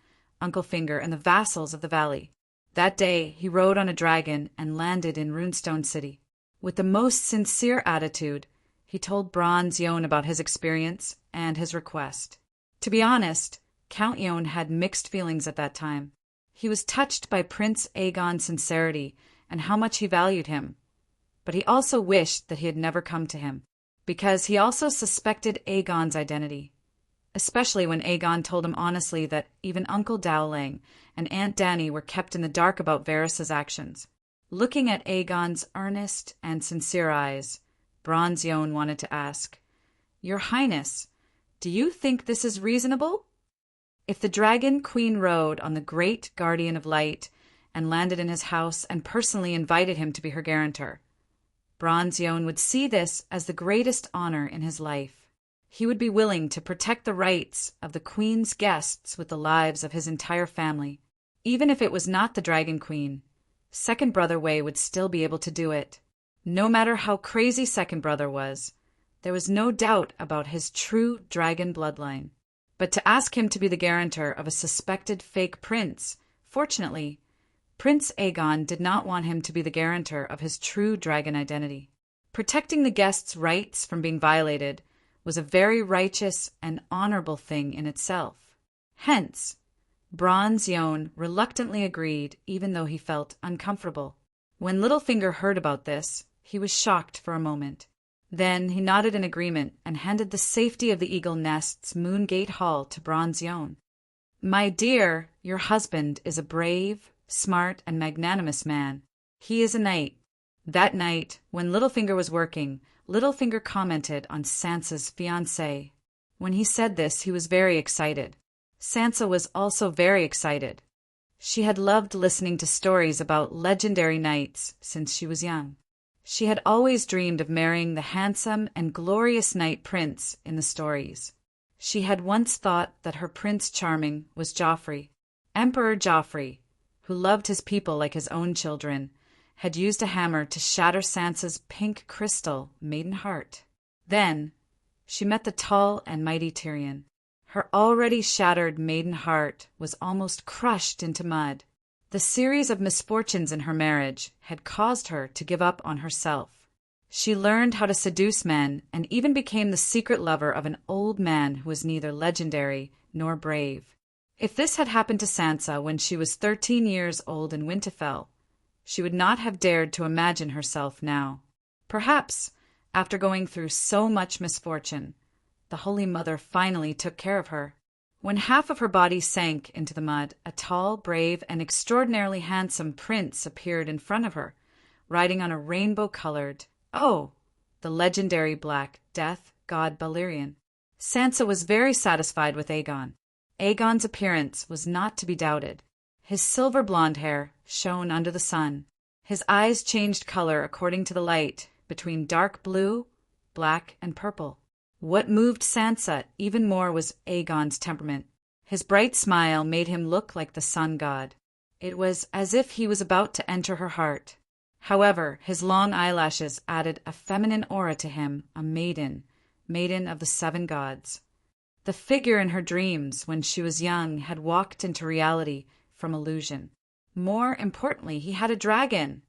Uncle Finger, and the vassals of the Valley. That day he rode on a dragon and landed in Runestone City. With the most sincere attitude, he told Bronze Yohn about his experience and his request. To be honest, Count Yohn had mixed feelings at that time. He was touched by Prince Aegon's sincerity and how much he valued him, but he also wished that he had never come to him, because he also suspected Aegon's identity, especially when Aegon told him honestly that even Uncle Dowling and Aunt Dany were kept in the dark about Varys' actions. Looking at Aegon's earnest and sincere eyes, Bronze Yohn wanted to ask, Your Highness, do you think this is reasonable? If the Dragon Queen rode on the great Guardian of Light and landed in his house and personally invited him to be her guarantor, Bronze Yohn would see this as the greatest honor in his life. He would be willing to protect the rights of the Queen's guests with the lives of his entire family. Even if it was not the Dragon Queen, Second Brother Way would still be able to do it. No matter how crazy Second Brother was, there was no doubt about his true dragon bloodline. But to ask him to be the guarantor of a suspected fake prince, fortunately, Prince Aegon did not want him to be the guarantor of his true dragon identity. Protecting the guests' rights from being violated was a very righteous and honorable thing in itself. Hence, Bronze Yohn reluctantly agreed even though he felt uncomfortable. When Littlefinger heard about this, he was shocked for a moment. Then he nodded in agreement and handed the safety of the Eagle Nest's Moongate Hall to Bronze Yohn. My dear, your husband is a brave, smart, and magnanimous man. He is a knight. That night, when Littlefinger was working, Littlefinger commented on Sansa's fiancé. When he said this, he was very excited. Sansa was also very excited. She had loved listening to stories about legendary knights since she was young. She had always dreamed of marrying the handsome and glorious knight prince in the stories. She had once thought that her Prince Charming was Joffrey. Emperor Joffrey, who loved his people like his own children, had used a hammer to shatter Sansa's pink crystal maiden heart. Then she met the tall and mighty Tyrion. Her already shattered maiden heart was almost crushed into mud. The series of misfortunes in her marriage had caused her to give up on herself. She learned how to seduce men and even became the secret lover of an old man who was neither legendary nor brave. If this had happened to Sansa when she was 13 years old in Winterfell, she would not have dared to imagine herself now. Perhaps, after going through so much misfortune, the Holy Mother finally took care of her. When half of her body sank into the mud, a tall, brave, and extraordinarily handsome prince appeared in front of her, riding on a rainbow-colored, the legendary Black Death god Balerion. Sansa was very satisfied with Aegon. Aegon's appearance was not to be doubted. His silver blonde hair shone under the sun. His eyes changed color according to the light, between dark blue, black and purple. What moved Sansa even more was Aegon's temperament. His bright smile made him look like the sun god. It was as if he was about to enter her heart. However, his long eyelashes added a feminine aura to him, a maiden of the 7 gods. The figure in her dreams when she was young had walked into reality from illusion. More importantly, he had a dragon.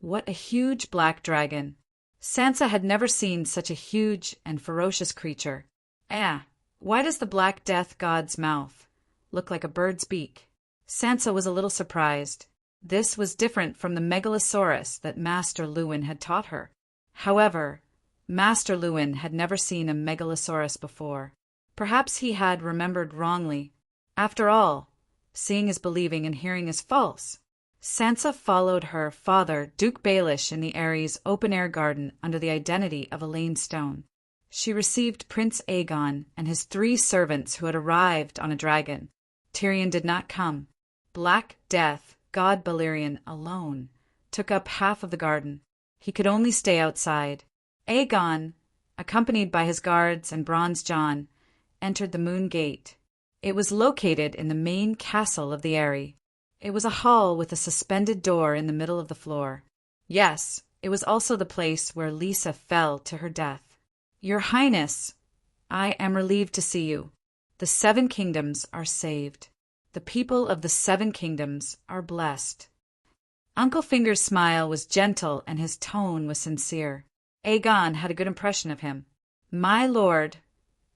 What a huge black dragon! Sansa had never seen such a huge and ferocious creature. Why does the Black Death god's mouth look like a bird's beak? Sansa was a little surprised. This was different from the megalosaurus that Master Luwin had taught her. However, Master Luwin had never seen a megalosaurus before. Perhaps he had remembered wrongly. After all, seeing is believing and hearing is false. Sansa followed her father, Duke Baelish, in the Aerys' open-air garden under the identity of Elaine Stone. She received Prince Aegon and his 3 servants who had arrived on a dragon. Tyrion did not come. Black Death, God Balerion, alone, took up half of the garden. He could only stay outside. Aegon, accompanied by his guards and Bronze John, entered the Moon Gate. It was located in the main castle of the Eyrie. It was a hall with a suspended door in the middle of the floor. Yes, it was also the place where Lisa fell to her death. Your Highness, I am relieved to see you. The 7 kingdoms are saved. The people of the 7 kingdoms are blessed. Uncle Finger's smile was gentle and his tone was sincere. Aegon had a good impression of him. My lord,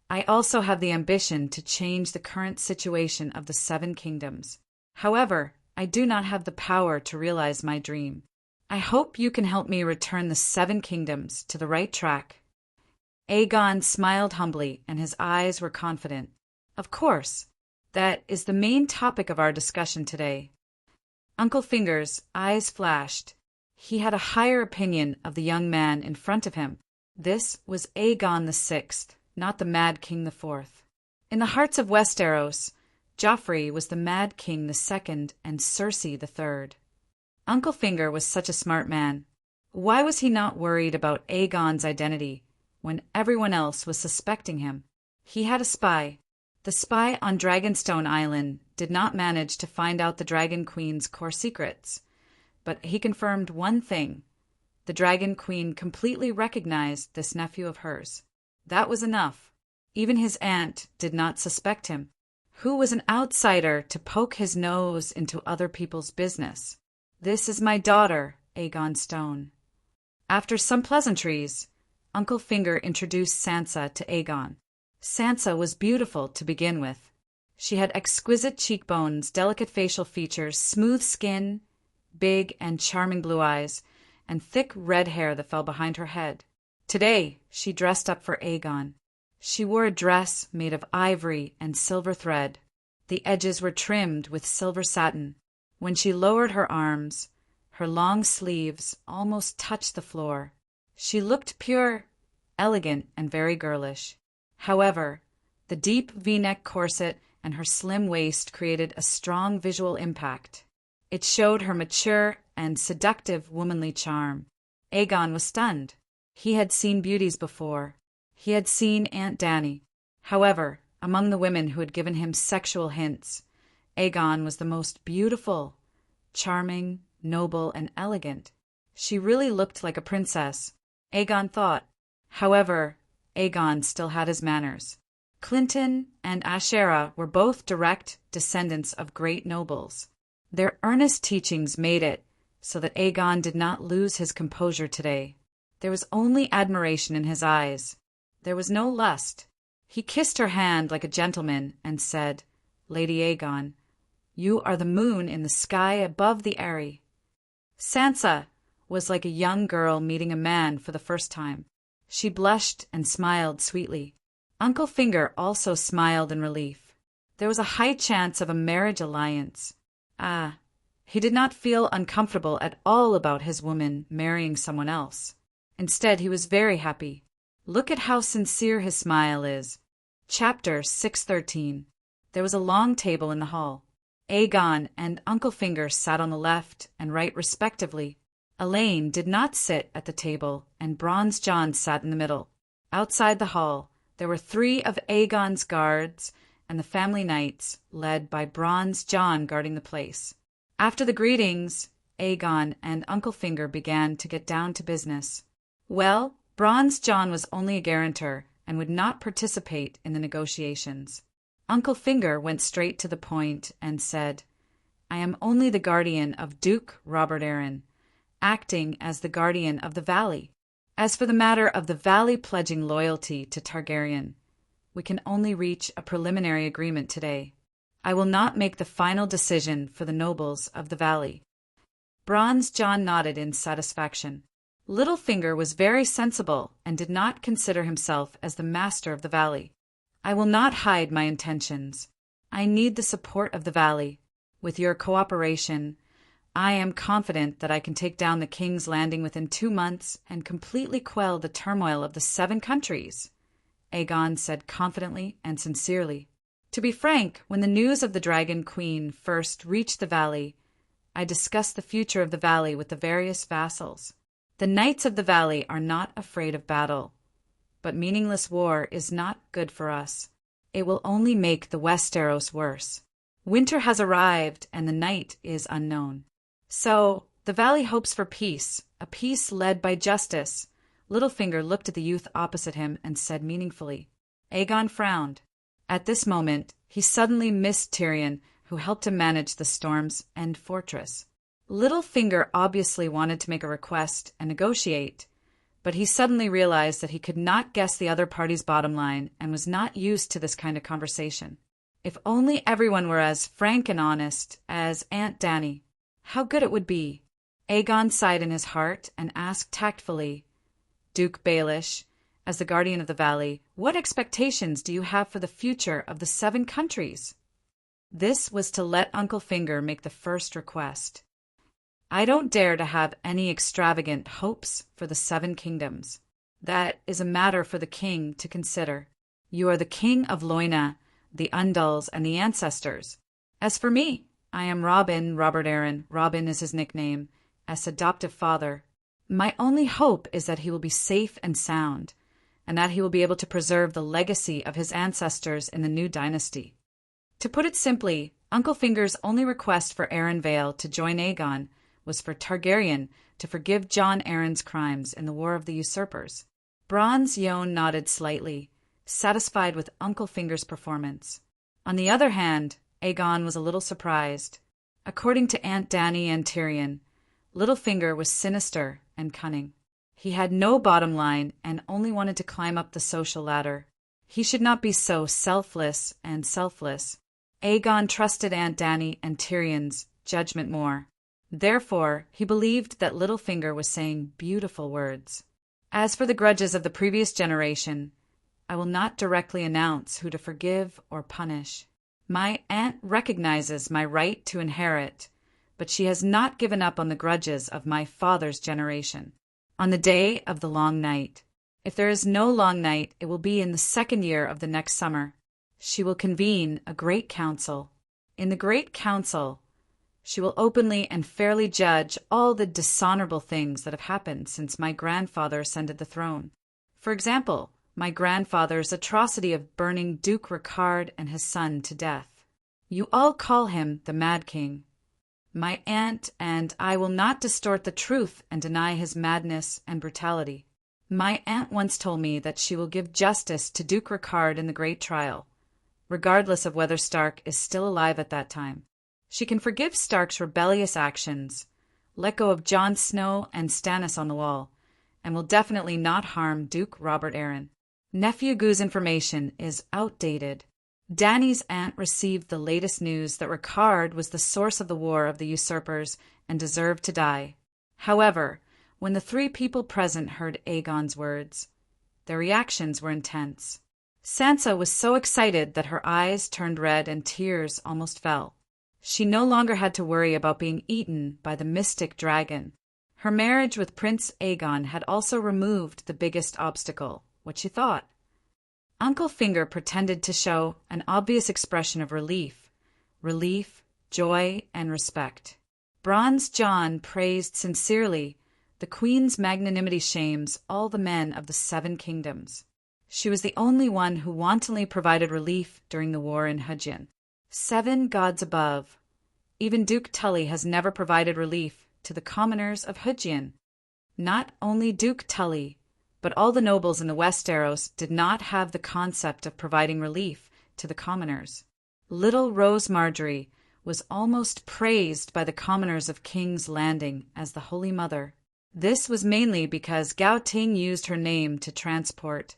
I also have the ambition to change the current situation of the 7 kingdoms. However, I do not have the power to realize my dream. I hope you can help me return the 7 kingdoms to the right track. Aegon smiled humbly, and his eyes were confident. Of course, that is the main topic of our discussion today. Uncle Finger's eyes flashed. He had a higher opinion of the young man in front of him. This was Aegon VI, not the Mad King IV. In the hearts of Westeros, Joffrey was the Mad King II and Cersei III. Uncle Finger was such a smart man. Why was he not worried about Aegon's identity when everyone else was suspecting him? He had a spy. The spy on Dragonstone Island did not manage to find out the Dragon Queen's core secrets, but he confirmed one thing. The Dragon Queen completely recognized this nephew of hers. That was enough. Even his aunt did not suspect him. Who was an outsider to poke his nose into other people's business? This is my daughter, Aegon Stone. After some pleasantries, Uncle Finger introduced Sansa to Aegon. Sansa was beautiful to begin with. She had exquisite cheekbones, delicate facial features, smooth skin, big and charming blue eyes, and thick red hair that fell behind her head. Today, she dressed up for Aegon. She wore a dress made of ivory and silver thread. The edges were trimmed with silver satin. When she lowered her arms, her long sleeves almost touched the floor. She looked pure, elegant, and very girlish. However, the deep V-neck corset and her slim waist created a strong visual impact. It showed her mature and seductive womanly charm. Aegon was stunned. He had seen beauties before. He had seen Aunt Dany. However, among the women who had given him sexual hints, Aegon was the most beautiful, charming, noble, and elegant. She really looked like a princess, Aegon thought. However, Aegon still had his manners. Clinton and Ashera were both direct descendants of great nobles. Their earnest teachings made it so that Aegon did not lose his composure today. There was only admiration in his eyes. There was no lust. He kissed her hand like a gentleman and said, Lady Aegon, you are the moon in the sky above the Eyrie. Sansa was like a young girl meeting a man for the first time. She blushed and smiled sweetly. Uncle Finger also smiled in relief. There was a high chance of a marriage alliance. He did not feel uncomfortable at all about his woman marrying someone else. Instead, he was very happy. Look at how sincere his smile is. Chapter 613. There was a long table in the hall. Aegon and Uncle Finger sat on the left and right respectively. Elaine did not sit at the table, and Bronze John sat in the middle. Outside the hall, there were 3 of Aegon's guards and the family knights, led by Bronze John guarding the place. After the greetings, Aegon and Uncle Finger began to get down to business. Well, Bronze John was only a guarantor and would not participate in the negotiations. Uncle Finger went straight to the point and said, "I am only the guardian of Duke Robert Arryn, acting as the guardian of the Valley. As for the matter of the Valley pledging loyalty to Targaryen, we can only reach a preliminary agreement today. I will not make the final decision for the nobles of the Valley." Bronze John nodded in satisfaction. Littlefinger was very sensible and did not consider himself as the master of the Valley. "I will not hide my intentions. I need the support of the Valley. With your cooperation, I am confident that I can take down the King's Landing within 2 months and completely quell the turmoil of the 7 countries," Aegon said confidently and sincerely. "To be frank, when the news of the Dragon Queen first reached the Valley, I discussed the future of the Valley with the various vassals. The Knights of the Valley are not afraid of battle, but meaningless war is not good for us. It will only make the Westeros worse. Winter has arrived and the night is unknown. So, the Valley hopes for peace, a peace led by justice." Littlefinger looked at the youth opposite him and said meaningfully. Aegon frowned. At this moment, he suddenly missed Tyrion, who helped him manage the Storm's End fortress. Littlefinger obviously wanted to make a request and negotiate, but he suddenly realized that he could not guess the other party's bottom line and was not used to this kind of conversation. If only everyone were as frank and honest as Aunt Dany, how good it would be. Aegon sighed in his heart and asked tactfully, "Duke Baelish, as the guardian of the Valley, what expectations do you have for the future of the 7 countries?" This was to let Uncle Finger make the first request. "I don't dare to have any extravagant hopes for the 7 kingdoms. That is a matter for the king to consider. You are the king of Loina, the Undulls, and the ancestors. As for me, I am Robin Robert Arryn, Robin is his nickname, as adoptive father. My only hope is that he will be safe and sound, and that he will be able to preserve the legacy of his ancestors in the new dynasty." To put it simply, Uncle Finger's only request for Arryn Vale to join Aegon was for Targaryen to forgive Jon Arryn's crimes in the War of the Usurpers. Bronze Yohn nodded slightly, satisfied with Uncle Finger's performance. On the other hand, Aegon was a little surprised. According to Aunt Dany and Tyrion, Littlefinger was sinister and cunning. He had no bottom line and only wanted to climb up the social ladder. He should not be so selfless and selfless. Aegon trusted Aunt Dany and Tyrion's judgment more. Therefore, he believed that Littlefinger was saying beautiful words. As for the grudges of the previous generation, I will not directly announce who to forgive or punish. My aunt recognizes my right to inherit, but she has not given up on the grudges of my father's generation. On the day of the long night, if there is no long night, it will be in the 2nd year of the next summer. She will convene a great council. In the great council, she will openly and fairly judge all the dishonorable things that have happened since my grandfather ascended the throne. For example, my grandfather's atrocity of burning Duke Ricard and his son to death. You all call him the Mad King. My aunt and I will not distort the truth and deny his madness and brutality. My aunt once told me that she will give justice to Duke Ricard in the great trial, regardless of whether Stark is still alive at that time. She can forgive Stark's rebellious actions, let go of Jon Snow and Stannis on the Wall, and will definitely not harm Duke Robert Arryn. Nephew Goo's information is outdated. Dany's aunt received the latest news that Ricard was the source of the War of the Usurpers and deserved to die. However, when the 3 people present heard Aegon's words, their reactions were intense. Sansa was so excited that her eyes turned red and tears almost fell. She no longer had to worry about being eaten by the mystic dragon. Her marriage with Prince Aegon had also removed the biggest obstacle, what she thought. Uncle Finger pretended to show an obvious expression of relief, joy, and respect. Bronze John praised sincerely, The queen's magnanimity shames all the men of the 7 kingdoms. She was the only one who wantonly provided relief during the war in Hudjian. 7 gods above. Even Duke Tully has never provided relief to the commoners of Hudjian. Not only Duke Tully, but all the nobles in the Westeros did not have the concept of providing relief to the commoners. Little Rose Marjorie was almost praised by the commoners of King's Landing as the Holy Mother. This was mainly because Gao Ting used her name to transport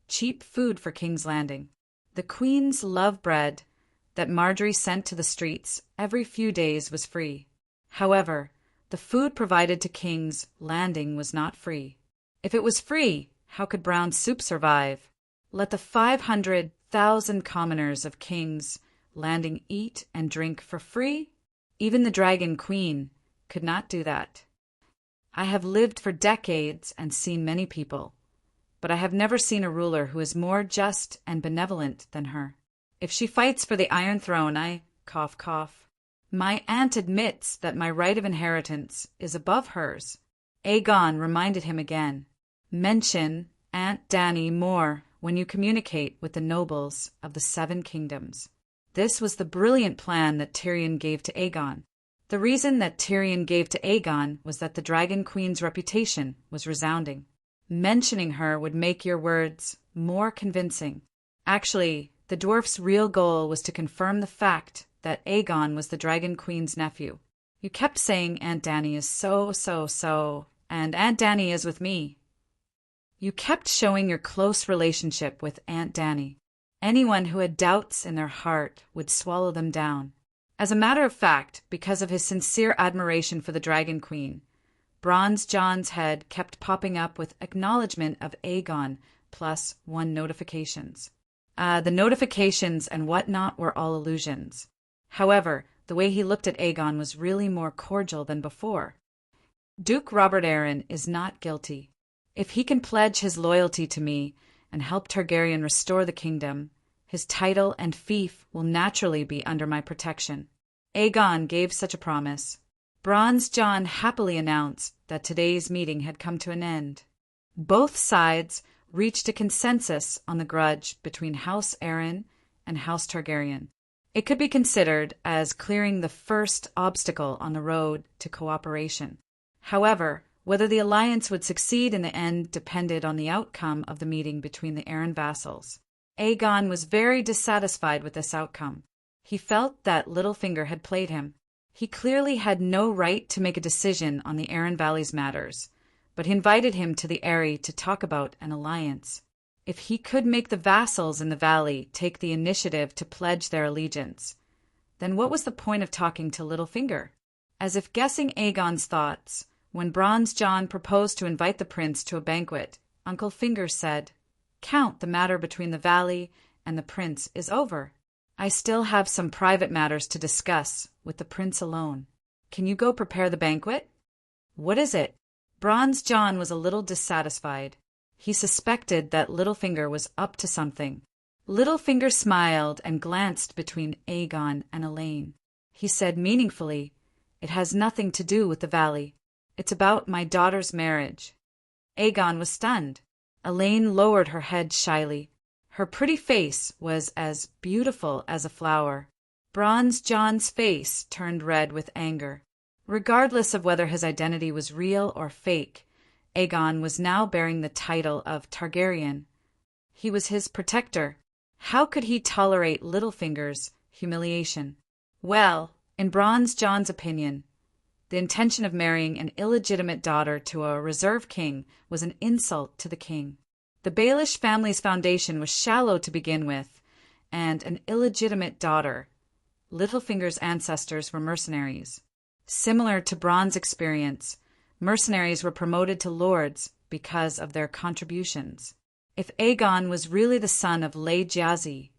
cheap food for King's Landing. The Queen's love bread that Marjorie sent to the streets every few days was free. However, the food provided to King's Landing was not free. If it was free, how could brown soup survive? Let the 500,000 commoners of King's Landing eat and drink for free? Even the Dragon Queen could not do that. I have lived for decades and seen many people, but I have never seen a ruler who is more just and benevolent than her. If she fights for the Iron Throne, I cough, cough. My aunt admits that my right of inheritance is above hers. Aegon reminded him again. Mention Aunt Dany more when you communicate with the nobles of the 7 kingdoms. This was the brilliant plan that Tyrion gave to Aegon. The reason that Tyrion gave to Aegon was that the Dragon Queen's reputation was resounding. Mentioning her would make your words more convincing. Actually, the dwarf's real goal was to confirm the fact that Aegon was the Dragon Queen's nephew. You kept saying Aunt Dany is so, and Aunt Dany is with me. You kept showing your close relationship with Aunt Dany. Anyone who had doubts in their heart would swallow them down. As a matter of fact, because of his sincere admiration for the Dragon Queen, Bronze John's head kept popping up with acknowledgement of Aegon +1 notifications. The notifications and whatnot were all illusions. However, the way he looked at Aegon was really more cordial than before. Duke Robert Arryn is not guilty. If he can pledge his loyalty to me and help Targaryen restore the kingdom, his title and fief will naturally be under my protection. Aegon gave such a promise. Bronze John happily announced that today's meeting had come to an end. Both sides reached a consensus on the grudge between House Arryn and House Targaryen. It could be considered as clearing the first obstacle on the road to cooperation. However, whether the alliance would succeed in the end depended on the outcome of the meeting between the Arryn vassals. Aegon was very dissatisfied with this outcome. He felt that Littlefinger had played him. He clearly had no right to make a decision on the Arryn Valley's matters, but he invited him to the Eyrie to talk about an alliance. If he could make the vassals in the valley take the initiative to pledge their allegiance, then what was the point of talking to Littlefinger? As if guessing Aegon's thoughts, when Bronze John proposed to invite the prince to a banquet, Uncle Fingers said, "Count, the matter between the valley and the prince is over. I still have some private matters to discuss with the prince alone. Can you go prepare the banquet?" "What is it?" Bronze John was a little dissatisfied. He suspected that Littlefinger was up to something. Littlefinger smiled and glanced between Aegon and Elaine. He said meaningfully, "It has nothing to do with the valley. It's about my daughter's marriage." Aegon was stunned. Elaine lowered her head shyly. Her pretty face was as beautiful as a flower. Bronze John's face turned red with anger. Regardless of whether his identity was real or fake, Aegon was now bearing the title of Targaryen. He was his protector. How could he tolerate Littlefinger's humiliation? Well, in Bronze John's opinion, the intention of marrying an illegitimate daughter to a reserve king was an insult to the king. The Baelish family's foundation was shallow to begin with, and an illegitimate daughter. Littlefinger's ancestors were mercenaries. Similar to Bronn's experience, mercenaries were promoted to lords because of their contributions. If Aegon was really the son of Lay Jazzy,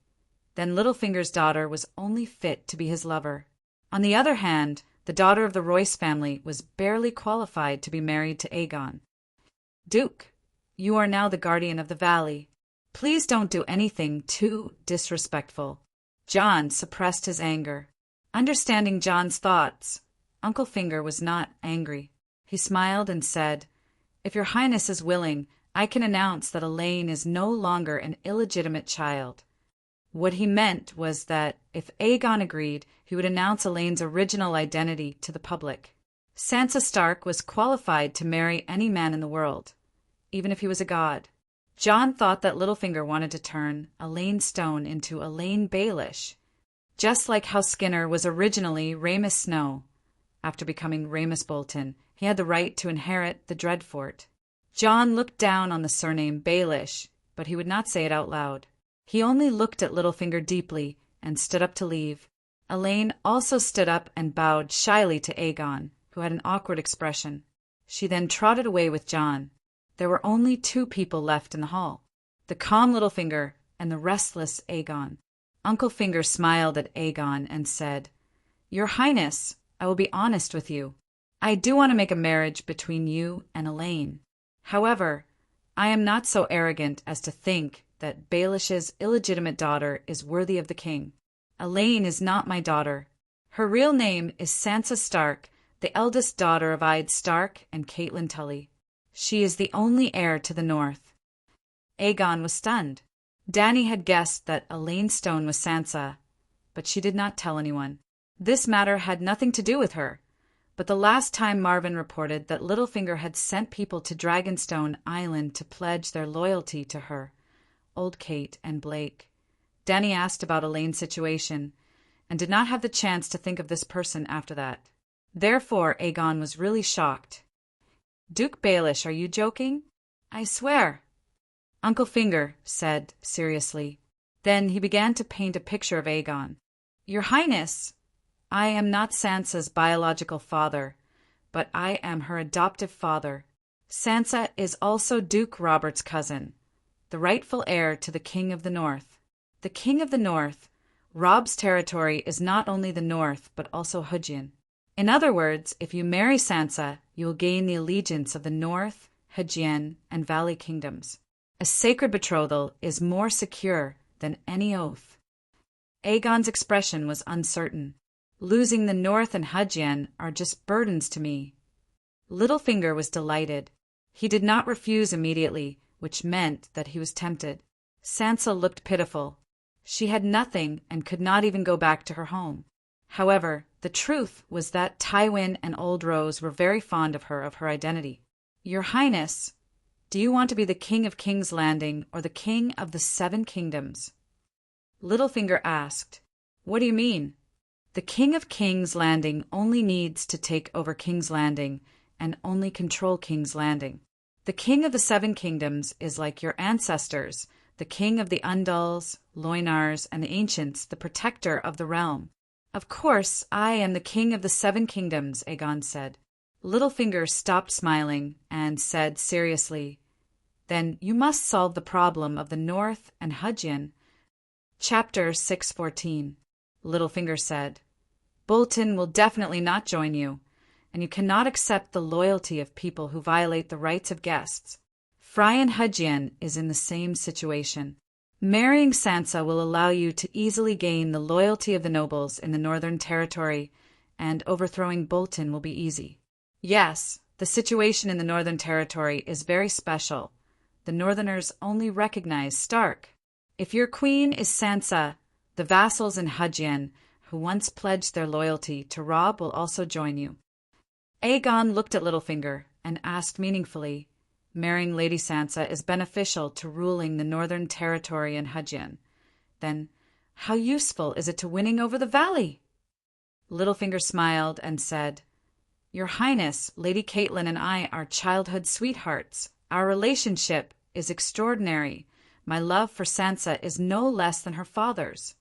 then Littlefinger's daughter was only fit to be his lover. On the other hand, the daughter of the Royce family was barely qualified to be married to Aegon. "Duke, you are now the guardian of the valley. Please don't do anything too disrespectful." John suppressed his anger. Understanding John's thoughts, Uncle Finger was not angry. He smiled and said, If your highness is willing, I can announce that Elaine is no longer an illegitimate child. What he meant was that if Aegon agreed, he would announce Elaine's original identity to the public. Sansa Stark was qualified to marry any man in the world, even if he was a god. Jon thought that Littlefinger wanted to turn Elaine Stone into Elaine Baelish, just like how Skinner was originally Rhaenys Snow. After becoming Rhaenys Bolton, he had the right to inherit the Dreadfort. Jon looked down on the surname Baelish, but he would not say it out loud. He only looked at Littlefinger deeply and stood up to leave. Elaine also stood up and bowed shyly to Aegon, who had an awkward expression. She then trotted away with Jon. There were only 2 people left in the hall, the calm Littlefinger and the restless Aegon. Uncle Finger smiled at Aegon and said, "Your Highness, I will be honest with you. I do want to make a marriage between you and Elaine. However, I am not so arrogant as to think that Baelish's illegitimate daughter is worthy of the king. Elaine is not my daughter. Her real name is Sansa Stark, the eldest daughter of Ide Stark and Catelyn Tully. She is the only heir to the north." Aegon was stunned. Dany had guessed that Elaine Stone was Sansa, but she did not tell anyone. This matter had nothing to do with her, but the last time Marvin reported that Littlefinger had sent people to Dragonstone Island to pledge their loyalty to her, old Kate and Blake. Dany asked about Elaine's situation, and did not have the chance to think of this person after that. Therefore, Aegon was really shocked. "Duke Baelish, are you joking?" "I swear," Uncle Finger said seriously. Then he began to paint a picture of Aegon. "Your Highness, I am not Sansa's biological father, but I am her adoptive father. Sansa is also Duke Robert's cousin, the rightful heir to the King of the North. The King of the North, Robb's territory is not only the North, but also Hugin. In other words, if you marry Sansa, you will gain the allegiance of the North, Hugin, and Valley kingdoms. A sacred betrothal is more secure than any oath." Aegon's expression was uncertain. "Losing the North and Hugin are just burdens to me." Littlefinger was delighted. He did not refuse immediately, which meant that he was tempted. Sansa looked pitiful. She had nothing and could not even go back to her home. However, the truth was that Tywin and Old Rose were very fond of her identity. "Your Highness, do you want to be the King of King's Landing or the King of the 7 Kingdoms?" Littlefinger asked, "What do you mean?" "The King of King's Landing only needs to take over King's Landing and only control King's Landing. The King of the 7 Kingdoms is like your ancestors, the King of the Undals, Loinars, and the Ancients, the protector of the realm." "Of course, I am the King of the 7 Kingdoms," Aegon said. Littlefinger stopped smiling and said seriously, "Then you must solve the problem of the North and Hugin." Chapter 614. Littlefinger said, "Bolton will definitely not join you, and you cannot accept the loyalty of people who violate the rights of guests. Frian Hugin is in the same situation. Marrying Sansa will allow you to easily gain the loyalty of the nobles in the Northern Territory, and overthrowing Bolton will be easy. Yes, the situation in the Northern Territory is very special. The Northerners only recognize Stark. If your queen is Sansa, the vassals in Hugin who once pledged their loyalty to Robb will also join you." Aegon looked at Littlefinger and asked meaningfully, "Marrying Lady Sansa is beneficial to ruling the Northern Territory and Hugin. Then how useful is it to winning over the Valley?" Littlefinger smiled and said, "Your Highness, Lady Catelyn and I are childhood sweethearts. Our relationship is extraordinary. My love for Sansa is no less than her father's."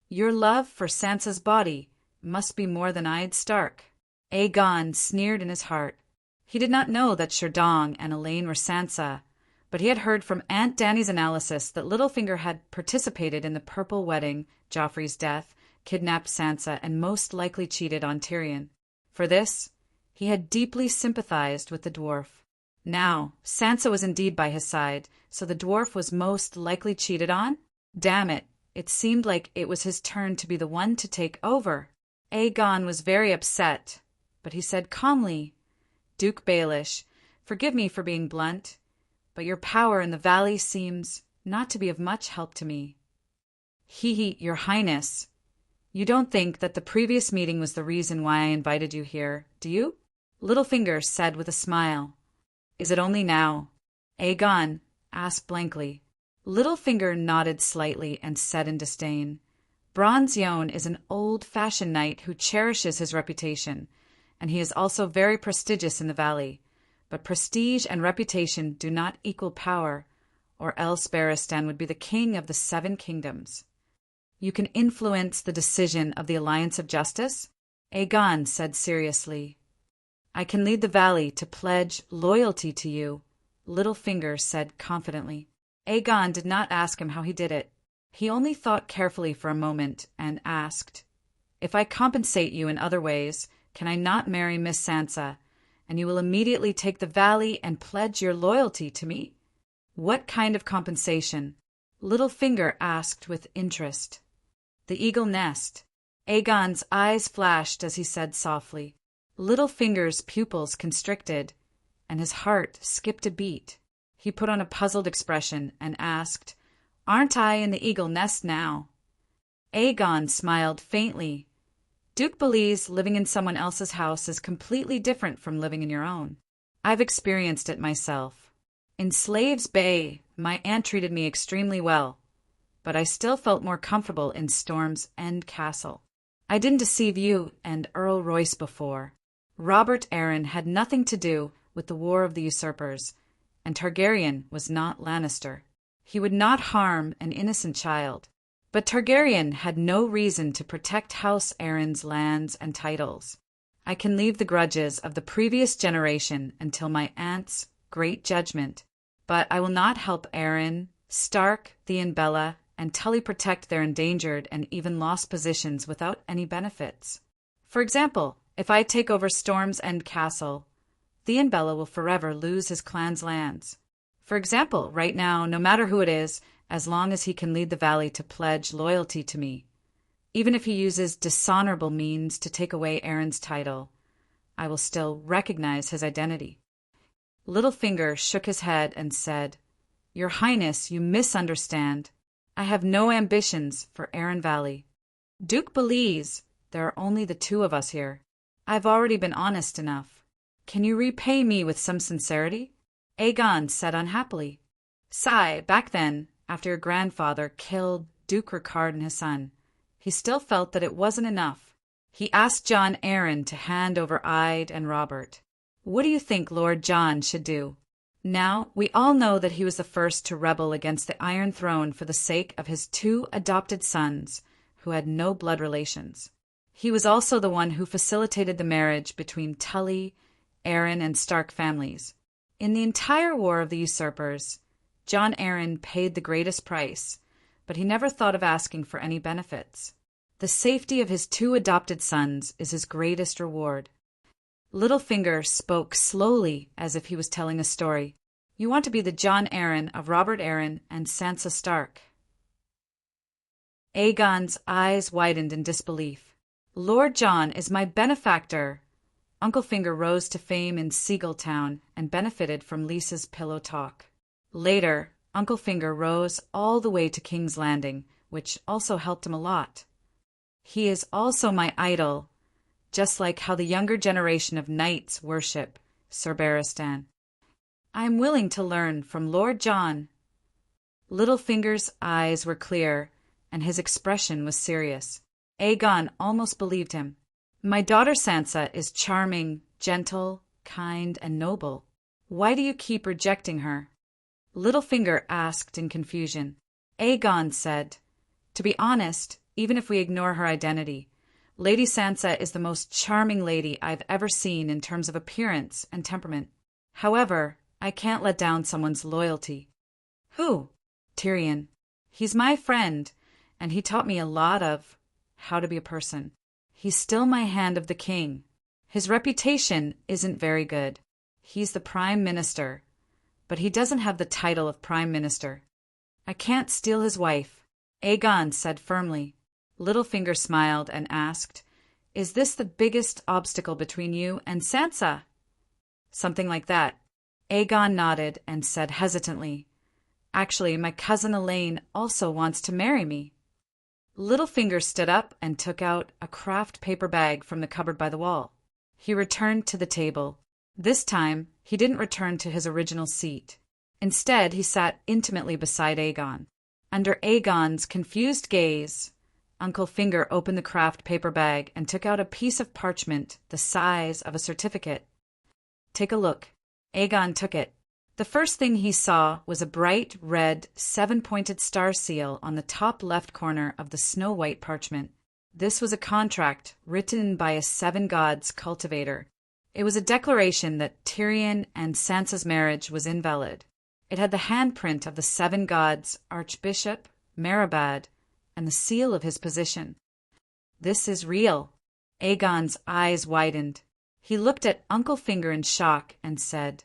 "Your love for Sansa's body must be more than Ide Stark." Aegon sneered in his heart. He did not know that Sherdong and Elaine were Sansa, but he had heard from Aunt Dany's analysis that Littlefinger had participated in the Purple Wedding, Joffrey's death, kidnapped Sansa, and most likely cheated on Tyrion. For this, he had deeply sympathized with the dwarf. Now, Sansa was indeed by his side, so the dwarf was most likely cheated on? Damn it, it seemed like it was his turn to be the one to take over. Aegon was very upset, but he said calmly, "Duke Baelish, Forgive me for being blunt, but your power in the valley seems not to be of much help to me. Your Highness, you don't think that the previous meeting was the reason why I invited you here, do you? Littlefinger said with a smile. Is it only now? Aegon asked blankly. Littlefinger nodded slightly and said in disdain, Bronze Yone is an old-fashioned knight who cherishes his reputation, and he is also very prestigious in the valley. But prestige and reputation do not equal power, or else Barristan would be the king of the 7 kingdoms. You can influence the decision of the Alliance of Justice? Aegon said seriously. I can lead the valley to pledge loyalty to you, Littlefinger said confidently. Aegon did not ask him how he did it. He only thought carefully for a moment and asked, If I compensate you in other ways, can I not marry Miss Sansa, and you will immediately take the valley and pledge your loyalty to me? What kind of compensation? Littlefinger asked with interest. The eagle nest. Aegon's eyes flashed as he said softly. Littlefinger's pupils constricted, and his heart skipped a beat. He put on a puzzled expression and asked, Aren't I in the eagle nest now? Aegon smiled faintly. Duke believes living in someone else's house is completely different from living in your own. I've experienced it myself. In Slaves Bay, my aunt treated me extremely well, but I still felt more comfortable in Storm's End Castle. I didn't deceive you and Earl Royce before. Robert Arryn had nothing to do with the War of the Usurpers, and Targaryen was not Lannister. He would not harm an innocent child. But Targaryen had no reason to protect House Arryn's lands and titles. I can leave the grudges of the previous generation until my aunt's great judgment, but I will not help Arryn, Stark, Theon Bella, and Tully protect their endangered and even lost positions without any benefits. For example, if I take over Storm's End Castle, Theon Bella will forever lose his clan's lands. For example, right now, no matter who it is, as long as he can lead the valley to pledge loyalty to me, even if he uses dishonorable means to take away Arryn's title, I will still recognize his identity. Littlefinger shook his head and said, Your Highness, you misunderstand. I have no ambitions for Arryn Valley. Duke believes there are only the 2 of us here. I've already been honest enough. Can you repay me with some sincerity? Aegon said unhappily. Sigh, back then, after your grandfather killed Duke Ricard and his son, he still felt that it wasn't enough. He asked Jon Arryn to hand over Ide and Robert. What do you think Lord Jon should do? Now, we all know that he was the first to rebel against the Iron Throne for the sake of his 2 adopted sons, who had no blood relations. He was also the one who facilitated the marriage between Tully, Arryn, and Stark families. In the entire War of the Usurpers, Jon Arryn paid the greatest price, but he never thought of asking for any benefits. The safety of his 2 adopted sons is his greatest reward. Littlefinger spoke slowly as if he was telling a story. You want to be the Jon Arryn of Robert Arryn and Sansa Stark. Aegon's eyes widened in disbelief. Lord Jon is my benefactor. Uncle Finger rose to fame in Seagull Town and benefited from Lisa's pillow talk. Later, Uncle Finger rose all the way to King's Landing, which also helped him a lot. He is also my idol, just like how the younger generation of knights worship Sir Barristan. I am willing to learn from Lord Jon. Littlefinger's eyes were clear, and his expression was serious. Aegon almost believed him. My daughter Sansa is charming, gentle, kind, and noble. Why do you keep rejecting her? Littlefinger asked in confusion. Aegon said, To be honest, even if we ignore her identity, Lady Sansa is the most charming lady I've ever seen in terms of appearance and temperament. However, I can't let down someone's loyalty. Who? Tyrion. He's my friend, and he taught me a lot of how to be a person. He's still my hand of the king. His reputation isn't very good. He's the prime minister, but he doesn't have the title of prime minister. I can't steal his wife, Aegon said firmly. Littlefinger smiled and asked, Is this the biggest obstacle between you and Sansa? Something like that. Aegon nodded and said hesitantly, "Actually, my cousin Elaine also wants to marry me." Littlefinger stood up and took out a craft paper bag from the cupboard by the wall. He returned to the table. This time, he didn't return to his original seat. Instead, he sat intimately beside Aegon. Under Aegon's confused gaze, Uncle Finger opened the craft paper bag and took out a piece of parchment the size of a certificate. "Take a look." Aegon took it. The first thing he saw was a bright red 7-pointed star seal on the top left corner of the snow-white parchment. This was a contract written by a Seven Gods cultivator. It was a declaration that Tyrion and Sansa's marriage was invalid. It had the handprint of the Seven Gods, Archbishop Merabad, and the seal of his position. "This is real." Aegon's eyes widened. He looked at Uncle Finger in shock and said,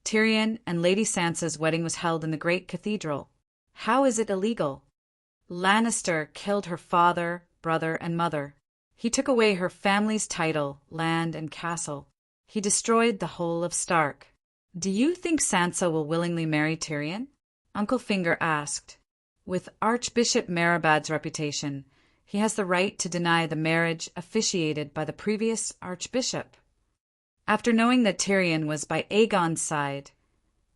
"Tyrion and Lady Sansa's wedding was held in the great cathedral. How is it illegal?" "Lannister killed her father, brother, and mother. He took away her family's title, land, and castle. He destroyed the whole of Stark. Do you think Sansa will willingly marry Tyrion?" Uncle Finger asked. "With Archbishop Merabad's reputation, he has the right to deny the marriage officiated by the previous archbishop." After knowing that Tyrion was by Aegon's side,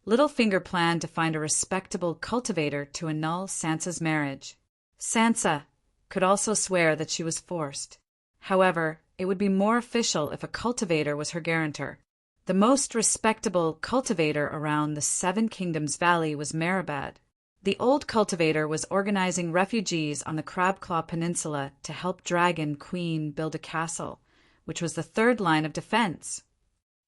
Littlefinger planned to find a respectable cultivator to annul Sansa's marriage. Sansa could also swear that she was forced. However, it would be more official if a cultivator was her guarantor. The most respectable cultivator around the Seven Kingdoms Valley was Merabad. The old cultivator was organizing refugees on the Crabclaw Peninsula to help Dragon Queen build a castle, which was the third line of defense.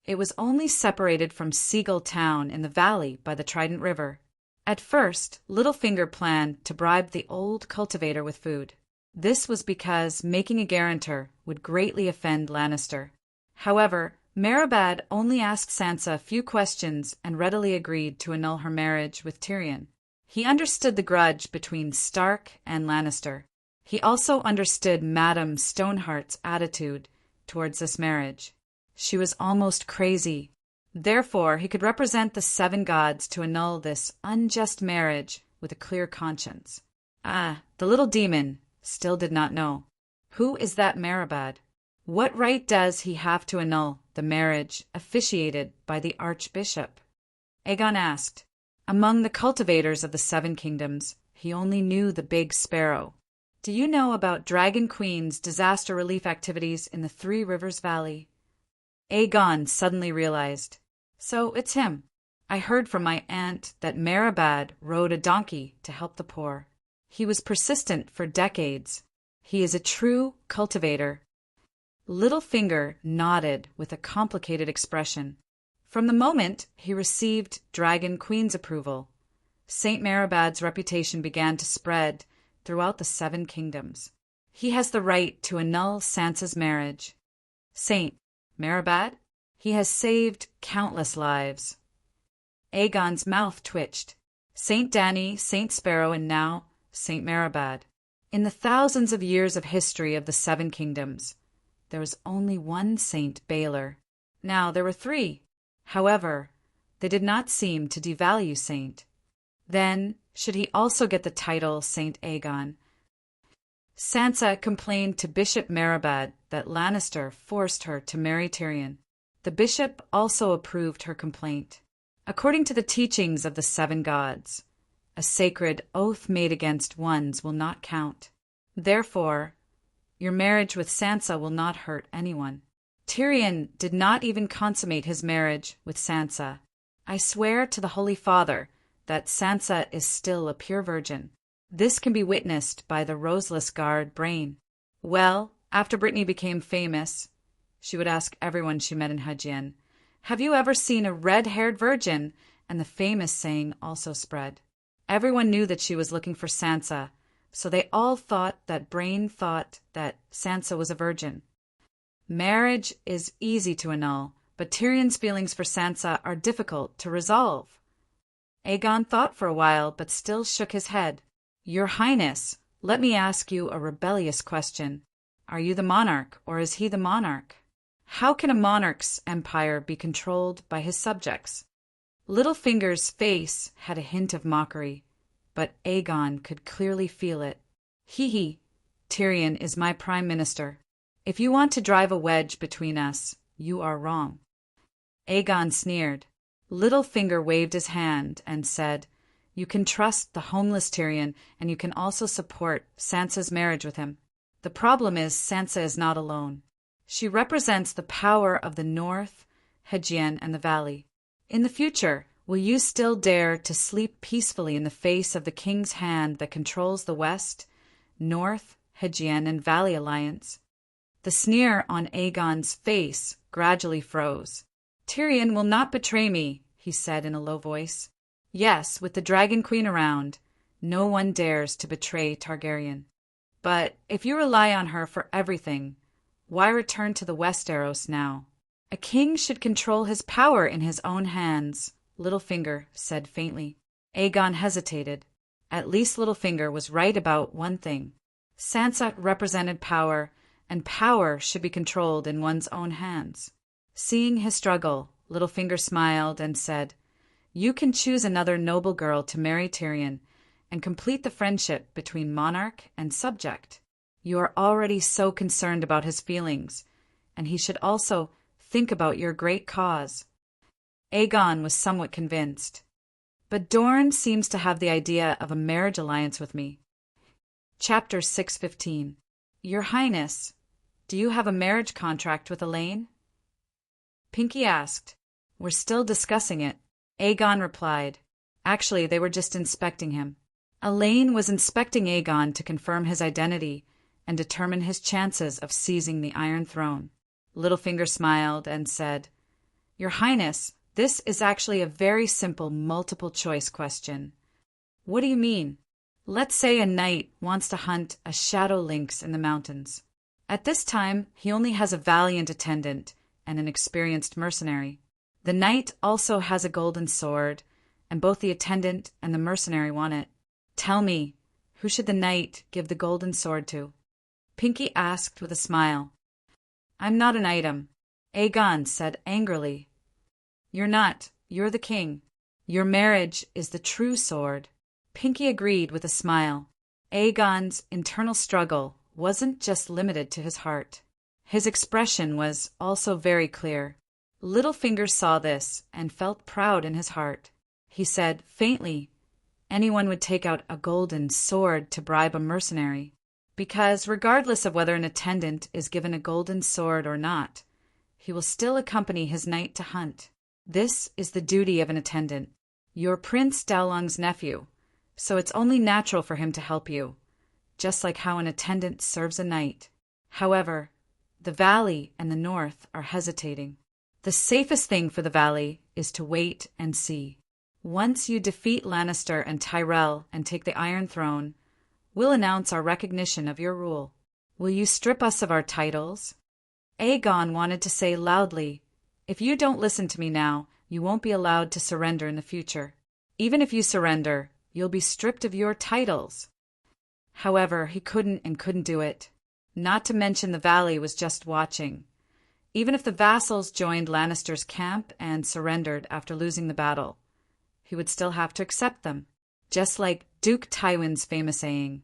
It was only separated from Seagull Town in the valley by the Trident River. At first, Littlefinger planned to bribe the old cultivator with food. This was because making a guarantor would greatly offend Lannister. However, Merabad only asked Sansa a few questions and readily agreed to annul her marriage with Tyrion. He understood the grudge between Stark and Lannister. He also understood Madame Stoneheart's attitude towards this marriage. She was almost crazy. Therefore, he could represent the Seven Gods to annul this unjust marriage with a clear conscience. The little demon still did not know. Who is that Merabad? What right does he have to annul the marriage officiated by the Archbishop? Aegon asked. Among the cultivators of the Seven Kingdoms, he only knew the Big Sparrow. "Do you know about Dragon Queen's disaster relief activities in the Three Rivers Valley?" Aegon suddenly realized. "So it's him. I heard from my aunt that Merabad rode a donkey to help the poor. He was persistent for decades. He is a true cultivator." Littlefinger nodded with a complicated expression. From the moment he received Dragon Queen's approval, Saint Merabad's reputation began to spread throughout the Seven Kingdoms. He has the right to annul Sansa's marriage. Saint Merabad? He has saved countless lives. Aegon's mouth twitched. Saint Danny, Saint Sparrow, and now Saint Merabad. In the thousands of years of history of the Seven Kingdoms, there was only one Saint Baelor. Now there were three. However, they did not seem to devalue Saint. Then, should he also get the title Saint Aegon? Sansa complained to Bishop Merabad that Lannister forced her to marry Tyrion. The bishop also approved her complaint. According to the teachings of the Seven Gods, a sacred oath made against ones will not count. Therefore, your marriage with Sansa will not hurt anyone. Tyrion did not even consummate his marriage with Sansa. I swear to the Holy Father that Sansa is still a pure virgin. This can be witnessed by the roseless guard Brain. Well, after Brittany became famous, she would ask everyone she met in Hajin, "Have you ever seen a red-haired virgin?" And the famous saying also spread. Everyone knew that she was looking for Sansa, so they all thought that Brain thought that Sansa was a virgin. Marriage is easy to annul, but Tyrion's feelings for Sansa are difficult to resolve. Aegon thought for a while, but still shook his head. "Your Highness, let me ask you a rebellious question. Are you the monarch, or is he the monarch? How can a monarch's empire be controlled by his subjects?" Littlefinger's face had a hint of mockery, but Aegon could clearly feel it. Hee, Tyrion is my prime minister. If you want to drive a wedge between us, you are wrong. Aegon sneered. Littlefinger waved his hand and said, You can trust the homeless Tyrion, and you can also support Sansa's marriage with him. The problem is Sansa is not alone. She represents the power of the North, Hedgian, and the Valley. In the future, will you still dare to sleep peacefully in the face of the king's hand that controls the West, North, Hedgian, and Valley alliance? The sneer on Aegon's face gradually froze. Tyrion will not betray me, he said in a low voice. Yes, with the Dragon Queen around, no one dares to betray Targaryen. But if you rely on her for everything, why return to the Westeros now? A king should control his power in his own hands, Littlefinger said faintly. Aegon hesitated. At least Littlefinger was right about one thing. Sansa represented power, and power should be controlled in one's own hands. Seeing his struggle, Littlefinger smiled and said, You can choose another noble girl to marry Tyrion and complete the friendship between monarch and subject. You are already so concerned about his feelings, and he should also think about your great cause. Aegon was somewhat convinced. But Dorne seems to have the idea of a marriage alliance with me. Chapter 6:15. Your Highness, do you have a marriage contract with Elaine? Pinky asked. We're still discussing it. Aegon replied. Actually, they were just inspecting him. Elaine was inspecting Aegon to confirm his identity and determine his chances of seizing the Iron Throne. Littlefinger smiled and said, Your Highness, this is actually a very simple multiple-choice question. What do you mean? Let's say a knight wants to hunt a shadow lynx in the mountains. At this time, he only has a valiant attendant and an experienced mercenary. The knight also has a golden sword, and both the attendant and the mercenary want it. Tell me, who should the knight give the golden sword to? Pinky asked with a smile. I'm not an item, Aegon said angrily. You're not. You're the king. Your marriage is the true sword. Pinky agreed with a smile. Aegon's internal struggle wasn't just limited to his heart. His expression was also very clear. Littlefinger saw this and felt proud in his heart. He said faintly, Anyone would take out a golden sword to bribe a mercenary. Because regardless of whether an attendant is given a golden sword or not, he will still accompany his knight to hunt. This is the duty of an attendant. You're Prince Dowlong's nephew, so it's only natural for him to help you, just like how an attendant serves a knight. However, the Valley and the North are hesitating. The safest thing for the Valley is to wait and see. Once you defeat Lannister and Tyrell and take the Iron Throne, we'll announce our recognition of your rule. Will you strip us of our titles? Aegon wanted to say loudly, If you don't listen to me now, you won't be allowed to surrender in the future. Even if you surrender, you'll be stripped of your titles. However, he couldn't do it. Not to mention the Valley was just watching. Even if the vassals joined Lannister's camp and surrendered after losing the battle, he would still have to accept them. Just like Duke Tywin's famous saying,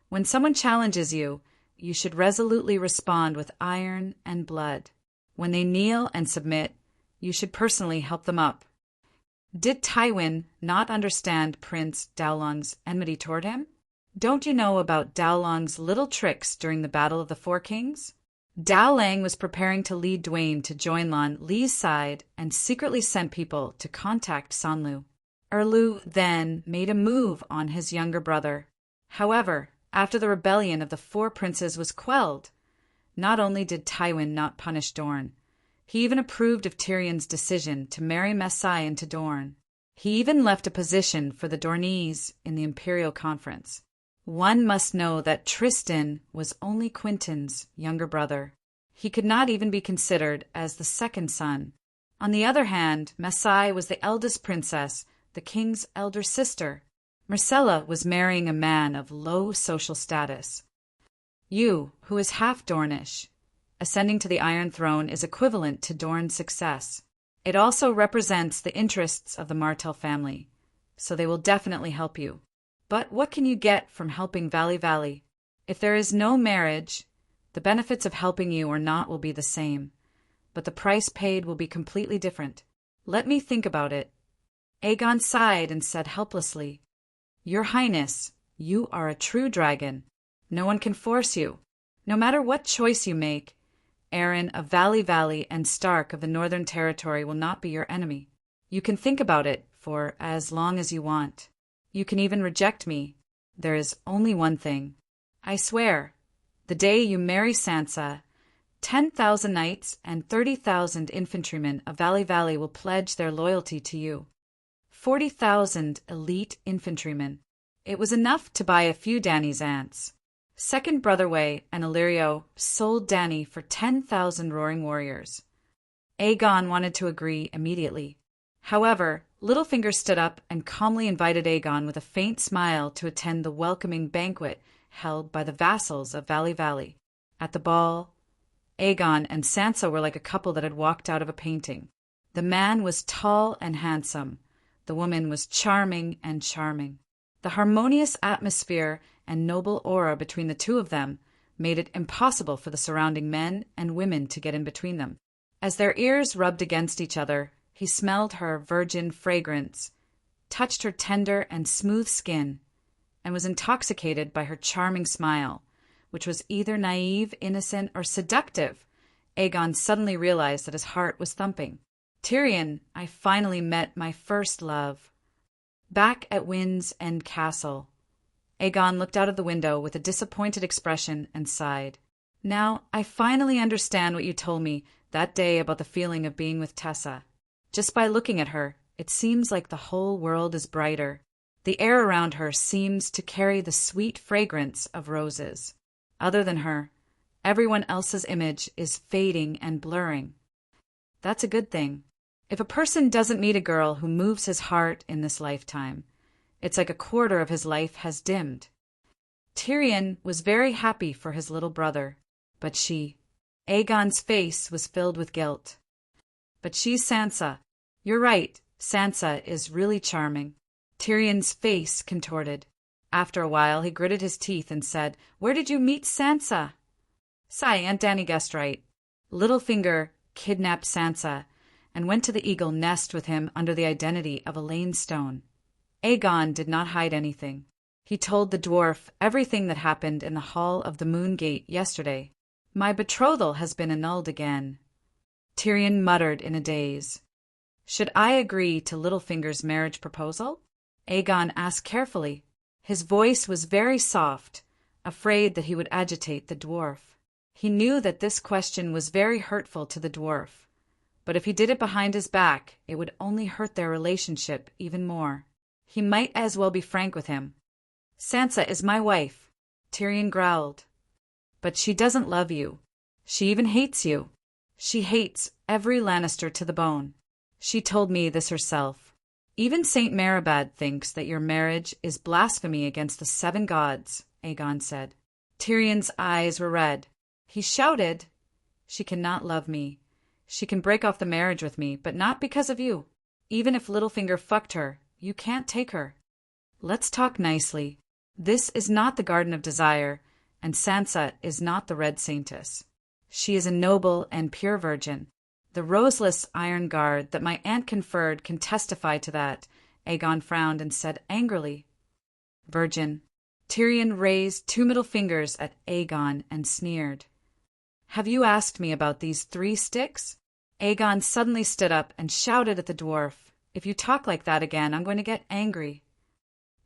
When someone challenges you, you should resolutely respond with iron and blood. When they kneel and submit, you should personally help them up. Did Tywin not understand Prince Dowlong's enmity toward him? Don't you know about Dowlong's little tricks during the Battle of the Four Kings? Dowling was preparing to lead Dwayne to join Lon Lee's side and secretly sent people to contact Sonlu. Erlu then made a move on his younger brother. However, after the rebellion of the Four Princes was quelled, not only did Tywin not punish Dorne, he even approved of Tyrion's decision to marry Messai into Dorne. He even left a position for the Dornese in the Imperial Conference. One must know that Tristan was only Quentyn's younger brother. He could not even be considered as the second son. On the other hand, Messai was the eldest princess, the king's elder sister. Myrcella was marrying a man of low social status. You, who is half Dornish, ascending to the Iron Throne is equivalent to Dorne's success. It also represents the interests of the Martell family, so they will definitely help you. But what can you get from helping Valley Valley? If there is no marriage, the benefits of helping you or not will be the same, but the price paid will be completely different. Let me think about it. Aegon sighed and said helplessly, Your Highness, you are a true dragon. No one can force you. No matter what choice you make, Aaron of Valley Valley and Stark of the Northern Territory will not be your enemy. You can think about it for as long as you want. You can even reject me. There is only one thing. I swear, the day you marry Sansa, 10,000 knights and 30,000 infantrymen of Valley Valley will pledge their loyalty to you. 40,000 elite infantrymen. It was enough to buy a few Dany's ants. Second Brotherway and Illyrio sold Dany for 10,000 roaring warriors. Aegon wanted to agree immediately. However, Littlefinger stood up and calmly invited Aegon with a faint smile to attend the welcoming banquet held by the vassals of Valley Valley. At the ball, Aegon and Sansa were like a couple that had walked out of a painting. The man was tall and handsome. The woman was charming and charming. The harmonious atmosphere and noble aura between the two of them made it impossible for the surrounding men and women to get in between them. As their ears rubbed against each other, he smelled her virgin fragrance, touched her tender and smooth skin, and was intoxicated by her charming smile, which was either naive, innocent, or seductive. Aegon suddenly realized that his heart was thumping. Tyrion, I finally met my first love. Back at Wind's End Castle, Aegon looked out of the window with a disappointed expression and sighed. Now, I finally understand what you told me that day about the feeling of being with Tessa. Just by looking at her, it seems like the whole world is brighter. The air around her seems to carry the sweet fragrance of roses. Other than her, everyone else's image is fading and blurring. That's a good thing. If a person doesn't meet a girl who moves his heart in this lifetime, it's like a quarter of his life has dimmed. Tyrion was very happy for his little brother, but Aegon's face was filled with guilt. But she's Sansa. You're right, Sansa is really charming. Tyrion's face contorted. After a while, he gritted his teeth and said, Where did you meet Sansa? Sigh, Aunt Dany guessed right. Littlefinger kidnapped Sansa and went to the Eagle Nest with him under the identity of Elaine Stone. Aegon did not hide anything. He told the dwarf everything that happened in the Hall of the Moon Gate yesterday. My betrothal has been annulled again. Tyrion muttered in a daze. Should I agree to Littlefinger's marriage proposal? Aegon asked carefully. His voice was very soft, afraid that he would agitate the dwarf. He knew that this question was very hurtful to the dwarf, but if he did it behind his back, it would only hurt their relationship even more. He might as well be frank with him. Sansa is my wife, Tyrion growled. But she doesn't love you. She even hates you. She hates every Lannister to the bone. She told me this herself. Even Saint Marabad thinks that your marriage is blasphemy against the 7 gods, Aegon said. Tyrion's eyes were red. He shouted, She cannot love me. She can break off the marriage with me, but not because of you. Even if Littlefinger fucked her, you can't take her. Let's talk nicely. This is not the Garden of Desire, and Sansa is not the Red Saintess. She is a noble and pure virgin. The roseless iron guard that my aunt conferred can testify to that. Aegon frowned and said angrily, Virgin. Tyrion raised 2 middle fingers at Aegon and sneered. Have you asked me about these 3 sticks? Aegon suddenly stood up and shouted at the dwarf, If you talk like that again, I'm going to get angry.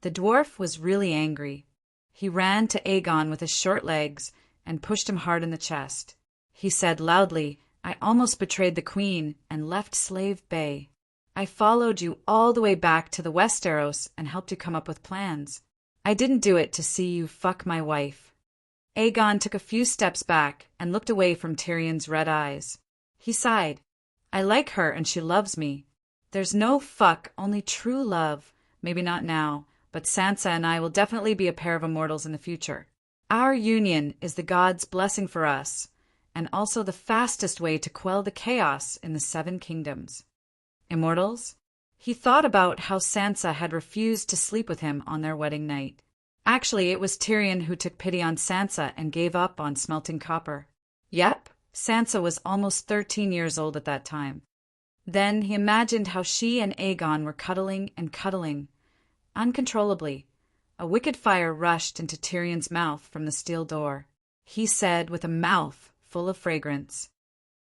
The dwarf was really angry. He ran to Aegon with his short legs and pushed him hard in the chest. He said loudly, I almost betrayed the queen and left Slave Bay. I followed you all the way back to the Westeros and helped you come up with plans. I didn't do it to see you fuck my wife. Aegon took a few steps back and looked away from Tyrion's red eyes. He sighed. I like her and she loves me. There's no fuck, only true love. Maybe not now, but Sansa and I will definitely be a pair of immortals in the future. Our union is the gods' blessing for us, and also the fastest way to quell the chaos in the 7 kingdoms. Immortals? He thought about how Sansa had refused to sleep with him on their wedding night. Actually, it was Tyrion who took pity on Sansa and gave up on smelting copper. Yep, Sansa was almost 13 years old at that time. Then he imagined how she and Aegon were cuddling and cuddling. Uncontrollably, a wicked fire rushed into Tyrion's mouth from the steel door. He said with a mouth full of fragrance,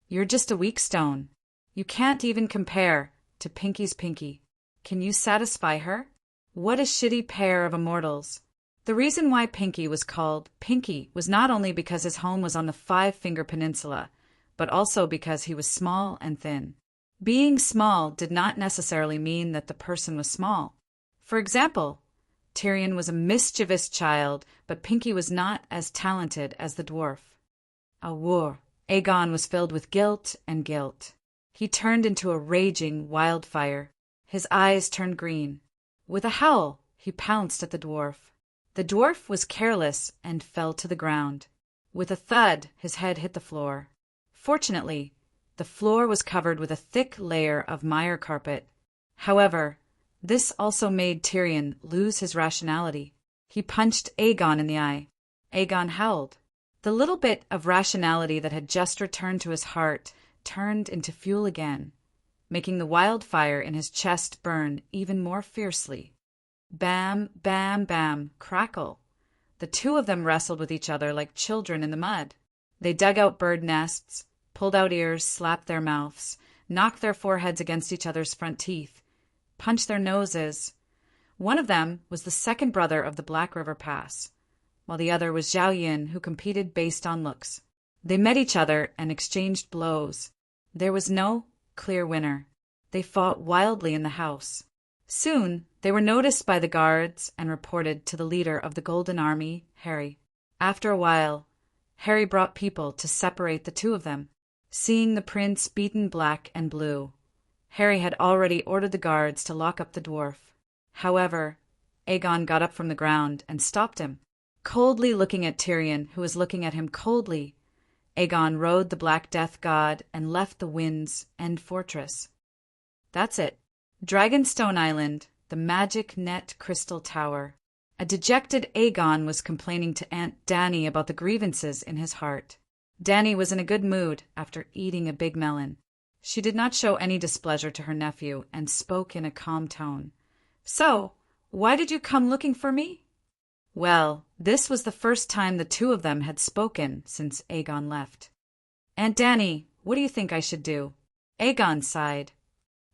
"You're just a weak stone. You can't even compare to Pinky's Pinky. Can you satisfy her? What a shitty pair of immortals." The reason why Pinky was called Pinky was not only because his home was on the Five-Finger Peninsula, but also because he was small and thin. Being small did not necessarily mean that the person was small. For example, Tyrion was a mischievous child, but Pinky was not as talented as the dwarf. Aegon was filled with guilt and guilt. He turned into a raging wildfire. His eyes turned green. With a howl, he pounced at the dwarf. The dwarf was careless and fell to the ground. With a thud, his head hit the floor. Fortunately, the floor was covered with a thick layer of mire carpet. However, this also made Tyrion lose his rationality. He punched Aegon in the eye. Aegon howled. The little bit of rationality that had just returned to his heart turned into fuel again, making the wildfire in his chest burn even more fiercely. Bam, bam, bam, crackle. The two of them wrestled with each other like children in the mud. They dug out bird nests, pulled out ears, slapped their mouths, knocked their foreheads against each other's front teeth, punched their noses. One of them was the second brother of the Black River Pass, while the other was Zhao Yin, who competed based on looks. They met each other and exchanged blows. There was no clear winner. They fought wildly in the house. Soon, they were noticed by the guards and reported to the leader of the Golden Army, Harry. After a while, Harry brought people to separate the two of them. Seeing the prince beaten black and blue, Harry had already ordered the guards to lock up the dwarf. However, Aegon got up from the ground and stopped him. Coldly looking at Tyrion, who was looking at him coldly, Aegon rode the Black Death god and left the Wind's End Fortress. That's it. Dragonstone Island, the magic net crystal tower. A dejected Aegon was complaining to Aunt Dany about the grievances in his heart. Dany was in a good mood after eating a big melon. She did not show any displeasure to her nephew and spoke in a calm tone. "So, why did you come looking for me?" Well, this was the first time the two of them had spoken since Aegon left. "Aunt Dany, what do you think I should do?" Aegon sighed.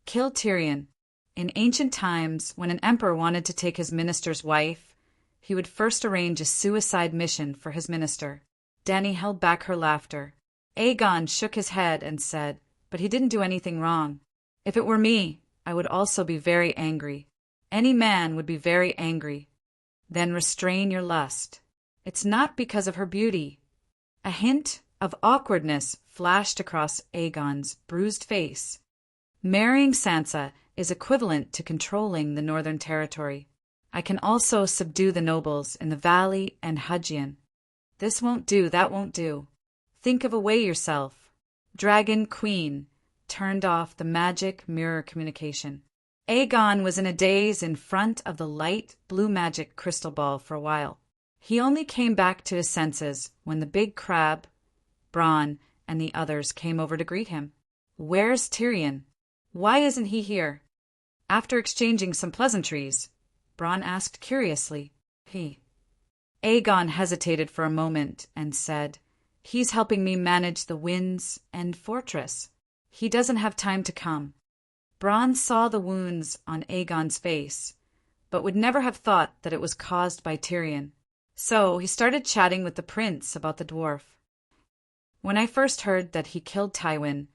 "Kill Tyrion. In ancient times, when an emperor wanted to take his minister's wife, he would first arrange a suicide mission for his minister." Dany held back her laughter. Aegon shook his head and said, "But he didn't do anything wrong. If it were me, I would also be very angry. Any man would be very angry. Then restrain your lust. It's not because of her beauty." A hint of awkwardness flashed across Aegon's bruised face. "Marrying Sansa is equivalent to controlling the Northern Territory. I can also subdue the nobles in the Valley and Hudgian. This won't do, that won't do. Think of a way yourself." Dragon Queen turned off the magic mirror communication. Aegon was in a daze in front of the light blue magic crystal ball for a while. He only came back to his senses when the big crab, Bronn, and the others came over to greet him. "Where's Tyrion? Why isn't he here?" After exchanging some pleasantries, Bronn asked curiously. Aegon hesitated for a moment and said, "He's helping me manage the Wind's End Fortress. He doesn't have time to come." Bronn saw the wounds on Aegon's face, but would never have thought that it was caused by Tyrion. So he started chatting with the prince about the dwarf. "When I first heard that he killed Tywin,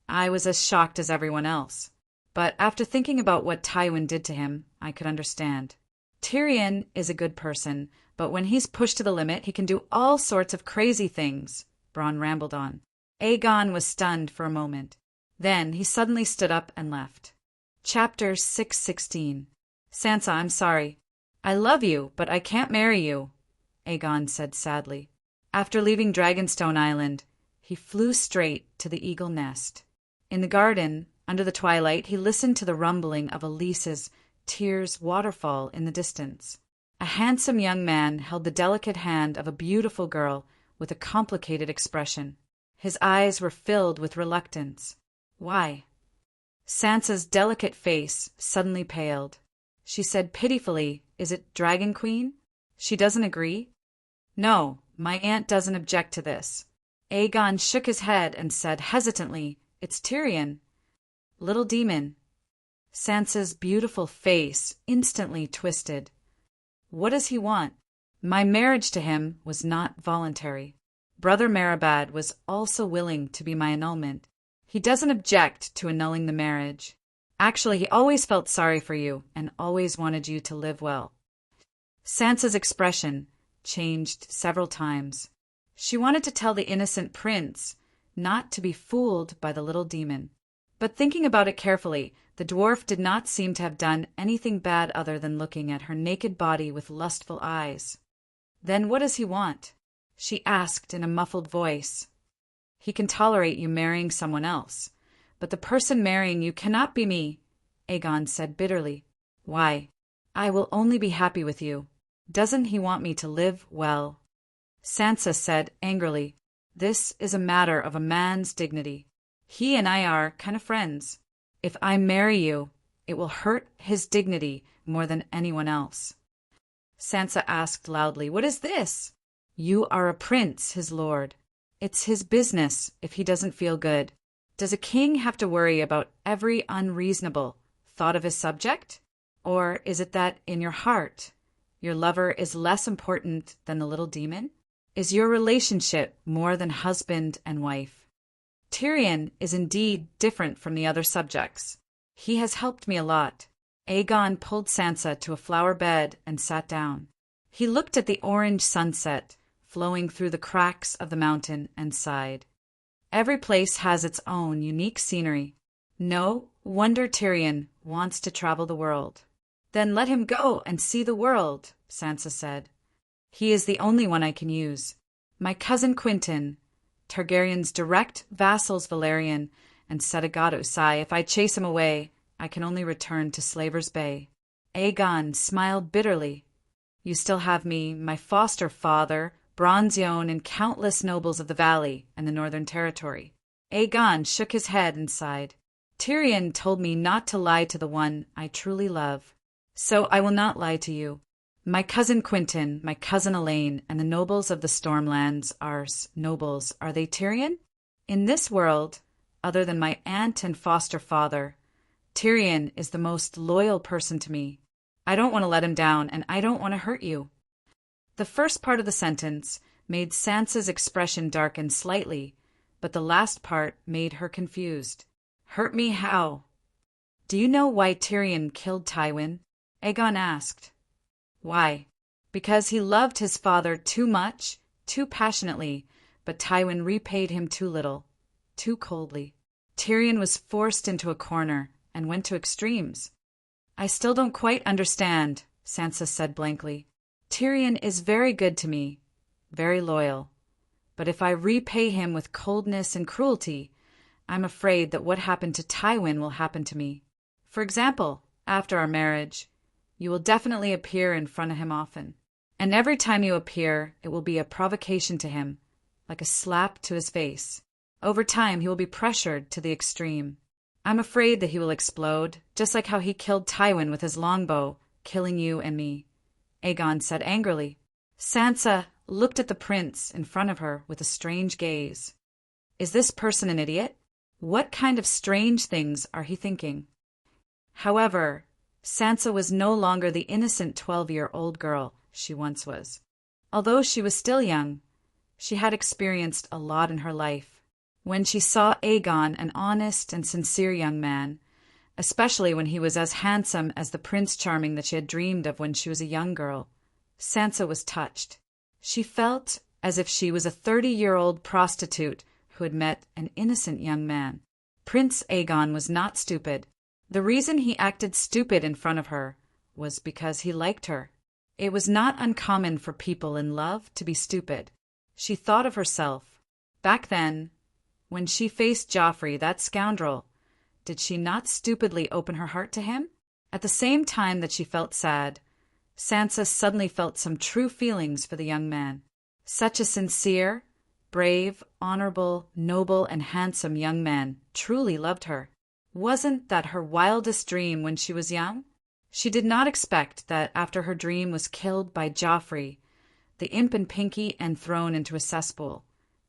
I was as shocked as everyone else. But after thinking about what Tywin did to him, I could understand. Tyrion is a good person, but when he's pushed to the limit, he can do all sorts of crazy things," Bronn rambled on. Aegon was stunned for a moment. Then he suddenly stood up and left. Chapter 616. "Sansa, I'm sorry. I love you, but I can't marry you," Aegon said sadly. After leaving Dragonstone Island, he flew straight to the Eagle Nest. In the garden, Under the twilight, he listened to the rumbling of Elise's tears waterfall in the distance. A handsome young man held the delicate hand of a beautiful girl with a complicated expression. His eyes were filled with reluctance. Why? Sansa's delicate face suddenly paled. She said pitifully, "Is it Dragon Queen?" "She doesn't agree?" "No, my aunt doesn't object to this." Aegon shook his head and said hesitantly, "It's Tyrion." "Little demon." Sansa's beautiful face instantly twisted. "What does he want?" "My marriage to him was not voluntary. Brother Merabad was also willing to be my annulment. He doesn't object to annulling the marriage. Actually, he always felt sorry for you and always wanted you to live well." Sansa's expression changed several times. She wanted to tell the innocent prince not to be fooled by the little demon. But thinking about it carefully, the dwarf did not seem to have done anything bad other than looking at her naked body with lustful eyes. "Then what does he want?" she asked in a muffled voice. "He can tolerate you marrying someone else, but the person marrying you cannot be me," Aegon said bitterly. "Why? I will only be happy with you. Doesn't he want me to live well?" Sansa said angrily, "This is a matter of a man's dignity. He and I are kind of friends. If I marry you, it will hurt his dignity more than anyone else." Sansa asked loudly, "What is this?" "You are a prince, his lord. It's his business if he doesn't feel good. Does a king have to worry about every unreasonable thought of his subject? Or is it that in your heart, your lover is less important than the little demon? Is your relationship more than husband and wife? Tyrion is indeed different from the other subjects. He has helped me a lot." Aegon pulled Sansa to a flower bed and sat down. He looked at the orange sunset flowing through the cracks of the mountain and sighed. Every place has its own unique scenery. No wonder Tyrion wants to travel the world. "Then let him go and see the world," Sansa said. "He is the only one I can use. My cousin Quentyn, Targaryen's direct vassals Valerian and Setagato, if I chase him away, I can only return to Slaver's Bay." Aegon smiled bitterly. "You still have me, my foster father, Bronzione, and countless nobles of the Valley and the Northern Territory." Aegon shook his head and sighed. "Tyrion told me not to lie to the one I truly love. So I will not lie to you. My cousin Quentyn, my cousin Elaine, and the nobles of the Stormlands are nobles. Are they Tyrion? In this world, other than my aunt and foster father, Tyrion is the most loyal person to me. I don't want to let him down, and I don't want to hurt you." The first part of the sentence made Sansa's expression darken slightly, but the last part made her confused. "Hurt me how?" "Do you know why Tyrion killed Tywin?" Aegon asked. "Why?" "Because he loved his father too much, too passionately, but Tywin repaid him too little, too coldly. Tyrion was forced into a corner and went to extremes." "I still don't quite understand," Sansa said blankly. "Tyrion is very good to me, very loyal. But if I repay him with coldness and cruelty, I'm afraid that what happened to Tywin will happen to me. For example, after our marriage, you will definitely appear in front of him often. And every time you appear, it will be a provocation to him, like a slap to his face. Over time, he will be pressured to the extreme. I'm afraid that he will explode, just like how he killed Tywin with his longbow, killing you and me," Aegon said angrily. Sansa looked at the prince in front of her with a strange gaze. Is this person an idiot? What kind of strange things are he thinking? However, Sansa was no longer the innocent 12-year-old girl she once was. Although she was still young, she had experienced a lot in her life. When she saw Aegon, an honest and sincere young man, especially when he was as handsome as the Prince Charming that she had dreamed of when she was a young girl, Sansa was touched. She felt as if she was a 30-year-old prostitute who had met an innocent young man. Prince Aegon was not stupid. The reason he acted stupid in front of her was because he liked her. It was not uncommon for people in love to be stupid. She thought of herself. Back then, when she faced Joffrey, that scoundrel, did she not stupidly open her heart to him? At the same time that she felt sad, Sansa suddenly felt some true feelings for the young man. Such a sincere, brave, honorable, noble, and handsome young man truly loved her. Wasn't that her wildest dream when she was young? She did not expect that after her dream was killed by Joffrey, the imp and Pinky, and thrown into a cesspool,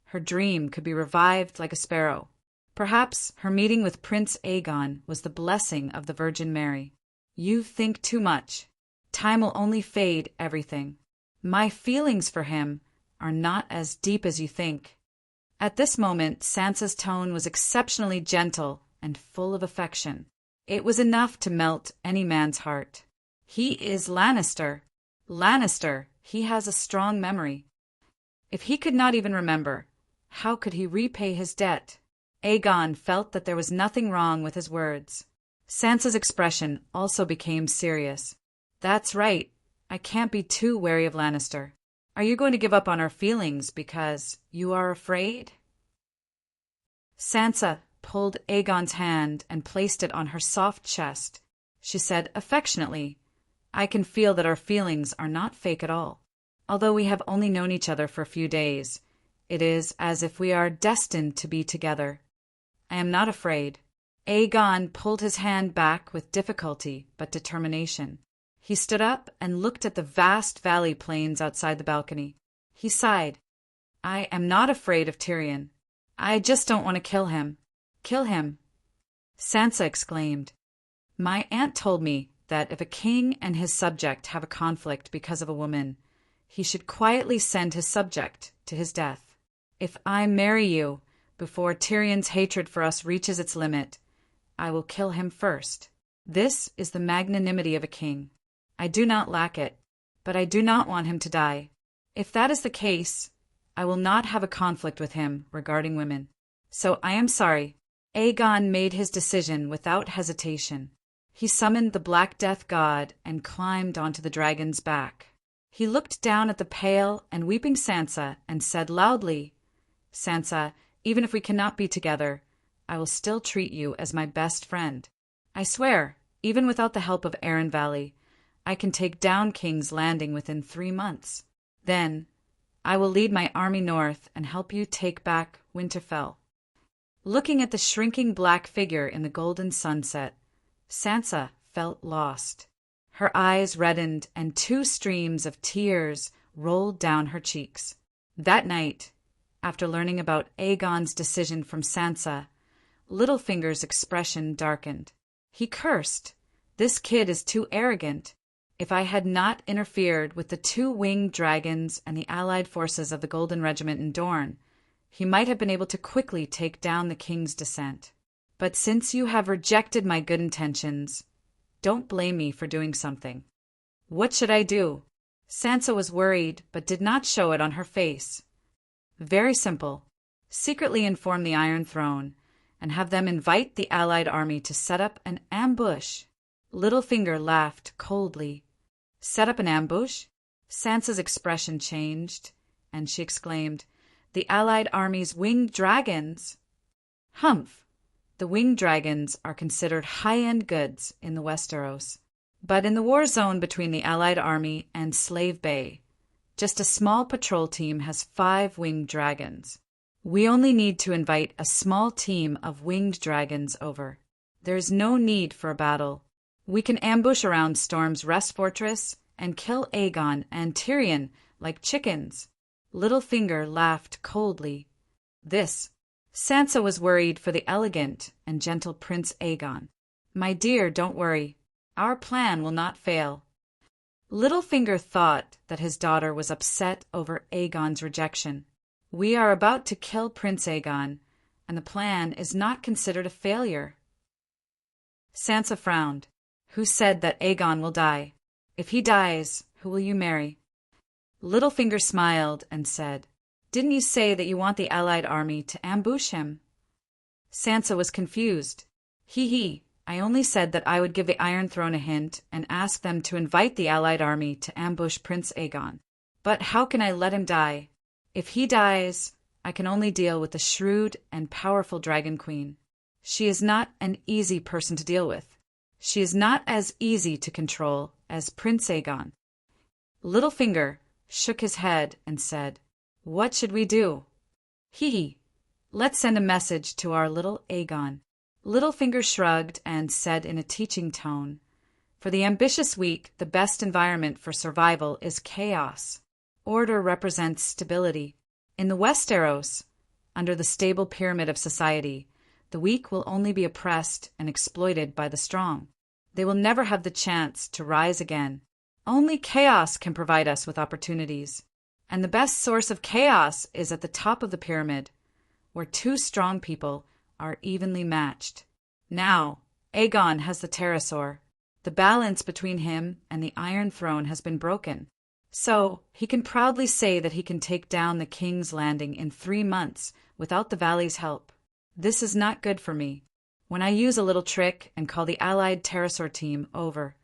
her dream could be revived like a sparrow. Perhaps her meeting with Prince Aegon was the blessing of the Virgin Mary. You think too much. Time will only fade everything. My feelings for him are not as deep as you think. At this moment, Sansa's tone was exceptionally gentle and full of affection. It was enough to melt any man's heart. He is Lannister. Lannister, he has a strong memory. If he could not even remember, how could he repay his debt? Aegon felt that there was nothing wrong with his words. Sansa's expression also became serious. That's right. I can't be too wary of Lannister. Are you going to give up on our feelings because you are afraid? Sansa pulled Aegon's hand and placed it on her soft chest. She said affectionately, I can feel that our feelings are not fake at all. Although we have only known each other for a few days, it is as if we are destined to be together. I am not afraid. Aegon pulled his hand back with difficulty but determination. He stood up and looked at the vast valley plains outside the balcony. He sighed. I am not afraid of Tyrion. I just don't want to kill him. Kill him. Sansa exclaimed. My aunt told me that if a king and his subject have a conflict because of a woman, he should quietly send his subject to his death. If I marry you before Tyrion's hatred for us reaches its limit, I will kill him first. This is the magnanimity of a king. I do not lack it, but I do not want him to die. If that is the case, I will not have a conflict with him regarding women. So I am sorry. Aegon made his decision without hesitation. He summoned the Black Death god and climbed onto the dragon's back. He looked down at the pale and weeping Sansa and said loudly, Sansa, even if we cannot be together, I will still treat you as my best friend. I swear, even without the help of Arryn Valley, I can take down King's Landing within 3 months. Then, I will lead my army north and help you take back Winterfell. Looking at the shrinking black figure in the golden sunset, Sansa felt lost. Her eyes reddened and 2 streams of tears rolled down her cheeks. That night, after learning about Aegon's decision from Sansa, Littlefinger's expression darkened. He cursed. This kid is too arrogant. If I had not interfered with the 2 winged dragons and the allied forces of the Golden Regiment in Dorne, he might have been able to quickly take down the king's descent. But since you have rejected my good intentions, don't blame me for doing something. What should I do? Sansa was worried, but did not show it on her face. Very simple. Secretly inform the Iron Throne, and have them invite the allied army to set up an ambush. Littlefinger laughed coldly. Set up an ambush? Sansa's expression changed, and she exclaimed, The allied army's winged dragons? Humph! The winged dragons are considered high-end goods in the Westeros. But in the war zone between the allied army and Slave Bay, just a small patrol team has 5 winged dragons. We only need to invite a small team of winged dragons over. There is no need for a battle. We can ambush around Storm's Rest Fortress and kill Aegon and Tyrion like chickens. Littlefinger laughed coldly. Sansa was worried for the elegant and gentle Prince Aegon. My dear, don't worry. Our plan will not fail. Littlefinger thought that his daughter was upset over Aegon's rejection. We are about to kill Prince Aegon, and the plan is not considered a failure. Sansa frowned. Who said that Aegon will die? If he dies, who will you marry? Littlefinger smiled and said, Didn't you say that you want the allied army to ambush him? Sansa was confused. He. I only said that I would give the Iron Throne a hint and ask them to invite the allied army to ambush Prince Aegon. But how can I let him die? If he dies, I can only deal with the shrewd and powerful Dragon Queen. She is not an easy person to deal with. She is not as easy to control as Prince Aegon." Littlefinger shook his head and said, "What should we do?" "Hee. Let's send a message to our little Aegon." Littlefinger shrugged and said in a teaching tone, "For the ambitious weak, the best environment for survival is chaos. Order represents stability. In the Westeros, under the stable pyramid of society, the weak will only be oppressed and exploited by the strong. They will never have the chance to rise again. Only chaos can provide us with opportunities. And the best source of chaos is at the top of the pyramid, where two strong people are evenly matched. Now, Aegon has the pterosaur. The balance between him and the Iron Throne has been broken. So, he can proudly say that he can take down the King's Landing in 3 months without the Valley's help. This is not good for me. When I use a little trick and call the allied pterosaur team over,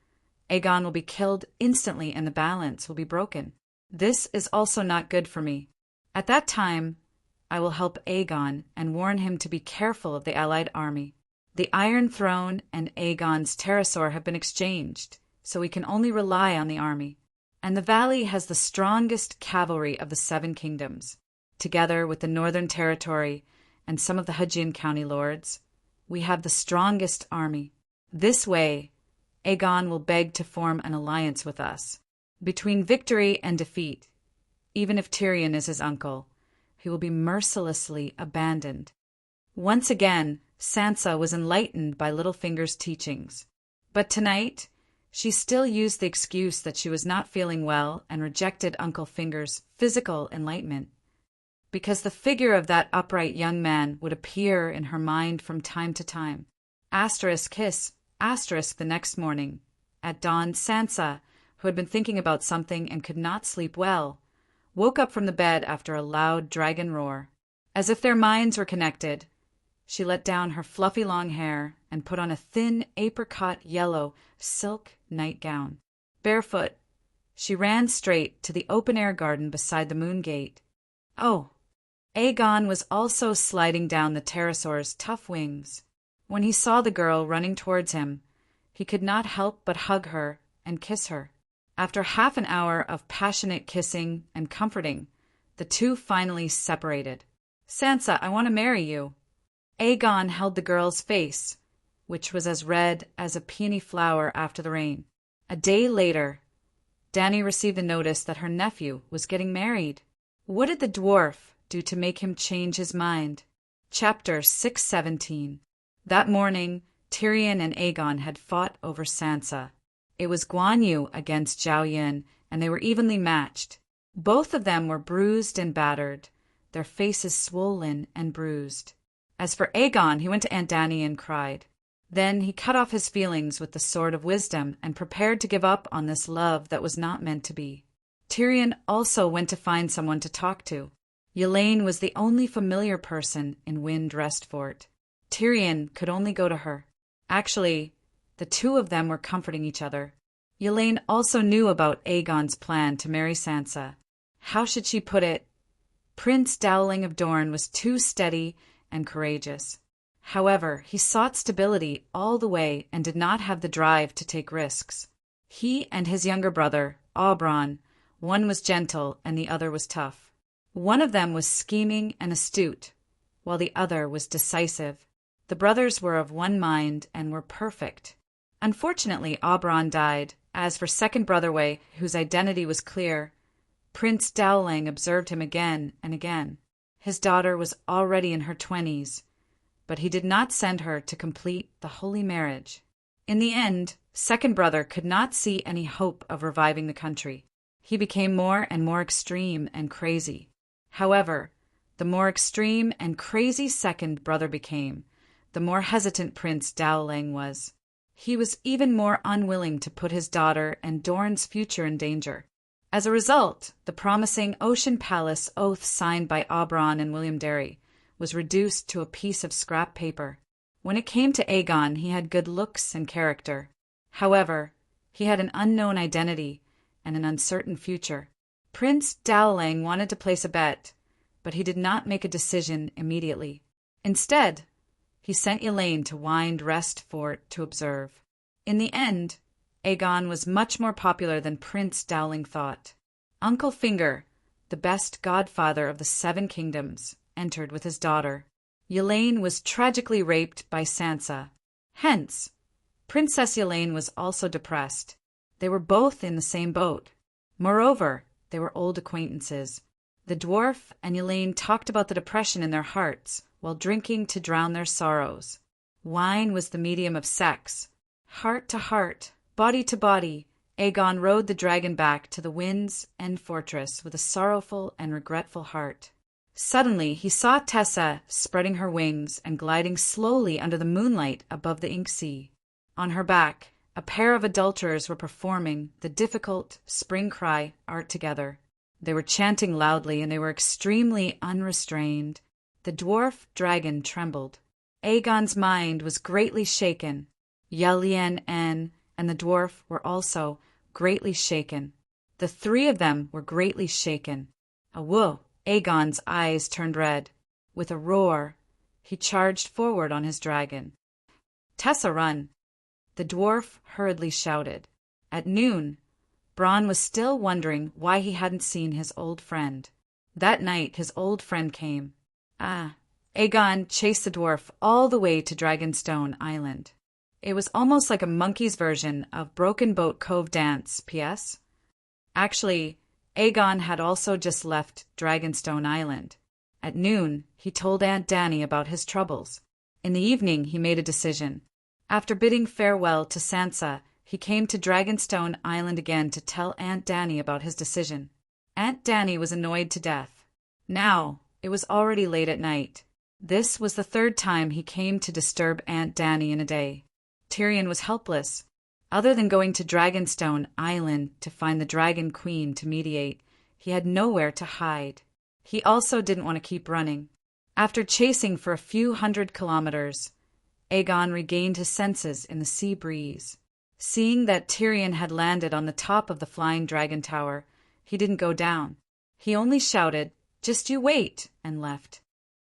Aegon will be killed instantly and the balance will be broken. This is also not good for me. At that time, I will help Aegon and warn him to be careful of the allied army. The Iron Throne and Aegon's pterosaur have been exchanged, so we can only rely on the army. And the Valley has the strongest cavalry of the 7 kingdoms. Together with the Northern Territory and some of the Hudgian County lords, we have the strongest army. This way, Aegon will beg to form an alliance with us. Between victory and defeat, even if Tyrion is his uncle, he will be mercilessly abandoned." Once again, Sansa was enlightened by Littlefinger's teachings. But tonight, she still used the excuse that she was not feeling well and rejected Uncle Finger's physical enlightenment, because the figure of that upright young man would appear in her mind from time to time. The next morning. At dawn, Sansa, who had been thinking about something and could not sleep well, woke up from the bed after a loud dragon roar. As if their minds were connected, she let down her fluffy long hair and put on a thin apricot yellow silk nightgown. Barefoot, she ran straight to the open-air garden beside the Moon Gate. Oh, Aegon was also sliding down the pterosaur's tough wings. When he saw the girl running towards him, he could not help but hug her and kiss her. After half an hour of passionate kissing and comforting, the two finally separated. "Sansa, I want to marry you." Aegon held the girl's face, which was as red as a peony flower after the rain. A day later, Dany received a notice that her nephew was getting married. What did the dwarf do to make him change his mind? Chapter 617. That morning, Tyrion and Aegon had fought over Sansa. It was Guan Yu against Zhao Yun, and they were evenly matched. Both of them were bruised and battered, their faces swollen and bruised. As for Aegon, he went to Aunt Dany and cried. Then he cut off his feelings with the sword of wisdom and prepared to give up on this love that was not meant to be. Tyrion also went to find someone to talk to. Yelaine was the only familiar person in Wind Rest Fort. Tyrion could only go to her. Actually, the two of them were comforting each other. Yelaine also knew about Aegon's plan to marry Sansa. How should she put it? Prince Dowling of Dorne was too steady and courageous. However, he sought stability all the way and did not have the drive to take risks. He and his younger brother, Oberyn, one was gentle and the other was tough. One of them was scheming and astute, while the other was decisive. The brothers were of one mind and were perfect. Unfortunately, Oberyn died. As for second Brotherway, whose identity was clear, Prince Dowling observed him again and again. His daughter was already in her 20s, but he did not send her to complete the holy marriage. In the end, second brother could not see any hope of reviving the country. He became more and more extreme and crazy. However, the more extreme and crazy second brother became, the more hesitant Prince Dowling was. He was even more unwilling to put his daughter and Dorne's future in danger. As a result, the promising Ocean Palace oath signed by Oberyn and William Darry was reduced to a piece of scrap paper. When it came to Aegon, he had good looks and character. However, he had an unknown identity and an uncertain future. Prince Dowling wanted to place a bet, but he did not make a decision immediately. Instead, He sent Elaine to Wind Rest Fort to observe. In the end, Aegon was much more popular than Prince Dowling thought. Uncle Finger, the best godfather of the 7 kingdoms, entered with his daughter. Elaine was tragically raped by Sansa. Hence, Princess Elaine was also depressed. They were both in the same boat. Moreover, they were old acquaintances. The dwarf and Elaine talked about the depression in their hearts while drinking to drown their sorrows. Wine was the medium of sex. Heart to heart, body to body, Aegon rode the dragon back to the Wind's End fortress with a sorrowful and regretful heart. Suddenly he saw Tessa spreading her wings and gliding slowly under the moonlight above the ink sea. On her back, a pair of adulterers were performing the difficult spring cry art together. They were chanting loudly and they were extremely unrestrained. The dwarf dragon trembled. Aegon's mind was greatly shaken. Yelien and the dwarf were also greatly shaken. The 3 of them were greatly shaken. Whoa! Aegon's eyes turned red. With a roar, he charged forward on his dragon. Tessa, run! The dwarf hurriedly shouted. At noon, Bronn was still wondering why he hadn't seen his old friend. That night his old friend came. Aegon chased the dwarf all the way to Dragonstone Island. It was almost like a monkey's version of Broken Boat Cove Dance, P.S. Actually, Aegon had also just left Dragonstone Island. At noon, he told Aunt Dany about his troubles. In the evening, he made a decision. After bidding farewell to Sansa, he came to Dragonstone Island again to tell Aunt Dany about his decision. Aunt Dany was annoyed to death. Now, it was already late at night. This was the 3rd time he came to disturb Aunt Dany in a day. Tyrion was helpless. Other than going to Dragonstone Island to find the Dragon Queen to mediate, he had nowhere to hide. He also didn't want to keep running. After chasing for a few hundred kilometers, Aegon regained his senses in the sea breeze. Seeing that Tyrion had landed on the top of the flying dragon tower, he didn't go down. He only shouted, "Just you wait," and left.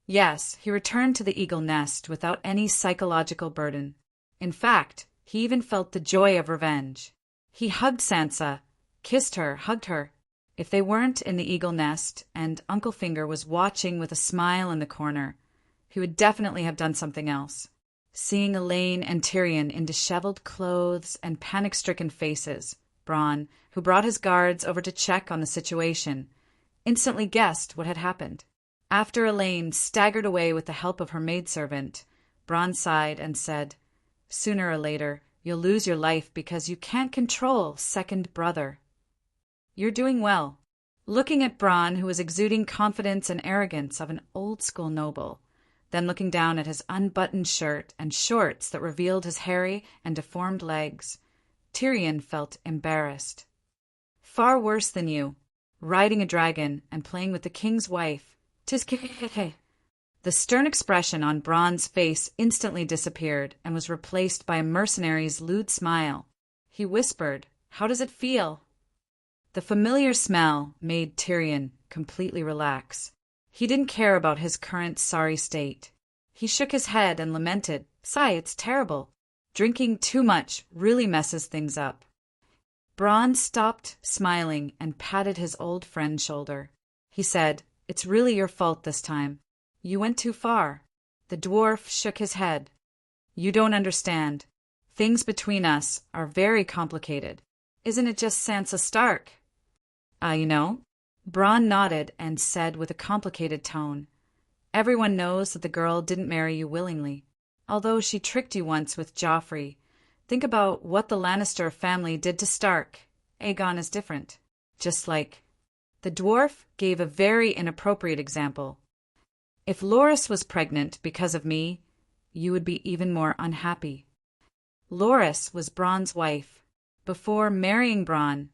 Yes, he returned to the eagle nest without any psychological burden. In fact, he even felt the joy of revenge. He hugged Sansa, kissed her, hugged her. If they weren't in the eagle nest and Uncle Finger was watching with a smile in the corner, he would definitely have done something else. Seeing Elaine and Tyrion in disheveled clothes and panic-stricken faces, Bronn, who brought his guards over to check on the situation, instantly guessed what had happened. After Elaine staggered away with the help of her maidservant, Bronn sighed and said, "Sooner or later, you'll lose your life because you can't control second brother." "You're doing well." Looking at Bronn, who was exuding confidence and arrogance of an old-school noble, then looking down at his unbuttoned shirt and shorts that revealed his hairy and deformed legs, Tyrion felt embarrassed. "Far worse than you, riding a dragon and playing with the king's wife. 'Tis The stern expression on Bronn's face instantly disappeared and was replaced by a mercenary's lewd smile. He whispered, "How does it feel?" The familiar smell made Tyrion completely relax. He didn't care about his current sorry state. He shook his head and lamented, "Sigh, it's terrible. Drinking too much really messes things up." Bronn stopped smiling and patted his old friend's shoulder. He said, "It's really your fault this time. You went too far." The dwarf shook his head. "You don't understand. Things between us are very complicated. Isn't it just Sansa Stark?" You know?" Bronn nodded and said with a complicated tone, "Everyone knows that the girl didn't marry you willingly. Although she tricked you once with Joffrey. Think about what the Lannister family did to Stark. Aegon is different. Just like..." The dwarf gave a very inappropriate example. "If Loras was pregnant because of me, you would be even more unhappy." Loras was Bronn's wife. Before marrying Bronn,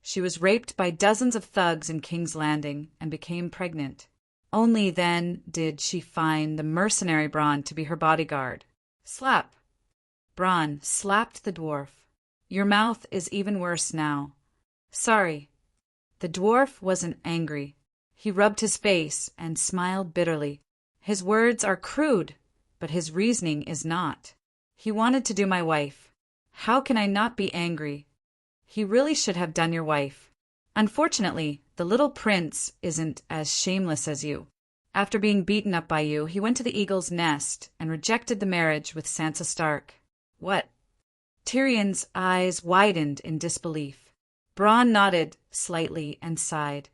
she was raped by dozens of thugs in King's Landing and became pregnant. Only then did she find the mercenary Bronn to be her bodyguard. Slap. Bronn slapped the dwarf. "Your mouth is even worse now." "Sorry." The dwarf wasn't angry. He rubbed his face and smiled bitterly. "His words are crude. but his reasoning is not. He wanted to do my wife. How can I not be angry? He really should have done your wife. Unfortunately, the little prince isn't as shameless as you. After being beaten up by you, he went to the eagle's nest and rejected the marriage with Sansa Stark. What? Tyrion's eyes widened in disbelief. Bronn nodded slightly and sighed.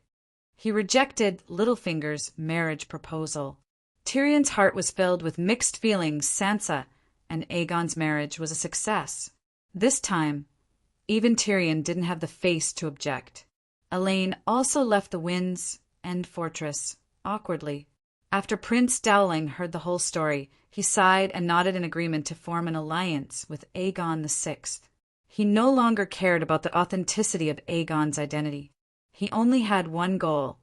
He rejected Littlefinger's marriage proposal. Tyrion's heart was filled with mixed feelings. Sansa and Aegon's marriage was a success. This time, even Tyrion didn't have the face to object. Elaine also left the Winds End fortress awkwardly. After Prince Dowling heard the whole story, he sighed and nodded in agreement to form an alliance with Aegon VI. He no longer cared about the authenticity of Aegon's identity. He only had one goal: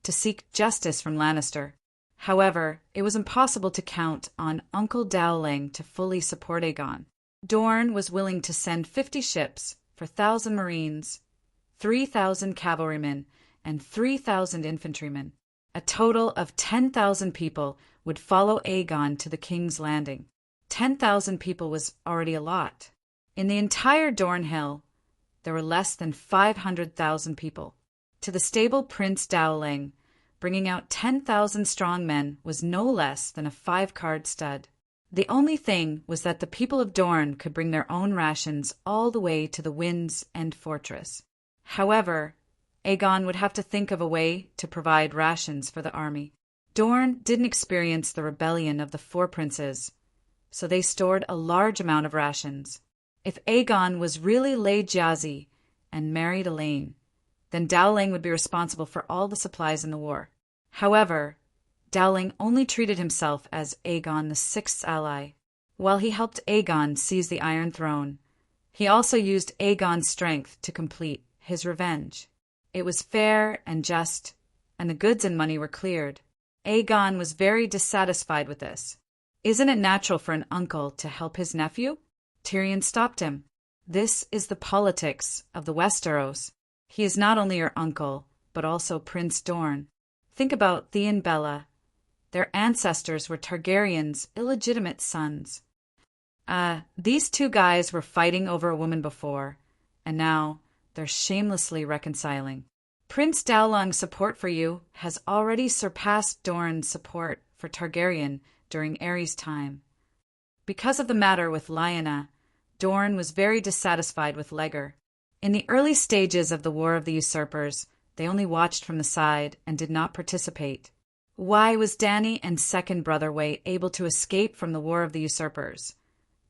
to seek justice from Lannister. However, it was impossible to count on Uncle Dowling to fully support Aegon. Dorne was willing to send 50 ships for 1,000 marines, 3,000 cavalrymen, and 3,000 infantrymen. A total of 10,000 people would follow Aegon to the King's Landing. 10,000 people was already a lot. In the entire Dorne Hill, there were less than 500,000 people. To the stable Prince Dowling, bringing out 10,000 strong men was no less than a 5-card stud. The only thing was that the people of Dorne could bring their own rations all the way to the Winds End fortress. However, Aegon would have to think of a way to provide rations for the army. Dorne didn't experience the rebellion of the Four Princes, so they stored a large amount of rations. If Aegon was really Lady Jazzy and married Elaine, then Dowling would be responsible for all the supplies in the war. However, Dowling only treated himself as Aegon VI's ally. While he helped Aegon seize the Iron Throne, he also used Aegon's strength to complete his revenge. It was fair and just, and the goods and money were cleared. Aegon was very dissatisfied with this. Isn't it natural for an uncle to help his nephew? Tyrion stopped him. This is the politics of the Westeros. He is not only your uncle, but also Prince Dorne. Think about Theon and Bella. Their ancestors were Targaryen's illegitimate sons. These two guys were fighting over a woman before, and now they're shamelessly reconciling. Prince Dowling's support for you has already surpassed Dorne's support for Targaryen during Aerys' time. Because of the matter with Lyanna, Dorne was very dissatisfied with Legger. In the early stages of the War of the Usurpers, they only watched from the side and did not participate. Why was Dany and second brother Way able to escape from the War of the Usurpers?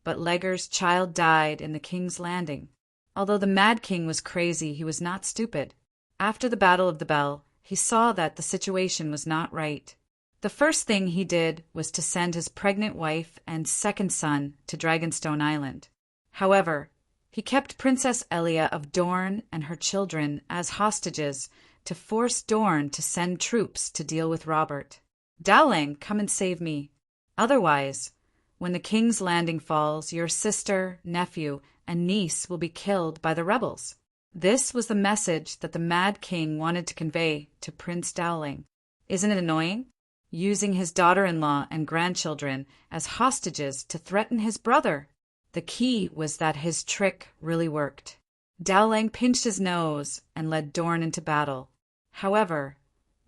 But Legger's child died in the King's Landing. Although the Mad King was crazy, he was not stupid. After the Battle of the Bell, he saw that the situation was not right. The first thing he did was to send his pregnant wife and second son to Dragonstone Island. However, he kept Princess Elia of Dorne and her children as hostages to force Dorne to send troops to deal with Robert. Dowling, come and save me. Otherwise, when the King's Landing falls, your sister, nephew, and niece will be killed by the rebels. This was the message that the Mad King wanted to convey to Prince Dowling. Isn't it annoying? Using his daughter-in-law and grandchildren as hostages to threaten his brother. The key was that his trick really worked. Dowling pinched his nose and led Dorne into battle. However,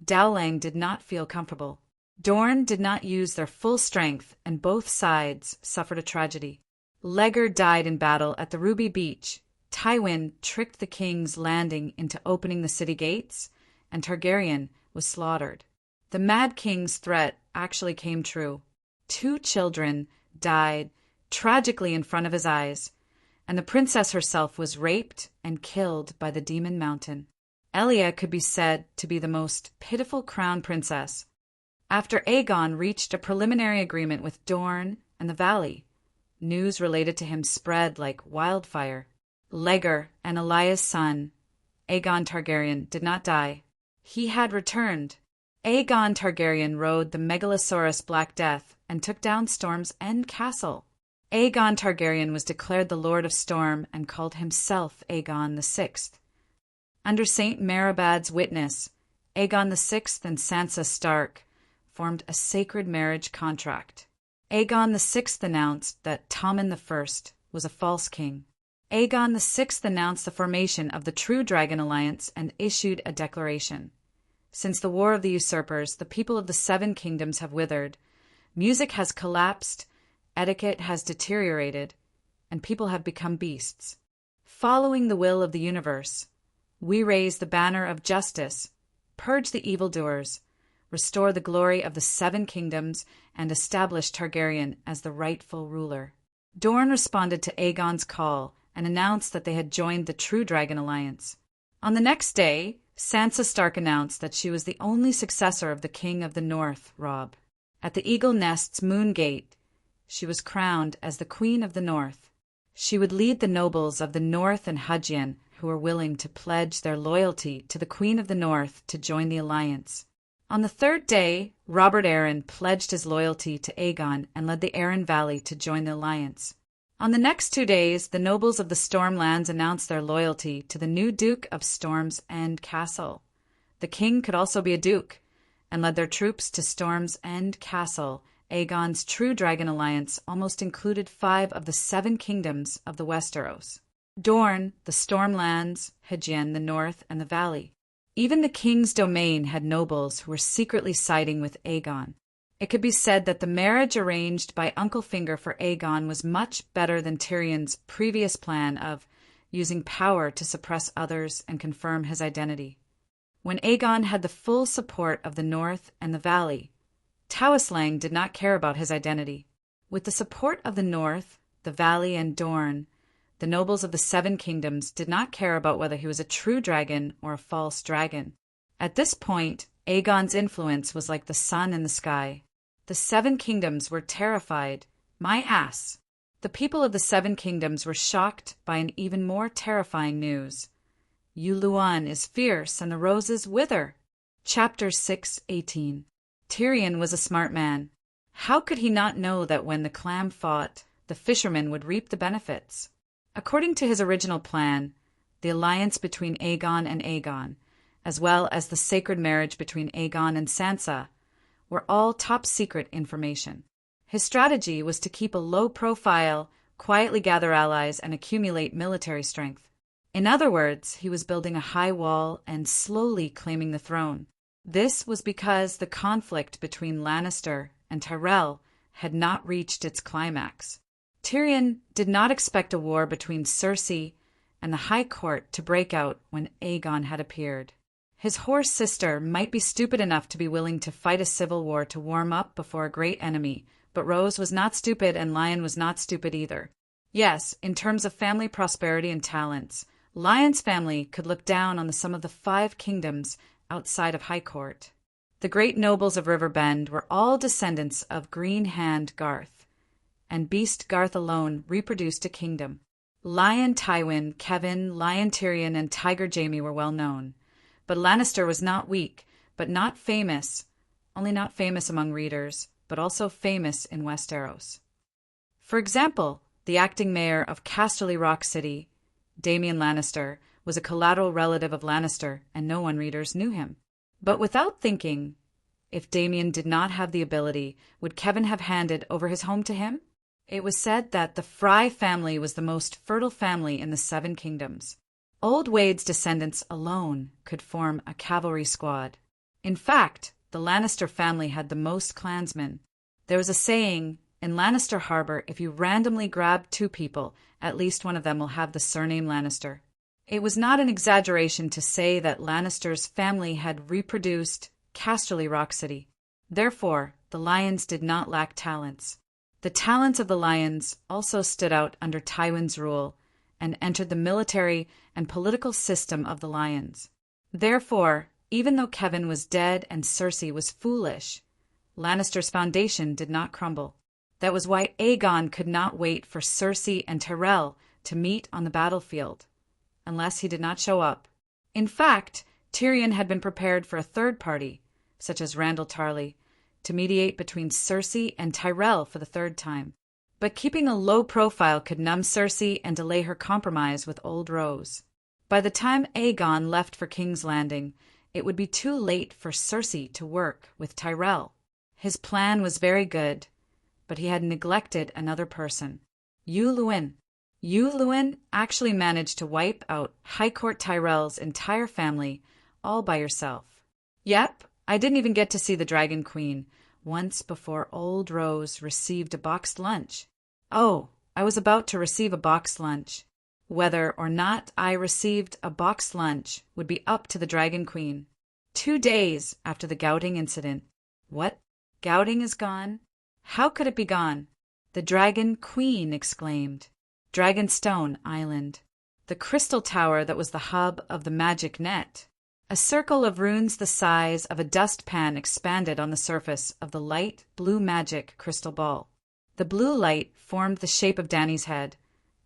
Dowling did not feel comfortable. Dorne did not use their full strength, and both sides suffered a tragedy. Legger died in battle at the Ruby Beach. Tywin tricked the King's Landing into opening the city gates, and Targaryen was slaughtered. The Mad King's threat actually came true. 2 children died tragically in front of his eyes, and the princess herself was raped and killed by the Demon Mountain. Elia could be said to be the most pitiful crown princess. After Aegon reached a preliminary agreement with Dorne and the Valley, news related to him spread like wildfire. Legger and Elia's son, Aegon Targaryen, did not die. He had returned. Aegon Targaryen rode the Megalosaurus Black Death and took down Storm's End Castle. Aegon Targaryen was declared the Lord of Storm and called himself Aegon VI. Under Saint Marabad's witness, Aegon VI and Sansa Stark formed a sacred marriage contract. Aegon VI announced that Tommen I was a false king. Aegon VI announced the formation of the True Dragon Alliance and issued a declaration. Since the War of the Usurpers, the people of the Seven Kingdoms have withered, music has collapsed, etiquette has deteriorated, and people have become beasts. Following the will of the universe, we raise the banner of justice, purge the evildoers, restore the glory of the Seven Kingdoms, and establish Targaryen as the rightful ruler. Dorne responded to Aegon's call and announced that they had joined the True Dragon Alliance. On the next day, Sansa Stark announced that she was the only successor of the King of the North, Robb. At the Eagle Nest's Moon Gate, she was crowned as the Queen of the North. She would lead the nobles of the North and Hugin who were willing to pledge their loyalty to the Queen of the North to join the alliance. On the third day, Robert Arryn pledged his loyalty to Aegon and led the Arryn Valley to join the alliance. On the next 2 days, the nobles of the Stormlands announced their loyalty to the new Duke of Storm's End Castle. The king could also be a duke, and led their troops to Storm's End Castle. Aegon's True Dragon Alliance almost included 5 of the 7 kingdoms of the Westeros: Dorne, the Stormlands, Hugin, the North, and the Valley. Even the king's domain had nobles who were secretly siding with Aegon. It could be said that the marriage arranged by Uncle Finger for Aegon was much better than Tyrion's previous plan of using power to suppress others and confirm his identity. When Aegon had the full support of the North and the Valley, Tawas Lang did not care about his identity. With the support of the North, the Valley, and Dorne, the nobles of the Seven Kingdoms did not care about whether he was a true dragon or a false dragon. At this point, Aegon's influence was like the sun in the sky. The Seven Kingdoms were terrified. My ass! The people of the Seven Kingdoms were shocked by an even more terrifying news. Yuluan is fierce and the roses wither. Chapter 6:18. Tyrion was a smart man. How could he not know that when the clan fought, the fishermen would reap the benefits? According to his original plan, the alliance between Aegon and Aegon, as well as the sacred marriage between Aegon and Sansa, were all top-secret information. His strategy was to keep a low profile, quietly gather allies, and accumulate military strength. In other words, he was building a high wall and slowly claiming the throne. This was because the conflict between Lannister and Tyrell had not reached its climax. Tyrion did not expect a war between Cersei and the High Court to break out when Aegon had appeared. His horse sister might be stupid enough to be willing to fight a civil war to warm up before a great enemy, but Rose was not stupid and Lyon was not stupid either. Yes, in terms of family prosperity and talents, Lyon's family could look down on some of the 5 kingdoms outside of High Court. The great nobles of Riverbend were all descendants of Green Hand Garth, and Beast Garth alone reproduced a kingdom. Lyon Tywin, Kevin, Lyon Tyrion, and Tiger Jaime were well known. But Lannister was not weak, but not famous, only not famous among readers, but also famous in Westeros. For example, the acting mayor of Casterly Rock City, Damian Lannister, was a collateral relative of Lannister, and no one readers knew him. But without thinking, if Damian did not have the ability, would Kevin have handed over his home to him? It was said that the Frey family was the most fertile family in the 7 kingdoms. Old Wade's descendants alone could form a cavalry squad. In fact, the Lannister family had the most clansmen. There was a saying, in Lannister Harbor, if you randomly grab 2 people, at least one of them will have the surname Lannister. It was not an exaggeration to say that Lannister's family had reproduced Casterly Rock City. Therefore, the Lyons did not lack talents. The talents of the Lyons also stood out under Tywin's rule and entered the military and political system of the Lyons. Therefore, even though Kevin was dead and Cersei was foolish, Lannister's foundation did not crumble. That was why Aegon could not wait for Cersei and Tyrell to meet on the battlefield, unless he did not show up. In fact, Tyrion had been prepared for a third party, such as Randall Tarley, to mediate between Cersei and Tyrell for the 3rd time. But keeping a low profile could numb Cersei and delay her compromise with Old Rose. By the time Aegon left for King's Landing, it would be too late for Cersei to work with Tyrell. His plan was very good, but he had neglected another person. Yu Luin. Yu Luin actually managed to wipe out High Court Tyrell's entire family all by yourself. Yep, I didn't even get to see the Dragon Queen once before old Rose received a boxed lunch. Oh, I was about to receive a boxed lunch. Whether or not I received a boxed lunch would be up to the Dragon Queen. 2 days after the Gouting incident. What? Gouting is gone? How could it be gone? The Dragon Queen exclaimed. Dragonstone Island. The crystal tower that was the hub of the magic net. A circle of runes the size of a dustpan expanded on the surface of the light blue magic crystal ball. The blue light formed the shape of Danny's head,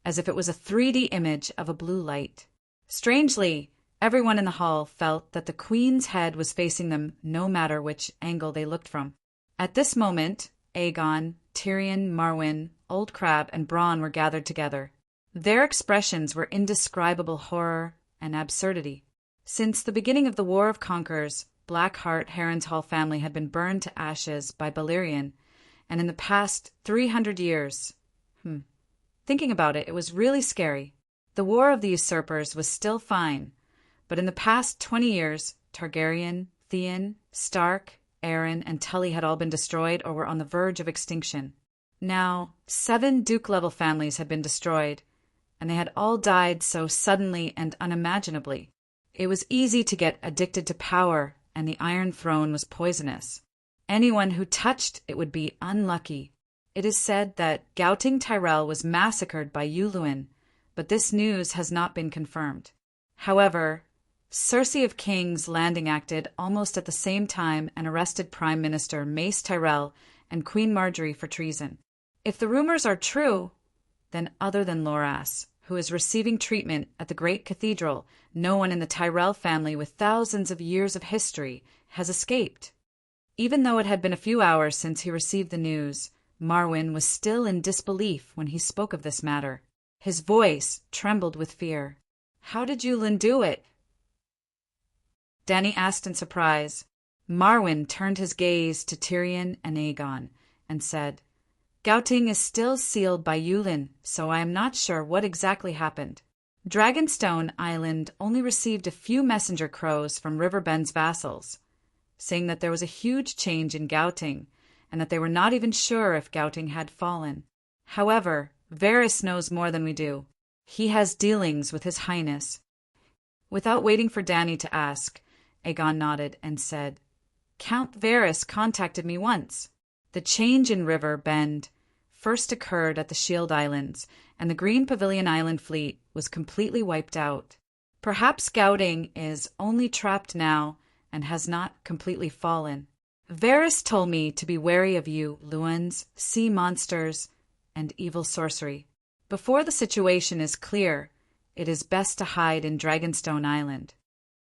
as if it was a 3D image of a blue light. Strangely, everyone in the hall felt that the Queen's head was facing them no matter which angle they looked from. At this moment, Aegon, Tyrion, Marwyn, Old Crab, and Bronn were gathered together. Their expressions were indescribable horror and absurdity. Since the beginning of the War of Conquerors, Blackheart Harrenhal family had been burned to ashes by Balerion, and in the past 300 years... Thinking about it, it was really scary. The War of the Usurpers was still fine, but in the past 20 years, Targaryen, Theon, Stark, Arryn, and Tully had all been destroyed or were on the verge of extinction. Now, 7 Duke-level families had been destroyed, and they had all died so suddenly and unimaginably. It was easy to get addicted to power, and the Iron Throne was poisonous. Anyone who touched it would be unlucky. It is said that Gouting Tyrell was massacred by Yu Luin, but this news has not been confirmed. However, Cersei of King's Landing acted almost at the same time and arrested Prime Minister Mace Tyrell and Queen Marjorie for treason. If the rumors are true, then other than Loras, who is receiving treatment at the Great Cathedral, no one in the Tyrell family with thousands of years of history has escaped. Even though it had been a few hours since he received the news, Marwyn was still in disbelief when he spoke of this matter. His voice trembled with fear. "How did Yulin do it?" Dany asked in surprise. Marwyn turned his gaze to Tyrion and Aegon and said, "Gouting is still sealed by Yulin, so I am not sure what exactly happened. Dragonstone Island only received a few messenger crows from Riverbend's vassals, saying that there was a huge change in Gouting, and that they were not even sure if Gouting had fallen. However, Varys knows more than we do. He has dealings with His Highness." Without waiting for Dany to ask, Aegon nodded and said, "Count Varys contacted me once. The change in River Bend first occurred at the Shield Islands, and the Green Pavilion Island fleet was completely wiped out. Perhaps Gouting is only trapped now and has not completely fallen. Varys told me to be wary of you, Luins, sea monsters, and evil sorcery. Before the situation is clear, it is best to hide in Dragonstone Island."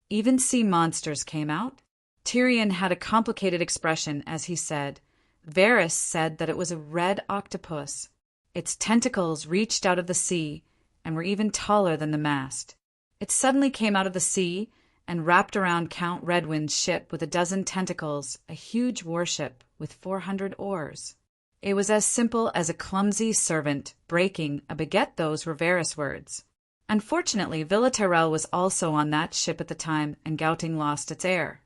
Even sea monsters came out? Tyrion had a complicated expression as he said, "Varys said that it was a red octopus. Its tentacles reached out of the sea and were even taller than the mast. It suddenly came out of the sea and wrapped around Count Redwind's ship with 12 tentacles, a huge warship with 400 oars. It was as simple as a clumsy servant breaking a baguette." Those were Varys' words. Unfortunately, Villa Tyrell was also on that ship at the time, and Gouting lost its heir.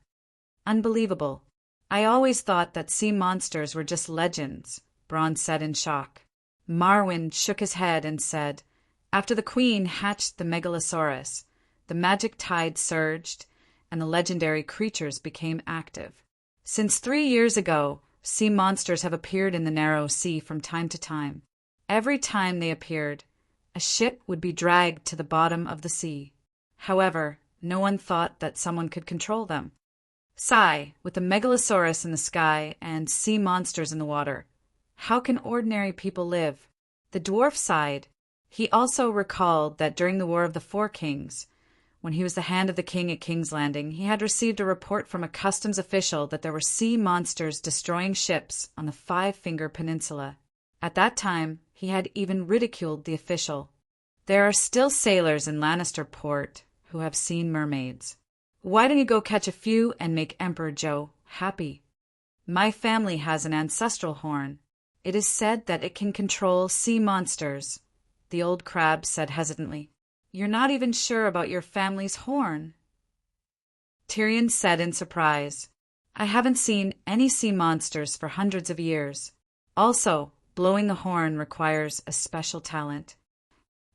Unbelievable. I always thought that sea monsters were just legends, Bronn said in shock. Marwyn shook his head and said, "After the Queen hatched the Megalosaurus, the magic tide surged, and the legendary creatures became active. Since 3 years ago, sea monsters have appeared in the narrow sea from time to time. Every time they appeared, a ship would be dragged to the bottom of the sea. However, no one thought that someone could control them. Sigh, with the Megalosaurus in the sky and sea monsters in the water, how can ordinary people live?" The dwarf sighed. He also recalled that during the War of the Four Kings, when he was the hand of the king at King's Landing, he had received a report from a customs official that there were sea monsters destroying ships on the Five-Finger Peninsula. At that time, he had even ridiculed the official. There are still sailors in Lannister Port who have seen mermaids. Why don't you go catch a few and make Emperor Joe happy? My family has an ancestral horn. It is said that it can control sea monsters, the old crab said hesitantly. You're not even sure about your family's horn. Tyrion said in surprise, I haven't seen any sea monsters for hundreds of years. Also, blowing the horn requires a special talent.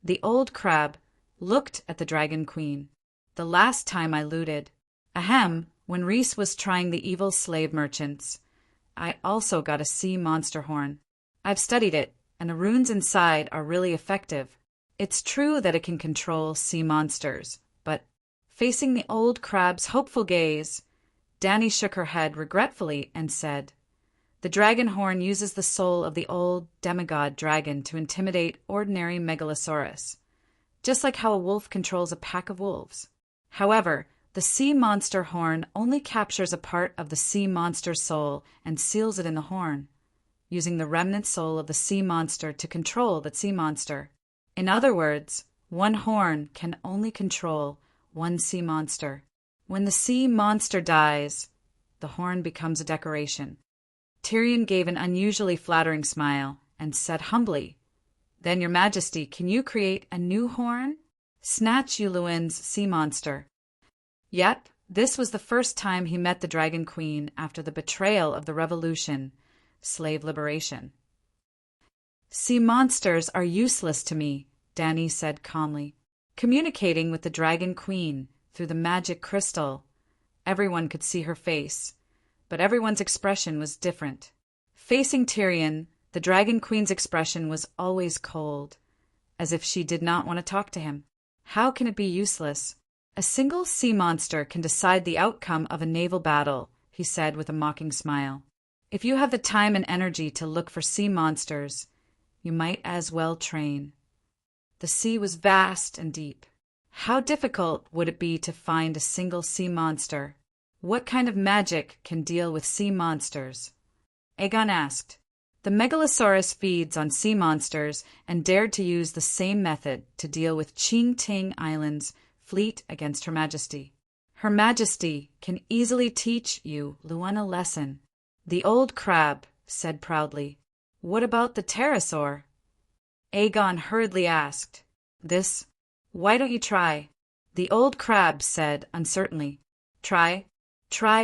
The old crab looked at the Dragon Queen. The last time I looted, ahem, when Rhys was trying the evil slave merchants, I also got a sea monster horn. I've studied it, and the runes inside are really effective. It's true that it can control sea monsters, but facing the old crab's hopeful gaze, Dany shook her head regretfully and said, The dragon horn uses the soul of the old demigod dragon to intimidate ordinary megalosaurus, just like how a wolf controls a pack of wolves. However, the sea monster horn only captures a part of the sea monster's soul and seals it in the horn, using the remnant soul of the sea monster to control that sea monster. In other words, one horn can only control one sea monster. When the sea monster dies, the horn becomes a decoration. Tyrion gave an unusually flattering smile and said humbly, Then, Your Majesty, can you create a new horn? Snatch Luwin's sea monster. Yet, this was the first time he met the Dragon Queen after the betrayal of the Revolution, slave liberation. Sea monsters are useless to me, Dany said calmly. Communicating with the Dragon Queen through the magic crystal, everyone could see her face, but everyone's expression was different. Facing Tyrion, the Dragon Queen's expression was always cold, as if she did not want to talk to him. How can it be useless? A single sea monster can decide the outcome of a naval battle, he said with a mocking smile. If you have the time and energy to look for sea monsters, you might as well train. The sea was vast and deep. How difficult would it be to find a single sea monster? What kind of magic can deal with sea monsters? Aegon asked. The Megalosaurus feeds on sea monsters and dared to use the same method to deal with Ching Ting Island's fleet against Her Majesty. Her Majesty can easily teach you Luwin a lesson. The old crab said proudly. What about the pterosaur? Aegon hurriedly asked. This? Why don't you try? The old crab said uncertainly. Try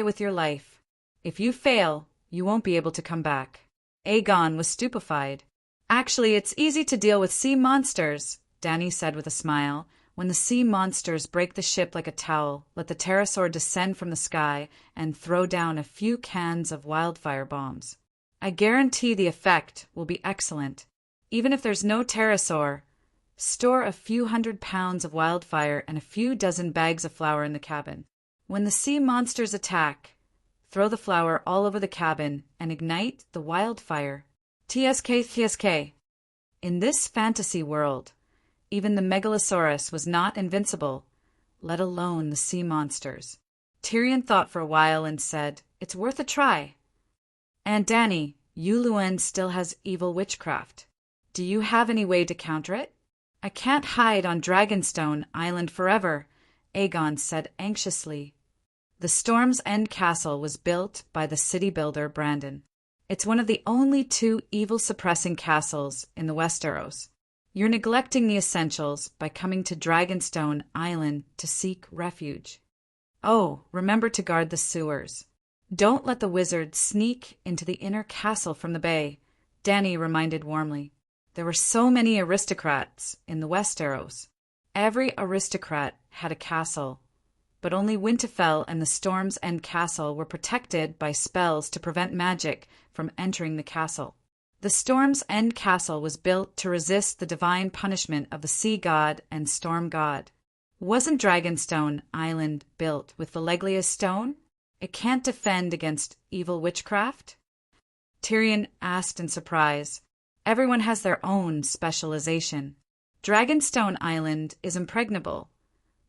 with your life. If you fail, you won't be able to come back. Aegon was stupefied. Actually, it's easy to deal with sea monsters, Dany said with a smile. When the sea monsters break the ship like a towel, let the pterosaur descend from the sky and throw down a few cans of wildfire bombs. I guarantee the effect will be excellent. Even if there's no pterosaur, store a few 100 pounds of wildfire and a few dozen bags of flour in the cabin. When the sea monsters attack, throw the flour all over the cabin and ignite the wildfire. TSK. In this fantasy world, even the Megalosaurus was not invincible, let alone the sea monsters. Tyrion thought for a while and said, It's worth a try. And Dany, Luwin still has evil witchcraft. Do you have any way to counter it? I can't hide on Dragonstone Island forever, Aegon said anxiously. The Storm's End Castle was built by the city builder Brandon. It's one of the only 2 evil-suppressing castles in the Westeros. You're neglecting the essentials by coming to Dragonstone Island to seek refuge. Oh, remember to guard the sewers. Don't let the wizard sneak into the inner castle from the bay, Dany reminded warmly. There were so many aristocrats in the Westeros. Every aristocrat had a castle, but only Winterfell and the Storm's End Castle were protected by spells to prevent magic from entering the castle. The Storm's End Castle was built to resist the divine punishment of the sea god and storm god. Wasn't Dragonstone Island built with Valeglia's stone? It can't defend against evil witchcraft? Tyrion asked in surprise. Everyone has their own specialization. Dragonstone Island is impregnable,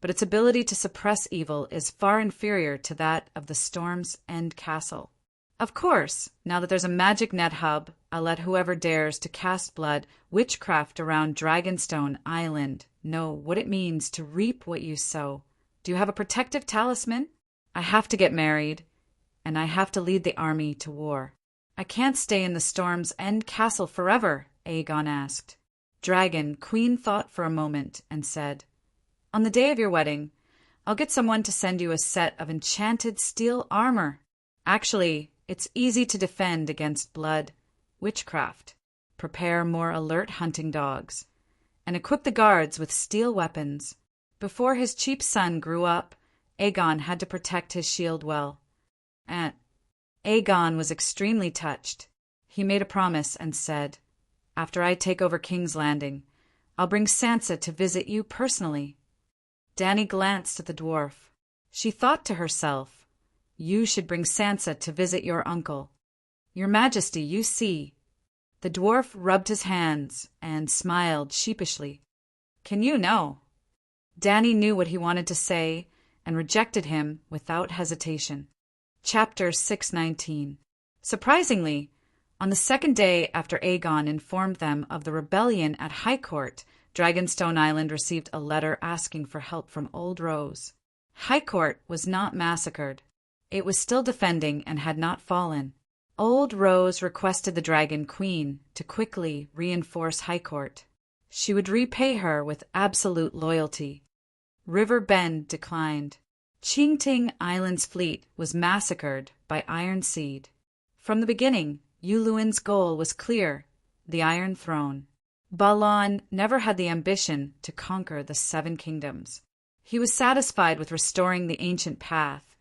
but its ability to suppress evil is far inferior to that of the Storm's End Castle. Of course, now that there's a magic net hub, I'll let whoever dares to cast blood witchcraft around Dragonstone Island know what it means to reap what you sow. Do you have a protective talisman? I have to get married, and I have to lead the army to war. I can't stay in the Storm's End castle forever, Aegon asked. Dragon Queen thought for a moment and said, On the day of your wedding, I'll get someone to send you a set of enchanted steel armor. Actually, it's easy to defend against blood, witchcraft. Prepare more alert hunting dogs, and equip the guards with steel weapons. Before his cheap son grew up, Aegon had to protect his shield well. And Aegon was extremely touched. He made a promise and said, After I take over King's Landing, I'll bring Sansa to visit you personally. Dany glanced at the dwarf. She thought to herself, You should bring Sansa to visit your uncle. Your Majesty, you see. The dwarf rubbed his hands and smiled sheepishly. Can you know? Dany knew what he wanted to say and rejected him without hesitation. Chapter 619. Surprisingly, on the second day after Aegon informed them of the rebellion at High Court, Dragonstone Island received a letter asking for help from Old Rose. High Court was not massacred. It was still defending and had not fallen. Old Rose requested the Dragon Queen to quickly reinforce High Court. She would repay her with absolute loyalty. River Bend declined. Qingting Island's fleet was massacred by Iron Seed. From the beginning, Yuluin's goal was clear, the Iron Throne. Balon never had the ambition to conquer the Seven Kingdoms. He was satisfied with restoring the ancient path,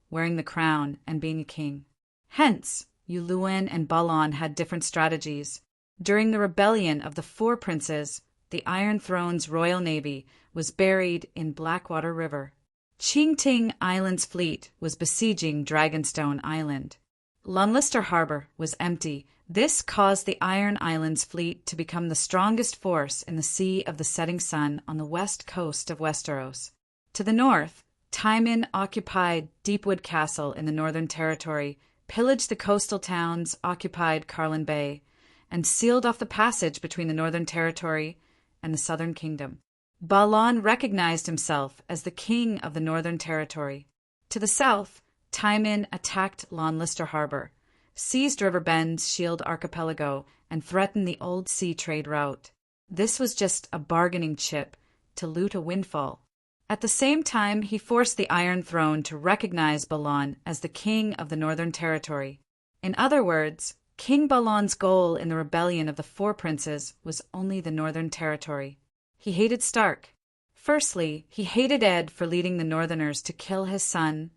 wearing the crown, and being a king. Hence, Yuluin and Balon had different strategies. During the rebellion of the Four Princes, the Iron Throne's royal navy was buried in Blackwater River. Qingting Island's fleet was besieging Dragonstone Island. Lonlister Harbor was empty. This caused the Iron Islands fleet to become the strongest force in the Sea of the Setting Sun on the west coast of Westeros. To the north, Tywin occupied Deepwood Castle in the Northern Territory, pillaged the coastal towns, occupied Carlin Bay, and sealed off the passage between the Northern Territory and the Southern Kingdom. Balon recognized himself as the king of the Northern Territory. To the south, Tywin attacked Lonlister Harbor, seized River Bend's Shield Archipelago, and threatened the old sea trade route. This was just a bargaining chip to loot a windfall. At the same time, he forced the Iron Throne to recognize Balon as the king of the Northern Territory. In other words, King Balon's goal in the rebellion of the Four Princes was only the Northern Territory. He hated Stark. Firstly, he hated Ed for leading the Northerners to kill his son,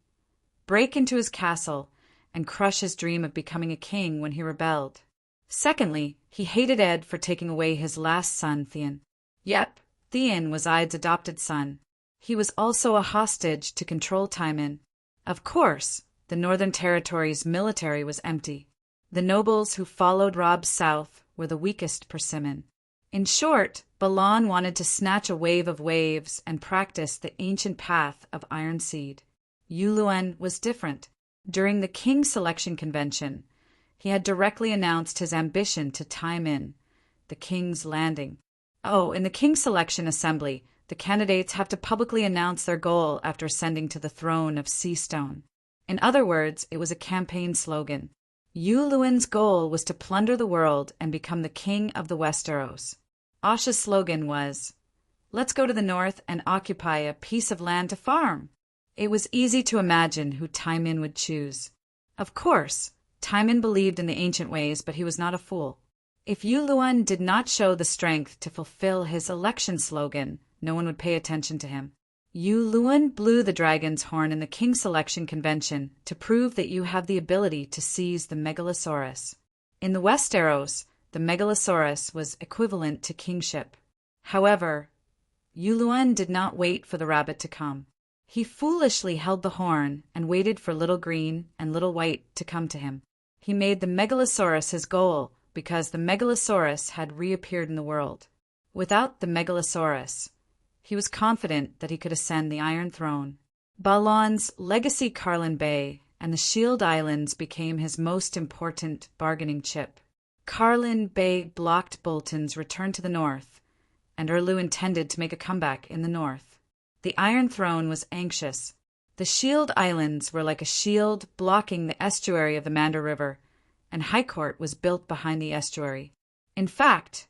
break into his castle, and crush his dream of becoming a king when he rebelled. Secondly, he hated Ed for taking away his last son, Theon. Yep, Theon was Id's adopted son. He was also a hostage to control Tywin. Of course, the Northern Territory's military was empty. The nobles who followed Robb south were the weakest persimmon. In short, Balon wanted to snatch a wave of waves and practice the ancient path of Iron Seed. Yuluin was different. During the King Selection Convention, he had directly announced his ambition to Tywin, the King's Landing. In the King Selection Assembly, the candidates have to publicly announce their goal after ascending to the throne of Seastone. In other words, it was a campaign slogan. Yuluin's goal was to plunder the world and become the king of the Westeros. Asha's slogan was, "Let's go to the north and occupy a piece of land to farm." It was easy to imagine who Tywin would choose. Of course, Tywin believed in the ancient ways, but he was not a fool. If Yuluin did not show the strength to fulfill his election slogan, no one would pay attention to him. Yuluin blew the dragon's horn in the King Selection Convention to prove that you have the ability to seize the Megalosaurus. In the Westeros, the Megalosaurus was equivalent to kingship. However, Yuluin did not wait for the rabbit to come. He foolishly held the horn and waited for Little Green and Little White to come to him. He made the Megalosaurus his goal because the Megalosaurus had reappeared in the world. Without the Megalosaurus, he was confident that he could ascend the Iron Throne. Balon's legacy Carlin Bay and the Shield Islands became his most important bargaining chip. Carlin Bay blocked Bolton's return to the north, and Erlu intended to make a comeback in the north. The Iron Throne was anxious. The Shield Islands were like a shield blocking the estuary of the Mander River, and Highcourt was built behind the estuary. In fact,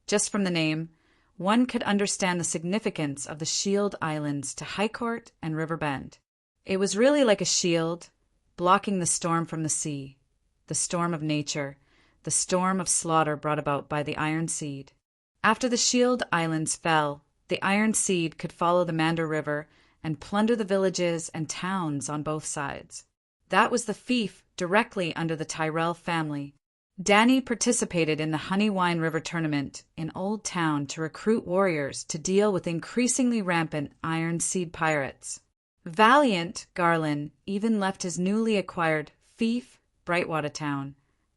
just from the name, one could understand the significance of the Shield Islands to Highcourt and River Bend. It was really like a shield, blocking the storm from the sea, the storm of nature, the storm of slaughter brought about by the Iron Seed. After the Shield Islands fell, the Iron Seed could follow the Mander River and plunder the villages and towns on both sides. That was the fief directly under the Tyrell family. Danny participated in the Honeywine River tournament in Old Town to recruit warriors to deal with increasingly rampant Iron Seed pirates. Valiant Garland even left his newly acquired fief, Brightwater Town,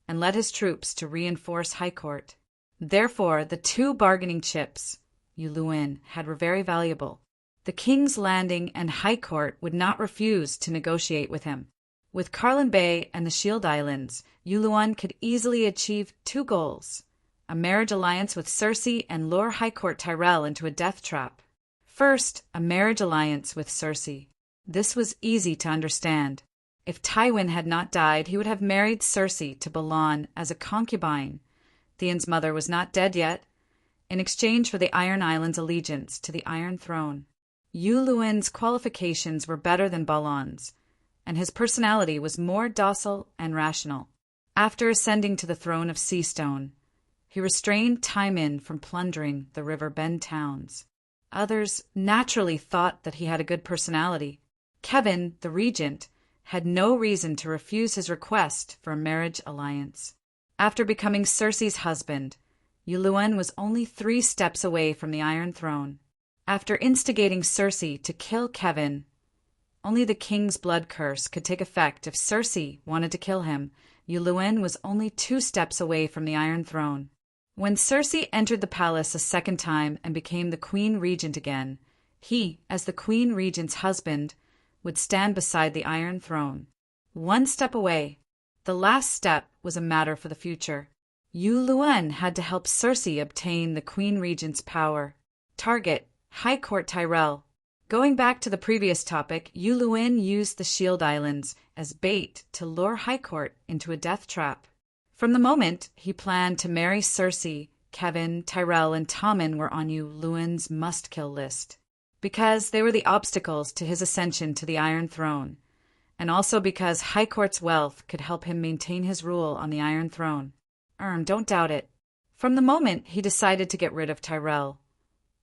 and led his troops to reinforce Highcourt. Therefore, the two bargaining chips Uluin had were very valuable. The King's Landing and Highcourt would not refuse to negotiate with him. With Carlin Bay and the Shield Islands, Uluin could easily achieve two goals: a marriage alliance with Cersei and lure Highcourt Tyrell into a death trap. First, a marriage alliance with Cersei. This was easy to understand. If Tywin had not died, he would have married Cersei to Balon as a concubine. Theon's mother was not dead yet, in exchange for the Iron Islands' allegiance to the Iron Throne. Uluin's qualifications were better than Balon's, and his personality was more docile and rational. After ascending to the throne of Seastone, he restrained Tywin from plundering the River Bend towns. Others naturally thought that he had a good personality. Kevin, the regent, had no reason to refuse his request for a marriage alliance. After becoming Cersei's husband, Uluin was only 3 steps away from the Iron Throne. After instigating Cersei to kill Kevin, only the king's blood curse could take effect if Cersei wanted to kill him. Uluin was only 2 steps away from the Iron Throne. When Cersei entered the palace a second time and became the Queen Regent again, he, as the Queen Regent's husband, would stand beside the Iron Throne. 1 step away. The last step was a matter for the future. Uluin had to help Cersei obtain the Queen Regent's power. Target: Highcourt Tyrell. Going back to the previous topic, Uluin used the Shield Islands as bait to lure Highcourt into a death trap. From the moment he planned to marry Cersei, Kevin, Tyrell, and Tommen were on Uluin's must-kill list, because they were the obstacles to his ascension to the Iron Throne, and also because Highcourt's wealth could help him maintain his rule on the Iron Throne. Don't doubt it. From the moment he decided to get rid of Tyrell,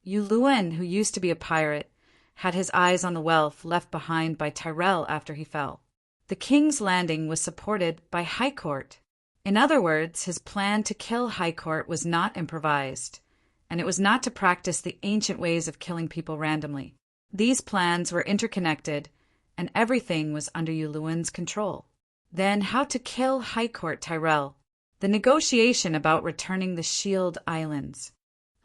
Uluin, who used to be a pirate, had his eyes on the wealth left behind by Tyrell after he fell. The King's Landing was supported by Highcourt. In other words, his plan to kill Highcourt was not improvised, and it was not to practice the ancient ways of killing people randomly. These plans were interconnected, and everything was under Uluin's control. Then how to kill Highcourt Tyrell? The negotiation about returning the Shield Islands.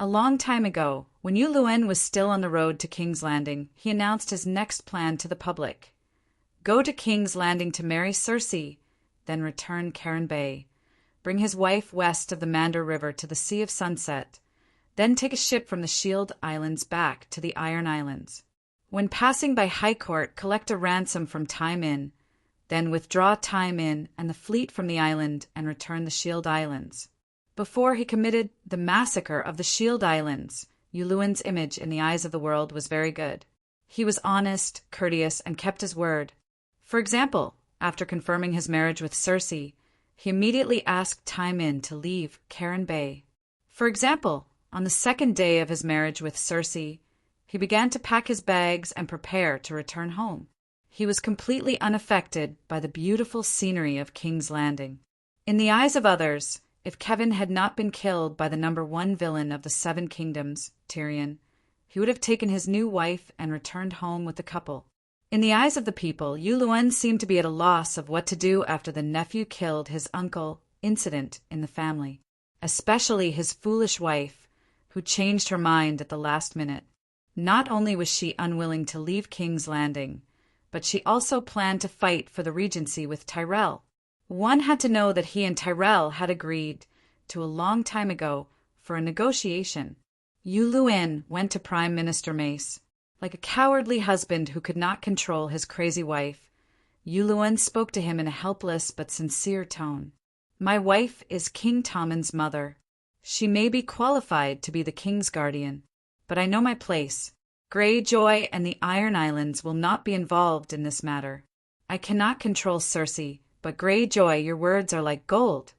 A long time ago, when Uluin was still on the road to King's Landing, he announced his next plan to the public. Go to King's Landing to marry Cersei, then return Carron Bay. Bring his wife west of the Mander River to the Sea of Sunset, then take a ship from the Shield Islands back to the Iron Islands. When passing by Highcourt, collect a ransom from Tywin, then withdraw Tywin and the fleet from the island and return the Shield Islands. Before he committed the massacre of the Shield Islands, Uluin's image in the eyes of the world was very good. He was honest, courteous, and kept his word. For example, after confirming his marriage with Cersei, he immediately asked Tywin to leave Carron Bay. For example, on the 2nd day of his marriage with Cersei, he began to pack his bags and prepare to return home. He was completely unaffected by the beautiful scenery of King's Landing. In the eyes of others, if Kevin had not been killed by the number 1 villain of the 7 kingdoms, Tyrion, he would have taken his new wife and returned home with the couple. In the eyes of the people, Uluin seemed to be at a loss of what to do after the nephew killed his uncle incident in the family, especially his foolish wife, who changed her mind at the last minute. Not only was she unwilling to leave King's Landing, but she also planned to fight for the regency with Tyrell. One had to know that he and Tyrell had agreed to a long time ago for a negotiation. Uluin went to Prime Minister Mace. Like a cowardly husband who could not control his crazy wife, Uluin spoke to him in a helpless but sincere tone. My wife is King Tommen's mother. She may be qualified to be the king's guardian, but I know my place. Greyjoy and the Iron Islands will not be involved in this matter. I cannot control Cersei, but Greyjoy, your words are like gold.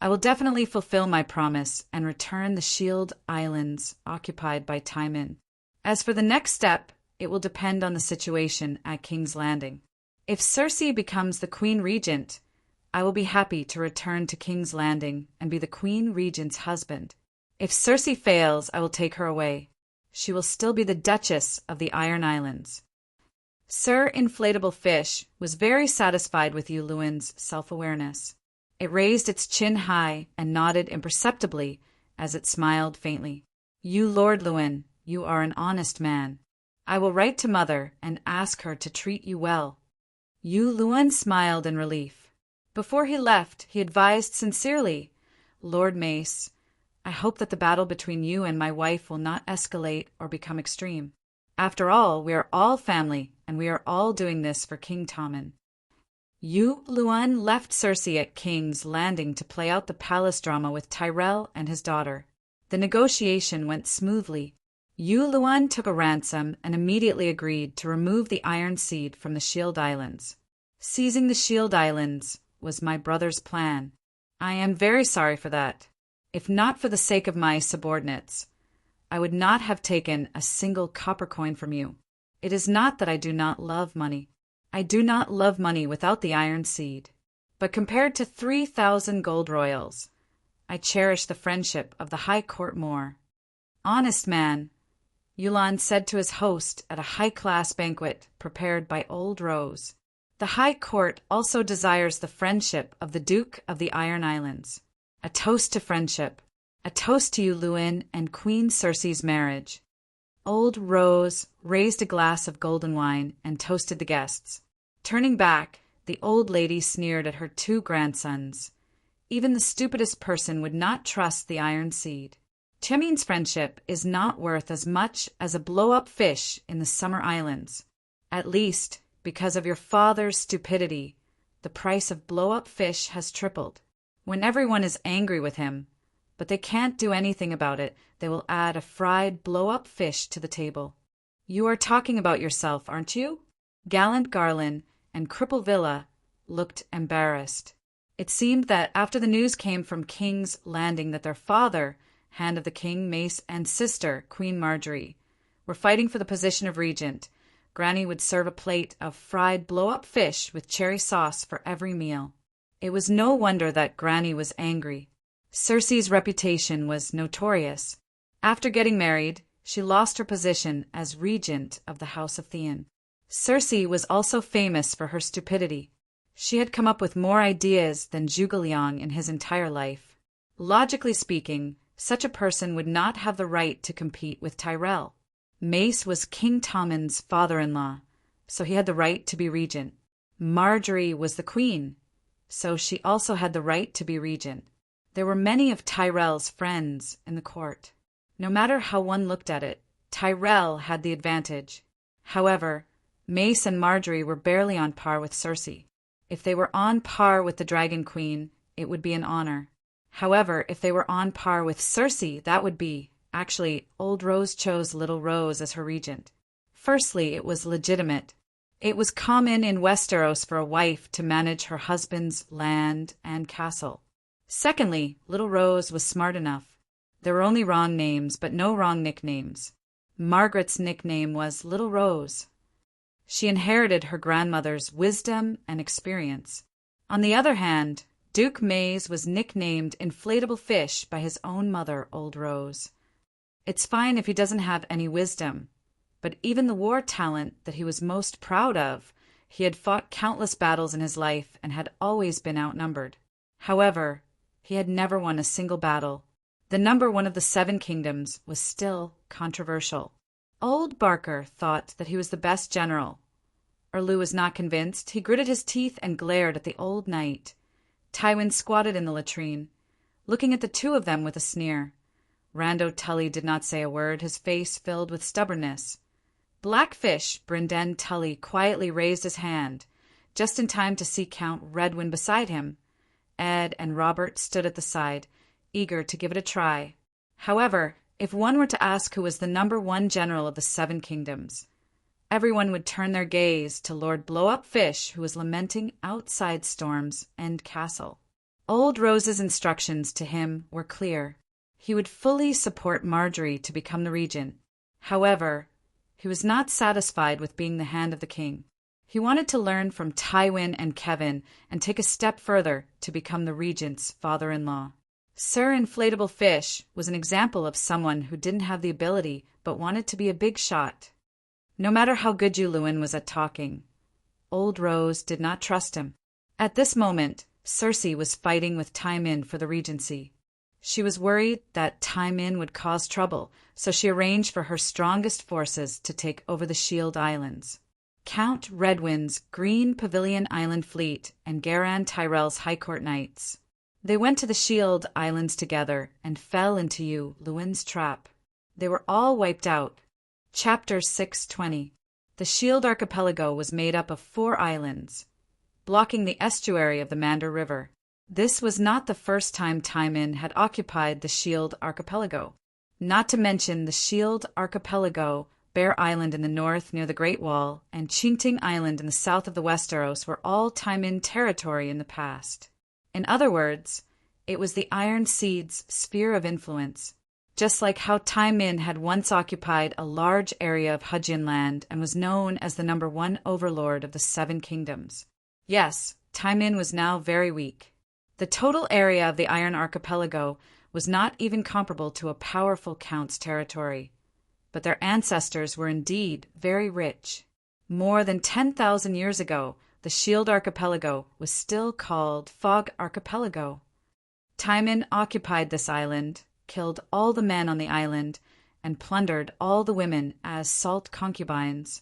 I will definitely fulfill my promise and return the Shield Islands occupied by Tywin. As for the next step, it will depend on the situation at King's Landing. If Cersei becomes the Queen Regent, I will be happy to return to King's Landing and be the Queen Regent's husband. If Cersei fails, I will take her away. She will still be the Duchess of the Iron Islands. Sir Inflatable Fish was very satisfied with Luwin's self-awareness. It raised its chin high and nodded imperceptibly as it smiled faintly. You, Lord Luwin, you are an honest man. I will write to Mother and ask her to treat you well. Luwin smiled in relief. Before he left, he advised sincerely, Lord Mace, I hope that the battle between you and my wife will not escalate or become extreme. After all, we are all family, and we are all doing this for King Tommen. Luwin left Cersei at King's Landing to play out the palace drama with Tyrell and his daughter. The negotiation went smoothly. Luwin took a ransom and immediately agreed to remove the Iron Seed from the Shield Islands. Seizing the Shield Islands was my brother's plan. I am very sorry for that. If not for the sake of my subordinates, I would not have taken a single copper coin from you. It is not that I do not love money. I do not love money without the Iron Seed. But compared to 3,000 gold royals, I cherish the friendship of the High Court more. Honest man, Euron said to his host at a high-class banquet prepared by Old Rose. The High Court also desires the friendship of the Duke of the Iron Islands. A toast to friendship. A toast to you, Luwin, and Queen Cersei's marriage. Old Rose raised a glass of golden wine and toasted the guests. Turning back, the old lady sneered at her 2 grandsons. Even the stupidest person would not trust the Iron Seed. Chemin's friendship is not worth as much as a blow-up fish in the Summer Islands. At least, because of your father's stupidity, the price of blow-up fish has tripled. When everyone is angry with him, but they can't do anything about it, they will add a fried blow-up fish to the table. You are talking about yourself, aren't you? Gallant Garland and Cripple Villa looked embarrassed. It seemed that after the news came from King's Landing that their father, Hand of the King, Mace, and sister, Queen Marjorie, were fighting for the position of regent, Granny would serve a plate of fried blow-up fish with cherry sauce for every meal. It was no wonder that Granny was angry. Cersei's reputation was notorious. After getting married, she lost her position as regent of the House of Theon. Cersei was also famous for her stupidity. She had come up with more ideas than Zhuge Liang in his entire life. Logically speaking, such a person would not have the right to compete with Tyrell. Mace was King Tommen's father-in-law, so he had the right to be regent. Marjorie was the queen, so she also had the right to be regent. There were many of Tyrell's friends in the court. No matter how one looked at it, Tyrell had the advantage. However, Mace and Marjorie were barely on par with Cersei. If they were on par with the Dragon Queen, it would be an honor. However, if they were on par with Cersei, that would be. Actually, Old Rose chose Little Rose as her regent. Firstly, it was legitimate. It was common in Westeros for a wife to manage her husband's land and castle. Secondly, Little Rose was smart enough. There were only wrong names, but no wrong nicknames. Margaret's nickname was Little Rose. She inherited her grandmother's wisdom and experience. On the other hand, Duke Mays was nicknamed Inflatable Fish by his own mother, Old Rose. It's fine if he doesn't have any wisdom, but even the war talent that he was most proud of, he had fought countless battles in his life and had always been outnumbered. However, he had never won a single battle. The number 1 of the 7 kingdoms was still controversial. Old Barker thought that he was the best general. Erlu was not convinced. He gritted his teeth and glared at the old knight. Tywin squatted in the latrine, looking at the 2 of them with a sneer. Rando Tully did not say a word, his face filled with stubbornness. Blackfish Brynden Tully quietly raised his hand, just in time to see Count Redwyn beside him. Ed and Robert stood at the side, eager to give it a try. However, if one were to ask who was the #1 general of the 7 kingdoms, everyone would turn their gaze to Lord Blow-Up-Fish, who was lamenting outside Storm's End Castle. Old Rose's instructions to him were clear. He would fully support Marjorie to become the regent. However, he was not satisfied with being the hand of the king. He wanted to learn from Tywin and Kevin and take a step further to become the regent's father-in-law. Sir Inflatable Fish was an example of someone who didn't have the ability but wanted to be a big shot. No matter how good Llewellyn was at talking, Old Rose did not trust him. At this moment, Cersei was fighting with Tywin for the regency. She was worried that Tywin would cause trouble, so she arranged for her strongest forces to take over the Shield Islands. Count Redwyn's Green Pavilion Island fleet and Garan Tyrell's High Court knights. They went to the Shield Islands together and fell into Llewellyn's trap. They were all wiped out. Chapter 620. The Shield Archipelago was made up of 4 islands, blocking the estuary of the Mander River. This was not the first time Tywin had occupied the Shield Archipelago. Not to mention the Shield Archipelago, Bear Island in the north near the Great Wall, and Chinting Island in the south of the Westeros were all Tywin territory in the past. In other words, it was the Iron Seed's sphere of influence. Just like how Tywin had once occupied a large area of Hudgian land and was known as the #1 overlord of the 7 kingdoms. Yes, Tywin was now very weak. The total area of the Iron Archipelago was not even comparable to a powerful count's territory, but their ancestors were indeed very rich. More than 10,000 years ago, the Shield Archipelago was still called Fog Archipelago. Tywin occupied this island, killed all the men on the island, and plundered all the women as salt concubines.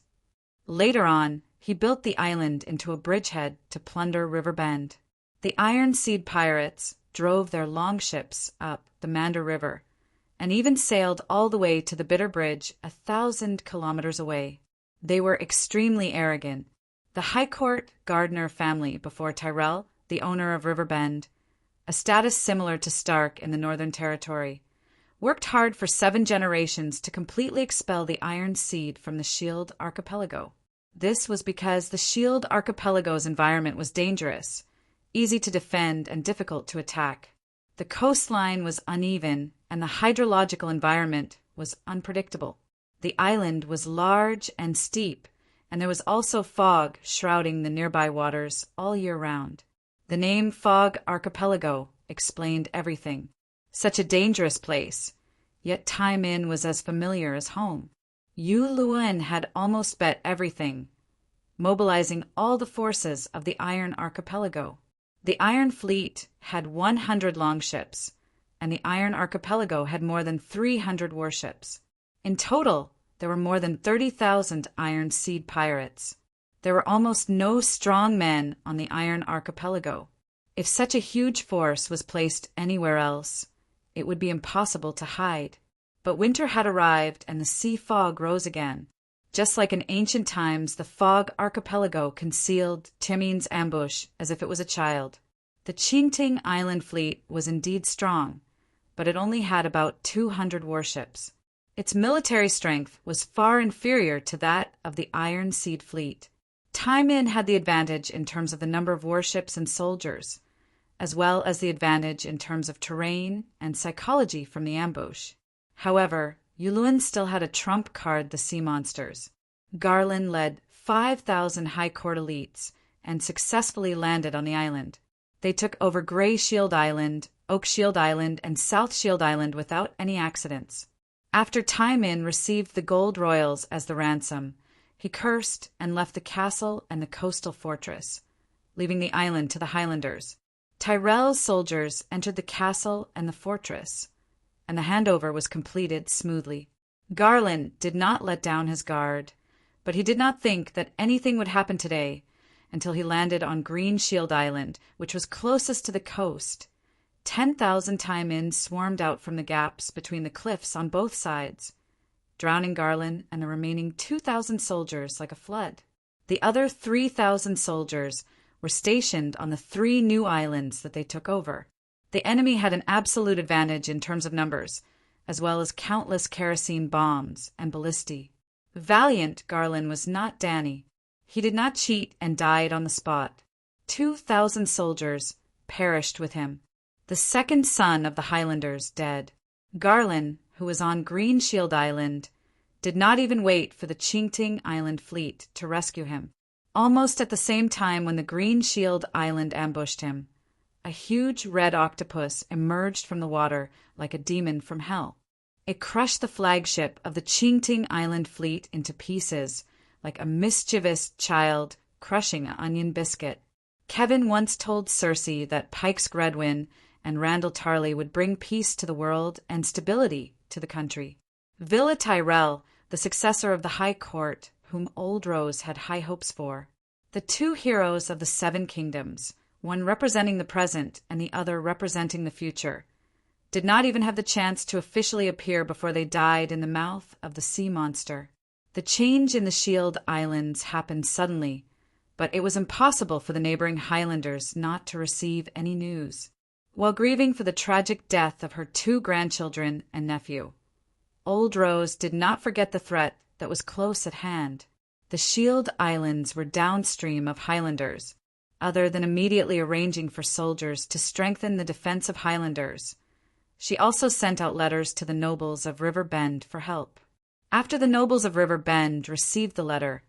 Later on, he built the island into a bridgehead to plunder River Bend. The Iron Seed pirates drove their longships up the Mander River and even sailed all the way to the Bitter Bridge 1,000 kilometers away. They were extremely arrogant. The High Court Gardner family before Tyrell, the owner of River Bend, a status similar to Stark in the Northern Territory, worked hard for 7 generations to completely expel the Iron Seed from the Shield Archipelago. This was because the Shield Archipelago's environment was dangerous, easy to defend and difficult to attack. The coastline was uneven and the hydrological environment was unpredictable. The island was large and steep, and there was also fog shrouding the nearby waters all year round. The name Fog Archipelago explained everything. Such a dangerous place, yet Tywin was as familiar as home. Llewellyn had almost bet everything, mobilizing all the forces of the Iron Archipelago. The Iron Fleet had 100 longships, and the Iron Archipelago had more than 300 warships. In total, there were more than 30,000 Iron Seed pirates. There were almost no strong men on the Iron Archipelago. If such a huge force was placed anywhere else, it would be impossible to hide. But winter had arrived and the sea fog rose again. Just like in ancient times, the Fog Archipelago concealed Tywin's ambush as if it was a child. The Chinting Island fleet was indeed strong, but it only had about 200 warships. Its military strength was far inferior to that of the Iron Seed fleet. Tywin had the advantage in terms of the number of warships and soldiers, as well as the advantage in terms of terrain and psychology from the ambush. However, Llewellyn still had a trump card: the sea monsters. Garland led 5,000 High Court elites and successfully landed on the island. They took over Grey Shield Island, Oak Shield Island, and South Shield Island without any accidents. After Tywin received the gold royals as the ransom, he cursed and left the castle and the coastal fortress, leaving the island to the Highlanders. Tyrell's soldiers entered the castle and the fortress, and the handover was completed smoothly. Garland did not let down his guard, but he did not think that anything would happen today until he landed on Green Shield Island, which was closest to the coast. 10,000 Tywin swarmed out from the gaps between the cliffs on both sides, drowning Garland and the remaining 2,000 soldiers like a flood. The other 3,000 soldiers were stationed on the 3 new islands that they took over. The enemy had an absolute advantage in terms of numbers, as well as countless kerosene bombs and ballistae. Valiant Garland was not Danny. He did not cheat and died on the spot. 2,000 soldiers perished with him. The second son of the Highlanders dead. Garland, who was on Green Shield Island, did not even wait for the Chingting Island fleet to rescue him. Almost at the same time when the Green Shield Island ambushed him, a huge red octopus emerged from the water like a demon from hell. It crushed the flagship of the Chingting Island fleet into pieces, like a mischievous child crushing an onion biscuit. Kevin once told Cersei that Pike's Gredwin and Randall Tarley would bring peace to the world and stability to the country. Villa Tyrell, the successor of the High Court, whom Old Rose had high hopes for. The 2 heroes of the 7 kingdoms, one representing the present and the other representing the future, did not even have the chance to officially appear before they died in the mouth of the sea monster. The change in the Shield Islands happened suddenly, but it was impossible for the neighboring Highlanders not to receive any news. While grieving for the tragic death of her 2 grandchildren and nephew, Old Rose did not forget the threat that was close at hand. The Shield Islands were downstream of Highlanders. Other than immediately arranging for soldiers to strengthen the defense of Highlanders, she also sent out letters to the nobles of River Bend for help. After the nobles of River Bend received the letter,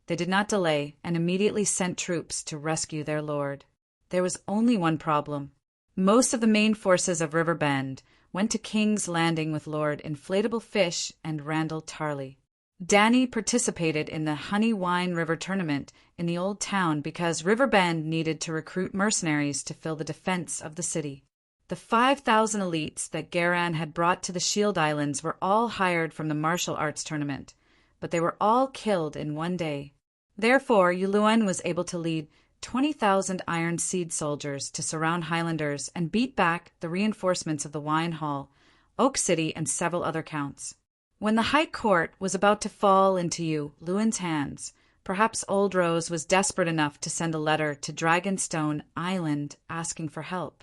they did not delay and immediately sent troops to rescue their lord. There was only one problem. Most of the main forces of River Bend went to King's Landing with Lord Inflatable Fish and Randall Tarley. Danny participated in the Honey Wine River tournament in the Old Town because River Bend needed to recruit mercenaries to fill the defense of the city. The 5,000 elites that Garan had brought to the Shield Islands were all hired from the martial arts tournament, but they were all killed in one day. Therefore, Yuluan was able to lead 20,000 Iron Seed soldiers to surround Highlanders and beat back the reinforcements of the Wine Hall, Oak City, and several other counts. When the High Court was about to fall into Yuluan's hands, perhaps Old Rose was desperate enough to send a letter to Dragonstone Island asking for help.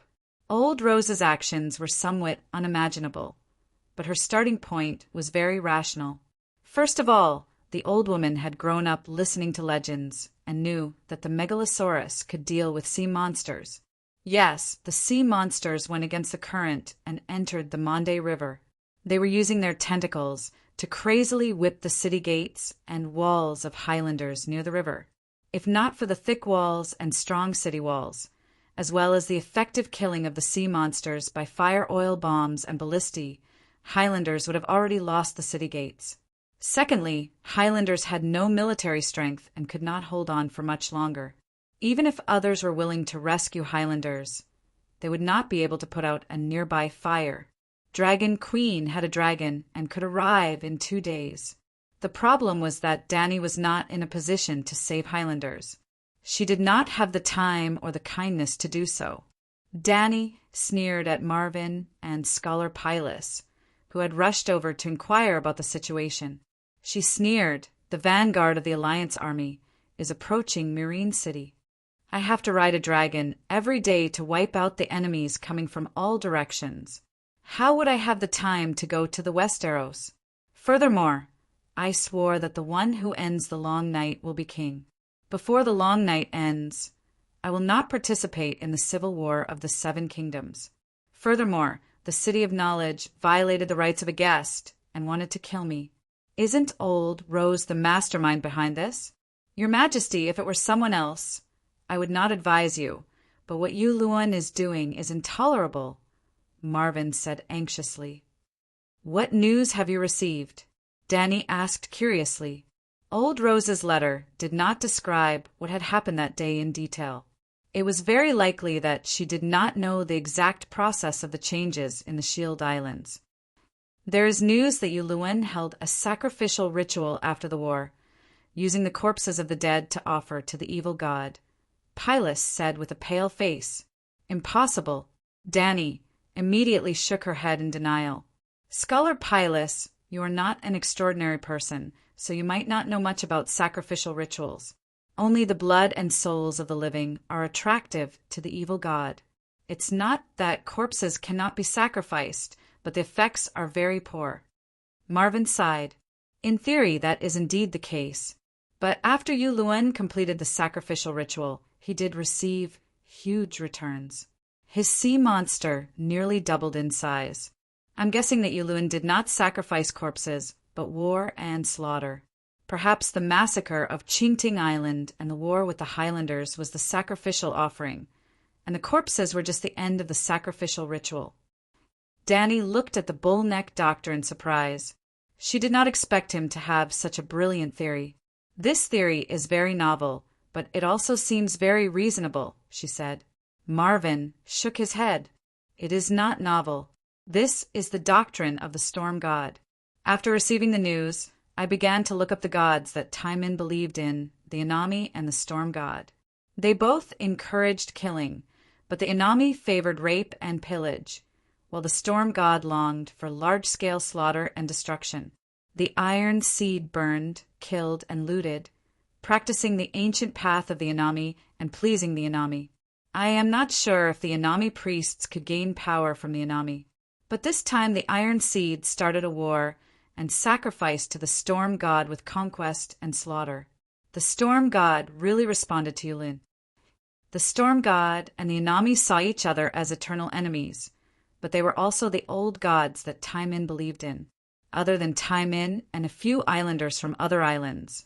Old Rose's actions were somewhat unimaginable, but her starting point was very rational. First of all, the old woman had grown up listening to legends and knew that the Megalosaurus could deal with sea monsters. Yes, the sea monsters went against the current and entered the Monde River. They were using their tentacles to crazily whip the city gates and walls of Highlanders near the river. If not for the thick walls and strong city walls, as well as the effective killing of the sea monsters by fire oil bombs and ballistae, Highlanders would have already lost the city gates. Secondly, Highlanders had no military strength and could not hold on for much longer. Even if others were willing to rescue Highlanders, they would not be able to put out a nearby fire. Dragon Queen had a dragon and could arrive in 2 days. The problem was that Danny was not in a position to save Highlanders. She did not have the time or the kindness to do so. Danny sneered at Marvin and Scholar Pylus, who had rushed over to inquire about the situation. She sneered, "The vanguard of the Alliance army is approaching Marine City. I have to ride a dragon every day to wipe out the enemies coming from all directions. How would I have the time to go to the Westeros? Furthermore, I swore that the one who ends the long night will be king. Before the long night ends, I will not participate in the civil war of the 7 kingdoms. Furthermore, the City of Knowledge violated the rights of a guest and wanted to kill me. Isn't Old Rose the mastermind behind this? Your Majesty, if it were someone else, I would not advise you, but what Yuluan is doing is intolerable," Marvin said anxiously. "What news have you received?" Danny asked curiously. Old Rose's letter did not describe what had happened that day in detail. It was very likely that she did not know the exact process of the changes in the Shield Islands. There is news that Yuluan held a sacrificial ritual after the war, using the corpses of the dead to offer to the evil god. Pylus said with a pale face, "Impossible." Danny immediately shook her head in denial. "Scholar Pylus, you are not an extraordinary person, so you might not know much about sacrificial rituals. Only the blood and souls of the living are attractive to the evil god. It's not that corpses cannot be sacrificed, but the effects are very poor. Marvin sighed. In theory, that is indeed the case. But after Yu Luan completed the sacrificial ritual, he did receive huge returns. His sea monster nearly doubled in size. I'm guessing that Yu Luan did not sacrifice corpses, but war and slaughter. Perhaps the massacre of Qingting Island and the war with the Highlanders was the sacrificial offering, and the corpses were just the end of the sacrificial ritual. Danny looked at the bull-necked doctor in surprise. She did not expect him to have such a brilliant theory. This theory is very novel, but it also seems very reasonable, she said. Marvin shook his head. It is not novel. This is the doctrine of the storm god. After receiving the news, I began to look up the gods that Taimin believed in, the Inami and the storm god. They both encouraged killing, but the Inami favored rape and pillage, while the storm god longed for large-scale slaughter and destruction. The iron seed burned, killed, and looted, practicing the ancient path of the Inami and pleasing the Inami. I am not sure if the Inami priests could gain power from the Inami, but this time the iron seed started a war and sacrificed to the storm god with conquest and slaughter. The storm god really responded to Yulin. The storm god and the Inami saw each other as eternal enemies, but they were also the old gods that Taimin believed in. Other than Taimin and a few islanders from other islands,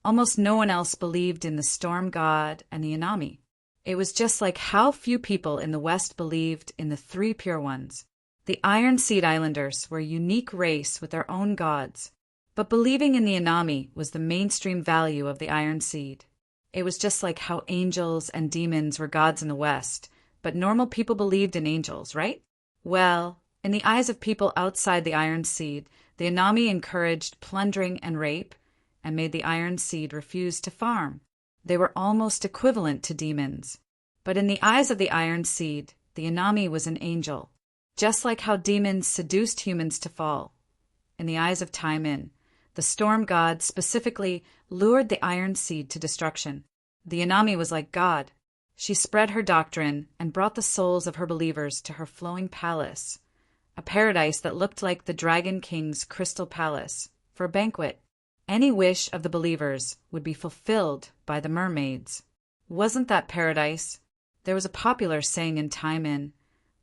almost no one else believed in the storm god and the Inami. It was just like how few people in the West believed in the three pure ones. The Iron Seed Islanders were a unique race with their own gods, but believing in the Inami was the mainstream value of the Iron Seed. It was just like how angels and demons were gods in the West, but normal people believed in angels, right? Well, in the eyes of people outside the Iron Seed, the Inami encouraged plundering and rape, and made the Iron Seed refuse to farm. They were almost equivalent to demons. But in the eyes of the Iron Seed, the Inami was an angel, just like how demons seduced humans to fall. In the eyes of Taimin, the storm god specifically lured the Iron Seed to destruction. The Inami was like God. She spread her doctrine and brought the souls of her believers to her flowing palace, a paradise that looked like the Dragon King's crystal palace, for a banquet. Any wish of the believers would be fulfilled by the mermaids. Wasn't that paradise? There was a popular saying in Taimin,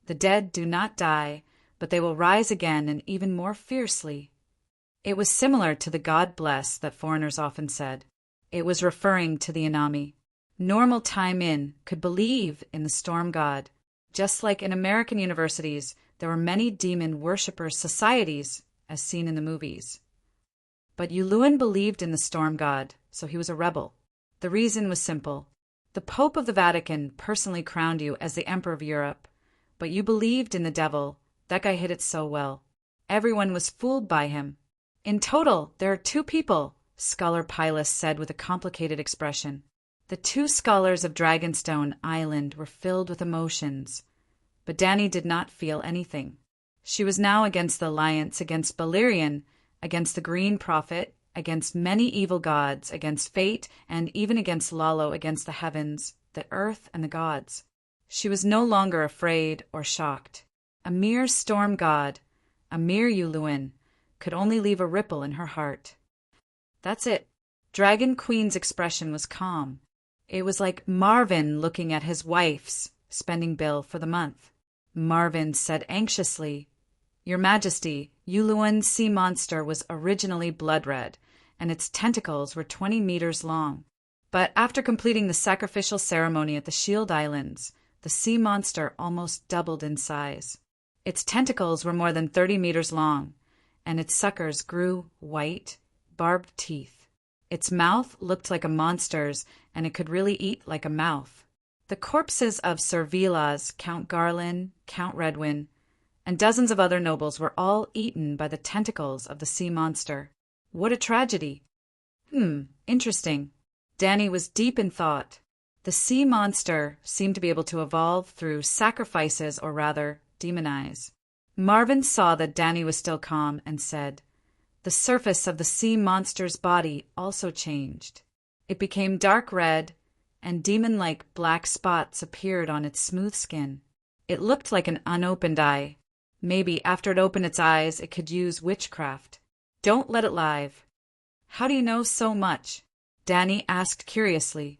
"The dead do not die, but they will rise again and even more fiercely." It was similar to the God bless that foreigners often said. It was referring to the Inami. Normal Taimin could believe in the storm god. Just like in American universities, there were many demon worshipper societies, as seen in the movies. But Yuluan believed in the storm god, so he was a rebel. The reason was simple. The Pope of the Vatican personally crowned you as the Emperor of Europe, but you believed in the devil. That guy hid it so well. Everyone was fooled by him. In total, there are two people, Scholar Pilus said with a complicated expression. The two scholars of Dragonstone Island were filled with emotions, but Danny did not feel anything. She was now against the alliance, against Balerion, against the Green Prophet, against many evil gods, against fate, and even against Lalo, against the heavens, the earth, and the gods. She was no longer afraid or shocked. A mere storm god, a mere Yuluan, could only leave a ripple in her heart. That's it. Dragon Queen's expression was calm. It was like Marvin looking at his wife's spending bill for the month. Marvin said anxiously, "Your Majesty, Yuluan's sea monster was originally blood red, and its tentacles were 20 meters long. But after completing the sacrificial ceremony at the Shield Islands, the sea monster almost doubled in size. Its tentacles were more than 30 meters long, and its suckers grew white, barbed teeth. Its mouth looked like a monster's, and it could really eat like a mouth. The corpses of Sir Vilas, Count Garland, Count Redwyn, and dozens of other nobles were all eaten by the tentacles of the sea monster. What a tragedy." Interesting. Danny was deep in thought. The sea monster seemed to be able to evolve through sacrifices, or rather, demonize. Marvin saw that Danny was still calm and said, "The surface of the sea monster's body also changed. It became dark red, and demon-like black spots appeared on its smooth skin. It looked like an unopened eye. Maybe after it opened its eyes, it could use witchcraft. Don't let it live. How do you know so much? Danny asked curiously.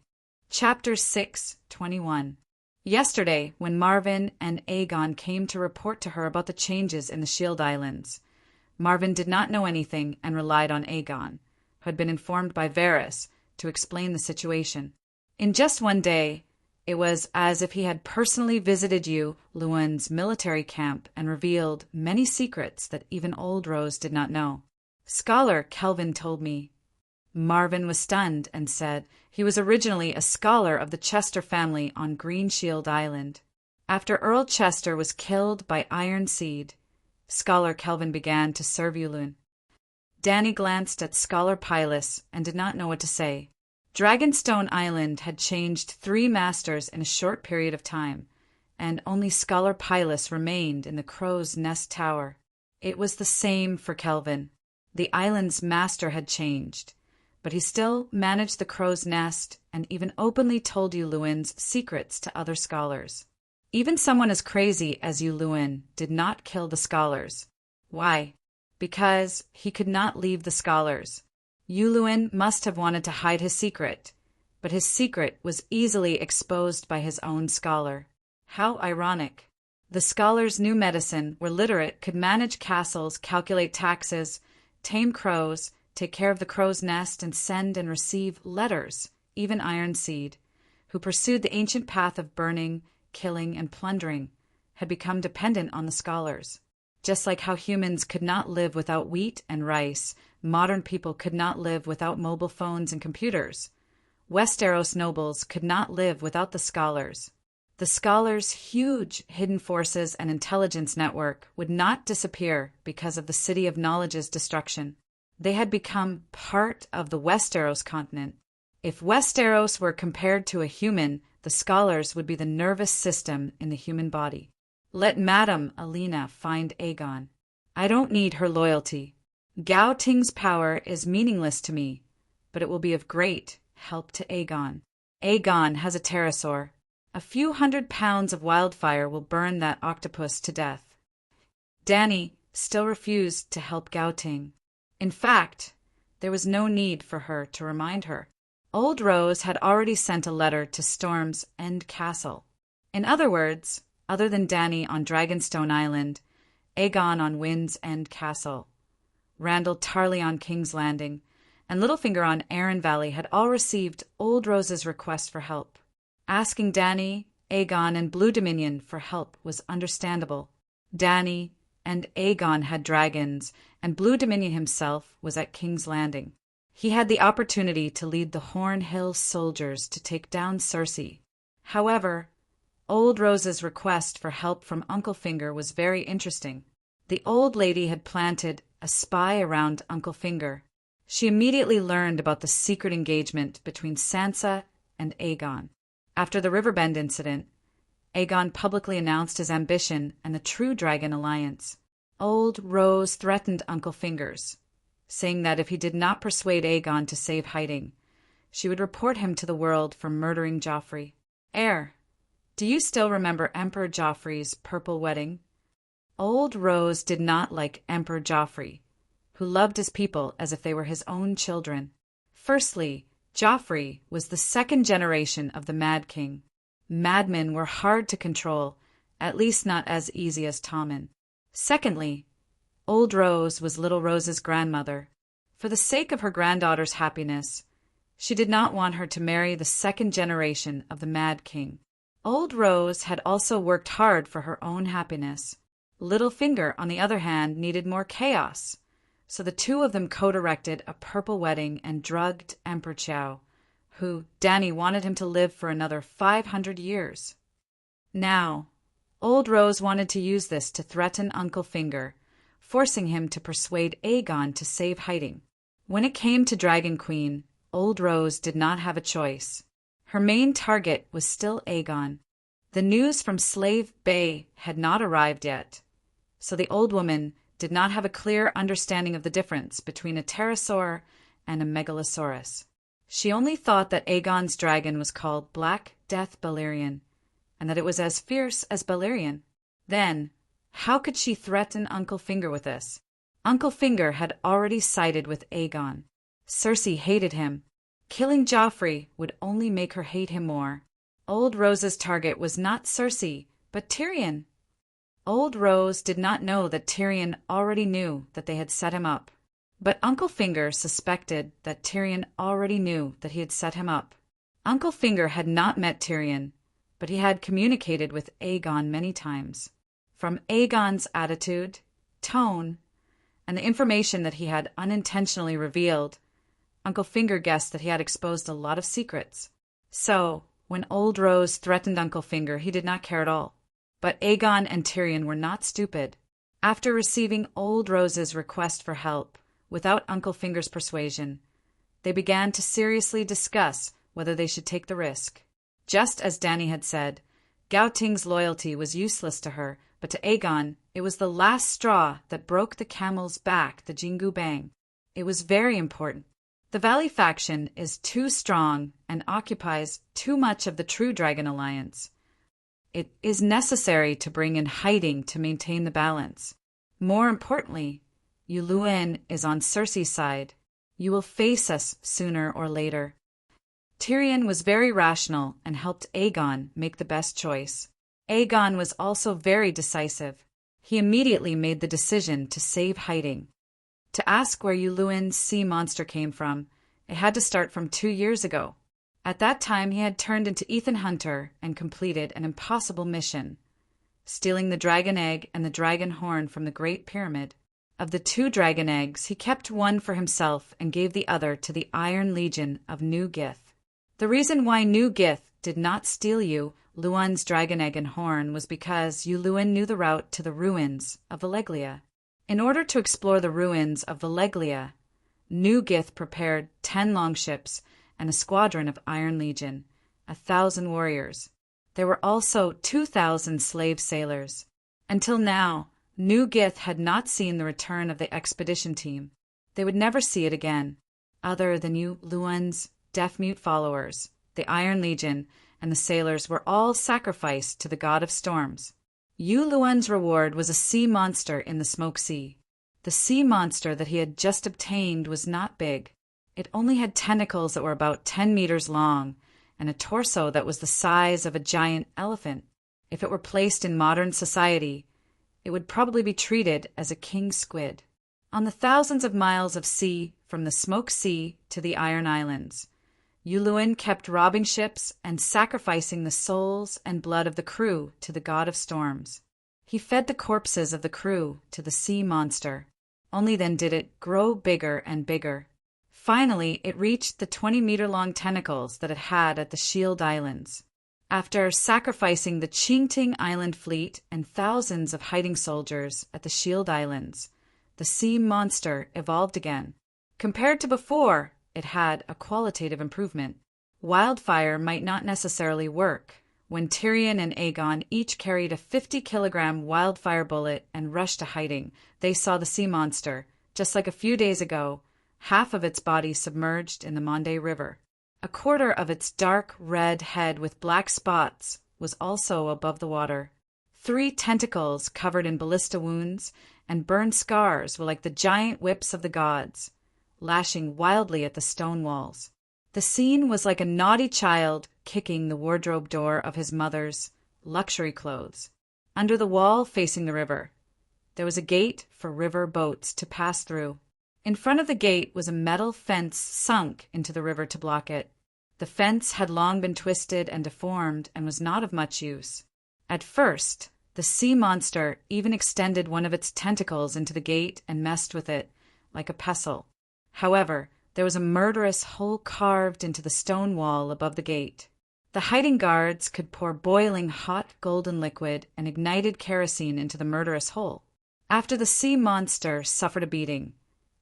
Chapter 6:21. Yesterday, when Marvin and Aegon came to report to her about the changes in the Shield Islands, Marvin did not know anything and relied on Aegon, who had been informed by Varys, to explain the situation. In just one day, it was as if he had personally visited you, Luwin's military camp, and revealed many secrets that even old Rose did not know. Scholar Kelvin told me. Marvin was stunned and said he was originally a scholar of the Chester family on Green Shield Island. After Earl Chester was killed by Iron Seed, Scholar Kelvin began to serve you, Luwin. Danny glanced at Scholar Pylus and did not know what to say. Dragonstone Island had changed 3 masters in a short period of time, and only Scholar Pylus remained in the Crow's Nest Tower. It was the same for Kelvin. The island's master had changed, but he still managed the Crow's Nest and even openly told you Luwin's secrets to other scholars. Even someone as crazy as you, Luwin, did not kill the scholars. Why? Because he could not leave the scholars. Luwin must have wanted to hide his secret, but his secret was easily exposed by his own scholar. How ironic. The scholars knew medicine, were literate, could manage castles, calculate taxes, tame crows, take care of the crow's nest, and send and receive letters, even Iron Seed, who pursued the ancient path of burning, killing, and plundering, had become dependent on the scholars. Just like how humans could not live without wheat and rice, modern people could not live without mobile phones and computers. Westeros nobles could not live without the scholars. The scholars' huge hidden forces and intelligence network would not disappear because of the City of Knowledge's destruction. They had become part of the Westeros continent. If Westeros were compared to a human, the scholars would be the nervous system in the human body. Let Madame Alina find Aegon. I don't need her loyalty. Gao Ting's power is meaningless to me, but it will be of great help to Aegon. Aegon has a pterosaur. A few 100 pounds of wildfire will burn that octopus to death. Danny still refused to help Gao Ting. In fact, there was no need for her to remind her. Old Rose had already sent a letter to Storm's End Castle. In other words, other than Danny on Dragonstone Island, Aegon on Wind's End Castle, Randall Tarley on King's Landing, and Littlefinger on Arryn Valley had all received Old Rose's request for help. Asking Danny, Aegon, and Blue Dominion for help was understandable. Danny and Aegon had dragons, and Blue Dominion himself was at King's Landing. He had the opportunity to lead the Horn Hill soldiers to take down Cersei. However, Old Rose's request for help from Uncle Finger was very interesting. The old lady had planted a spy around Uncle Finger. She immediately learned about the secret engagement between Sansa and Aegon. After the Riverbend incident, Aegon publicly announced his ambition and the True Dragon alliance. Old Rose threatened Uncle Fingers, saying that if he did not persuade Aegon to save hiding, she would report him to the world for murdering Joffrey. Heir, do you still remember Emperor Joffrey's purple wedding? Old Rose did not like Emperor Joffrey, who loved his people as if they were his own children. Firstly, Joffrey was the second generation of the Mad King. Madmen were hard to control, at least not as easy as Tommen. Secondly, Old Rose was Little Rose's grandmother. For the sake of her granddaughter's happiness, she did not want her to marry the second generation of the Mad King. Old Rose had also worked hard for her own happiness. Littlefinger, on the other hand, needed more chaos, so the two of them co-directed a purple wedding and drugged Emperor Chow, who Danny wanted him to live for another 500 years. Now, Old Rose wanted to use this to threaten Uncle Finger, forcing him to persuade Aegon to save hiding. When it came to Dragon Queen, Old Rose did not have a choice. Her main target was still Aegon. The news from Slave Bay had not arrived yet, so the old woman did not have a clear understanding of the difference between a pterosaur and a megalosaurus. She only thought that Aegon's dragon was called Black Death Balerion, and that it was as fierce as Balerion. Then, how could she threaten Uncle Finger with this? Uncle Finger had already sided with Aegon. Cersei hated him. Killing Joffrey would only make her hate him more. Old Rose's target was not Cersei, but Tyrion. Old Rose did not know that Tyrion already knew that they had set him up. But Uncle Finger suspected that Tyrion already knew that he had set him up. Uncle Finger had not met Tyrion, but he had communicated with Aegon many times. From Aegon's attitude, tone, and the information that he had unintentionally revealed, Uncle Finger guessed that he had exposed a lot of secrets. So, when Old Rose threatened Uncle Finger, he did not care at all. But Aegon and Tyrion were not stupid. After receiving Old Rose's request for help, without Uncle Finger's persuasion, they began to seriously discuss whether they should take the risk. Just as Dany had said, Gao Ting's loyalty was useless to her, but to Aegon, it was the last straw that broke the camel's back, the Jingu Bang. It was very important. The Valley faction is too strong and occupies too much of the true Dragon Alliance. It is necessary to bring in hiding to maintain the balance. More importantly, Yuluen is on Cersei's side. You will face us sooner or later. Tyrion was very rational and helped Aegon make the best choice. Aegon was also very decisive. He immediately made the decision to save hiding. To ask where Yuluen's sea monster came from, it had to start from 2 years ago. At that time, he had turned into Ethan Hunter and completed an impossible mission, stealing the dragon egg and the dragon horn from the Great Pyramid. Of the 2 dragon eggs, he kept one for himself and gave the other to the Iron Legion of New Gith. The reason why New Gith did not steal Yuluen's dragon egg and horn was because Yuluen knew the route to the ruins of Valeglia. In order to explore the ruins of Valeglia, New Gith prepared 10 longships and a squadron of Iron Legion, 1,000 warriors. There were also 2,000 slave sailors. Until now, New Gith had not seen the return of the expedition team. They would never see it again, other than Yuluen's deaf-mute followers. The Iron Legion and the sailors were all sacrificed to the god of storms. Yuluen's reward was a sea monster in the Smoke Sea. The sea monster that he had just obtained was not big. It only had tentacles that were about 10 meters long and a torso that was the size of a giant elephant. If it were placed in modern society, it would probably be treated as a king squid. On the thousands of miles of sea from the Smoke Sea to the Iron Islands, Yuluen kept robbing ships and sacrificing the souls and blood of the crew to the god of storms. He fed the corpses of the crew to the sea monster. Only then did it grow bigger and bigger. Finally, it reached the 20-meter-long tentacles that it had at the Shield Islands. After sacrificing the Qingting Island fleet and thousands of hiding soldiers at the Shield Islands, the sea monster evolved again. Compared to before, it had a qualitative improvement. Wildfire might not necessarily work. When Tyrion and Aegon each carried a 50-kilogram wildfire bullet and rushed to hiding, they saw the sea monster, just like a few days ago, half of its body submerged in the Monde River. A quarter of its dark red head with black spots was also above the water. 3 tentacles covered in ballista wounds and burned scars were like the giant whips of the gods, lashing wildly at the stone walls. The scene was like a naughty child kicking the wardrobe door of his mother's luxury clothes. Under the wall facing the river, there was a gate for river boats to pass through. In front of the gate was a metal fence sunk into the river to block it. The fence had long been twisted and deformed and was not of much use. At first, the sea monster even extended one of its tentacles into the gate and messed with it like a pestle. However, there was a murderous hole carved into the stone wall above the gate. The hiding guards could pour boiling hot golden liquid and ignited kerosene into the murderous hole. After the sea monster suffered a beating,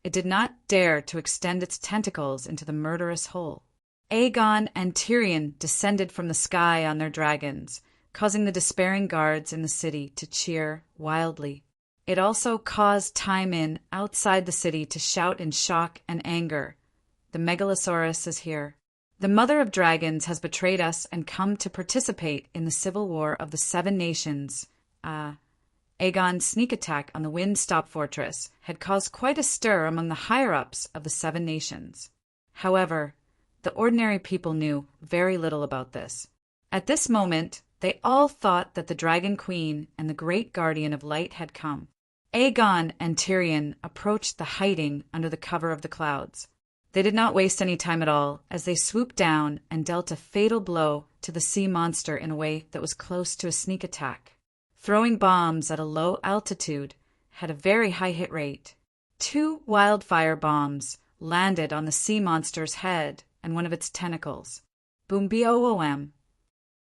it did not dare to extend its tentacles into the murderous hole. Aegon and Tyrion descended from the sky on their dragons, causing the despairing guards in the city to cheer wildly. It also caused Tywin outside the city to shout in shock and anger. The Megalosaurus is here. The mother of dragons has betrayed us and come to participate in the civil war of the Seven Nations. Aegon's sneak attack on the Windstop Fortress had caused quite a stir among the higher-ups of the Seven Nations. However, the ordinary people knew very little about this. At this moment, they all thought that the Dragon Queen and the Great Guardian of Light had come. Aegon and Tyrion approached the hiding under the cover of the clouds. They did not waste any time at all, as they swooped down and dealt a fatal blow to the sea monster in a way that was close to a sneak attack. Throwing bombs at a low altitude had a very high hit rate. 2 wildfire bombs landed on the sea monster's head and one of its tentacles. Boom-boom.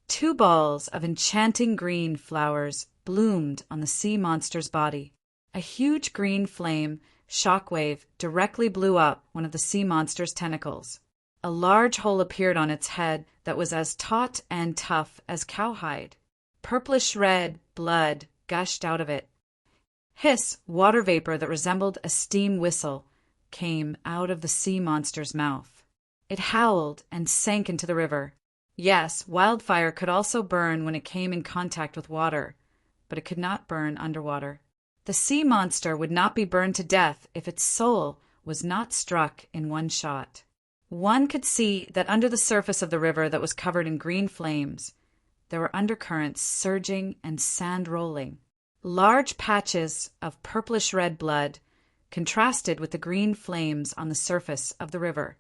2 balls of enchanting green flowers bloomed on the sea monster's body. A huge green flame shockwave directly blew up one of the sea monster's tentacles. A large hole appeared on its head that was as taut and tough as cowhide. Purplish-red blood gushed out of it. Hiss, water vapor that resembled a steam whistle, came out of the sea monster's mouth. It howled and sank into the river. Yes, wildfire could also burn when it came in contact with water, but it could not burn underwater. The sea monster would not be burned to death if its soul was not struck in one shot. One could see that under the surface of the river that was covered in green flames, there were undercurrents surging and sand rolling. Large patches of purplish-red blood contrasted with the green flames on the surface of the river.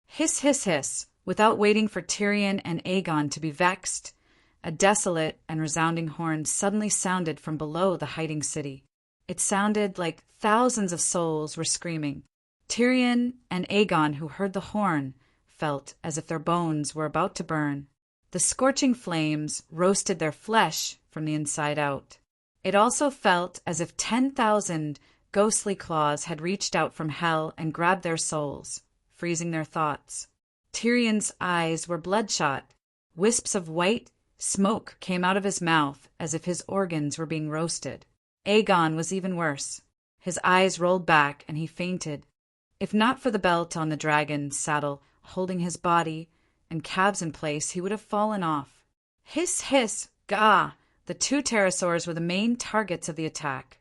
Hiss, hiss, hiss. Without waiting for Tyrion and Aegon to be vexed, a desolate and resounding horn suddenly sounded from below the hiding city. It sounded like thousands of souls were screaming. Tyrion and Aegon, who heard the horn, felt as if their bones were about to burn. The scorching flames roasted their flesh from the inside out. It also felt as if 10,000 ghostly claws had reached out from hell and grabbed their souls, freezing their thoughts. Tyrion's eyes were bloodshot. Wisps of white smoke came out of his mouth as if his organs were being roasted. Aegon was even worse. His eyes rolled back and he fainted. If not for the belt on the dragon's saddle holding his body and calves in place, he would have fallen off. Hiss, hiss, gah! The 2 pterosaurs were the main targets of the attack,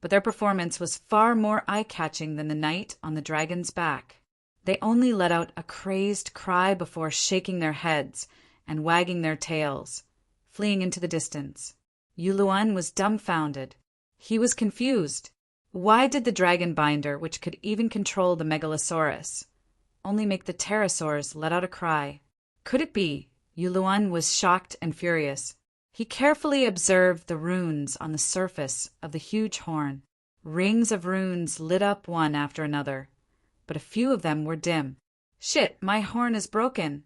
but their performance was far more eye-catching than the knight on the dragon's back. They only let out a crazed cry before shaking their heads and wagging their tails, fleeing into the distance. Yuluan was dumbfounded. He was confused. Why did the dragon binder, which could even control the Megalosaurus, only make the pterosaurs let out a cry? Could it be? Yuluan was shocked and furious. He carefully observed the runes on the surface of the huge horn. Rings of runes lit up one after another, but a few of them were dim. Shit, my horn is broken.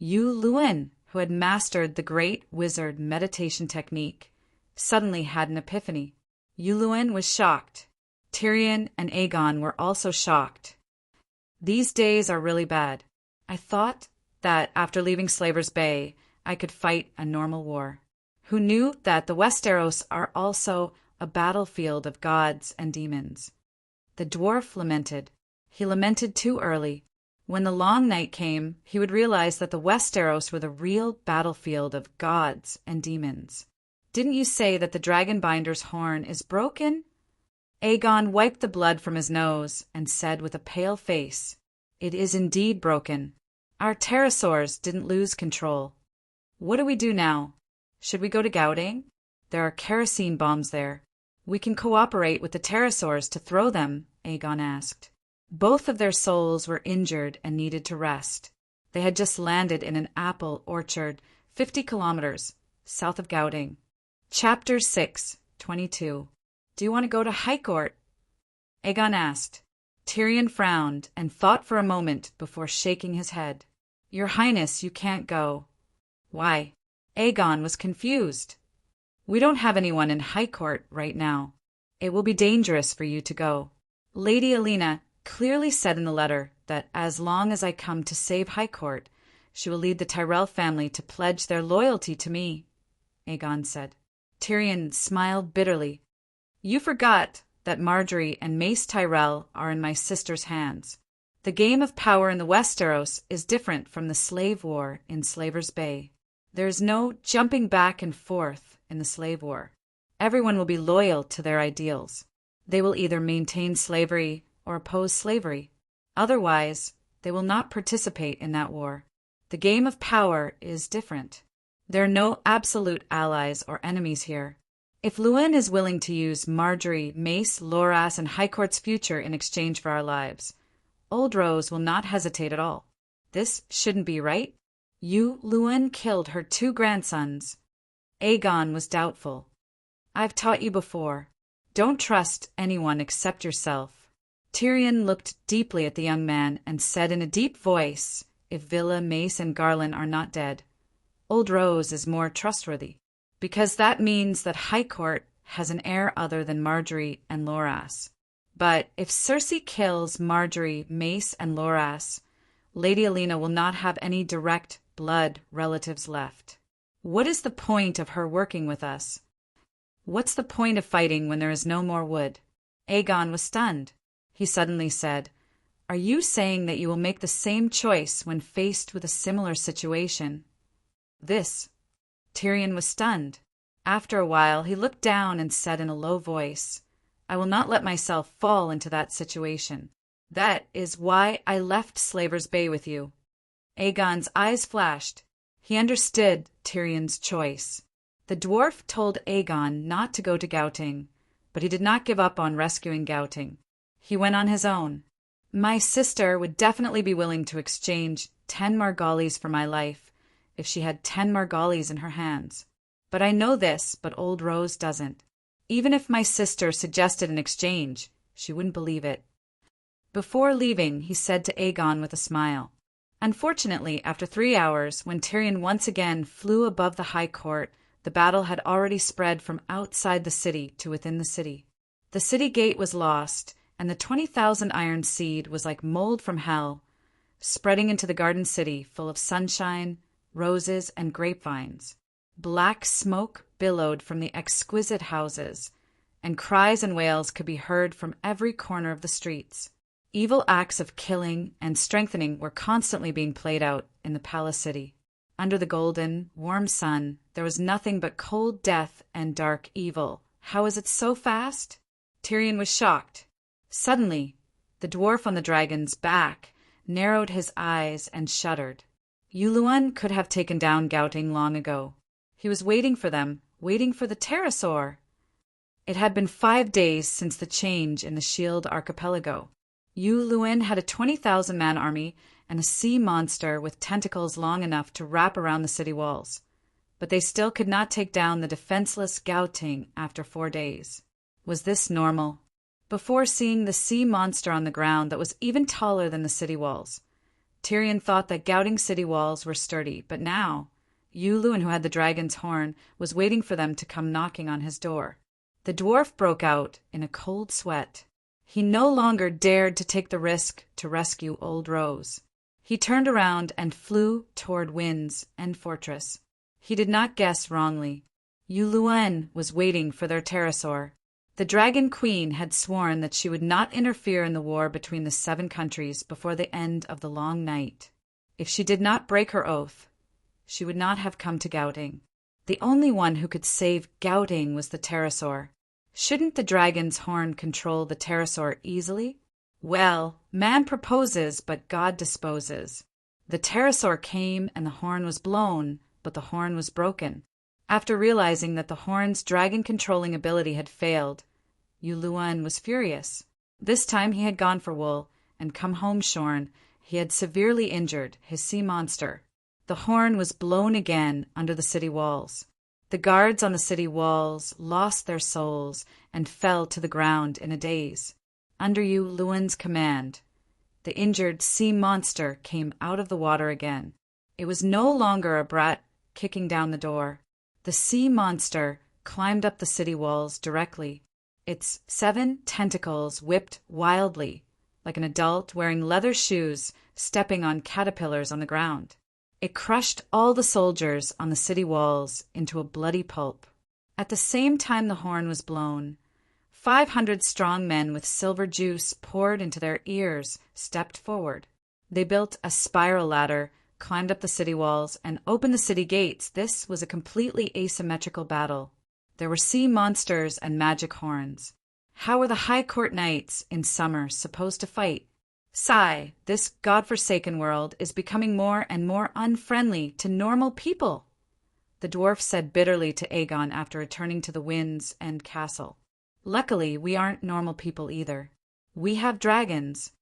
Yuluan, who had mastered the great wizard meditation technique, suddenly had an epiphany. Yuluan was shocked. Tyrion and Aegon were also shocked. These days are really bad. I thought that after leaving Slaver's Bay, I could fight a normal war. Who knew that the Westeros are also a battlefield of gods and demons? The dwarf lamented. He lamented too early. When the long night came, he would realize that the Westeros were the real battlefield of gods and demons. Didn't you say that the Dragonbinder's horn is broken? Aegon wiped the blood from his nose and said with a pale face, "It is indeed broken. Our pterosaurs didn't lose control. What do we do now? Should we go to Gouting? There are kerosene bombs there. We can cooperate with the pterosaurs to throw them," Aegon asked. Both of their souls were injured and needed to rest. They had just landed in an apple orchard 50 kilometers south of Gouting. Chapter 6, 22. Do you want to go to Highcourt? Aegon asked. Tyrion frowned and thought for a moment before shaking his head. Your Highness, you can't go. Why? Aegon was confused. We don't have anyone in Highcourt right now. It will be dangerous for you to go. Lady Alina clearly said in the letter that as long as I come to save Highcourt, she will lead the Tyrell family to pledge their loyalty to me, Aegon said. Tyrion smiled bitterly. You forgot that Marjorie and Mace Tyrell are in my sister's hands. The game of power in the Westeros is different from the slave war in Slaver's Bay. There is no jumping back and forth in the slave war. Everyone will be loyal to their ideals. They will either maintain slavery or oppose slavery. Otherwise, they will not participate in that war. The game of power is different. There are no absolute allies or enemies here. If Luwin is willing to use Marjorie, Mace, Loras, and High Court's future in exchange for our lives, Old Rose will not hesitate at all. This shouldn't be right. You, Luwin, killed her 2 grandsons. Aegon was doubtful. I've taught you before. Don't trust anyone except yourself. Tyrion looked deeply at the young man and said in a deep voice, if Villa, Mace, and Garland are not dead, Old Rose is more trustworthy. Because that means that High Court has an heir other than Marjorie and Loras. But if Cersei kills Marjorie, Mace, and Loras, Lady Olenna will not have any direct blood relatives left. What is the point of her working with us? What's the point of fighting when there is no more wood? Aegon was stunned. He suddenly said, Are you saying that you will make the same choice when faced with a similar situation? Tyrion was stunned. After a while, he looked down and said in a low voice, I will not let myself fall into that situation. That is why I left Slaver's Bay with you. Aegon's eyes flashed. He understood Tyrion's choice. The dwarf told Aegon not to go to Gouting, but he did not give up on rescuing Gouting. He went on his own. My sister would definitely be willing to exchange 10 Margallis for my life if she had 10 Margallis in her hands. But I know this, but Old Rose doesn't. Even if my sister suggested an exchange, she wouldn't believe it. Before leaving, he said to Aegon with a smile. Unfortunately, after 3 hours, when Tyrion once again flew above the High Court, the battle had already spread from outside the city to within the city. The city gate was lost, and the 20,000 iron seed was like mold from hell, spreading into the garden city full of sunshine, roses, and grapevines. Black smoke billowed from the exquisite houses, and cries and wails could be heard from every corner of the streets. Evil acts of killing and strengthening were constantly being played out in the palace city. Under the golden, warm sun, there was nothing but cold death and dark evil. How is it so fast? Tyrion was shocked. Suddenly, the dwarf on the dragon's back narrowed his eyes and shuddered. Luwin could have taken down Gouting long ago. He was waiting for them, waiting for the pterosaur. It had been 5 days since the change in the Shield Archipelago. Luwin had a 20,000-man army and a sea monster with tentacles long enough to wrap around the city walls. But they still could not take down the defenseless Gouting after 4 days. Was this normal? Before seeing the sea monster on the ground that was even taller than the city walls, Tyrion thought that Gouting city walls were sturdy, but now, Luwin, who had the dragon's horn, was waiting for them to come knocking on his door. The dwarf broke out in a cold sweat. He no longer dared to take the risk to rescue Old Rose. He turned around and flew toward Wind's End Fortress. He did not guess wrongly. Luwin was waiting for their pterosaur. The Dragon Queen had sworn that she would not interfere in the war between the 7 countries before the end of the long night. If she did not break her oath, she would not have come to Gouting. The only one who could save Gouting was the pterosaur. Shouldn't the dragon's horn control the pterosaur easily? Well, man proposes, but God disposes. The pterosaur came and the horn was blown, but the horn was broken. After realizing that the horn's dragon-controlling ability had failed, Luwin was furious. This time he had gone for wool and come home shorn. He had severely injured his sea monster. The horn was blown again under the city walls. The guards on the city walls lost their souls and fell to the ground in a daze. Under Luwin's command, the injured sea monster came out of the water again. It was no longer a brat kicking down the door. The sea monster climbed up the city walls directly. Its 7 tentacles whipped wildly, like an adult wearing leather shoes stepping on caterpillars on the ground. It crushed all the soldiers on the city walls into a bloody pulp. At the same time the horn was blown, 500 strong men with silver juice poured into their ears stepped forward. They built a spiral ladder, climbed up the city walls, and opened the city gates. This was a completely asymmetrical battle. There were sea monsters and magic horns. How were the High Court knights in summer supposed to fight? Sigh, this godforsaken world is becoming more and more unfriendly to normal people, the dwarf said bitterly to Aegon after returning to the Wind's End castle. Luckily, we aren't normal people either. We have dragons.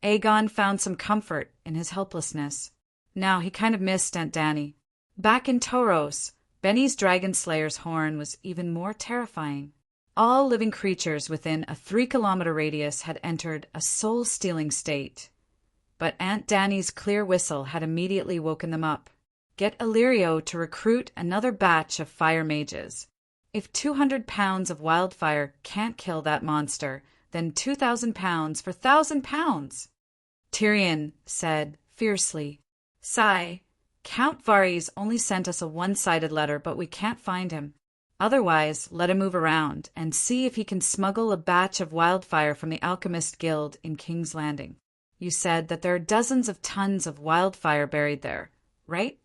Aegon found some comfort in his helplessness. Now he kind of missed Aunt Dany. Back in Tauros, Benny's dragon slayer's horn was even more terrifying. All living creatures within a 3-kilometer radius had entered a soul-stealing state. But Aunt Dany's clear whistle had immediately woken them up. Get Illyrio to recruit another batch of fire mages. If 200 pounds of wildfire can't kill that monster, then 2,000 pounds for 1,000 pounds. Tyrion said fiercely. Sigh, Count Varys only sent us a one-sided letter, but we can't find him. Otherwise, let him move around and see if he can smuggle a batch of wildfire from the Alchemist Guild in King's Landing. You said that there are dozens of tons of wildfire buried there, right?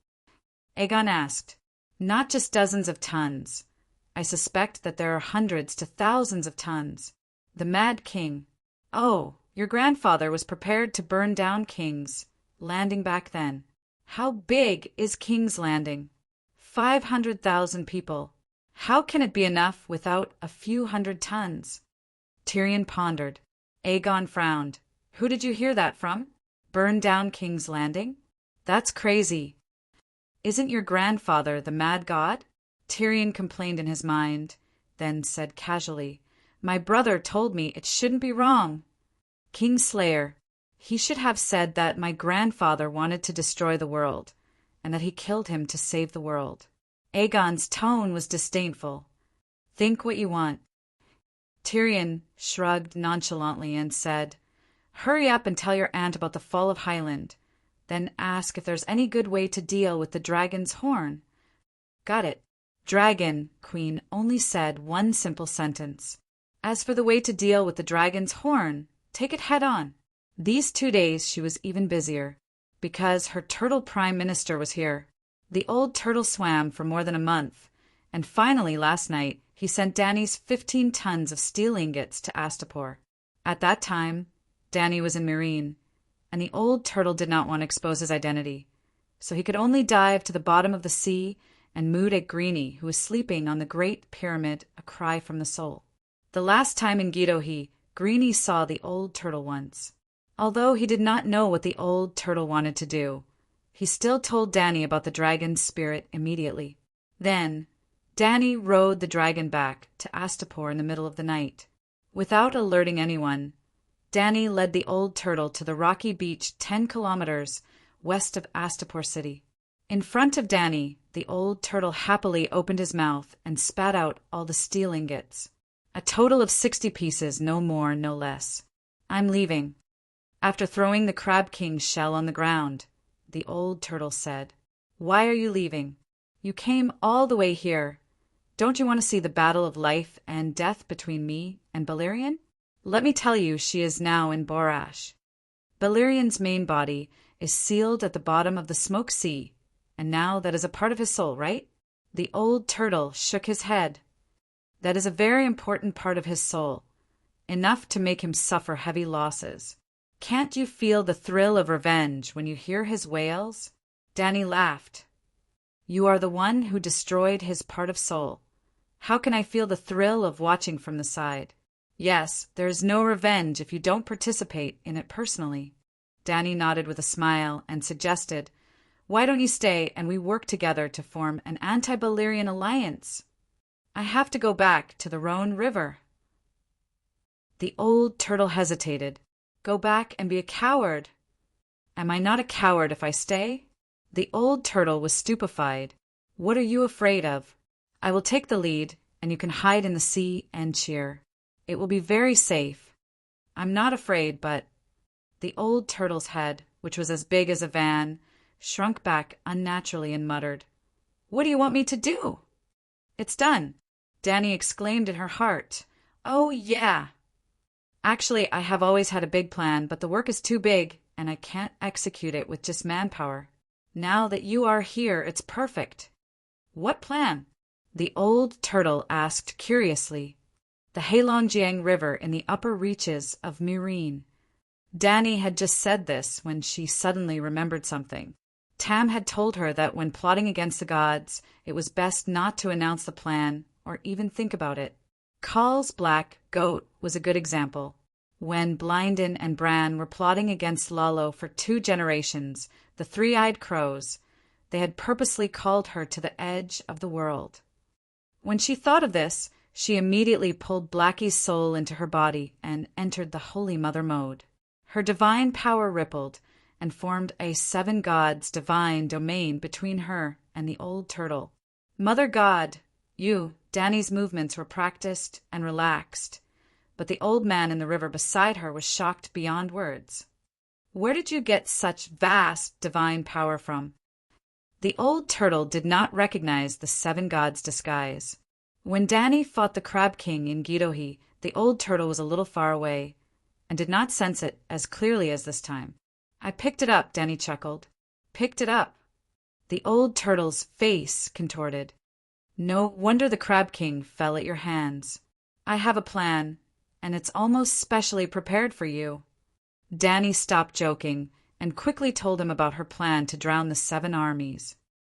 Aegon asked. Not just dozens of tons. I suspect that there are hundreds to thousands of tons. The Mad King. Oh, your grandfather was prepared to burn down King's Landing back then. How big is King's Landing? 500,000 people. How can it be enough without a few hundred tons? Tyrion pondered. Aegon frowned. Who did you hear that from? Burn down King's Landing? That's crazy. Isn't your grandfather the mad god? Tyrion complained in his mind, then said casually, My brother told me it shouldn't be wrong. Kingslayer. He should have said that my grandfather wanted to destroy the world, and that he killed him to save the world. Aegon's tone was disdainful. Think what you want. Tyrion shrugged nonchalantly and said, Hurry up and tell your aunt about the fall of Highland. Then ask if there's any good way to deal with the dragon's horn. Got it. Dragon, Queen only said one simple sentence. As for the way to deal with the dragon's horn, take it head on. These 2 days she was even busier, because her turtle prime minister was here. The old turtle swam for more than a month, and finally last night he sent Dany's 15 tons of steel ingots to Astapor. At that time, Dany was in Meereen, and the old turtle did not want to expose his identity, so he could only dive to the bottom of the sea and mood at Greenie, who was sleeping on the Great Pyramid, a cry from the soul. The last time in Gidohi, Greenie saw the old turtle once. Although he did not know what the old turtle wanted to do, he still told Dany about the dragon's spirit immediately. Then, Dany rode the dragon back to Astapor in the middle of the night. Without alerting anyone, Dany led the old turtle to the rocky beach 10 kilometers west of Astapor City. In front of Dany, the old turtle happily opened his mouth and spat out all the steel ingots. A total of 60 pieces, no more, no less. I'm leaving. After throwing the Crab King's shell on the ground, the old turtle said, Why are you leaving? You came all the way here. Don't you want to see the battle of life and death between me and Balerion? Let me tell you, she is now in Borash. Balerion's main body is sealed at the bottom of the Smoke Sea, and now that is a part of his soul, right? The old turtle shook his head. That is a very important part of his soul, enough to make him suffer heavy losses. Can't you feel the thrill of revenge when you hear his wails? Dany laughed. You are the one who destroyed his part of soul. How can I feel the thrill of watching from the side? Yes, there is no revenge if you don't participate in it personally. Dany nodded with a smile and suggested, Why don't you stay and we work together to form an anti-Balerion alliance? I have to go back to the Rhone River. The old turtle hesitated. Go back and be a coward. Am I not a coward if I stay? The old turtle was stupefied. What are you afraid of? I will take the lead, and you can hide in the sea and cheer. It will be very safe. I'm not afraid, but... The old turtle's head, which was as big as a van, shrunk back unnaturally and muttered, What do you want me to do? It's done, Dany exclaimed in her heart. Oh, yeah. Actually, I have always had a big plan, but the work is too big, and I can't execute it with just manpower. Now that you are here, it's perfect. What plan? The old turtle asked curiously. The Heilongjiang River in the upper reaches of Mireen. Danny had just said this when she suddenly remembered something. Tam had told her that when plotting against the gods, it was best not to announce the plan or even think about it. Kaal's black goat was a good example. When Blinden and Bran were plotting against Lalo for 2 generations, the three-eyed crows, they had purposely called her to the edge of the world. When she thought of this, she immediately pulled Blackie's soul into her body and entered the Holy Mother mode. Her divine power rippled and formed a 7 gods divine domain between her and the old turtle. Mother God, Danny's movements were practiced and relaxed, but the old man in the river beside her was shocked beyond words. Where did you get such vast divine power from? The old turtle did not recognize the 7 gods' disguise. When Danny fought the Crab King in Gidohi, the old turtle was a little far away and did not sense it as clearly as this time. I picked it up, Danny chuckled. Picked it up. The old turtle's face contorted. No wonder the Crab King fell at your hands. I have a plan, and it's almost specially prepared for you. Danny stopped joking and quickly told him about her plan to drown the 7 armies.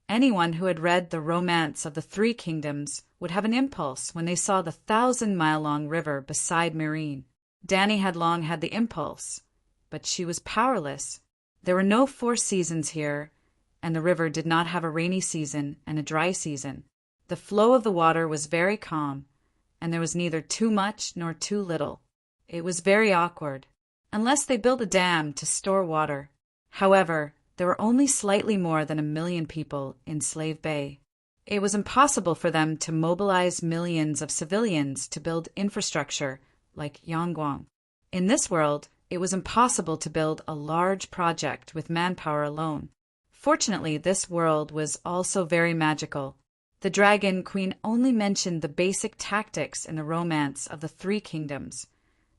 Anyone who had read The Romance of the 3 Kingdoms would have an impulse when they saw the 1,000-mile-long river beside Meereen. Danny had long had the impulse, but she was powerless. There were no 4 seasons here, and the river did not have a rainy season and a dry season. The flow of the water was very calm, and there was neither too much nor too little. It was very awkward, unless they built a dam to store water. However, there were only slightly more than 1 million people in Slave Bay. It was impossible for them to mobilize millions of civilians to build infrastructure like Yangguang. In this world, it was impossible to build a large project with manpower alone. Fortunately, this world was also very magical. The Dragon Queen only mentioned the basic tactics in the Romance of the 3 Kingdoms,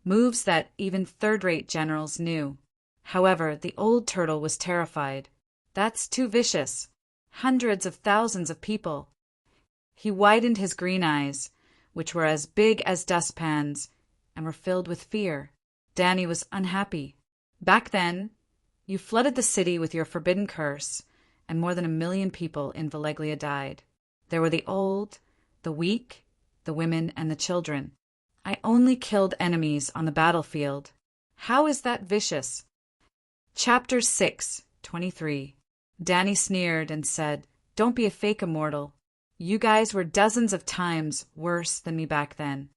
moves that even third-rate generals knew. However, the old turtle was terrified. That's too vicious. Hundreds of thousands of people. He widened his green eyes, which were as big as dustpans, and were filled with fear. Danny was unhappy. Back then, you flooded the city with your forbidden curse, and more than 1 million people in Valeglia died. There were the old, the weak, the women, and the children. I only killed enemies on the battlefield. How is that vicious? Chapter 6:23. Danny sneered and said, "Don't be a fake immortal. You guys were dozens of times worse than me back then.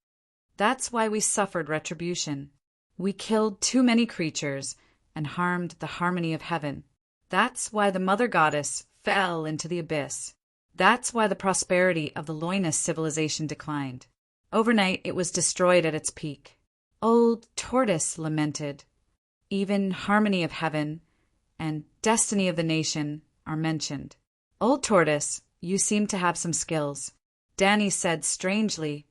That's why we suffered retribution. We killed too many creatures and harmed the harmony of heaven. That's why the Mother Goddess fell into the abyss. That's why the prosperity of the Loinus civilization declined. Overnight, it was destroyed at its peak. Old Tortoise lamented. Even harmony of heaven and destiny of the nation are mentioned. Old Tortoise, you seem to have some skills." Danny said strangely,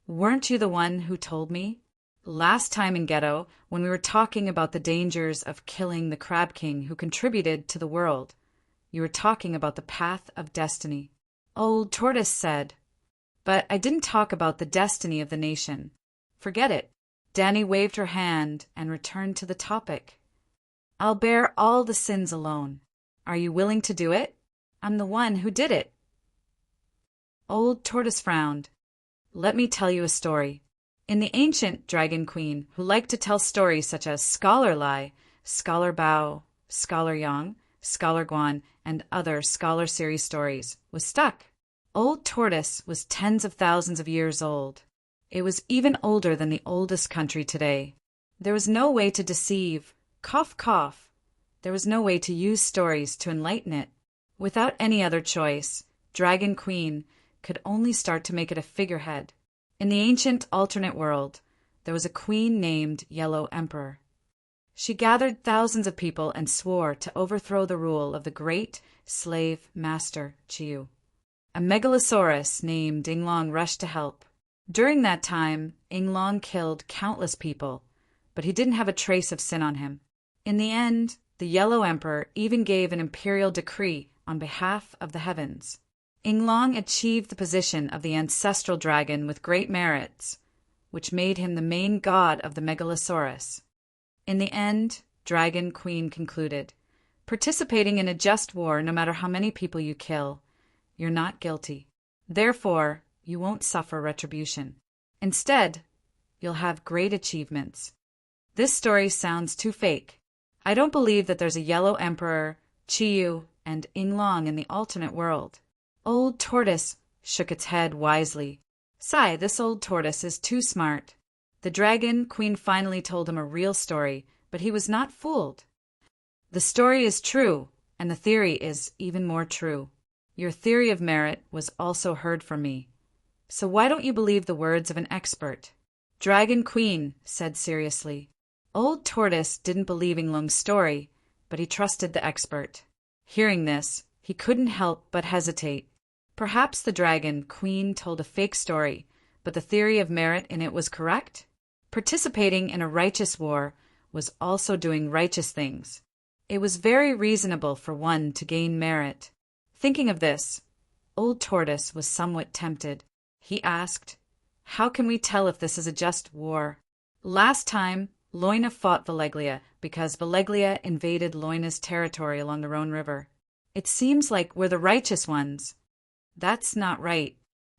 "Weren't you the one who told me? Last time in Ghetto, when we were talking about the dangers of killing the Crab King who contributed to the world, you were talking about the path of destiny." Old Tortoise said, "But I didn't talk about the destiny of the nation. Forget it." Danny waved her hand and returned to the topic. "I'll bear all the sins alone. Are you willing to do it? I'm the one who did it." Old Tortoise frowned. "Let me tell you a story. In the ancient Dragon Queen, who liked to tell stories such as Scholar Lie, Scholar Bao, Scholar Yang, Scholar Guan, and other Scholar Series stories, was stuck. Old Tortoise was tens of thousands of years old. It was even older than the oldest country today. There was no way to deceive. Cough, cough. There was no way to use stories to enlighten it. Without any other choice, Dragon Queen could only start to make it a figurehead. In the ancient alternate world, there was a queen named Yellow Emperor. She gathered thousands of people and swore to overthrow the rule of the great slave master Chiu. A megalosaurus named Dinglong rushed to help. During that time, Inglong killed countless people, but he didn't have a trace of sin on him. In the end, the Yellow Emperor even gave an imperial decree on behalf of the heavens. Inglong achieved the position of the ancestral dragon with great merits, which made him the main god of the Megalosaurus. In the end, Dragon Queen concluded, participating in a just war, no matter how many people you kill, you're not guilty. Therefore, you won't suffer retribution. Instead, you'll have great achievements. This story sounds too fake. I don't believe that there's a Yellow Emperor, Chiyu, and Inglong in the alternate world. Old Tortoise shook its head wisely. Sigh, this old tortoise is too smart. The Dragon Queen finally told him a real story, but he was not fooled. The story is true, and the theory is even more true. Your theory of merit was also heard from me. So why don't you believe the words of an expert? Dragon Queen said seriously. Old Tortoise didn't believe Inglong's story, but he trusted the expert. Hearing this, he couldn't help but hesitate. Perhaps the Dragon Queen told a fake story, but the theory of merit in it was correct? Participating in a righteous war was also doing righteous things. It was very reasonable for one to gain merit. Thinking of this, Old Tortoise was somewhat tempted. He asked, how can we tell if this is a just war? Last time, Loina fought Valeglia because Valeglia invaded Loina's territory along the Rhone River. It seems like we're the righteous ones. That's not right.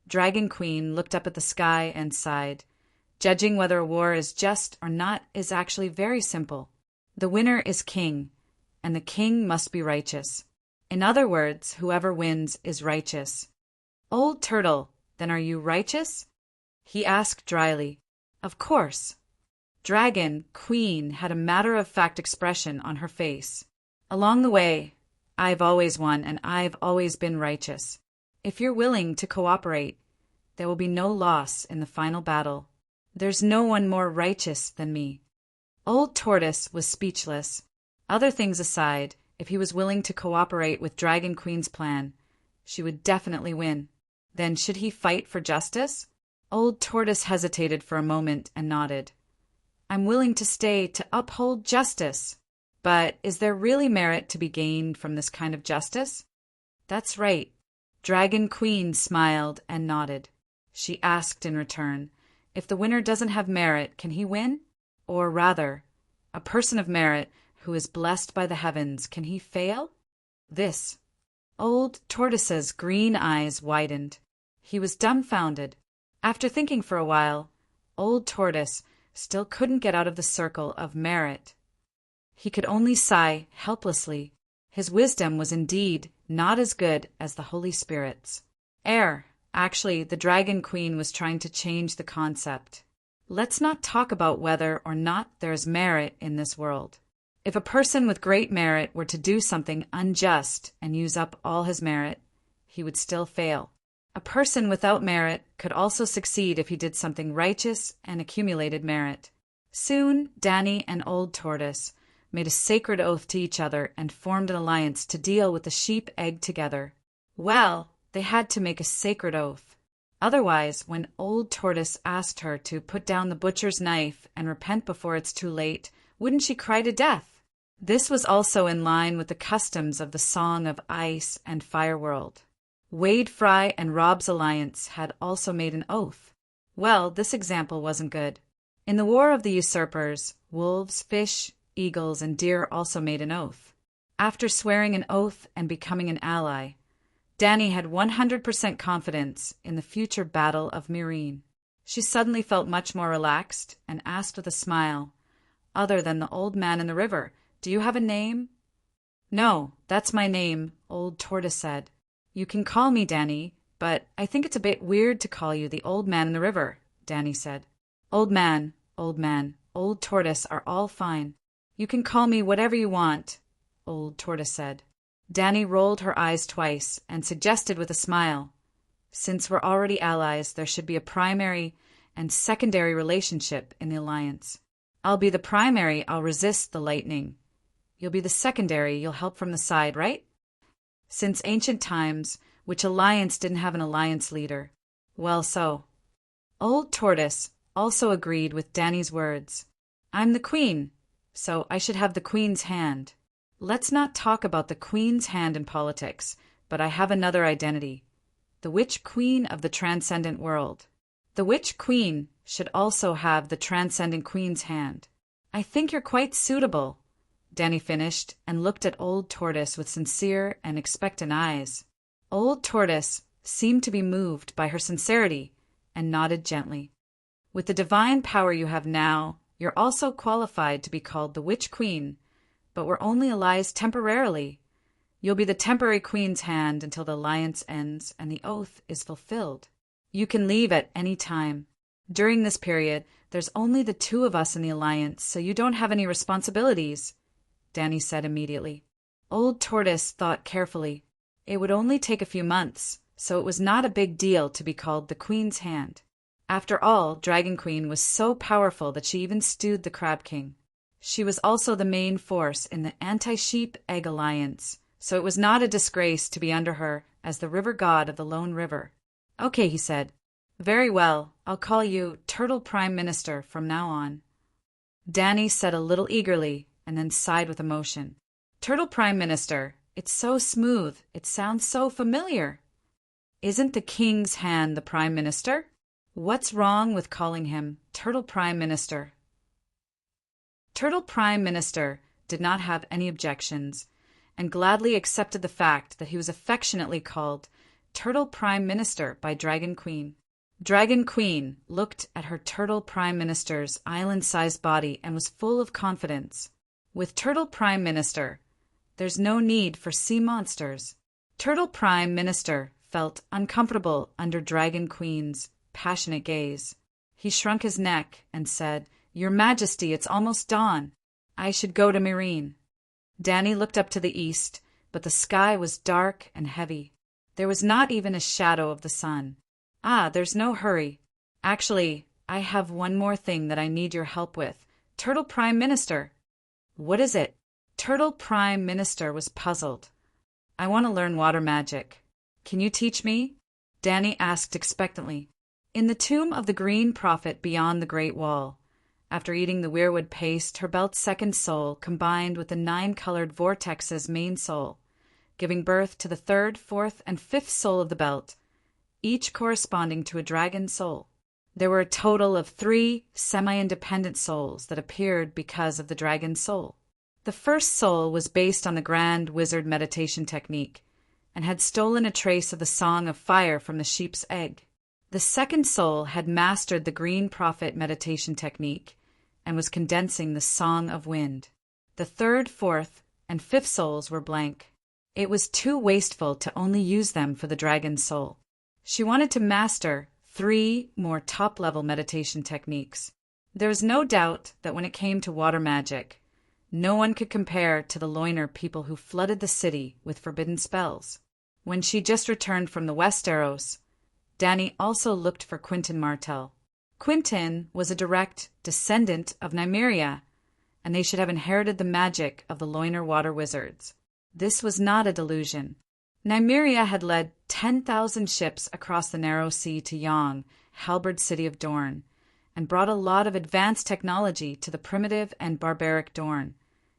Dragon Queen looked up at the sky and sighed. Judging whether a war is just or not is actually very simple. The winner is king, and the king must be righteous. In other words, whoever wins is righteous. Old Turtle, then are you righteous? He asked dryly. Of course. Dragon Queen had a matter-of-fact expression on her face. Along the way, I've always won and I've always been righteous. If you're willing to cooperate, there will be no loss in the final battle. There's no one more righteous than me. Old Tortoise was speechless. Other things aside, if he was willing to cooperate with Dragon Queen's plan, she would definitely win. Then should he fight for justice? Old Tortoise hesitated for a moment and nodded. I'm willing to stay to uphold justice. But is there really merit to be gained from this kind of justice? That's right. Dragon Queen smiled and nodded. She asked in return, if the winner doesn't have merit, can he win? Or rather, a person of merit who is blessed by the heavens, can he fail? This. Old Tortoise's green eyes widened. He was dumbfounded. After thinking for a while, Old Tortoise still couldn't get out of the circle of merit. He could only sigh helplessly. His wisdom was indeed not as good as the Holy Spirit's. Actually, the Dragon Queen was trying to change the concept. Let's not talk about whether or not there is merit in this world. If a person with great merit were to do something unjust and use up all his merit, he would still fail. A person without merit could also succeed if he did something righteous and accumulated merit. Soon, Danny and Old Tortoise made a sacred oath to each other and formed an alliance to deal with the sheep egg together. Well, they had to make a sacred oath. Otherwise, when Old Tortoise asked her to put down the butcher's knife and repent before it's too late, wouldn't she cry to death? This was also in line with the customs of the Song of Ice and Fire world. Wade Fry and Rob's alliance had also made an oath. Well, this example wasn't good. In the War of the Usurpers, wolves, fish, eagles, and deer also made an oath. After swearing an oath and becoming an ally, Danny had 100% confidence in the future Battle of Meereen. She suddenly felt much more relaxed and asked with a smile, other than the old man in the river, do you have a name? No, that's my name, Old Tortoise said. You can call me Danny, but I think it's a bit weird to call you the old man in the river, Danny said. Old man, Old Tortoise are all fine. You can call me whatever you want, Old Tortoise said. Danny rolled her eyes twice and suggested with a smile, since we're already allies, there should be a primary and secondary relationship in the alliance. I'll be the primary, I'll resist the lightning. You'll be the secondary, you'll help from the side, right? Since ancient times, which alliance didn't have an alliance leader? Well, so. Old Tortoise also agreed with Danny's words. I'm the queen, so I should have the queen's hand. Let's not talk about the queen's hand in politics, but I have another identity. The witch queen of the transcendent world. The witch queen should also have the transcendent queen's hand. I think you're quite suitable, Danny finished and looked at Old Tortoise with sincere and expectant eyes. Old Tortoise seemed to be moved by her sincerity and nodded gently. With the divine power you have now, you're also qualified to be called the Witch Queen, but we're only allies temporarily. You'll be the temporary queen's hand until the alliance ends and the oath is fulfilled. You can leave at any time. During this period, there's only the two of us in the alliance, so you don't have any responsibilities, Danny said immediately. Old Tortoise thought carefully. It would only take a few months, so it was not a big deal to be called the Queen's Hand. After all, Dragon Queen was so powerful that she even stewed the Crab King. She was also the main force in the Anti-Sheep Egg Alliance, so it was not a disgrace to be under her as the river god of the Lone River. Okay, he said. Very well, I'll call you Turtle Prime Minister from now on. Danny said a little eagerly and then sighed with emotion. Turtle Prime Minister, it's so smooth, it sounds so familiar. Isn't the King's Hand the Prime Minister? What's wrong with calling him Turtle Prime Minister? Turtle Prime Minister did not have any objections and gladly accepted the fact that he was affectionately called Turtle Prime Minister by Dragon Queen. Dragon Queen looked at her Turtle Prime Minister's island-sized body and was full of confidence. With Turtle Prime Minister, there's no need for sea monsters. Turtle Prime Minister felt uncomfortable under Dragon Queen's passionate gaze. He shrunk his neck and said, Your Majesty, it's almost dawn. I should go to Marine. Danny looked up to the east, but the sky was dark and heavy. There was not even a shadow of the sun. There's no hurry. Actually, I have one more thing that I need your help with. Turtle Prime Minister. What is it? Turtle Prime Minister was puzzled. I want to learn water magic. Can you teach me? Danny asked expectantly. In the tomb of the Green Prophet beyond the Great Wall, after eating the weirwood paste, her belt's second soul combined with the 9-colored vortex's main soul, giving birth to the 3rd, 4th, and 5th soul of the belt, each corresponding to a dragon soul. There were a total of 3 semi-independent souls that appeared because of the dragon soul. The first soul was based on the Grand Wizard meditation technique and had stolen a trace of the Song of Fire from the sheep's egg. The second soul had mastered the Green Prophet meditation technique and was condensing the Song of Wind. The 3rd, 4th, and 5th souls were blank. It was too wasteful to only use them for the dragon's soul. She wanted to master 3 more top-level meditation techniques. There was no doubt that when it came to water magic, no one could compare to the Loiner people who flooded the city with forbidden spells. When she just returned from the Westeros, Danny also looked for Quentin Martell. Quentin was a direct descendant of Nymeria, and they should have inherited the magic of the Loiner water wizards. This was not a delusion. Nymeria had led 10,000 ships across the narrow sea to Yong, halberd city of Dorne, and brought a lot of advanced technology to the primitive and barbaric Dorne,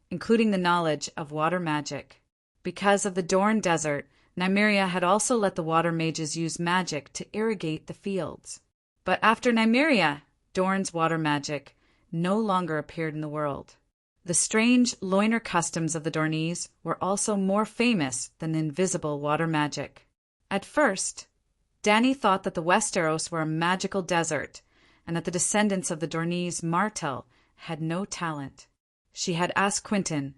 including the knowledge of water magic. Because of the Dorne desert, Nymeria had also let the water mages use magic to irrigate the fields. But after Nymeria, Dorne's water magic no longer appeared in the world. The strange Loiner customs of the Dornese were also more famous than the invisible water magic. At first, Danny thought that the Westeros were a magical desert and that the descendants of the Dornese Martell had no talent. She had asked Quentin,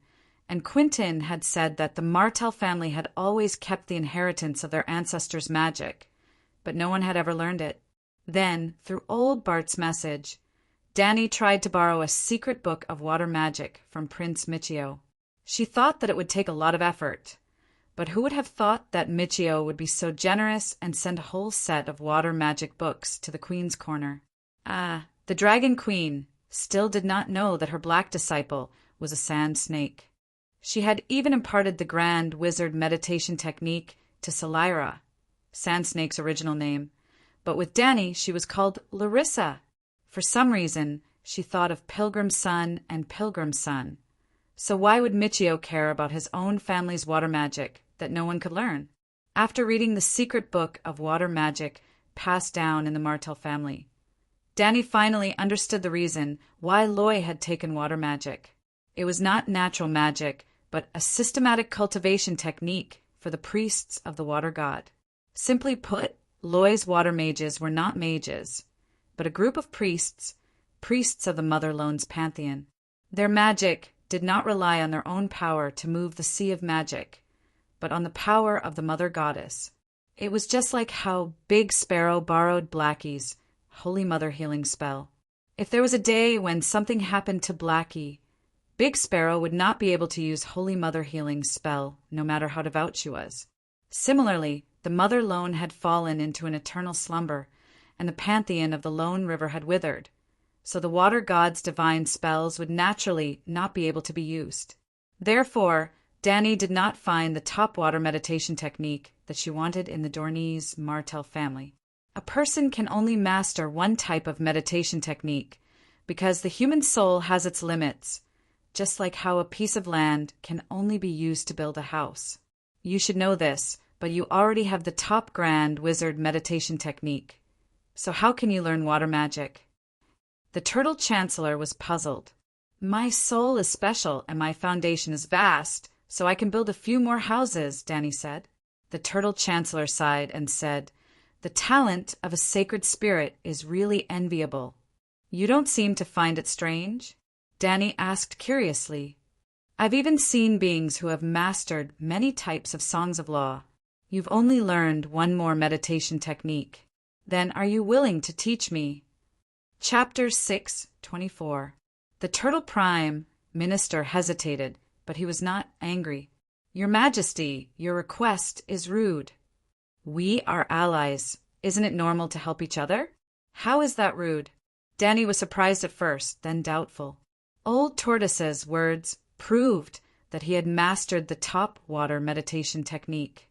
and Quentin had said that the Martell family had always kept the inheritance of their ancestors' magic, but no one had ever learned it. Then, through old Bart's message, Danny tried to borrow a secret book of water magic from Prince Michio. She thought that it would take a lot of effort, but who would have thought that Michio would be so generous and send a whole set of water magic books to the Queen's Corner? The Dragon Queen still did not know that her black disciple was a sand snake. She had even imparted the Grand Wizard meditation technique to Salira, Sand Snake's original name, But with Danny, she was called Larissa. For some reason, she thought of Pilgrim's Son and Pilgrim's Son. So why would Michio care about his own family's water magic that no one could learn? After reading the secret book of water magic passed down in the Martell family, Danny finally understood the reason why Loy had taken water magic. It was not natural magic, but a systematic cultivation technique for the priests of the water god. Simply put, Loy's water mages were not mages, but a group of priests of the Mother Lone's pantheon. Their magic did not rely on their own power to move the sea of magic, but on the power of the Mother Goddess. It was just like how Big Sparrow borrowed Blackie's Holy Mother healing spell. If there was a day when something happened to Blackie, Big Sparrow would not be able to use Holy Mother healing spell, no matter how devout she was. Similarly, the Mother Lone had fallen into an eternal slumber, and the pantheon of the Lone River had withered, so the water god's divine spells would naturally not be able to be used. Therefore, Danny did not find the top water meditation technique that she wanted in the Dornese Martell family. A person can only master one type of meditation technique because the human soul has its limits, just like how a piece of land can only be used to build a house. You should know this, but you already have the top grand wizard meditation technique. So how can you learn water magic? The Turtle Chancellor was puzzled. My soul is special and my foundation is vast, so I can build a few more houses, Danny said. The Turtle Chancellor sighed and said, the talent of a sacred spirit is really enviable. You don't seem to find it strange? Danny asked curiously. I've even seen beings who have mastered many types of songs of law. You've only learned one more meditation technique. Then are you willing to teach me? Chapter 6:24. The Turtle Prime Minister hesitated, but he was not angry. Your Majesty, your request is rude. We are allies. Isn't it normal to help each other? How is that rude? Danny was surprised at first, then doubtful. Old Tortoise's words proved that he had mastered the top water meditation technique.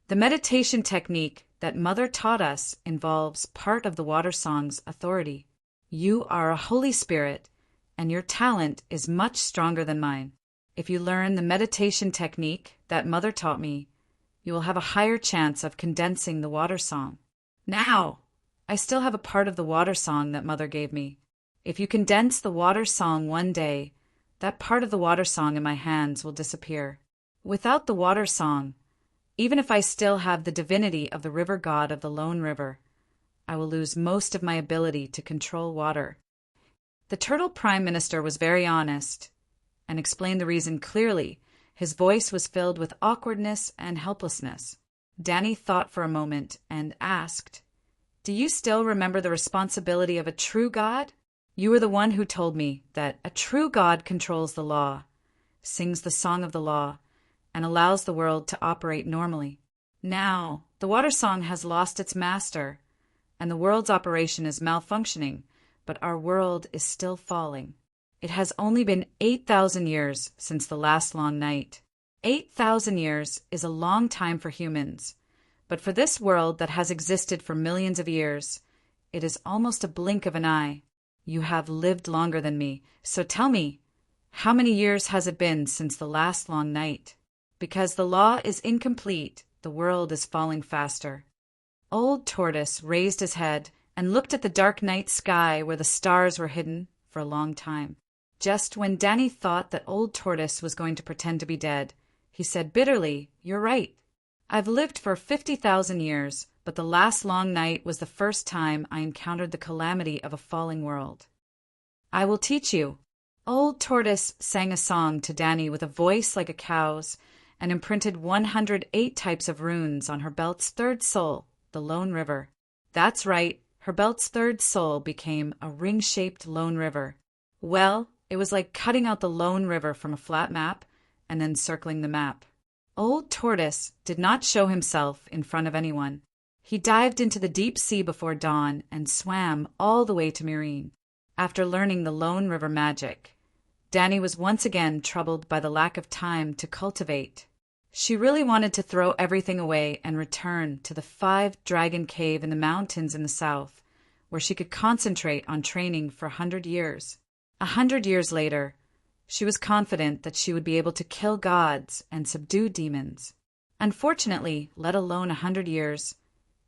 The meditation technique that Mother taught us involves part of the water song's authority. You are a Holy Spirit, and your talent is much stronger than mine. If you learn the meditation technique that Mother taught me, you will have a higher chance of condensing the water song. Now, I still have a part of the water song that Mother gave me. If you condense the water song one day, that part of the water song in my hands will disappear. Without the water song, even if I still have the divinity of the river god of the Lone River, I will lose most of my ability to control water. The Turtle Prime Minister was very honest and explained the reason clearly. His voice was filled with awkwardness and helplessness. Danny thought for a moment and asked, do you still remember the responsibility of a true god? You were the one who told me that a true god controls the law, sings the song of the law, and allows the world to operate normally. Now, the water song has lost its master, and the world's operation is malfunctioning, but our world is still falling. It has only been 8,000 years since the last long night. 8,000 years is a long time for humans, but for this world that has existed for millions of years, it is almost a blink of an eye. You have lived longer than me, so tell me, how many years has it been since the last long night? Because the law is incomplete, the world is falling faster. Old Tortoise raised his head and looked at the dark night sky where the stars were hidden for a long time. Just when Danny thought that Old Tortoise was going to pretend to be dead, he said bitterly, you're right. I've lived for 50,000 years, but the last long night was the first time I encountered the calamity of a falling world. I will teach you. Old Tortoise sang a song to Danny with a voice like a cow's and imprinted 108 types of runes on her belt's third soul, the Lone River. That's right, her belt's third soul became a ring-shaped Lone River. Well, it was like cutting out the Lone River from a flat map and then circling the map. Old Tortoise did not show himself in front of anyone. He dived into the deep sea before dawn and swam all the way to Murine. After learning the Lone River magic, Danny was once again troubled by the lack of time to cultivate. She really wanted to throw everything away and return to the 5-dragon cave in the mountains in the south, where she could concentrate on training for 100 years. 100 years later, she was confident that she would be able to kill gods and subdue demons. Unfortunately, let alone 100 years,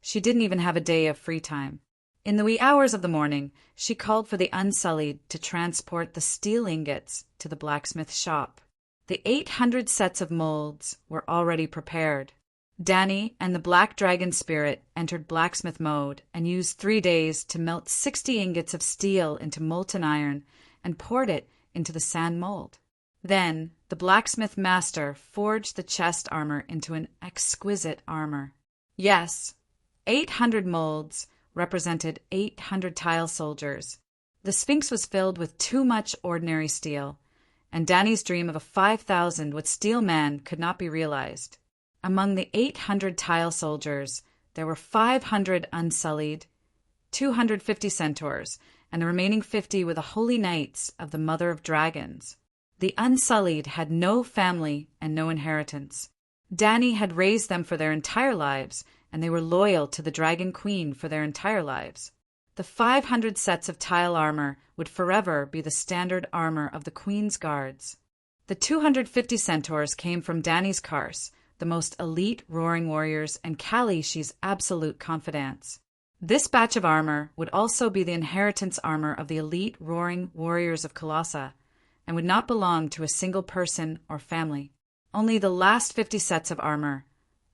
she didn't even have a day of free time. In the wee hours of the morning, she called for the Unsullied to transport the steel ingots to the blacksmith shop. The 800 sets of molds were already prepared. Danny and the Black Dragon Spirit entered blacksmith mode and used 3 days to melt 60 ingots of steel into molten iron and poured it into the sand mold. Then, the blacksmith master forged the chest armor into an exquisite armor. Yes, 800 molds represented 800 tile soldiers. The Sphinx was filled with too much ordinary steel, and Danny's dream of a 5,000 with steel man could not be realized. Among the 800 tile soldiers, there were 500 unsullied, 250 centaurs, and the remaining 50 were the holy knights of the Mother of Dragons. The unsullied had no family and no inheritance. Danny had raised them for their entire lives, and they were loyal to the Dragon Queen for their entire lives. The 500 sets of tile armor would forever be the standard armor of the Queen's guards. The 250 centaurs came from Danny's Kars, the most elite roaring warriors and Kalishi's absolute confidants. This batch of armor would also be the inheritance armor of the elite roaring warriors of Colossa, and would not belong to a single person or family. Only the last 50 sets of armor,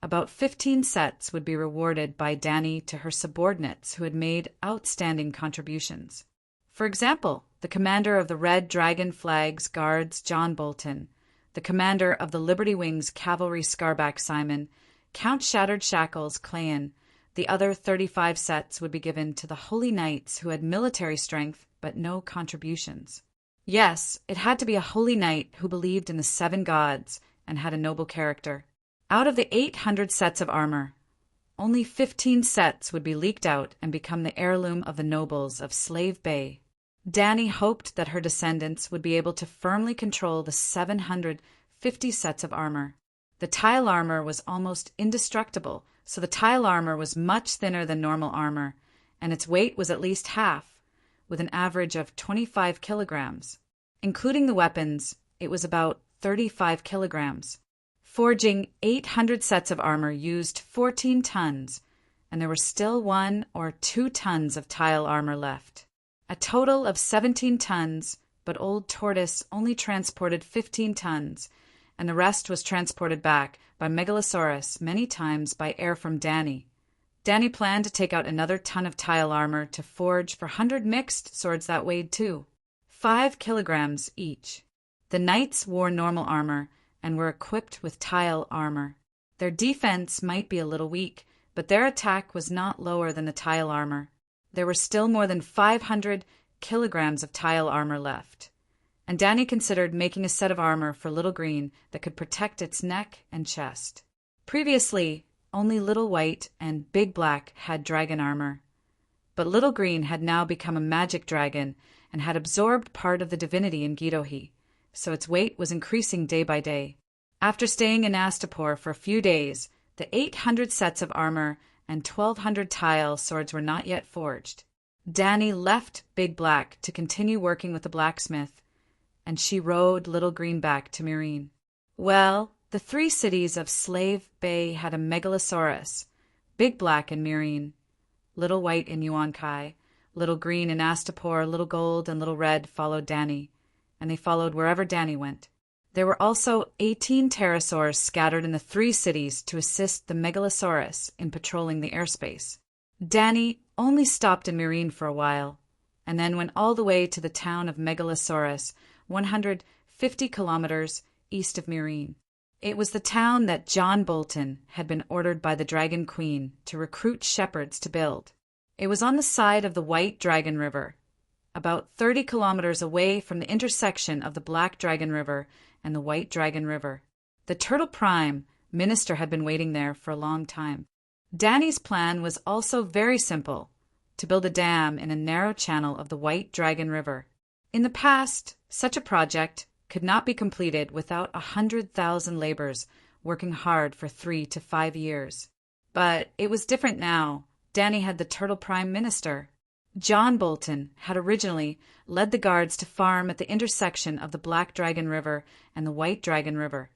about 15 sets, would be rewarded by Danny to her subordinates who had made outstanding contributions. For example, the commander of the Red Dragon Flag's guards, John Bolton, the commander of the Liberty Wings Cavalry Scarback Simon, Count Shattered Shackles Clayan. The other 35 sets would be given to the Holy Knights who had military strength but no contributions. Yes, it had to be a holy knight who believed in the 7 gods and had a noble character. Out of the 800 sets of armor, only 15 sets would be leaked out and become the heirloom of the nobles of Slave Bay. Danny hoped that her descendants would be able to firmly control the 750 sets of armor. The tile armor was almost indestructible, so the tile armor was much thinner than normal armor, and its weight was at least half, with an average of 25 kilograms. Including the weapons, it was about 35 kilograms. Forging 800 sets of armor used 14 tons, and there were still 1 or 2 tons of tile armor left. A total of 17 tons, but Old Tortoise only transported 15 tons, and the rest was transported back by Megalosaurus many times by air from Danny. Danny planned to take out another ton of tile armor to forge for 100 mixed swords that weighed 5 kilograms each. The knights wore normal armor and were equipped with tile armor. Their defense might be a little weak, but their attack was not lower than the tile armor. There were still more than 500 kilograms of tile armor left, and Danny considered making a set of armor for Little Green that could protect its neck and chest. Previously, only Little White and Big Black had dragon armor, but Little Green had now become a magic dragon and had absorbed part of the divinity in Gidohi, so its weight was increasing day by day. After staying in Astapor for a few days, the 800 sets of armor and 1,200 tile swords were not yet forged. Danny left Big Black to continue working with the blacksmith, and she rode Little Green back to Myrene. Well, the 3 cities of Slave Bay had a Megalosaurus, Big Black in Myrene, Little White in Yuan-Kai, Little Green in Astapor, Little Gold and Little Red followed Danny, and they followed wherever Danny went. There were also 18 pterosaurs scattered in the 3 cities to assist the Megalosaurus in patrolling the airspace. Danny only stopped in Myrene for a while, and then went all the way to the town of Megalosaurus, 150 kilometers east of Myrene. It was the town that John Bolton had been ordered by the Dragon Queen to recruit shepherds to build. It was on the side of the White Dragon River, about 30 kilometers away from the intersection of the Black Dragon River and the White Dragon River. The Turtle Prime minister had been waiting there for a long time. Danny's plan was also very simple, to build a dam in a narrow channel of the White Dragon River. In the past, such a project could not be completed without 100,000 labors, working hard for 3 to 5 years. But it was different now. Danny had the Turtle Prime Minister. John Bolton had originally led the guards to farm at the intersection of the Black Dragon River and the White Dragon River,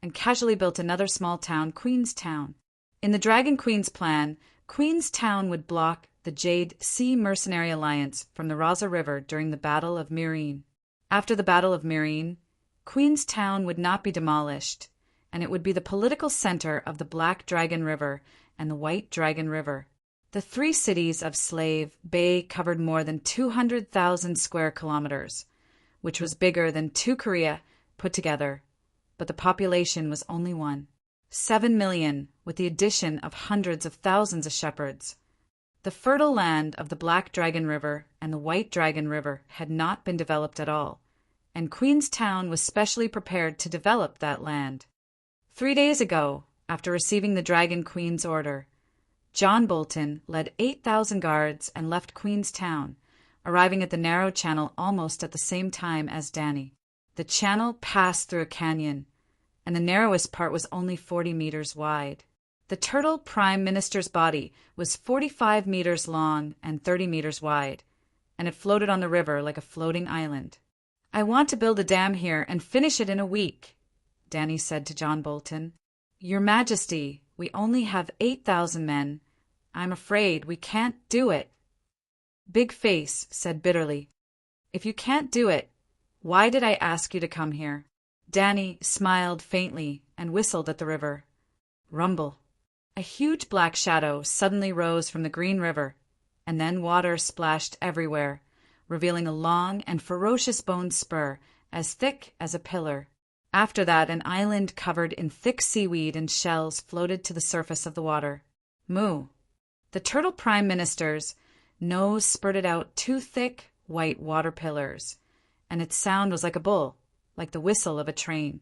and casually built another small town, Queenstown. In the Dragon Queen's plan, Queenstown would block the Jade Sea Mercenary Alliance from the Raza River during the Battle of Meereen. After the Battle of Meereen, Queenstown would not be demolished, and it would be the political center of the Black Dragon River and the White Dragon River. The 3 cities of Slave Bay covered more than 200,000 square kilometers, which was bigger than 2 Korea put together, but the population was only 7 million, with the addition of hundreds of thousands of shepherds. The fertile land of the Black Dragon River and the White Dragon River had not been developed at all, and Queenstown was specially prepared to develop that land. 3 days ago, after receiving the Dragon Queen's order, John Bolton led 8,000 guards and left Queenstown, arriving at the narrow channel almost at the same time as Danny. The channel passed through a canyon, and the narrowest part was only 40 meters wide. The Turtle Prime Minister's body was 45 meters long and 30 meters wide, and it floated on the river like a floating island. "I want to build a dam here and finish it in a week," Danny said to John Bolton. "Your Majesty, we only have 8,000 men. I'm afraid we can't do it." Big Face said bitterly, "If you can't do it, why did I ask you to come here?" Danny smiled faintly and whistled at the river. Rumble. A huge black shadow suddenly rose from the green river, and then water splashed everywhere, revealing a long and ferocious bone spur as thick as a pillar. After that, an island covered in thick seaweed and shells floated to the surface of the water. Moo. The Turtle Prime Minister's nose spurted out 2 thick, white water pillars, and its sound was like a bull, like the whistle of a train.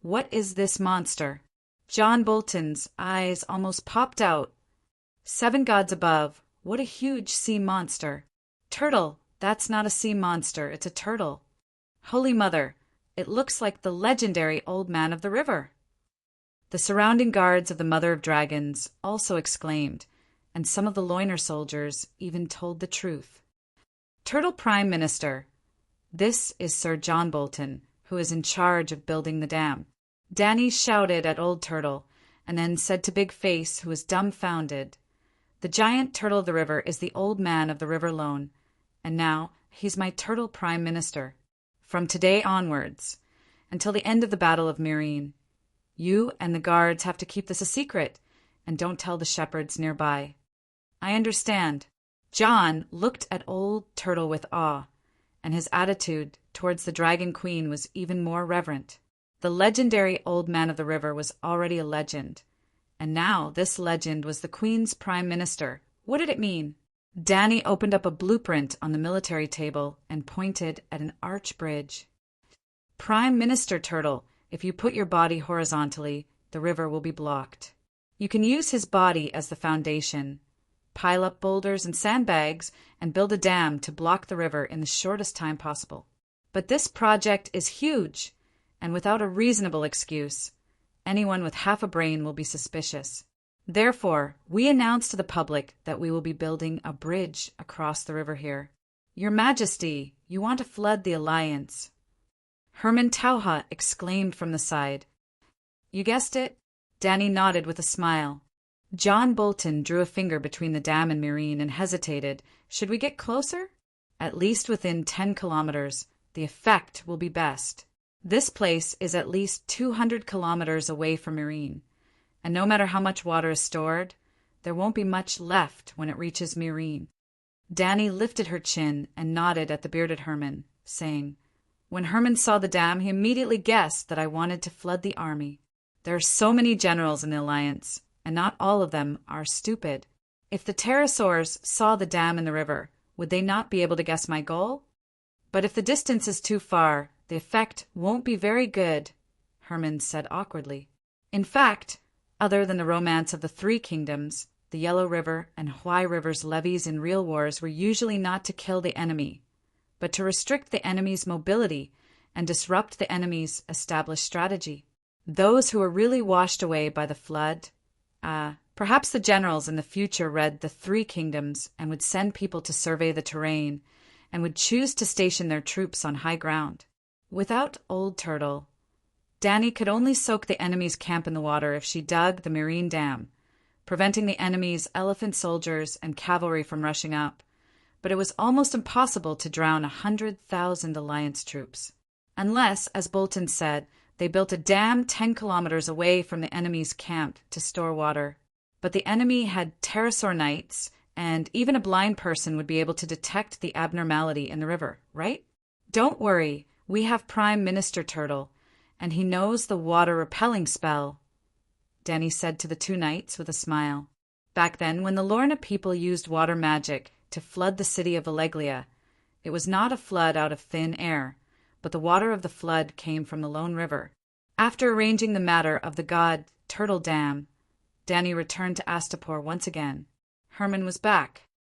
"What is this monster?" John Bolton's eyes almost popped out. 7 gods above, what a huge sea monster. "Turtle, that's not a sea monster, it's a turtle." "Holy Mother, it looks like the legendary Old Man of the River." The surrounding guards of the Mother of Dragons also exclaimed, and some of the loiner soldiers even told the truth. "Turtle Prime Minister, this is Sir John Bolton, who is in charge of building the dam." Danny shouted at Old Turtle, and then said to Big Face, who was dumbfounded, "The giant turtle of the river is the Old Man of the River alone, and now he's my Turtle Prime Minister. From today onwards, until the end of the Battle of Meereen, you and the guards have to keep this a secret, and don't tell the shepherds nearby." "I understand." John looked at Old Turtle with awe, and his attitude towards the Dragon Queen was even more reverent. The legendary Old Man of the River was already a legend, and now this legend was the Queen's Prime Minister. What did it mean? Danny opened up a blueprint on the military table and pointed at an arch bridge. "Prime Minister Turtle, if you put your body horizontally, the river will be blocked. You can use his body as the foundation, pile up boulders and sandbags, and build a dam to block the river in the shortest time possible. But this project is huge, and without a reasonable excuse, anyone with half a brain will be suspicious. Therefore, we announce to the public that we will be building a bridge across the river here. Your Majesty, you want to flood the Alliance." Herman Tauha exclaimed from the side. "You guessed it." Danny nodded with a smile. John Bolton drew a finger between the dam and Meereen and hesitated. "Should we get closer?" "At least within 10 kilometers. The effect will be best. This place is at least 200 kilometers away from Meereen, and no matter how much water is stored, there won't be much left when it reaches Meereen." Danny lifted her chin and nodded at the bearded Herman, saying, "When Herman saw the dam, he immediately guessed that I wanted to flood the army. There are so many generals in the Alliance, and not all of them are stupid. If the pterosaurs saw the dam in the river, would they not be able to guess my goal? But if the distance is too far, the effect won't be very good," Herman said awkwardly. "In fact, other than the romance of the 3 kingdoms, the Yellow River and Huai River's levies in real wars were usually not to kill the enemy, but to restrict the enemy's mobility and disrupt the enemy's established strategy. Those who were really washed away by the flood, perhaps the generals in the future read the Three Kingdoms and would send people to survey the terrain and would choose to station their troops on high ground. Without Old Turtle, Dany could only soak the enemy's camp in the water if she dug the marine dam, preventing the enemy's elephant soldiers and cavalry from rushing up. But it was almost impossible to drown 100,000 Alliance troops. Unless, as Bolton said, they built a dam 10 kilometers away from the enemy's camp to store water. But the enemy had pterosaur knights, and even a blind person would be able to detect the abnormality in the river, right? Don't worry, we have Prime Minister Turtle, and he knows the water-repelling spell, Dany said to the two knights with a smile. Back then, when the Lorna people used water magic to flood the city of Alleglia, it was not a flood out of thin air, but the water of the flood came from the Lone River. After arranging the matter of the god Turtle Dam, Dany returned to Astapor once again. Herman was back,